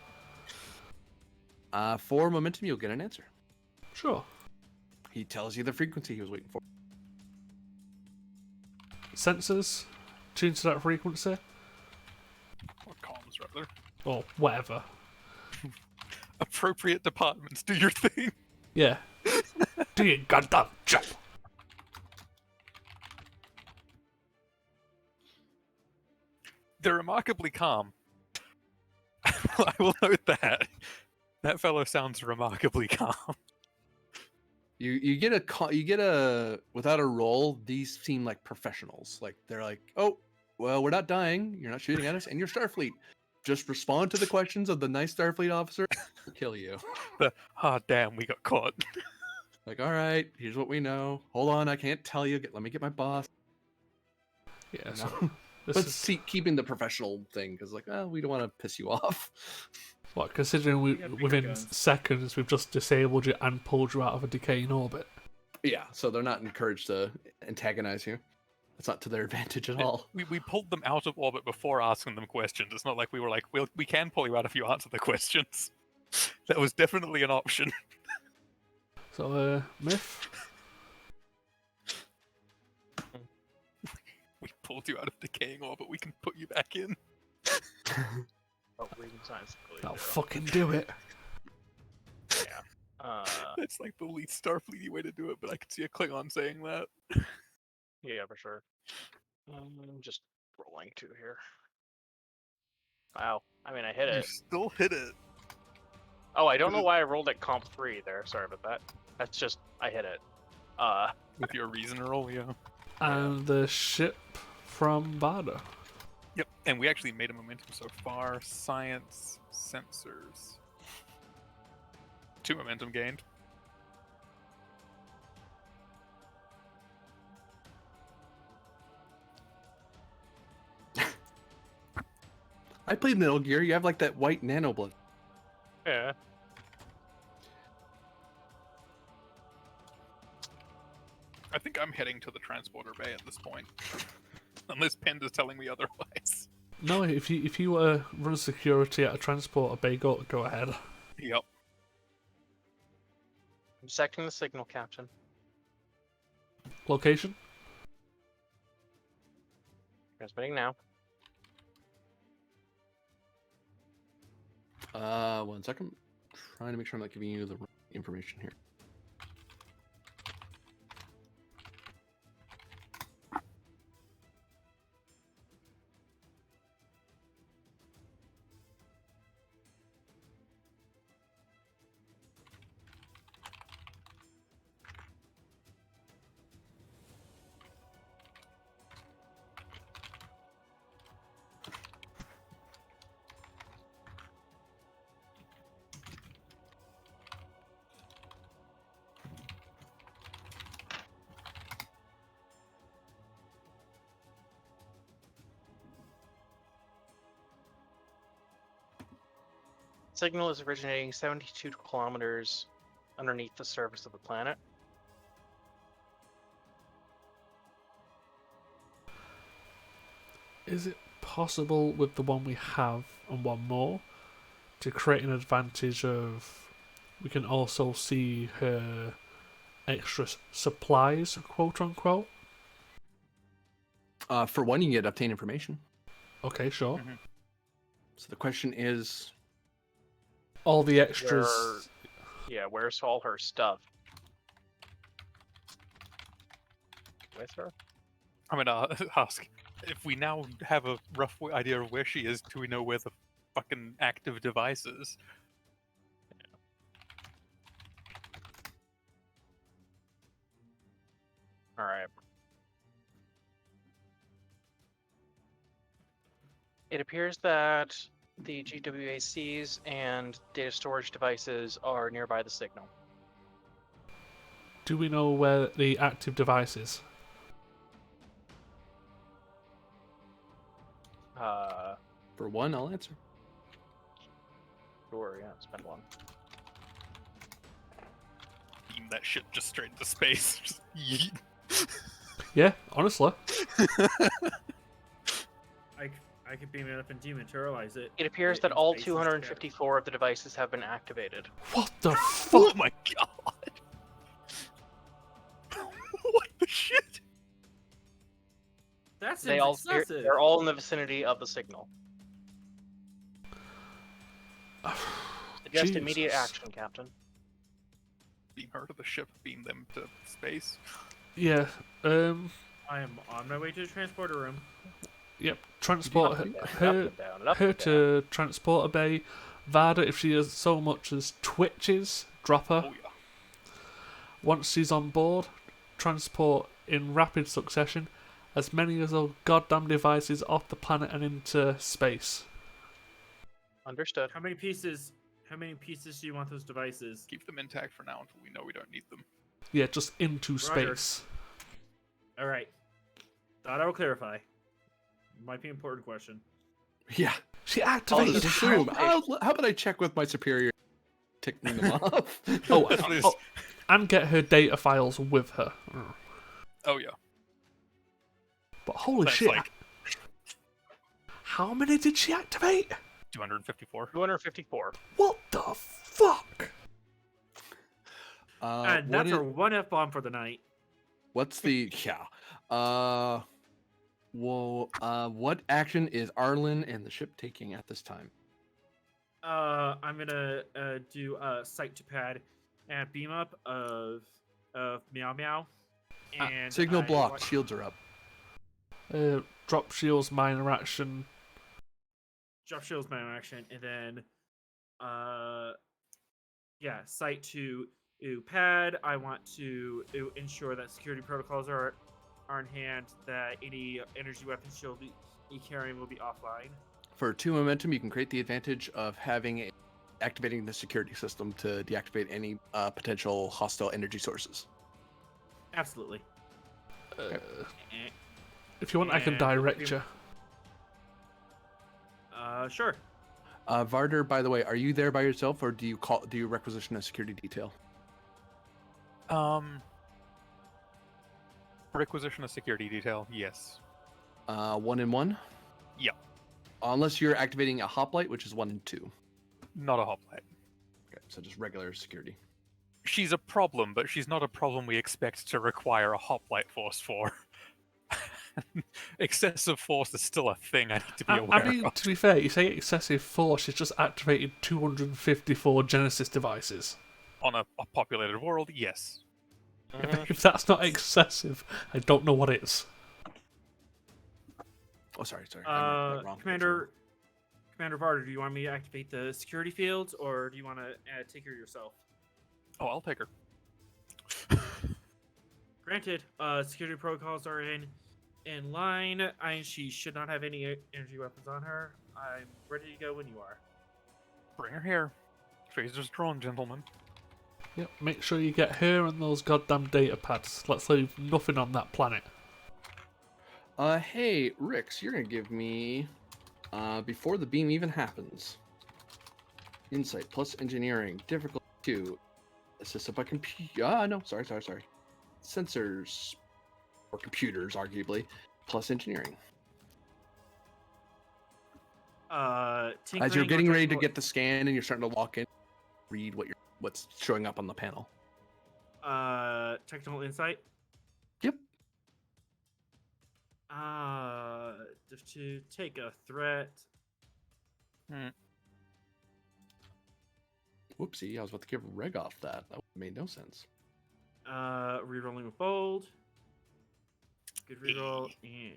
For momentum, you'll get an answer. sure. He tells you the frequency he was waiting for. Sensors, tune to that frequency, Or comms, rather. or whatever. Appropriate departments, do your thing. Yeah. Do your goddamn job. They're remarkably calm. I will note that. That fellow sounds remarkably calm. You get a without a roll. These seem like professionals. Like they're like, oh, well, we're not dying. You're not shooting at us, and you're Starfleet. Just respond to the questions of the nice Starfleet officer. We'll kill you. Damn, we got caught. Like, all right, here's what we know. Hold on, I can't tell you. Let me get my boss. Yeah, You so know? this But is keeping the professional thing, because like, we don't want to piss you off. what, considering We got bigger within guns. seconds we've just disabled you and pulled you out of a decaying orbit. Yeah, so they're not encouraged to antagonize you. That's not to their advantage at all. We pulled them out of orbit before asking them questions. It's not like we were like, we can pull you out if you answer the questions. That was definitely an option. So, Myth, We pulled you out of decaying orbit. We can put you back in. Oh, reading science. I'll fucking do it. That's like the least Starfleety way to do it, but I could see a Klingon saying that. Yeah, for sure. I'm just rolling 2 here. Wow. I mean, I hit You it. still hit it. Oh, I don't But know why I rolled at comp 3 there. Sorry about that. That's just, I hit it. with your reason roll, yeah. And the ship from Vada. Yep, and we actually made a momentum so far. Science, sensors. 2 momentum gained. I played Metal Gear. You have like that white nano blood. Yeah. I think I'm heading to the transporter bay at this point. Unless Pend is telling me otherwise. No, if you run security at a transporter bay, go ahead. Yep. I'm secting the signal, Captain. Location? Transmitting now. 1 second. Trying to make sure I'm not giving you the wrong information here. Signal is originating 72 kilometers underneath the surface of the planet. Is it possible with the one we have and one more to create an advantage of we can also see her extra supplies, quote unquote? For one, you can get obtain information. Okay, sure. Mhm. So the question is, All the extras. Yeah, where's all her stuff? With her? I'm gonna ask, if we now have a rough idea of where she is, do we know where the fucking active device is? Alright. It appears that the GWACs and data storage devices are nearby the signal. Do we know where the active device is? for one, I'll answer. Sure, yeah, spend 1. Beam that shit just straight into space. Just yeet. Yeah, honestly. I could beam it up and dematerialize it. It appears in that all space instead. 254 of the devices have been activated. What the Oh fuck? my god! What the shit? That They seems all excessive. they're all in the vicinity of the signal. Suggest immediate Jesus. action, Captain. Beam her to the ship, beam them to space. Yeah. I am on my way to the transporter room. Yep. Transport Up and down, her, up and down, and up her and down. to transporter bay. Vada, if she has so much as twitches, drop her. Oh yeah. Once she's on board, transport in rapid succession as many of those goddamn devices off the planet and into space. Understood. How many pieces? How many pieces do you want those devices? Keep them intact for now until we know we don't need them. Yeah, just into Roger. space. All right. Thought I will clarify. Might be an important question. Yeah. She Also, activated just how? Assume. How about I check with my superior, ticking them off? Oh, Please. oh, and get her data files with her. Oh yeah. But holy That's shit. like How many did she activate? 254. 254. What the fuck? And what that's our one F-bomb for the night. What's the yeah? What action is Arlen and the ship taking at this time? I'm gonna do sight to pad at beam up of Miao Miao, and Signal I blocked. wa- Shields are up. Drop shields, minor action. Drop shields my action, and then sight to pad. I want to ensure that security protocols are in hand, that any energy weapons she'll be carrying will be offline. For 2 momentum, you can create the advantage of activating the security system to deactivate any potential hostile energy sources. Absolutely. Uh, if you want, I can direct you. Sure. Varder, by the way, are you there by yourself, or do you requisition a security detail? Requisition a security detail, yes. 1 and 1. Yep. Unless you're activating a hoplite, which is 1 and 2. Not a hoplite. Okay, so just regular security. She's a problem, but she's not a problem we expect to require a hoplite force for. Excessive force is still a thing I need to be aware I mean, of. to be fair, you say excessive force, she's just activated 254 Genesis devices. On a populated world, yes. If that's not excessive, I don't know what is. Oh, sorry. I read wrong. Commander Varder, do you want me to activate the security fields, or do you want to take her yourself? Oh, I'll take her. Granted, security protocols are in line. She should not have any energy weapons on her. I'm ready to go when you are. Bring her here. Phaser's drawn, gentlemen. Yep, make sure you get her and those goddamn data pads. Let's leave nothing on that planet. Hey, Rix, you're gonna give me, before the beam even happens, insight plus engineering, difficulty 2, assisted by sorry. Sensors, or computers, arguably, plus engineering. As you're getting ready to get the scan and you're starting to walk in, read what's showing up on the panel. Technical insight. Yep. To take a threat. Whoopsie, I was about to give Reg off that. That made no sense. Rerolling with bold. Good reroll and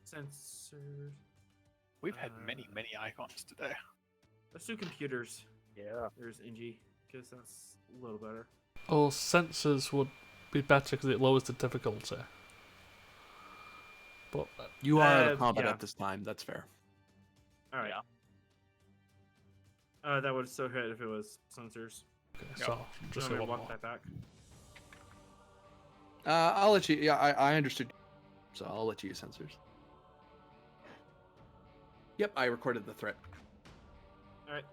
sensors. We've had many icons today. Let's do computers. Yeah. There's NG, because that's a little better. Or sensors would be better because it lowers the difficulty. But You are out of combat yeah. at this time. That's fair. All right. That would still hit if it was sensors. okay, Yep. so just Do you hit want one me to walk more. that back? I'll let you. Yeah, I understood. So I'll let you use sensors. Yep, I recorded the threat. All right.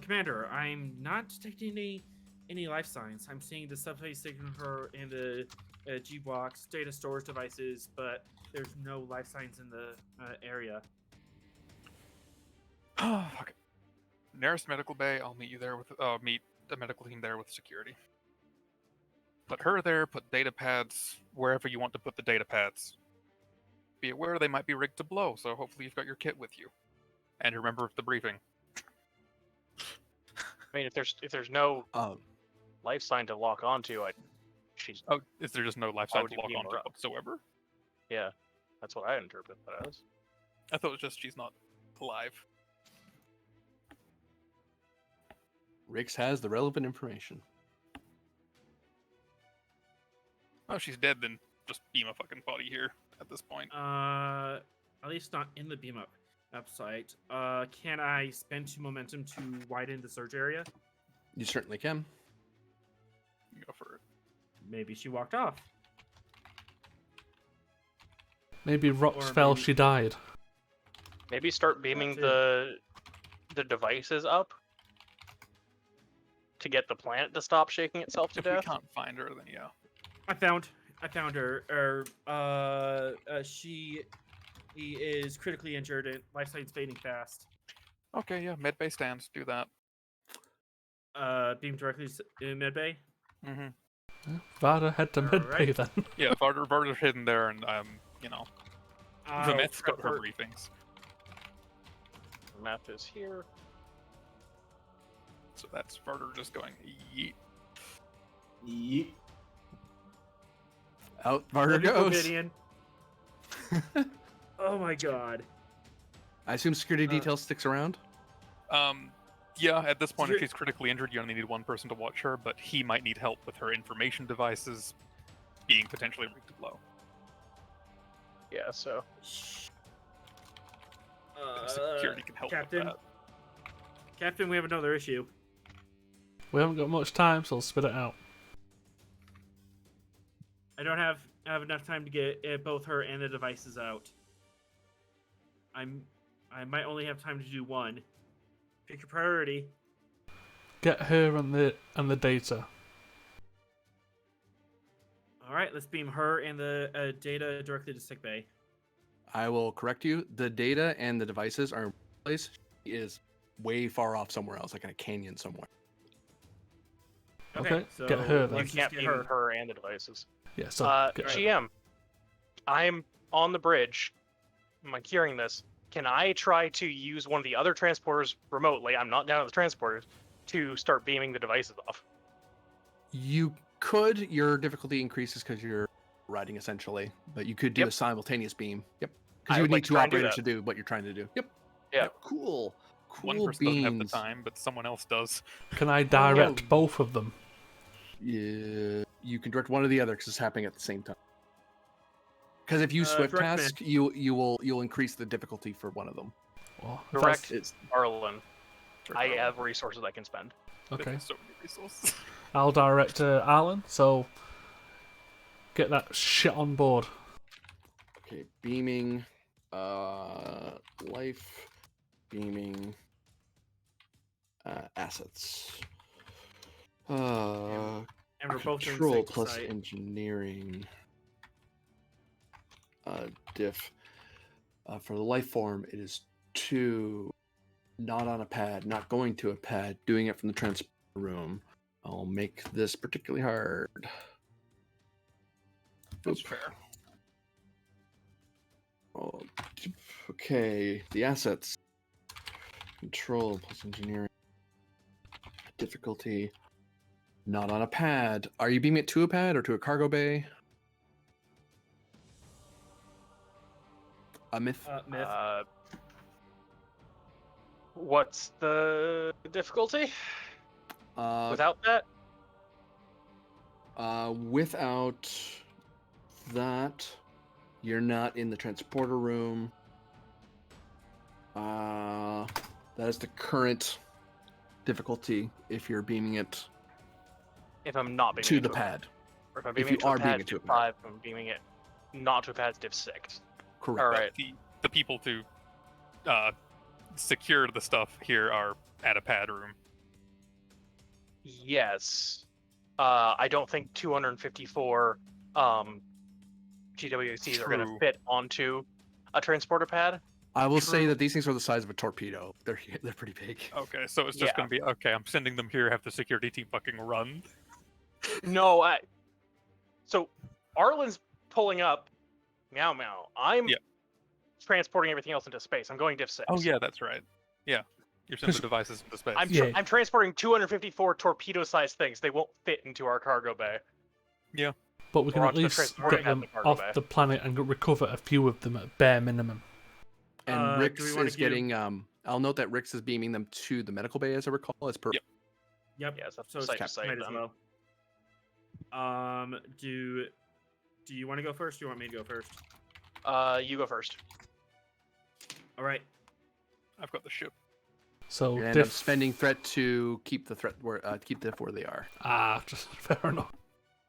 Commander, I'm not detecting any life signs. I'm seeing the subspace signature in the G blocks, data storage devices, but there's no life signs in the area. Oh, fuck it. Nearest medical bay, I'll meet you there with meet the medical team there with security. Put her there, put data pads wherever you want to put the data pads. Be aware they might be rigged to blow, so hopefully you've got your kit with you. And remember the briefing. I mean, if there's no life sign to lock onto, she's. Oh, is there just no life Why sign would to you lock beam her onto up? whatsoever? Yeah, that's what I interpret that as. I thought it was just she's not alive. Rix has the relevant information. Oh, she's dead, then just beam a fucking body here at this point. At least not in the beam up site. Can I spend 2 momentum to widen the surge area? You certainly can. Go for it. Maybe she walked off. Maybe rocks Or fell, maybe- she died. Maybe start beaming too. the devices up, to get the planet to stop shaking itself to If we death? can't find her, then yeah. I found her. She is critically injured and life sight's fading fast. Okay, yeah, medbay stands. Do that. Beam directly in medbay. Mm-hmm. Vada, head to Alright. medbay then. Yeah, Varder's hidden there, and you know, the I'll Meth's got prep her her- briefings. Map is here. So that's Varder just going yeet. Yeep. Out Varder Love you, goes. Covidian. Oh my god. I assume security detail sticks around. Yeah, at this point, if You're- she's critically injured, you only need one person to watch her, but he might need help with her information devices being potentially rigged low. Yeah, so Security can help Captain. with that. Captain, we have another issue. We haven't got much time, so I'll spit it out. I don't have enough time to get both her and the devices out. I might only have time to do one. Pick your priority. Get her and the data. All right, let's beam her and the data directly to sickbay. I will correct you. The data and the devices are in place. She is way far off somewhere else, like in a canyon somewhere. Okay, so get her then. you let's just can't get beam her. her and the devices. Yeah, so get her. GM, I'm on the bridge. Am I hearing this? Can I try to use one of the other transporters remotely? I'm not down at the transporters to start beaming the devices off. You could. Your difficulty increases because you're riding essentially, but you could do Yep. a simultaneous beam. Yep. I Because you would would like need to two try and do operators that. to do what you're trying to do. Yep. Yeah. Yep. Cool. Cool One person doesn't have the beans. time, but someone else does. Can I direct Oh. both of them? Yeah, you can direct one or the other because it's happening at the same time. Because if you swift direct me. task, you'll increase the difficulty for one of them. Well, if Direct. that's- It's Arlen, I have resources I can spend. Okay, So many resources. I'll direct Alan. So get that shit on board. okay. Beaming, life, beaming, assets. And we're both doing Control site to plus site. engineering. Diff. For the life form, it is 2. Not on a pad, not going to a pad, doing it from the transport room. I'll make this particularly hard. That's Oop. fair. Oh, okay, the assets. Control plus engineering. Difficulty. Not on a pad. Are you beaming it to a pad or to a cargo bay? A myth. Myth. What's the difficulty without that? Without that, you're not in the transporter room. That is the current difficulty if you're beaming it If I'm not beaming to it the a pad. Or if I'm if beaming you it to are a beaming pad, it to a div pad. 5. If I'm beaming it not to a pad, div 6. Correct. All But right. the people to secure the stuff here are at a pad room. Yes. I don't think 254 GWCs are going to True. fit onto a transporter pad. I will say True. that these things are the size of a torpedo. They're pretty big. Okay, so it's just Yeah. going to be, okay, I'm sending them here, have the security team fucking run. No, so Arlen's pulling up. Meow meow. I'm Yeah. transporting everything else into space. I'm going div 6. Oh, yeah, that's right. Yeah. You're sending the 'Cause- devices into space. Yeah. I'm transporting 254 torpedo-sized things. They won't fit into our cargo bay. But we can Or at onto the least transporter get pad them in the cargo off bay. the planet and recover a few of them at bare minimum. And Do Rix we wanna is give- getting. I'll note that Rix is beaming them to the medical bay, as I recall, as per. Yep. Yep. Yes, that's So site to it's site might as then. well. Do you want to go first? Or do you want me to go first? You go first. All right. I've got the ship. So And I'm diff. spending threat to keep the threat where keep diff where they are. Just fair enough.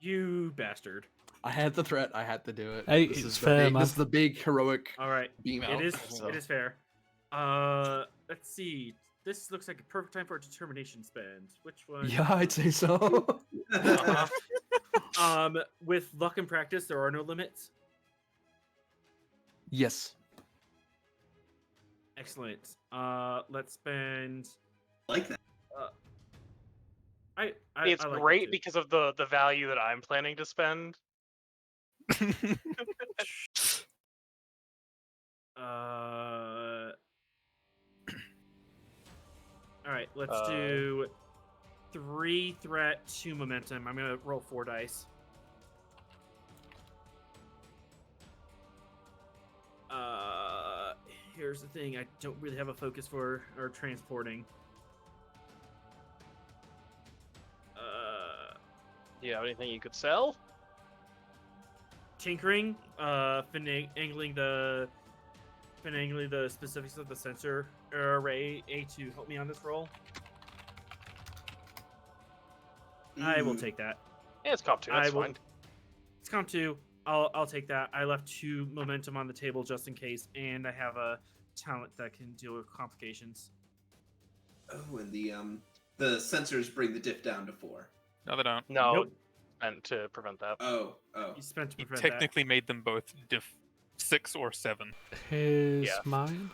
You bastard. I had the threat. I had to do it. Hey, this it's is the fair, big, man. This is the big heroic All right. beam out. It is. so- It is fair. Let's see. This looks like a perfect time for a determination spend. Which one? Yeah, I'd say so. With luck and practice, there are no limits. Yes. Excellent. Let's spend. Like that. I It's like it great too. because of the value that I'm planning to spend. All right, let's Uh, do 3 threat, 2 momentum. I'm gonna roll 4 dice. Here's the thing: I don't really have a focus for or transporting. Do you have anything you could sell? Tinkering, finagling the specifics of the sensor array A to help me on this roll. I will take that. Yeah, it's comp 2. That's I will- fine. It's comp 2. I'll take that. I left 2 momentum on the table just in case, and I have a talent that can deal with complications. Oh, and the sensors bring the diff down to 4. No, they don't. No, Nope. meant to prevent that. Oh. You spent to He prevent that. technically made them both diff 6 or 7. Here's Yeah. mine.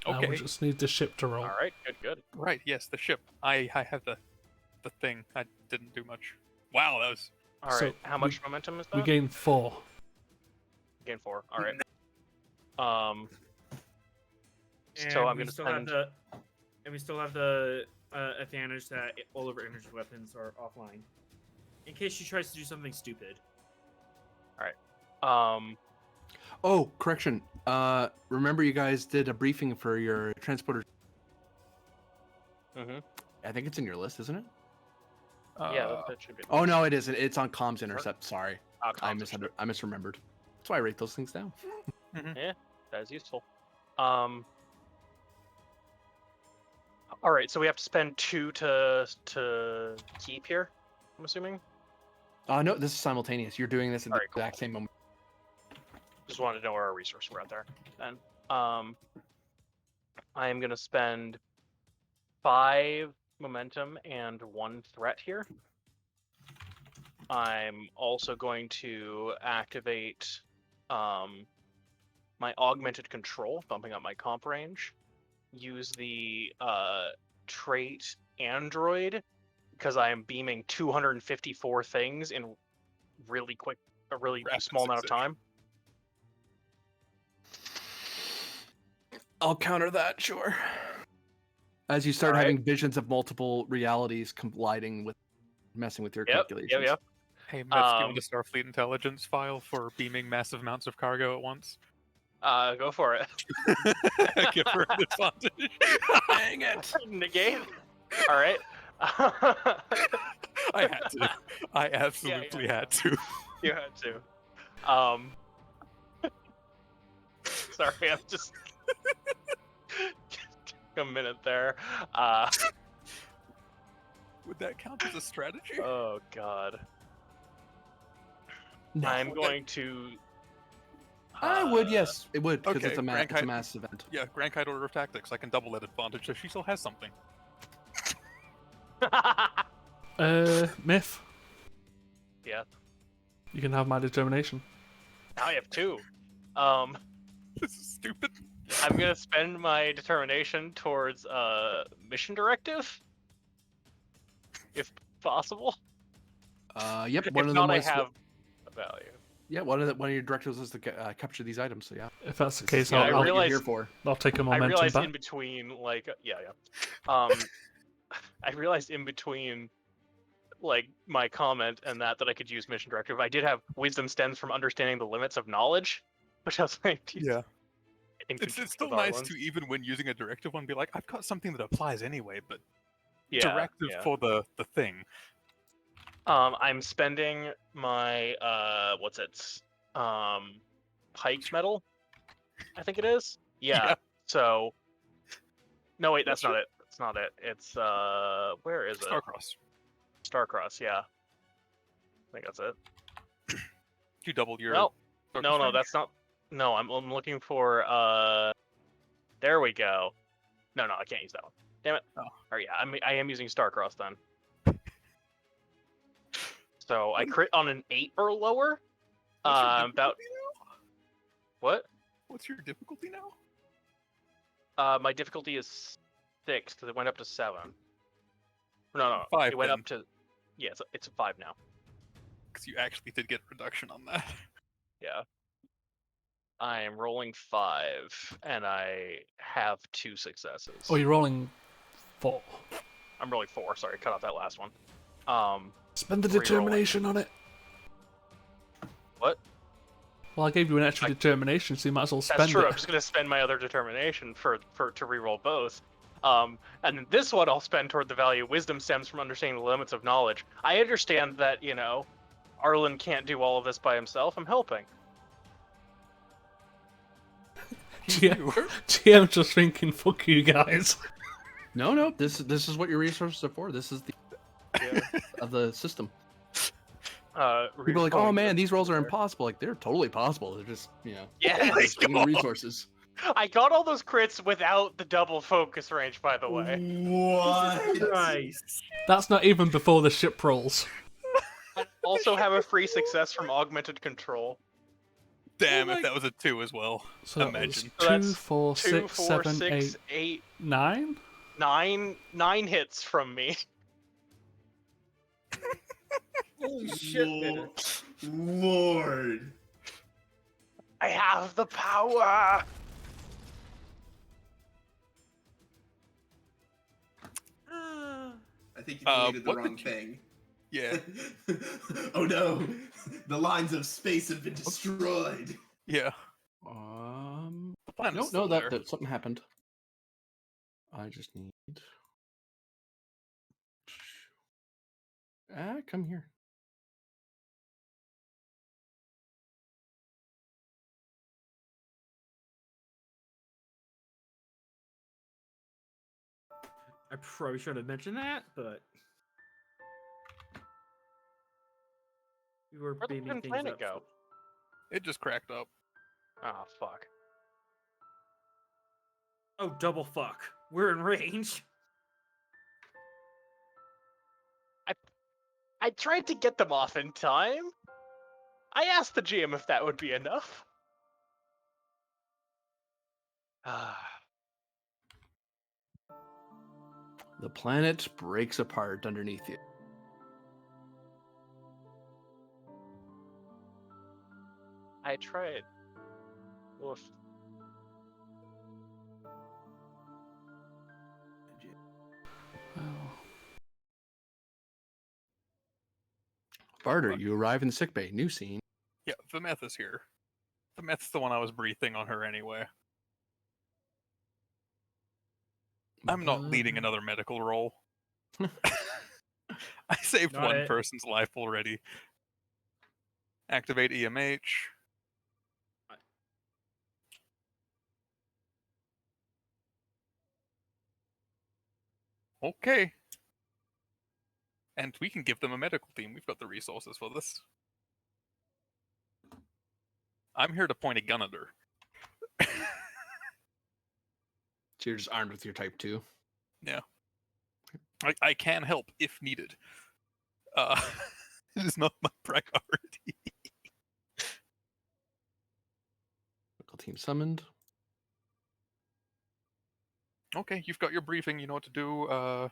Now Okay. we just need the ship to roll. All right, good. Right, yes, the ship. I have the thing. I didn't do much. Wow, that was... All So right, how much momentum is that? We gain 4. Gain 4. All right. And So I'm we gonna still have spend. we still have the advantage that all of our energy weapons are offline, in case she tries to do something stupid. Oh, correction. Remember you guys did a briefing for your transporter. Mhm. I think it's in your list, isn't it? Yeah, that should be. Oh no, it isn't. It's on comms intercept. Sorry, I Comms intercept. I misremembered. That's why I write those things down. That is useful. All right, so we have to spend 2 to keep here. I'm assuming. No, this is simultaneous. You're doing this at the Alright, cool. exact same moment. Just wanted to know where our resources were out there. Then, I am gonna spend 5 momentum and 1 threat here. I'm also going to activate my augmented control, bumping up my comp range. Use the trait android because I am beaming 254 things in a really Rapid small amount of succession. time. I'll counter that, sure. As you start Alright. having visions of multiple realities colliding with, messing with your calculations. Yep. Hey, Meth, do you want the Starfleet intelligence file for beaming massive amounts of cargo at once? Go for it. Give her an advantage. Dang it! Negate. All right. I had to. I absolutely had to. You had to. Sorry, I'm just a minute there. Would that count as a strategy? Oh God. No. I'm going to. I would, yes, it would, because okay, it's a Grand mass event. Yeah, Grand Kite Order of Tactics. I can double that advantage, so she still has something. Myth. Yeah. You can have my determination. Now I have 2. This is stupid. I'm gonna spend my determination towards mission directive, if possible. Yep, If one of not, them I was. have a value. Yeah, one of your directives was to capture these items. So yeah, If that's the This case, is Yeah, I I'll, what you're realize- here for. I'll take a I momentum realized back. in between, like, I realized in between, like, my comment and that I could use mission directive. I did have wisdom stems from understanding the limits of knowledge, which I was like, Yeah. in It's conjunction still with nice Arlen's. to, even when using a directive one, be like, I've got something that applies anyway, but Yeah, directive yeah. for the thing. I'm spending my pike metal, I think it is. Yeah. Yeah. So no, wait, that's not it. That's not it. It's where is it? Starcross. Starcross, yeah. I think that's it. You doubled your. No, focus no, range? that's not. No, I'm looking for There we go. No, I can't use that one. Damn it. Oh. Or yeah, I am using Starcross then. So I crit on an 8 or lower. What's your About difficulty now? what? What's your difficulty now? My difficulty is 6 because it went up to 7. No, 5 it went then. up to it's a 5 now. Because you actually did get a reduction on that. Yeah. I am rolling 5, and I have 2 successes. Oh, you're rolling 4. I'm rolling 4. Sorry, cut off that last one. Spend the Re-rolling. determination on it. What? Well, I gave you an extra determination, so you might as well spend That's true. it. I'm just gonna spend my other determination to reroll both. And then this one I'll spend toward the value. Wisdom stems from understanding the limits of knowledge. I understand that Arlen can't do all of this by himself. I'm helping. GM just thinking, fuck you guys. No. This is what your resources are for. This is the of the system. People are like, oh man, these rolls are impossible. Like, they're totally possible. They're just, Yeah, just giving the resources. I got all those crits without the double focus range, by the way. What? Christ. That's not even before the ship rolls. I also have a free success from augmented control. Damn, if that was a 2 as well. So that was Imagine. 2, that's 4, 2, 6, 4, 7, 6, 8, 8, 9? 9 hits from me. Holy shit, man. Lord. I have the power. I think you deleted the what wrong did you- thing. Yeah, Oh no, the lines of space have been destroyed. yeah. The plan is no, still that, there. that something happened. I just need. Come here. I probably should have mentioned that, but we were Where'd the beaming fucking things planet up. go? It just cracked up. Oh, fuck. Oh, double fuck. We're in range. I tried to get them off in time. I asked the GM if that would be enough. The planet breaks apart underneath you. I tried. Oof. Barter, you arrive in the sickbay. New scene. Yeah, the meth is here. The meth's the one I was breathing on her anyway. I'm not leading another medical role. I saved Not one it. person's life already. Activate EMH. Okay. And we can give them a medical team. We've got the resources for this. I'm here to point a gun at her. So you're just armed with your type 2. Yeah. I can help if needed. It is not my priority. Medical team summoned. Okay, you've got your briefing. You know what to do. Or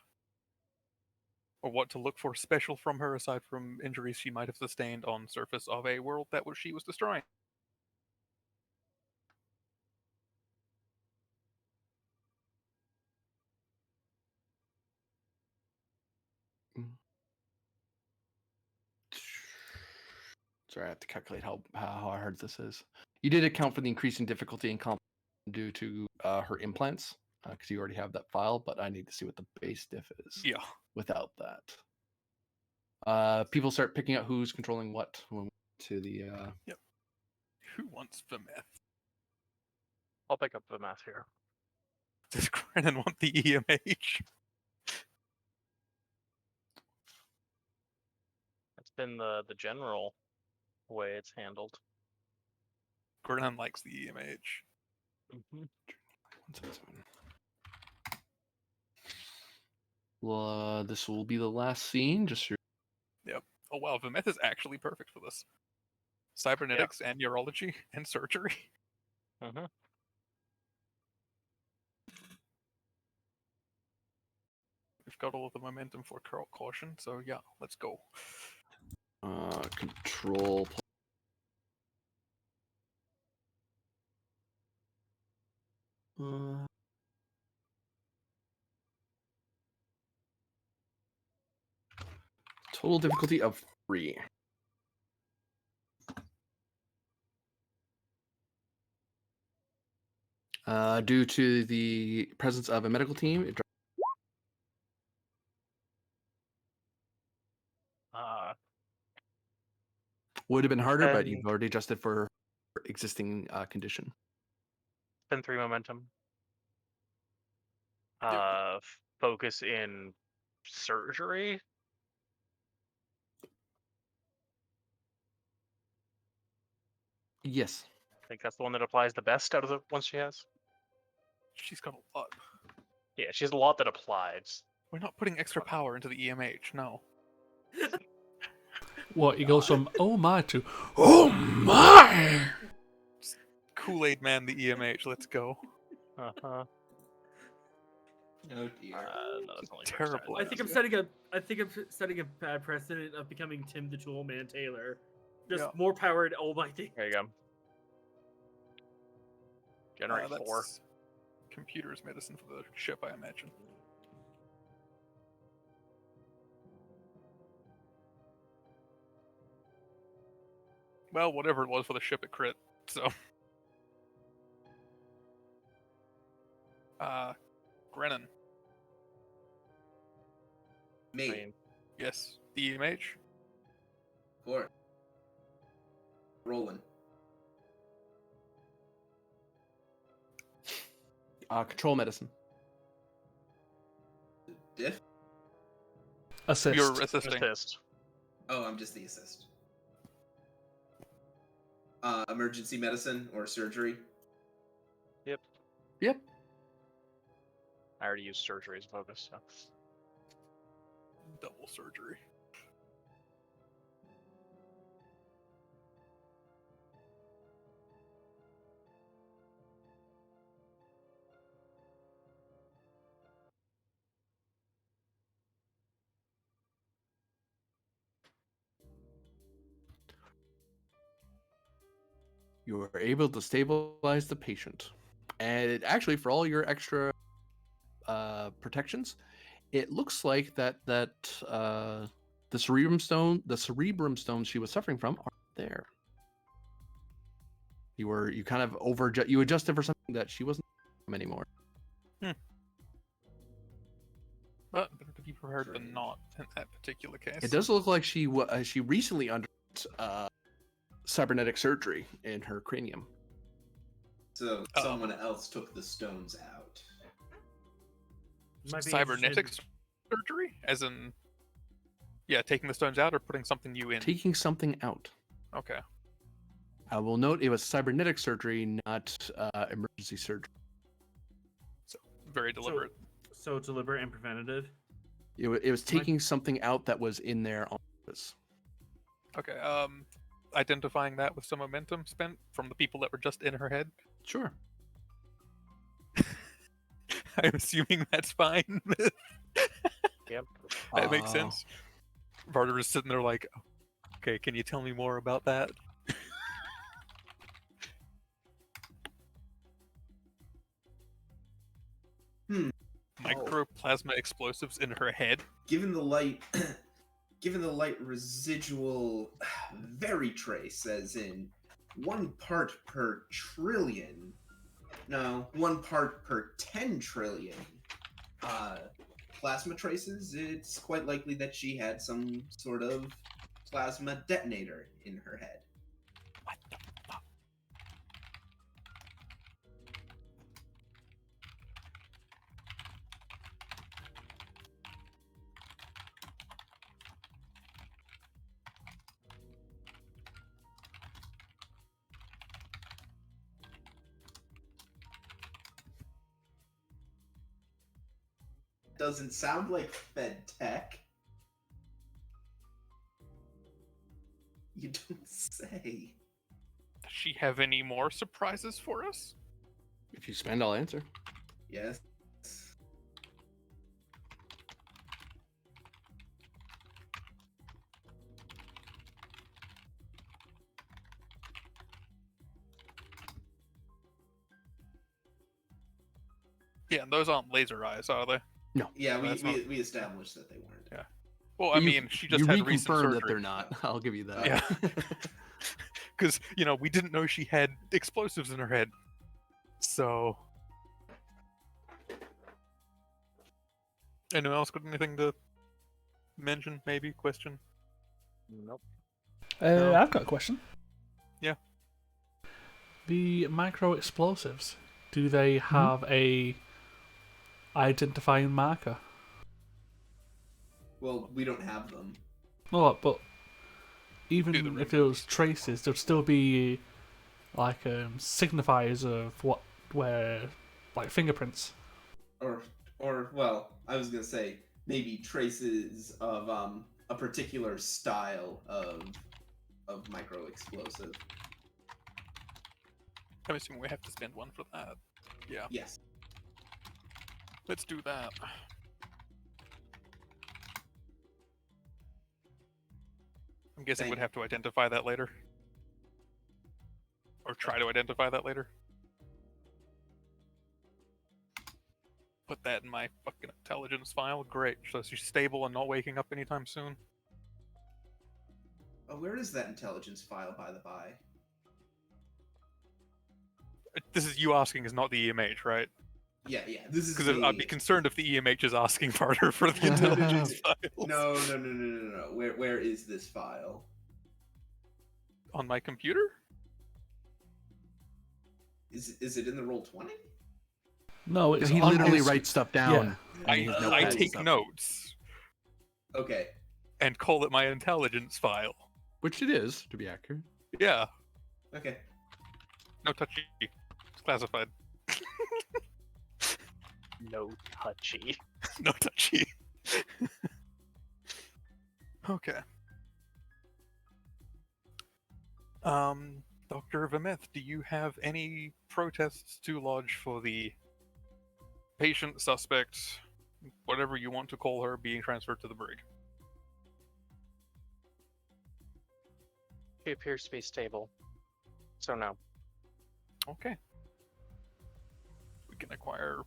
what to look for special from her aside from injuries she might have sustained on surface of a world that she was destroying. Sorry, I have to calculate how hard this is. You did account for the increasing difficulty and comp due to her implants, because you already have that file, but I need to see what the base diff is Yeah. without that. People start picking out who's controlling what when we get to the. Yep. Who wants the meth? I'll pick up the math here. Does Grennan want the EMH? That's been the general way it's handled. Grennan likes the EMH. Mm-hmm. 177. Well, this will be the last scene. Just your Yep. Oh wow, Vimeth is actually perfect for this. Cybernetics and neurology and surgery. Mm-hmm. We've got all of the momentum for caution, so yeah, let's go. control. Total difficulty of 3. Due to the presence of a medical team, it would have been harder, but you've And- already adjusted for existing condition. Spend 3 momentum. Yep. Focus in surgery. Yes. I think that's the one that applies the best out of the ones she has. She's got a lot. Yeah, she has a lot that applies. We're not putting extra power into the EMH, no. What, he goes from oh my to oh my! Kool-Aid Man the EMH, let's go. Uh-huh. Oh dear. No, that's only Terrible. I think I'm setting a bad precedent of becoming Tim the Tool Man Taylor. Just Yeah. more power to all my things. There you go. Generate 4. That's computer's medicine for the ship, I imagine. Well, whatever it was for the ship, it crit. So, Grennan, Me. I mean, yes, the EMH. Court. Rolling. Control medicine. Diff? Assist. You're assisting. assist. Oh, I'm just the assist. Emergency medicine or surgery? Yep. I already used surgery as focus, so. Double surgery. You are able to stabilize the patient, and actually, for all your extra protections, it looks like that the cerebrum stones she was suffering from are there. You kind of you adjusted for something that she wasn't anymore. But better to be prepared than not in that particular case. It does look like she recently underwent cybernetic surgery in her cranium. So someone else took the stones out. Might be Cybernetics interested- surgery? As in, yeah, taking the stones out or putting something new in? Taking something out. Okay. I will note it was cybernetic surgery, not emergency surgery. So, very deliberate. So deliberate and preventative. It was taking something out that was in there on purpose. Okay, identifying that with some momentum spent from the people that were just in her head. Sure. I'm assuming that's fine. Yep. That makes sense. Varder is sitting there like, okay, can you tell me more about that? Microplasma explosives in her head. Given the light residual very trace, as in 1 part per trillion. No, 1 part per 10 trillion. Plasma traces, it's quite likely that she had some sort of plasma detonator in her head. What the fuck? doesn't sound like Fed Tech. You don't say. Does she have any more surprises for us? If you spend, I'll answer. Yes. Yeah, and those aren't laser eyes, are they? Yeah, That's not- we established that they weren't. Yeah. Well, But I mean, she just you had recent reconfirmed surgery. that they're not. I'll give you that. Yeah. Because, we didn't know she had explosives in her head. So... Anyone else got anything to mention, maybe, question? Nope. No. I've got a question. Yeah. The micro explosives, do they have a identifying marker? Well, we don't have them. No, but Do even the if it was traces, there'd still be like signifiers of where, like fingerprints. Or well, I was gonna say maybe traces of a particular style of micro explosive. I'm assuming we have to spend one for that. Yeah, Yes. let's do that. I'm guessing Thank- we'd have to identify that later. Or try to identify that later. Put that in my fucking intelligence file. Great. So she's stable and not waking up anytime soon. Oh, where is that intelligence file, by the by? This is you asking, is not the EMH, right? Yeah. This is Because I'd be concerned if the EMH is asking harder for the intelligence files. No. Where is this file? On my computer? Is it in the roll 20? No, it's He on literally his- writes stuff down. Yeah. and he has I notepads and take stuff. notes Okay. and call it my intelligence file. Which it is, to be accurate. Yeah, Okay. no touchy. It's classified. No touchy. No touchy. Okay. Dr. Vamith, do you have any protests to lodge for the patient, suspect, whatever you want to call her, being transferred to the brig? She appears to be stable. So no. Okay. We can acquire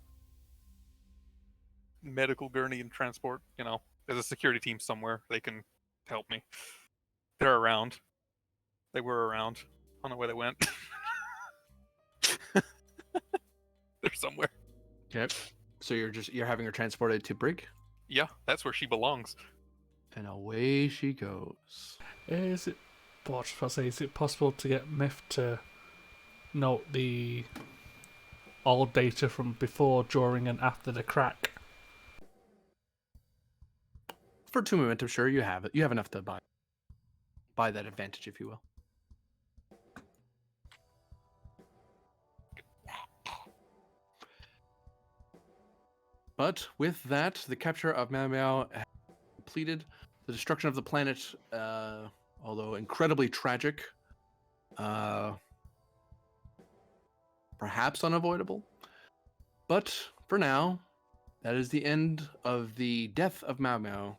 medical gurney and transport, there's a security team somewhere. They can help me. They're around. They were around. I don't know where they went. They're somewhere. Okay. So you're having her transported to brig, Yeah, that's where she belongs. and away she goes. Is it? What should I say? Is it possible to get Myth to note all data from before, during, and after the crack? For 2 momentum, sure, you have it. You have enough to buy that advantage, if you will. But with that, the capture of Miao has completed. The destruction of the planet, although incredibly tragic, perhaps unavoidable. But for now, that is the end of the death of Miao